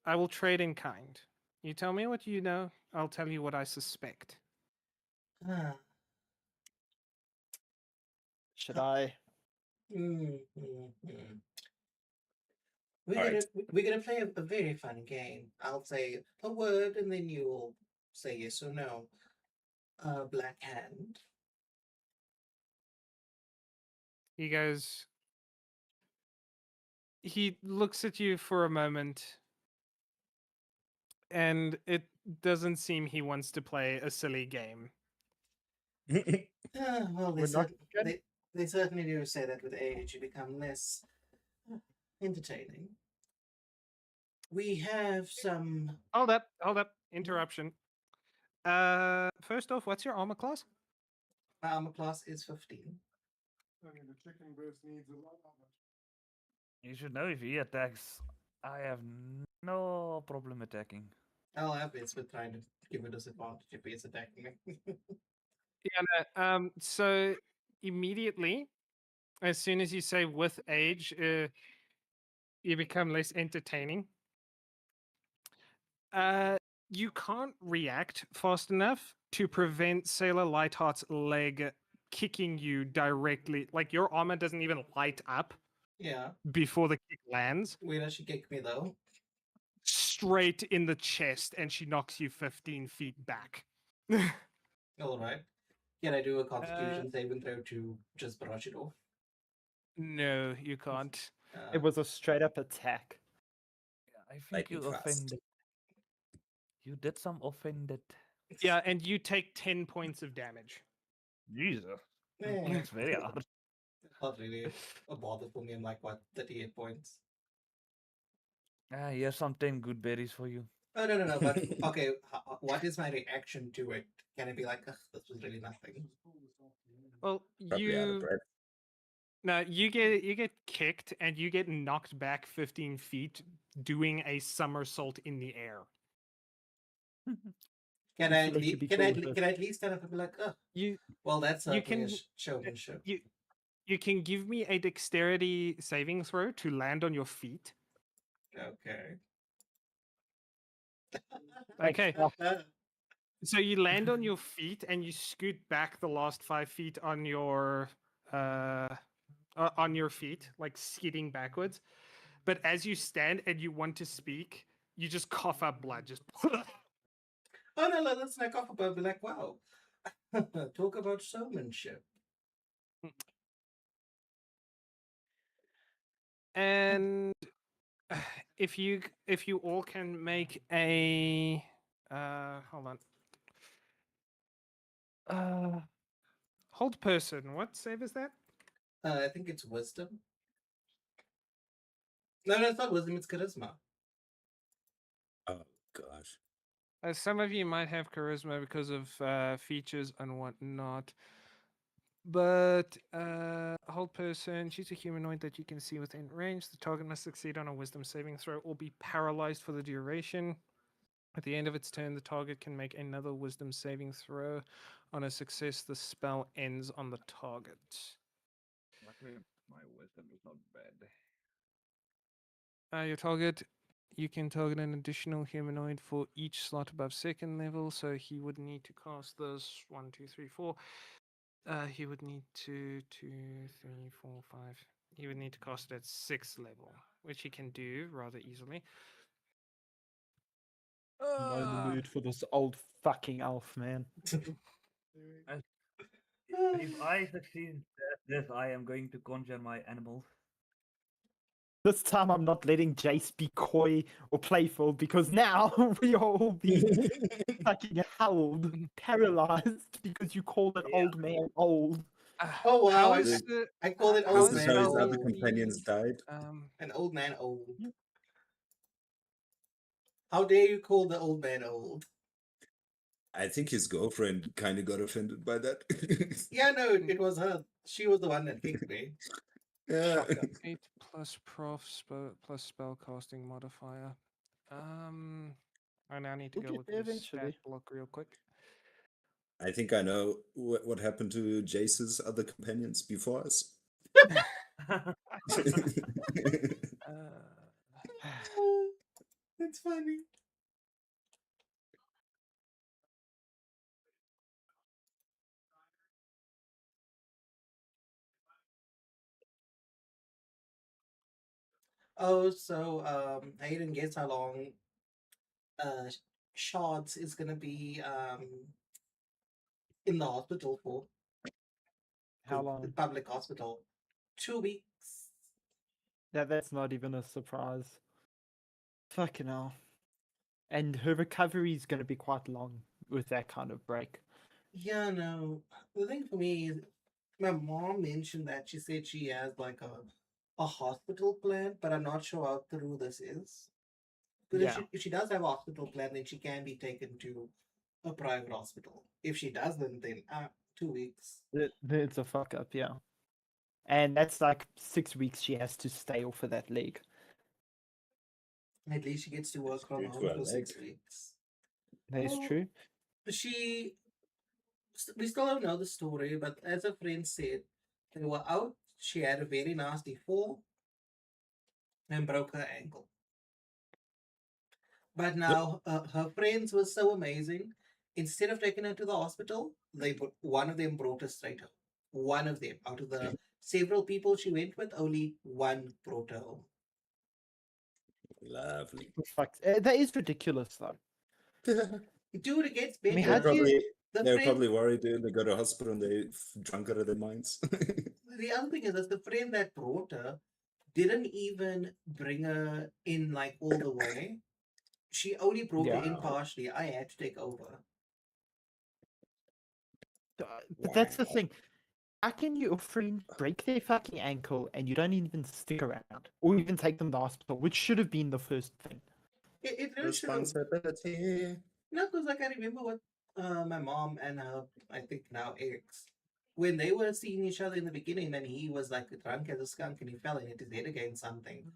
I will trade in kind. You tell me what you know, I'll tell you what I suspect. Ah, Should I? mm, mm, mm. We're All gonna right. we're gonna play a very fun game. I'll say a word and then you'll say yes or no. Black hand. He goes, he looks at you for a moment, and it doesn't seem he wants to play a silly game. Well, We're not good? they certainly do say that with age you become less entertaining. We have some. Hold up. Interruption. First off, what's your armor class? My armor class is 15. You should know if he attacks, I have no problem attacking. I'll have this with trying to give a disadvantage if he's attacking me. Yeah, no, so immediately, as soon as you say with age, you become less entertaining. You can't react fast enough to prevent Sailor Lightheart's leg kicking you directly. Like your armor doesn't even light up Yeah. before the kick lands. Where does she kick me though? Straight in the chest, and she knocks you 15 feet back. All right. Can I do a Constitution saving throw to just brush it off? No, you can't. It was a straight up attack. I think Lightning you fast. offended. You did some offended. Yeah, and you take 10 points of damage. Jesus. Eh, It's very hard. not really a bother for me. I'm like, what, 38 points? Here's some 10 good berries for you. Oh, no. But, okay, what is my reaction to it? Can I be like, ugh, this was really nothing? Well, Probably out of breath. no, you get kicked and you get knocked back 15 feet doing a somersault in the air. Can I I, feel like you'd be can cool I, with this. can I at least stand up and be like, oh, You well, that's You certainly a can- showmanship. you can give me a dexterity saving throw to land on your feet. Okay. Okay. Oh, So you land on your feet and you scoot back the last 5 feet on your feet, like skidding backwards. But as you stand and you want to speak, you just cough up blood. Just Oh no, let's not off about. Be like, wow, talk about showmanship. and if you all can make a hold on. Hold person. What save is that? I think it's wisdom. No, it's not wisdom. It's charisma. Oh gosh. Some of you might have charisma because of features and whatnot. But hold person, choose a humanoid that you can see within range. The target must succeed on a wisdom saving throw or be paralyzed for the duration. At the end of its turn, the target can make another wisdom saving throw. On a success, the spell ends on the target. Luckily, my wisdom is not bad. Your target, you can target an additional humanoid for each slot above second level. So he would need to cast this 1, 2, 3, 4. He would need to 2, 3, 4, 5. He would need to cast it at 6th level, which he can do rather easily. I'm not in the mood for this old fucking elf, man. If I succeed at this, I am going to conjure my animals. This time I'm not letting Jace be coy or playful because now we are all being fucking held, paralyzed because you called an Yeah. old man old. Oh, wow, How I- is the I call it how old This is is man how his old. other companions died. An old man old. How dare you call the old man old? I think his girlfriend kind of got offended by that. Yeah, no, it was her. She was the one that kicked me. Yeah. Shocker. 8 plus plus spell casting modifier. I now need to We'll go get look there at the stat eventually. block real quick. I think I know what happened to Jace's other companions before us. It's funny. Oh, so I didn't guess how long Shards is gonna be in the hospital for. How The long? public hospital. 2 weeks. That's not even a surprise. Fucking hell. And her recovery is going to be quite long with that kind of break. Yeah, no. The thing for me is my mom mentioned that she said she has like a hospital plan, but I'm not sure how true this is. Because Yeah. if she does have a hospital plan, then she can be taken to a private hospital. If she doesn't, then 2 weeks. It's a fuck up, yeah. And that's like 6 weeks she has to stay off of that leg. At least she gets to work It's from due home to a for leg. 6 weeks. That is Well, true. She, we still don't know the story, but as a friend said, they were out. She had a very nasty fall and broke her ankle. But now her friends were so amazing. Instead of taking her to the hospital, one of them brought her straight home. One of them out of the several people she went with, only one brought her home. Lovely. Fuck. That is ridiculous, though. Dude, it gets I mean, better. how do you- The they're friend, probably worried they go to hospital and they drunk out of their minds. the other thing is that the friend that brought her didn't even bring her in like all the way. She only brought her Yeah. in partially. I had to take over. But that's the Wow. thing. How can your friend break their fucking ankle and you don't even stick around or even take them to the hospital, which should have been the first thing? It really should have. Responsibility. No, because like I remember what my mom and her, I think now ex, when they were seeing each other in the beginning, and he was like drunk as a skunk and he fell and hit his head against something.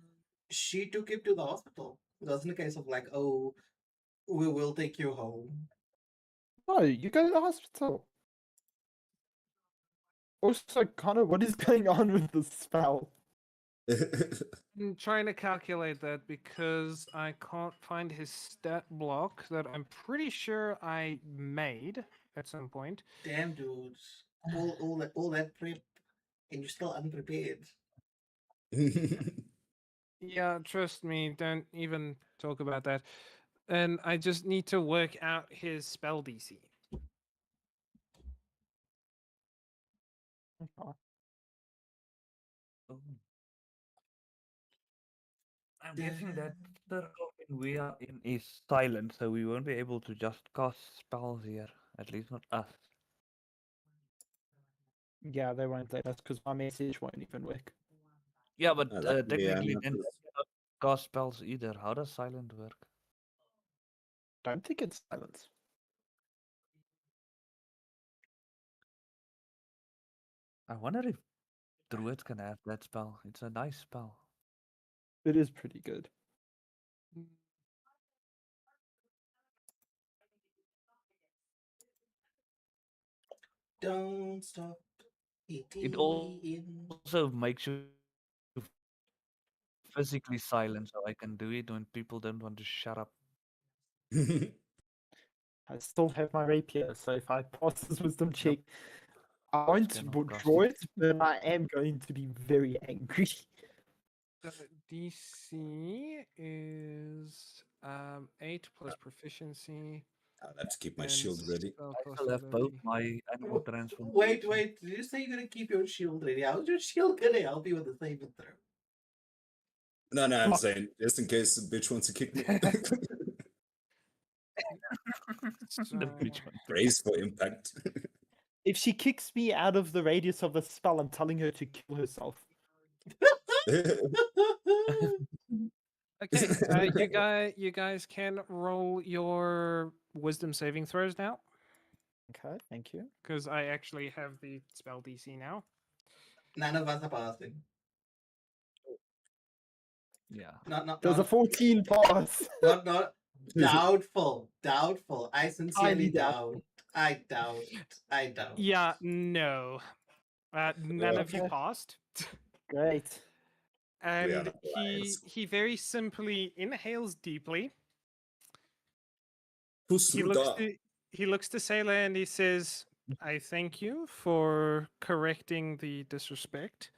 She took him to the hospital. It wasn't a case of like, oh, we will take you home. No, you go to the hospital. Also, Connor, what is going on with the spell? I'm trying to calculate that because I can't find his stat block that I'm pretty sure I made at some point. Damn, dude. All that prep, and you're still unprepared. Yeah, trust me, don't even talk about that. And I just need to work out his spell DC. Okay. Oh. I'm guessing that the domain we are in is silent, so we won't be able to just cast spells here. At least not us. Yeah, they won't let us because my message won't even work. Yeah, but Luckily, technically not then this. they cannot cast spells either. How does silent work? Don't think it's silence. I wonder if druids can have that spell. It's a nice spell. It is pretty good. Don't stop It eating. also makes you physically silent, so I can do it when people don't want to shut up. I still have my rapier, so if I pass this wisdom check, I won't cannot cast draw it. it, but I am going to be very angry. The DC is 8 plus proficiency. I'll have to keep my and shield ready. spell I cost still have both ability. my animal Wait, transformation. wait. Did you say you're gonna keep your shield ready? How's your shield gonna help you with the saving throw? No, I'm Fuck. saying just in case the bitch wants to kick me. So, The bitch one. Brace for impact. If she kicks me out of the radius of the spell, I'm telling her to kill herself. okay, you guys can roll your wisdom saving throws now Okay, thank you. because I actually have the spell DC now. None of us are passing. Yeah. Not There's a 14 pass. not doubtful. I Highly sincerely doubtful. doubt. I doubt. Yeah, no, none of you Okay. passed. Great. We are And not liars. he very simply inhales deeply. Who's He looks Ruda? to Sailor and he says, "I thank you for correcting the disrespect.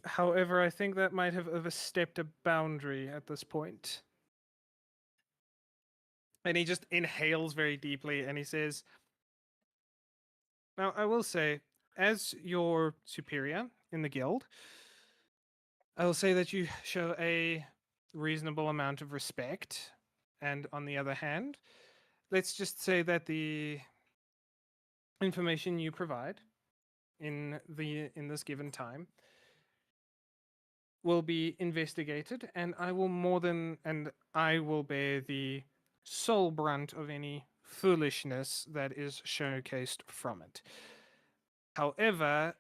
However, I think that might have overstepped a boundary at this point." And he just inhales very deeply and he says, "Now, I will say, as your superior in the guild, I will say that you show a reasonable amount of respect. And on the other hand, let's just say that the information you provide in this given time will be investigated, and I will bear the sole brunt of any foolishness that is showcased from it. However,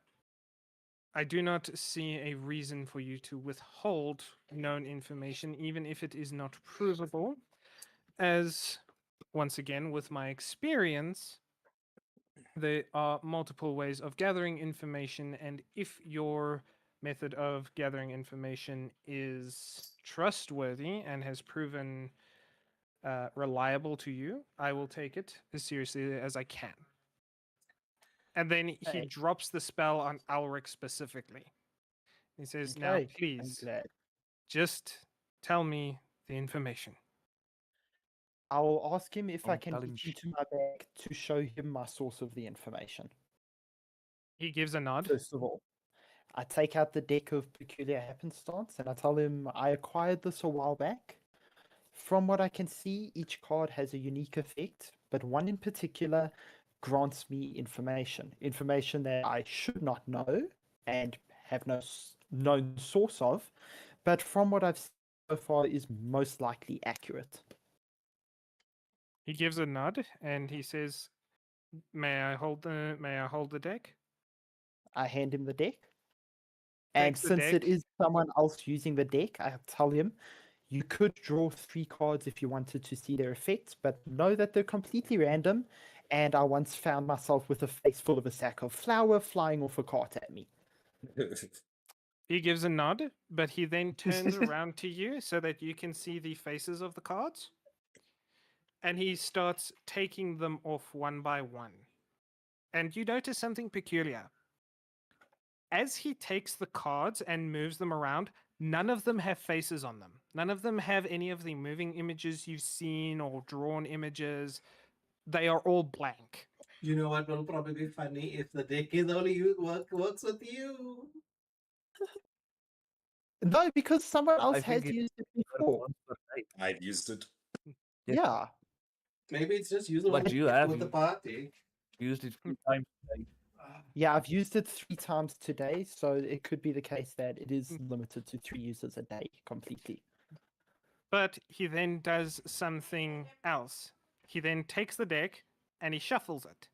I do not see a reason for you to withhold known information, even if it is not provable, as, once again, with my experience, there are multiple ways of gathering information, and if your method of gathering information is trustworthy and has proven reliable to you, I will take it as seriously as I can. And then he Okay. drops the spell on Alric specifically. He says, "Now, Okay. I'm please, glad. just tell me the information." I will ask him if I Don't can tell reach him shit. into my bag to show him my source of the information. He gives a nod. First of all, I take out the deck of peculiar happenstance and I tell him I acquired this a while back. From what I can see, each card has a unique effect, but one in particular grants me information that I should not know and have no known source of, but from what I've seen so far is most likely accurate. He gives a nod and he says, May I hold the deck?" I hand him the deck. And Takes the since it deck. is someone else using the deck, I tell him you could draw 3 cards if you wanted to see their effects, but know that they're completely random. And I once found myself with a face full of a sack of flour flying off a cart at me. He gives a nod, but he then turns around to you so that you can see the faces of the cards. And he starts taking them off one by one. And you notice something peculiar. As he takes the cards and moves them around, none of them have faces on them. None of them have any of the moving images you've seen or drawn images. They are all blank. You know what will probably be funny if the deck is only works with you. No, because someone else I has think it's used it per before. once per night. I've used it. Yes. Yeah. Maybe it's just usable But you have with the party. used it 3 times today. Yeah, I've used it 3 times today, so it could be the case that it is limited to 3 users a day completely. But he then does something else. He then takes the deck and he shuffles it.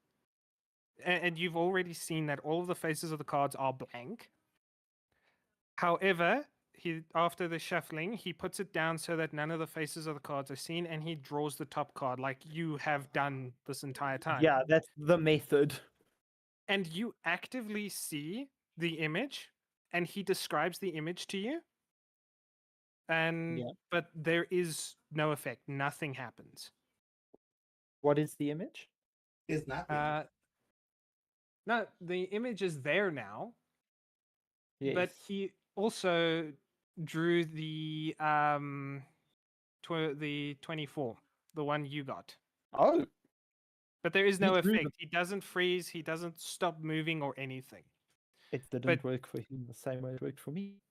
And you've already seen that all of the faces of the cards are blank. However, he after the shuffling, he puts it down so that none of the faces of the cards are seen, and he draws the top card like you have done this entire time. Yeah, that's the method. And you actively see the image, and he describes the image to you. And Yeah. but there is no effect. Nothing happens. What is the image? Is nothing. No, the image is there now, Yes. but he also drew the 24, the one you got. Oh, But there is no He drew effect. He doesn't freeze. He doesn't stop moving or anything. it didn't But- work for him the same way it worked for me.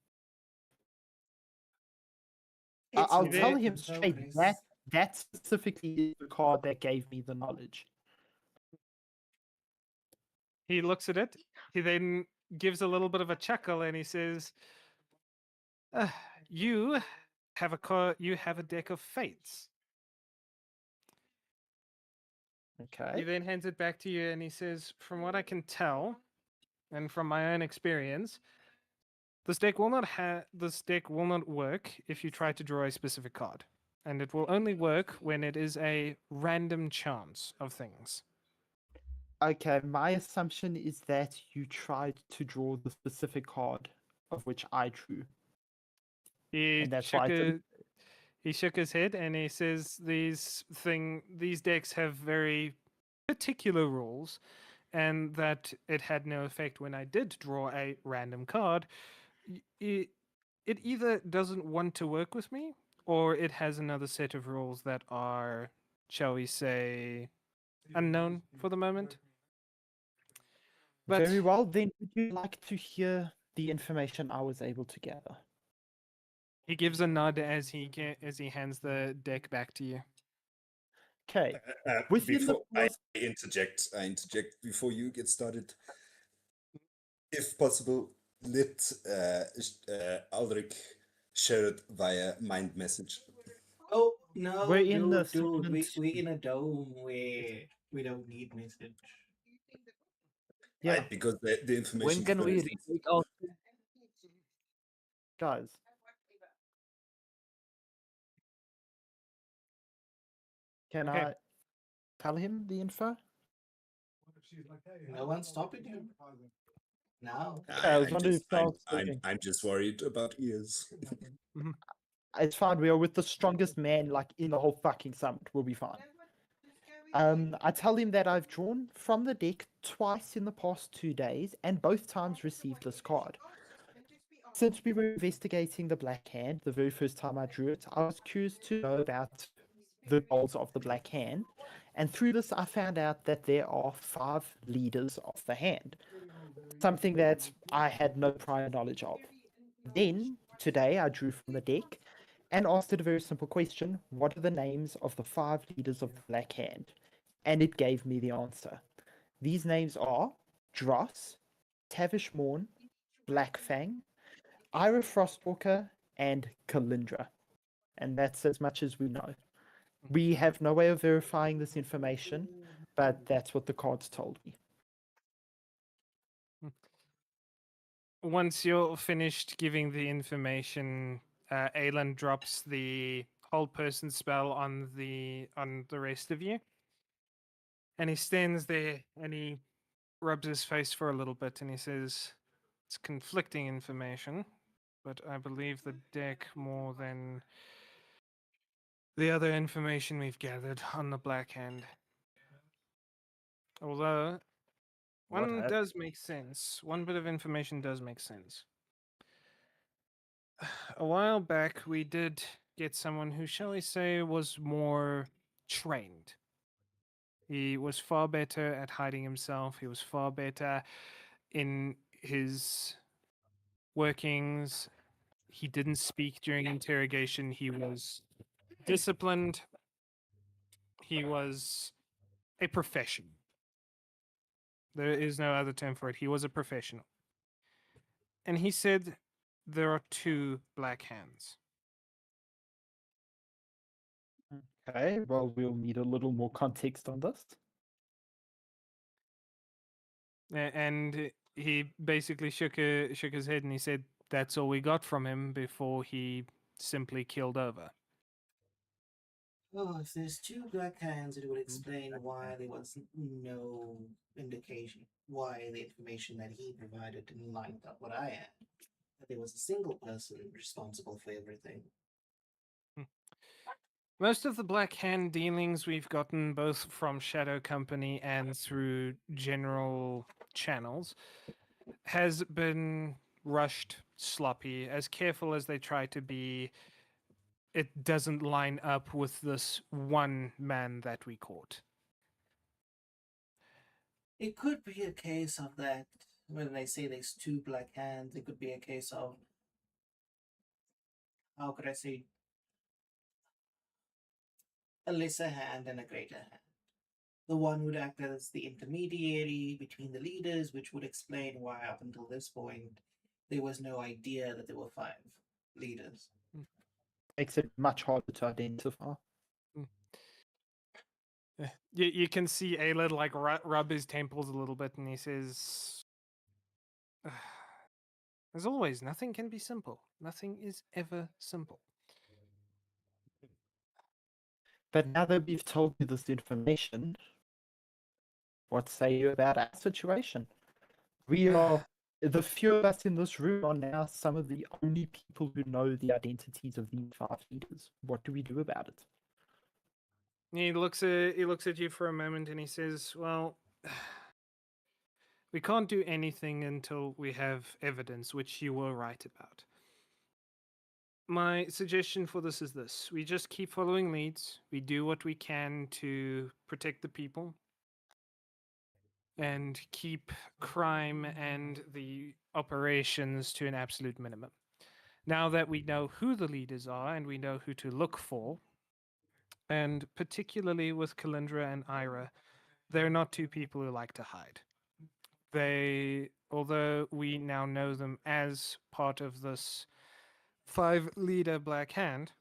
It's I'll a tell work him in straight progress. that specifically is the card that gave me the knowledge. He looks at it. He then gives a little bit of a chuckle and he says, "You have you have a deck of fates." He Okay. then hands it back to you and he says, "From what I can tell, and from my own experience, this deck will not work if you try to draw a specific card, and it will only work when it is a random chance of things." Okay, my assumption is that you tried to draw the specific card of which I drew. He And that's shook why I didn't- he shook his head and he says these decks have very particular rules, and that it had no effect when I did draw a random card. It either doesn't want to work with me, or it has another set of rules that are, shall we say, unknown for the moment. But Very well, then would you like to hear the information I was able to gather? he gives a nod as he hands the deck back to you. Okay. Within the Before I course- interject before you get started. If possible, let Aldrich share it via mind message. Oh no, We're in the dude, silent we in a dome where we don't need message. Yeah, Right, because the information. When can we retake our guys. Can Okay. I tell him the info? No one's stopping you. Now. I was wondering if I was I'm sleeping. just worried about ears. It's fine. We are with the strongest man like in the whole fucking summit. We'll be fine. I tell him that I've drawn from the deck twice in the past 2 days and both times received this card. Since we were investigating the Black Hand, the very first time I drew it, I was curious to know about the goals of the Black Hand. And through this, I found out that there are 5 leaders of the hand. Something that I had no prior knowledge of. Then, today, I drew from the deck and asked it a very simple question: what are the names of the 5 leaders of the Black Hand? And it gave me the answer. These names are Dross, Tavish Morn, Blackfang, Ira Frostwalker, and Kalindra. And that's as much as we know. We have no way of verifying this information, but that's what the cards told me. Once you're finished giving the information, Aelin drops the hold person spell on the rest of you, and he stands there and he rubs his face for a little bit and he says, It's conflicting information, but I believe the deck more than the other information we've gathered on the Black Hand. Although, one does make sense. One bit of information does make sense. A while back, we did get someone who, shall we say, was more trained. He was far better at hiding himself. He was far better in his workings. He didn't speak during interrogation. He was disciplined. He was a professional. There is no other term for it. He was a professional. And he said there are two Black Hands. Okay, well, we'll need a little more context on this. And he basically shook his head and he said that's all we got from him before he simply killed over. Oh, if there's two black hands, it would explain why there was no indication, why the information that he provided didn't line up what I had. That there was a single person responsible for everything. Most of the Black Hand dealings we've gotten both from Shadow Company and through general channels has been rushed, sloppy, as careful as they try to be. It doesn't line up with this one man that we caught. It could be a case of that when they say there's two black hands, it could be a case of, how could I say, a lesser hand and a greater hand. The one would act as the intermediary between the leaders, which would explain why up until this point there was no idea that there were five leaders. Makes it much harder to identify. You can see Ayla like rub his temples a little bit, and he says, "As always, nothing can be simple. Nothing is ever simple." But now that we've told you this information, what say you about our situation? We are, the few of us in this room are now some of the only people who know the identities of these five leaders. What do we do about it? He looks at you for a moment, and he says, "Well, we can't do anything until we have evidence, which you were right about. My suggestion for this is this: we just keep following leads. We do what we can to protect the people." And keep crime and the operations to an absolute minimum. Now that we know who the leaders are and we know who to look for, and particularly with Kalindra and Ira, they're not two people who like to hide. Although we now know them as part of this five-leader Black Hand,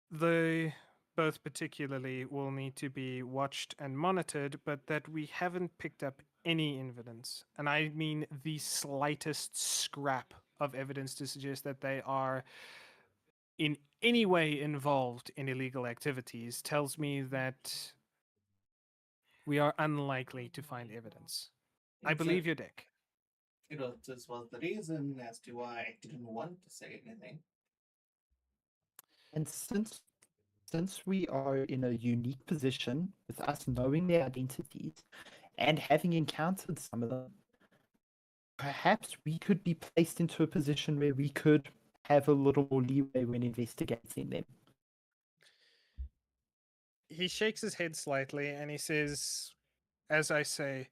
they both particularly will need to be watched and monitored, but that we haven't picked up any evidence, and I mean the slightest scrap of evidence to suggest that they are in any way involved in illegal activities, tells me that we are unlikely to find evidence. I believe your deck. This was the reason as to why I didn't want to say anything. And since we are in a unique position with us knowing their identities and having encountered some of them, perhaps we could be placed into a position where we could have a little more leeway when investigating them. He shakes his head slightly and he says, as I say,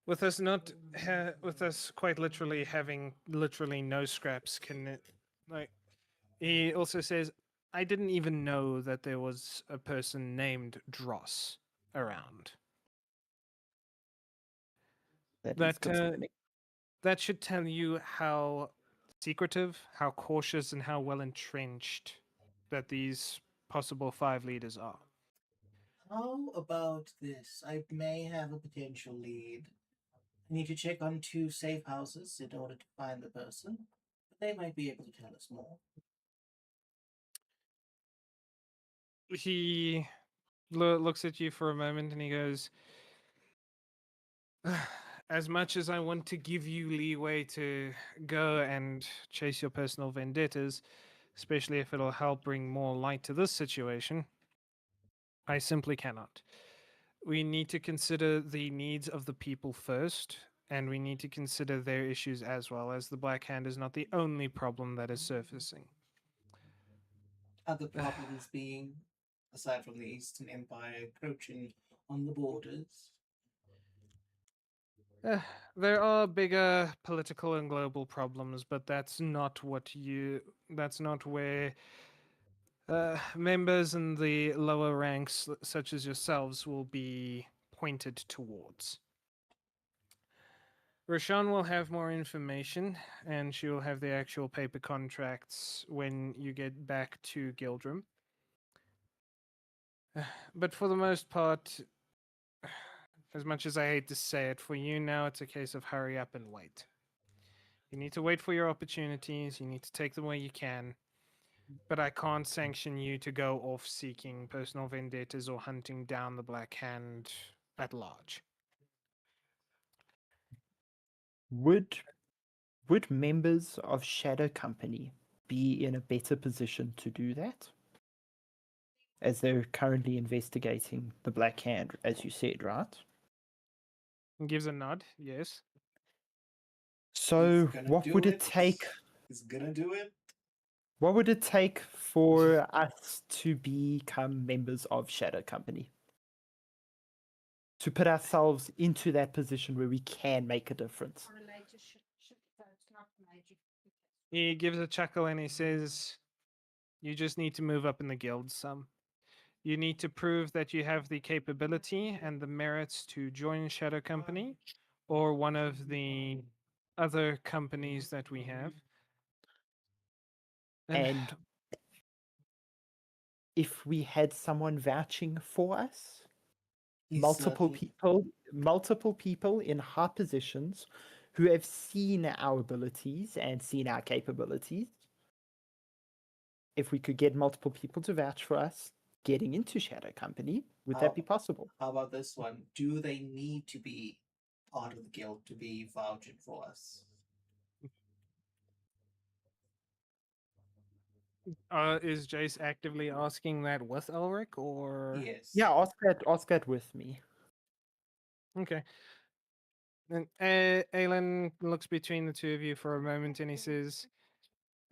with us with us quite literally having literally no scraps, he also says, I didn't even know that there was a person named Dross around. That is concerning. That should tell you how secretive, how cautious, and how well entrenched that these possible five leaders are. How about this? I may have a potential lead. I need to check on two safe houses in order to find the person, but they might be able to tell us more. He looks at you for a moment and he goes, as much as I want to give you leeway to go and chase your personal vendettas, especially if it'll help bring more light to this situation, I simply cannot. We need to consider the needs of the people first, and we need to consider their issues as well, as the Black Hand is not the only problem that is surfacing. Other problems being, aside from the Eastern Empire encroaching on the borders. There are bigger political and global problems, but that's not what you. That's not where members in the lower ranks, such as yourselves, will be pointed towards. Rashawn will have more information, and she will have the actual paper contracts when you get back to Gildrum. But for the most part, as much as I hate to say it, for you now, it's a case of hurry up and wait. You need to wait for your opportunities, you need to take them where you can. But I can't sanction you to go off seeking personal vendettas or hunting down the Black Hand at large. Would members of Shadow Company be in a better position to do that? As they're currently investigating the Black Hand, as you said, right? Gives a nod, yes. So, He's gonna what do would it take? He's gonna do it. What would it take for us to become members of Shadow Company? To put ourselves into that position where we can make a difference. He gives a chuckle and he says, "You just need to move up in the guild some. You need to prove that you have the capability and the merits to join Shadow Company or one of the other companies that we have. And if we had someone vouching for us, He's multiple certain- people in high positions who have seen our abilities and seen our capabilities. If we could get multiple people to vouch for us getting into Shadow Company, would that be possible? How about this one? Do they need to be part of the guild to be vouching for us? Is Jace actively asking that with Elric or? Yes. Yeah, ask that with me. Okay. Then Aelin looks between the two of you for a moment and he says,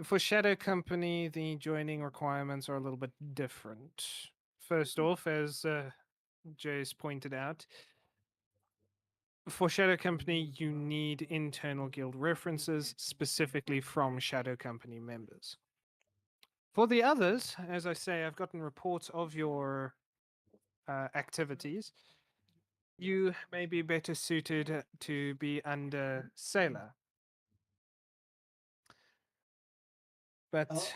"For Shadow Company, the joining requirements are a little bit different. First off, as Jace pointed out, for Shadow Company, you need internal guild references specifically from Shadow Company members. For the others, as I say, I've gotten reports of your activities. You may be better suited to be under Sailor. But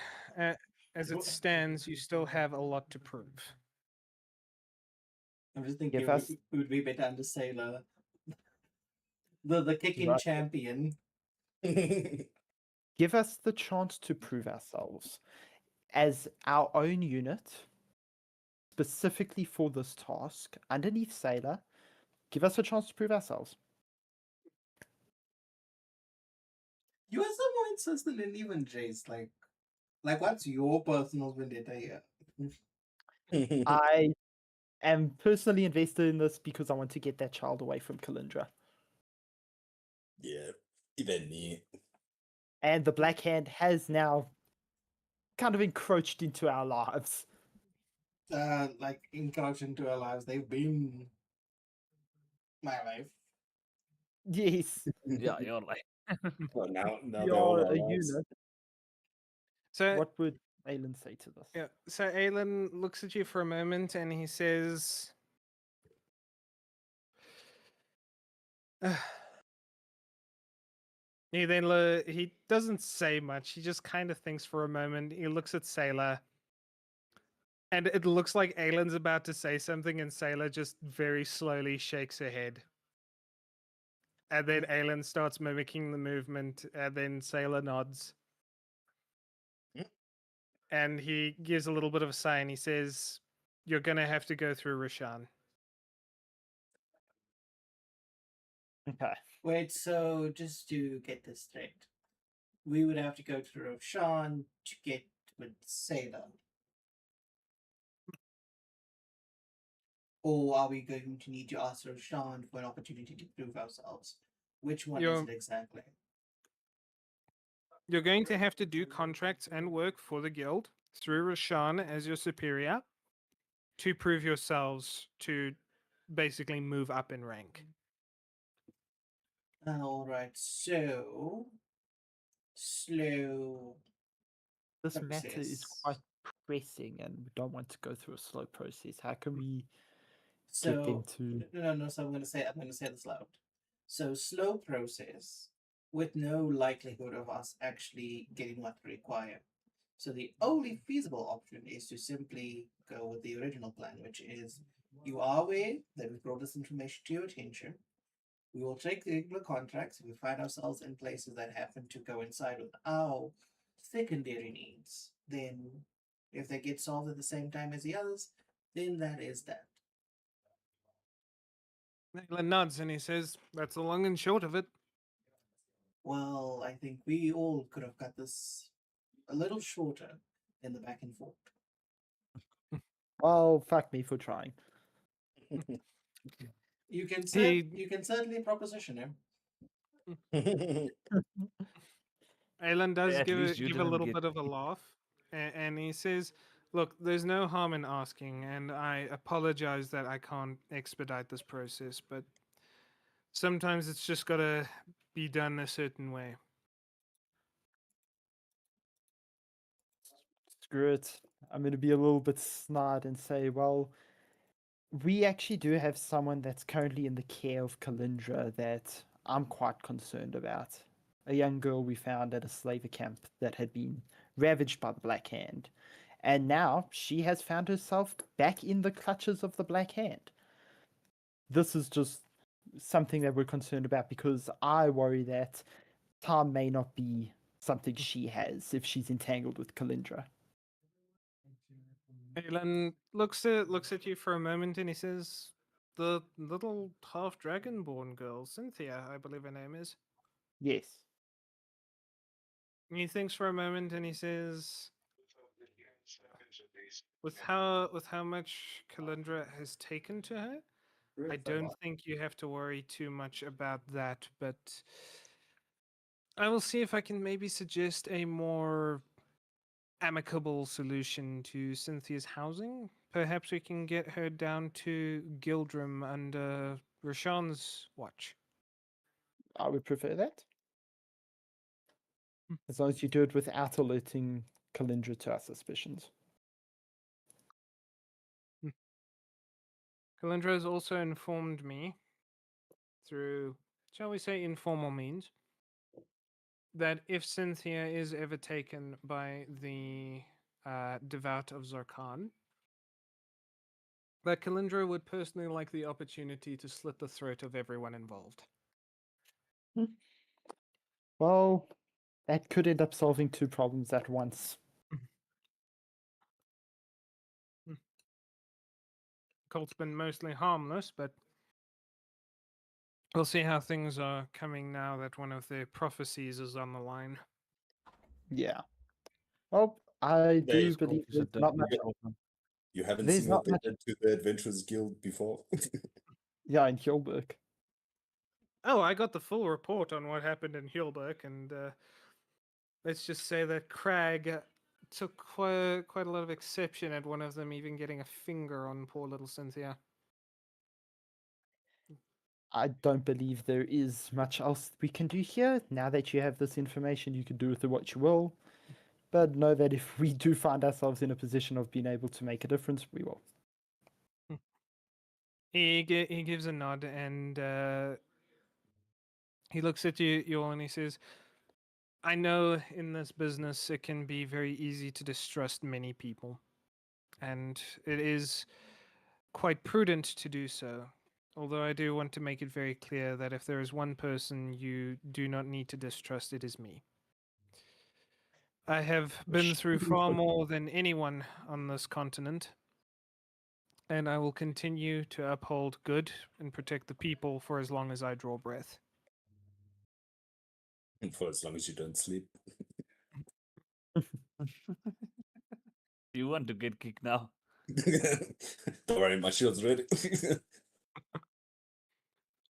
as it stands, you still have a lot to prove." I'm just thinking Give us- it would be better under Sailor. The kicking Right. champion. Give us the chance to prove ourselves as our own unit, specifically for this task, underneath Sailor. Give us a chance to prove ourselves. You are so more insistent than even Jace. Like what's your personal vendetta here? I am personally invested in this because I want to get that child away from Kalindra. Yeah, even me. And the Black Hand has now kind of encroached into our lives. Like encroach into our lives. They've been my life. Yes, Yeah, you're right. Well, now we they're all are our a lives. unit. So What would Aelin say to this? yeah, so Aelin looks at you for a moment and he says, he doesn't say much. He just kind of thinks for a moment. He looks at Sailor, and it looks like Aelin's about to say something, and Sailor just very slowly shakes her head. And then Aelin starts mimicking the movement, and then Sailor nods. Hmm. And he gives a little bit of a sigh, and he says, "You're gonna have to go through Roshan." Okay. Wait, so just to get this straight, we would have to go to Roshan to get with Sailor. Or are we going to need to ask Roshan for an opportunity to prove ourselves? Which one is You're it exactly? you're going to have to do contracts and work for the guild through Rashan as your superior to prove yourselves to basically move up in rank. Alright, so slow This matter is process. quite pressing, and we don't want to go through a slow process. How can we get them So to? no. So I'm gonna say this loud. So slow process with no likelihood of us actually getting what we require. So the only feasible option is to simply go with the original plan, which is you are aware that we brought this information to your attention. We will take the regular contracts if we find ourselves in places that happen to coincide with our secondary needs. Then, if they get solved at the same time as the others, then that is that. Nayla nods and he says, "That's the long and short of it." Well, I think we all could have cut this a little shorter than the back and forth. Oh, fuck me for trying. He You can certainly proposition him. Alan does At least you give a didn't little get bit of a laugh, and he says, "Look, there's no harm in asking, and I apologize that I can't expedite this process, but sometimes it's just got to be done a certain way." Screw it. I'm going to be a little bit snide and say, well, we actually do have someone that's currently in the care of Kalindra that I'm quite concerned about. A young girl we found at a slaver camp that had been ravaged by the Black Hand. And now she has found herself back in the clutches of the Black Hand. This is just something that we're concerned about because I worry that Tom may not be something she has if she's entangled with Kalindra. Alan looks at you for a moment, and he says, "The little half dragonborn girl, Cynthia, I believe her name is." Yes. And he thinks for a moment, and he says, with how much Kalindra has taken to her, I don't think you have to worry too much about that, but I will see if I can maybe suggest a more amicable solution to Cynthia's housing. Perhaps we can get her down to Gildrum under Rashan's watch. I would prefer that. Hmm. As long as you do it without alerting Kalindra to our suspicions. Kalindra has also informed me through, shall we say, informal means, that if Cynthia is ever taken by the devout of Zarkan, that Kalindra would personally like the opportunity to slit the throat of everyone involved. Well, that could end up solving two problems at once. Cult's been mostly harmless, but we'll see how things are coming now that one of their prophecies is on the line. Yeah. Well, I They, do believe is there's a dead not much. problem. you haven't There's seen what not they much. did to the Adventurers Guild before. Yeah, in Hilberg. Oh, I got the full report on what happened in Hilberg, and let's just say that Crag took quite a lot of exception at one of them even getting a finger on poor little Cynthia. I don't believe there is much else we can do here. Now that you have this information, you can do with it what you will. But know that if we do find ourselves in a position of being able to make a difference, we will. He gives a nod and he looks at you all and he says, "I know in this business it can be very easy to distrust many people, and it is quite prudent to do so. Although I do want to make it very clear that if there is one person you do not need to distrust, it is me. I have been through far more than anyone on this continent, and I will continue to uphold good and protect the people for as long as I draw breath. And for as long as you don't sleep. You want to get kicked now? Don't worry, my shield's ready.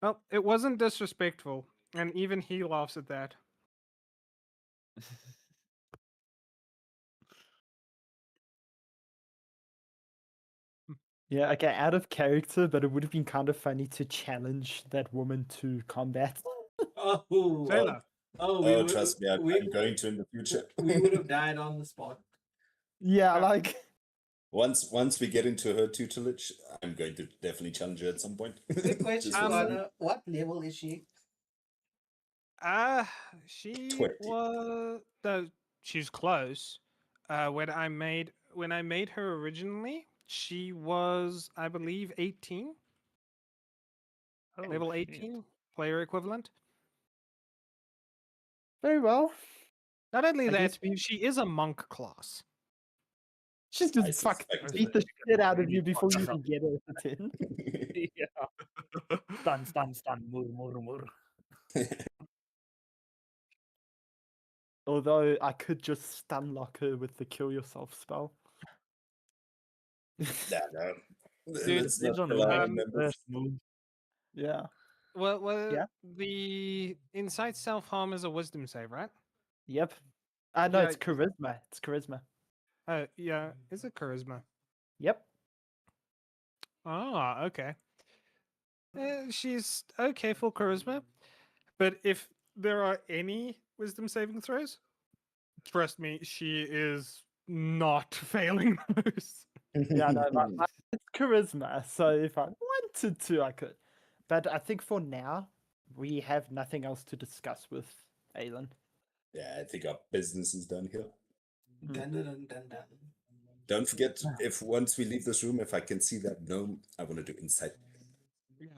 Well, it wasn't disrespectful, and even he laughs at that. Yeah, okay, out of character, but it would have been kind of funny to challenge that woman to combat. Oh, Sailor. we Oh, would, trust me, we, I'm going to in the future. we would have died on the spot. Yeah, like Once we get into her tutelage, I'm going to definitely challenge her at some point. Quick question, Just for fun. Connor. What level is she? She 20. was no, she's close. When I made her originally, she was, I believe, 18, Oh, level shit. 18, player equivalent. very well. Not only I guess that, she is a monk class. She's I just fucking suspect beat the shit out of really you before you fucked even get her to 10. Yeah. Stun, more. Although I could just stun lock her with the kill yourself spell. no. Dude, Let's Depends not on kill who our makes own the members. first move. Yeah. Well, Yeah. the incite self harm is a wisdom save, right? Yep. No, Yeah. it's charisma. It's charisma. Oh, yeah. Is it charisma? Yep. Ah, okay. She's okay for charisma, but if there are any wisdom saving throws, trust me, she is not failing those. Yeah, no, it's charisma. So if I wanted to, I could. But I think for now, we have nothing else to discuss with Aelin. Yeah, I think our business is done here. Dun, dun, dun, dun, dun. Don't forget, if once we leave this room, if I can see that gnome, I want to do insight. Yeah.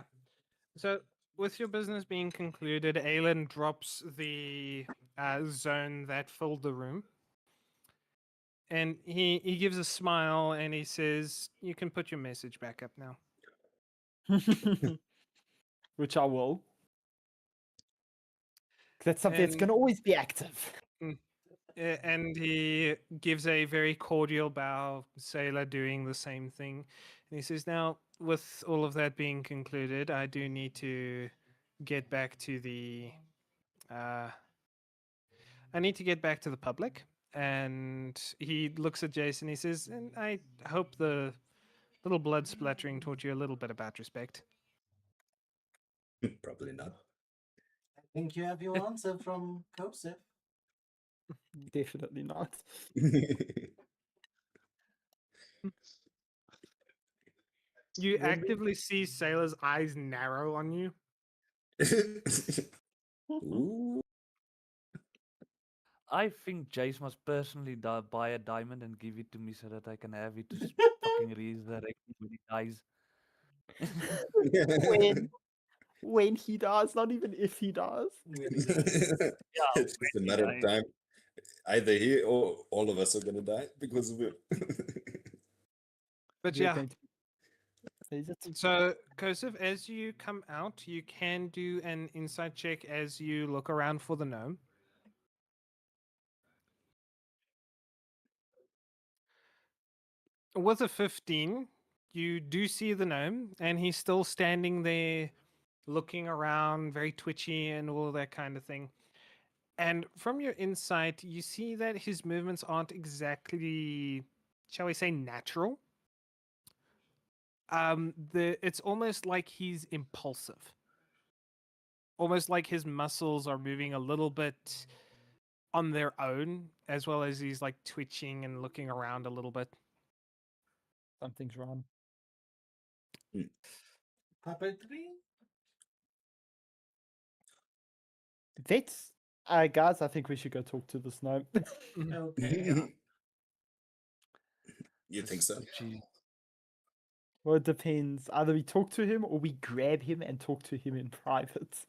So, with your business being concluded, Aelin drops the zone that filled the room. And he gives a smile and he says, "You can put your message back up now." Which I will. That's something that's And- going to always be active. And he gives a very cordial bow, Sailor doing the same thing. And he says, "Now, with all of that being concluded, I do need to get back to the. I need to get back to the public." And he looks at Jason. He says, "And I hope the little blood splattering taught you a little bit about respect." Probably not. I think you have your answer from Joseph. Definitely not. You When we- actively see Sailor's eyes narrow on you. Ooh. I think Jace must personally buy a diamond and give it to me so that I can have it to fucking resurrect when he dies. when he dies, not even if he dies. It's just a when he matter of dies. time. Either he or all of us are gonna die because of him. But We're yeah, going to- Is it? so Kosov, as you come out, you can do an insight check as you look around for the gnome. With a 15, you do see the gnome, and he's still standing there looking around, very twitchy and all that kind of thing. And from your insight, you see that his movements aren't exactly, shall we say, natural. It's almost like he's impulsive. Almost like his muscles are moving a little bit on their own, as well as he's like twitching and looking around a little bit. Something's wrong. Puppetry? That's guys, I think we should go talk to this gnome. Okay. You think so? Gee, Well, it depends. Either we talk to him or we grab him and talk to him in private.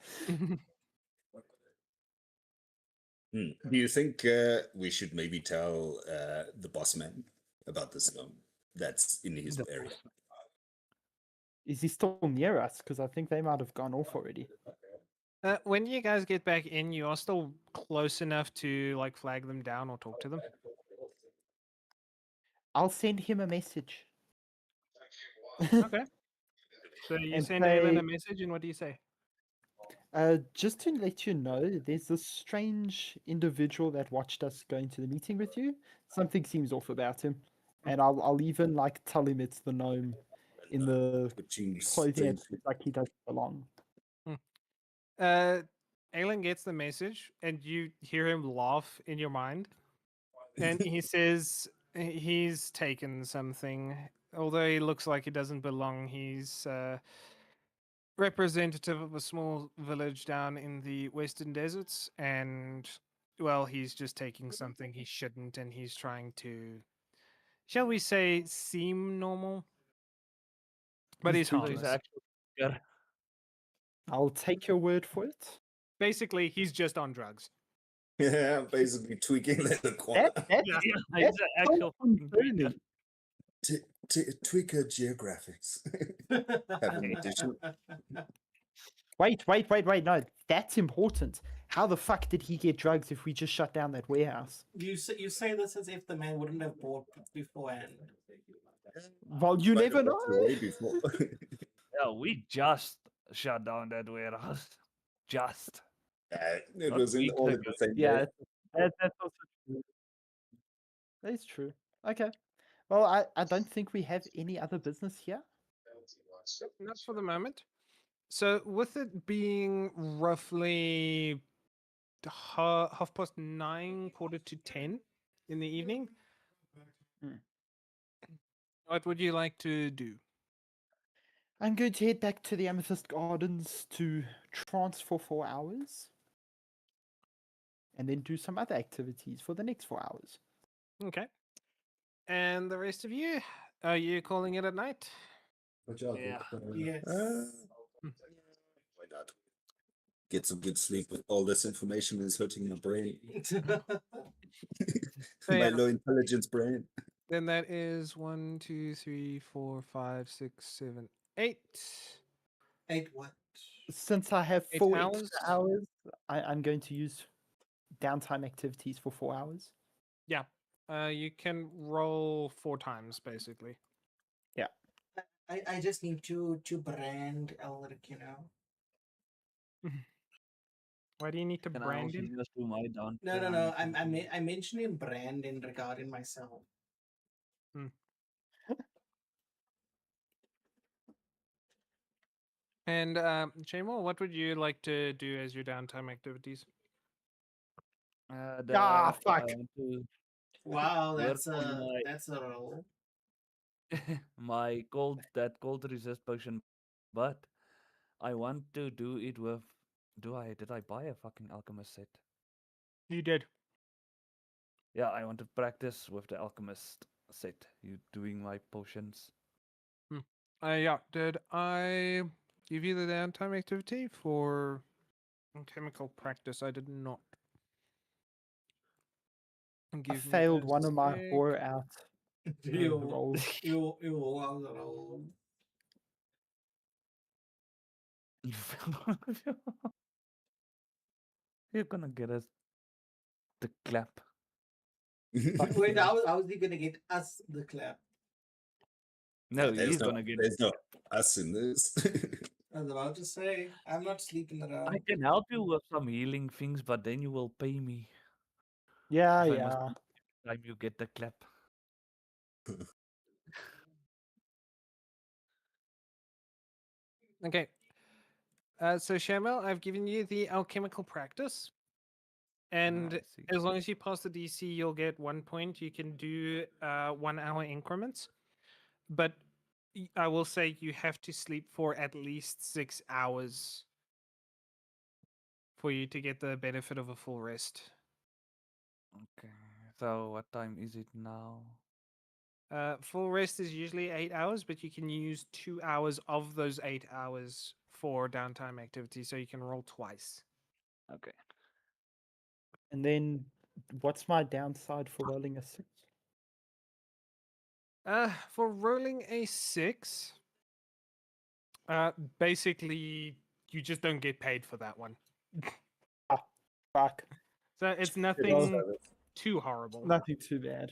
Do you think we should maybe tell the boss man about this gnome that's in his the area? boss. Is he still near us? Because I think they might have gone off already. When you guys get back in, you are still close enough to like flag them down or talk to them. I'll send him a message. Okay. So you And send Alan say, a message, and what do you say? just to let you know, there's this strange individual that watched us going to the meeting with you. Something seems off about him, and I'll even like tell him it's the gnome in the Which seems clothing that strange. looks like he doesn't belong. Alan gets the message, and you hear him laugh in your mind. And he says he's taken something. Although he looks like he doesn't belong, he's representative of a small village down in the western deserts. And, well, he's just taking something he shouldn't, and he's trying to, shall we say, seem normal. But he's He's So he's harmless. actually yeah. I'll take your word for it. Basically, he's just on drugs. Yeah, basically tweaking the corner. That's Yeah. He's that's an so actual fucking tweaker. concerning. Tweaker geographics. Have an addition. Wait. No, that's important. How the fuck did he get drugs if we just shut down that warehouse? You say this as if the man wouldn't have bought beforehand. Well, you Might never have know. walked away before. Yeah, we just shut down that warehouse. Just. It Not was in weeks all in ago. the same Yeah, day. that's also true. That's true. Okay. Well, I don't think we have any other business here. Not for the moment. So, with it being roughly half past 9, quarter to 10 in the evening, Hmm. what would you like to do? I'm going to head back to the Amethyst Gardens to trance for 4 hours. And then do some other activities for the next 4 hours. Okay. And the rest of you, are you calling it a night? Yeah. Yes. Why not? Get some good sleep. All this information is hurting my brain. So, My yeah, low intelligence brain. then that is 1, 2, 3, 4, 5, 6, 7, 8. 8 what? Since I have 8 4 hours. extra hours, I'm going to use downtime activities for 4 hours. Yeah. You can roll 4 times, basically. I just need to brand Elric, you know. Why do you need to Can I brand also him? just do my down? No. I'm mentioning brand in regarding myself. And Shamor, what would you like to do as your downtime activities? Ah, I fuck. want to Wow, work on that's a roll. my cold resist potion, but I want to do it with. Did I buy a fucking alchemist set? You did. Yeah, I want to practice with the alchemist set. You doing my potions? Yeah. Did I give you the downtime activity for chemical practice? I did not. I Give me failed a one of my sec. horror out rolls. You wow the roll. You feel- You're gonna get us the clap. Wait, how is he gonna get us the clap? No, he's gonna get. There's no us in this. I was about to say, I'm not sleeping I around. can help you with some healing things, but then you will pay me Yeah, if I must yeah. time you get the clap. Okay. So Shamel, I've given you the alchemical practice, and I see. as long as you pass the DC, you'll get 1 point. You can do 1 hour increments, but I will say you have to sleep for at least 6 hours for you to get the benefit of a full rest. Okay. So what time is it now? Full rest is usually 8 hours, but you can use 2 hours of those 8 hours for downtime activities, so you can roll twice. Okay. And then what's my downside for rolling a 6? For rolling a 6, Basically, you just don't get paid for that one. Fuck. So it's Well, nothing too horrible. Nothing too bad.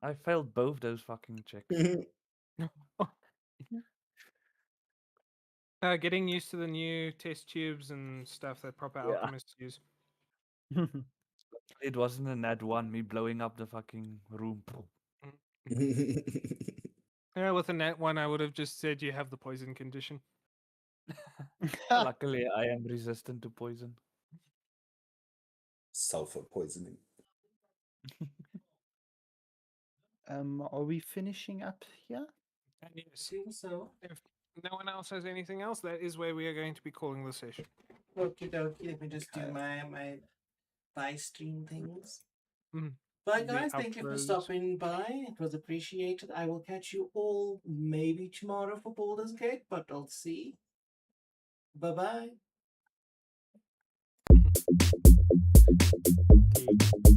I failed both those fucking checks. Getting used to the new test tubes and stuff that proper Yeah. alchemists use. It wasn't a nat one, me blowing up the fucking room. Yeah, with a net one, I would have just said you have the poison condition. Luckily, I am resistant to poison. Sulfur poisoning. Are we finishing up here? And I yes, think so. if no one else has anything else, that is where we are going to be calling the session. Okie dokie. Let me just do Okay. my buy stream things. Mm. Bye, The guys. Thank you for outros. stopping by. It was appreciated. I will catch you all maybe tomorrow for Baldur's Gate, but I'll see. Bye bye. Okay.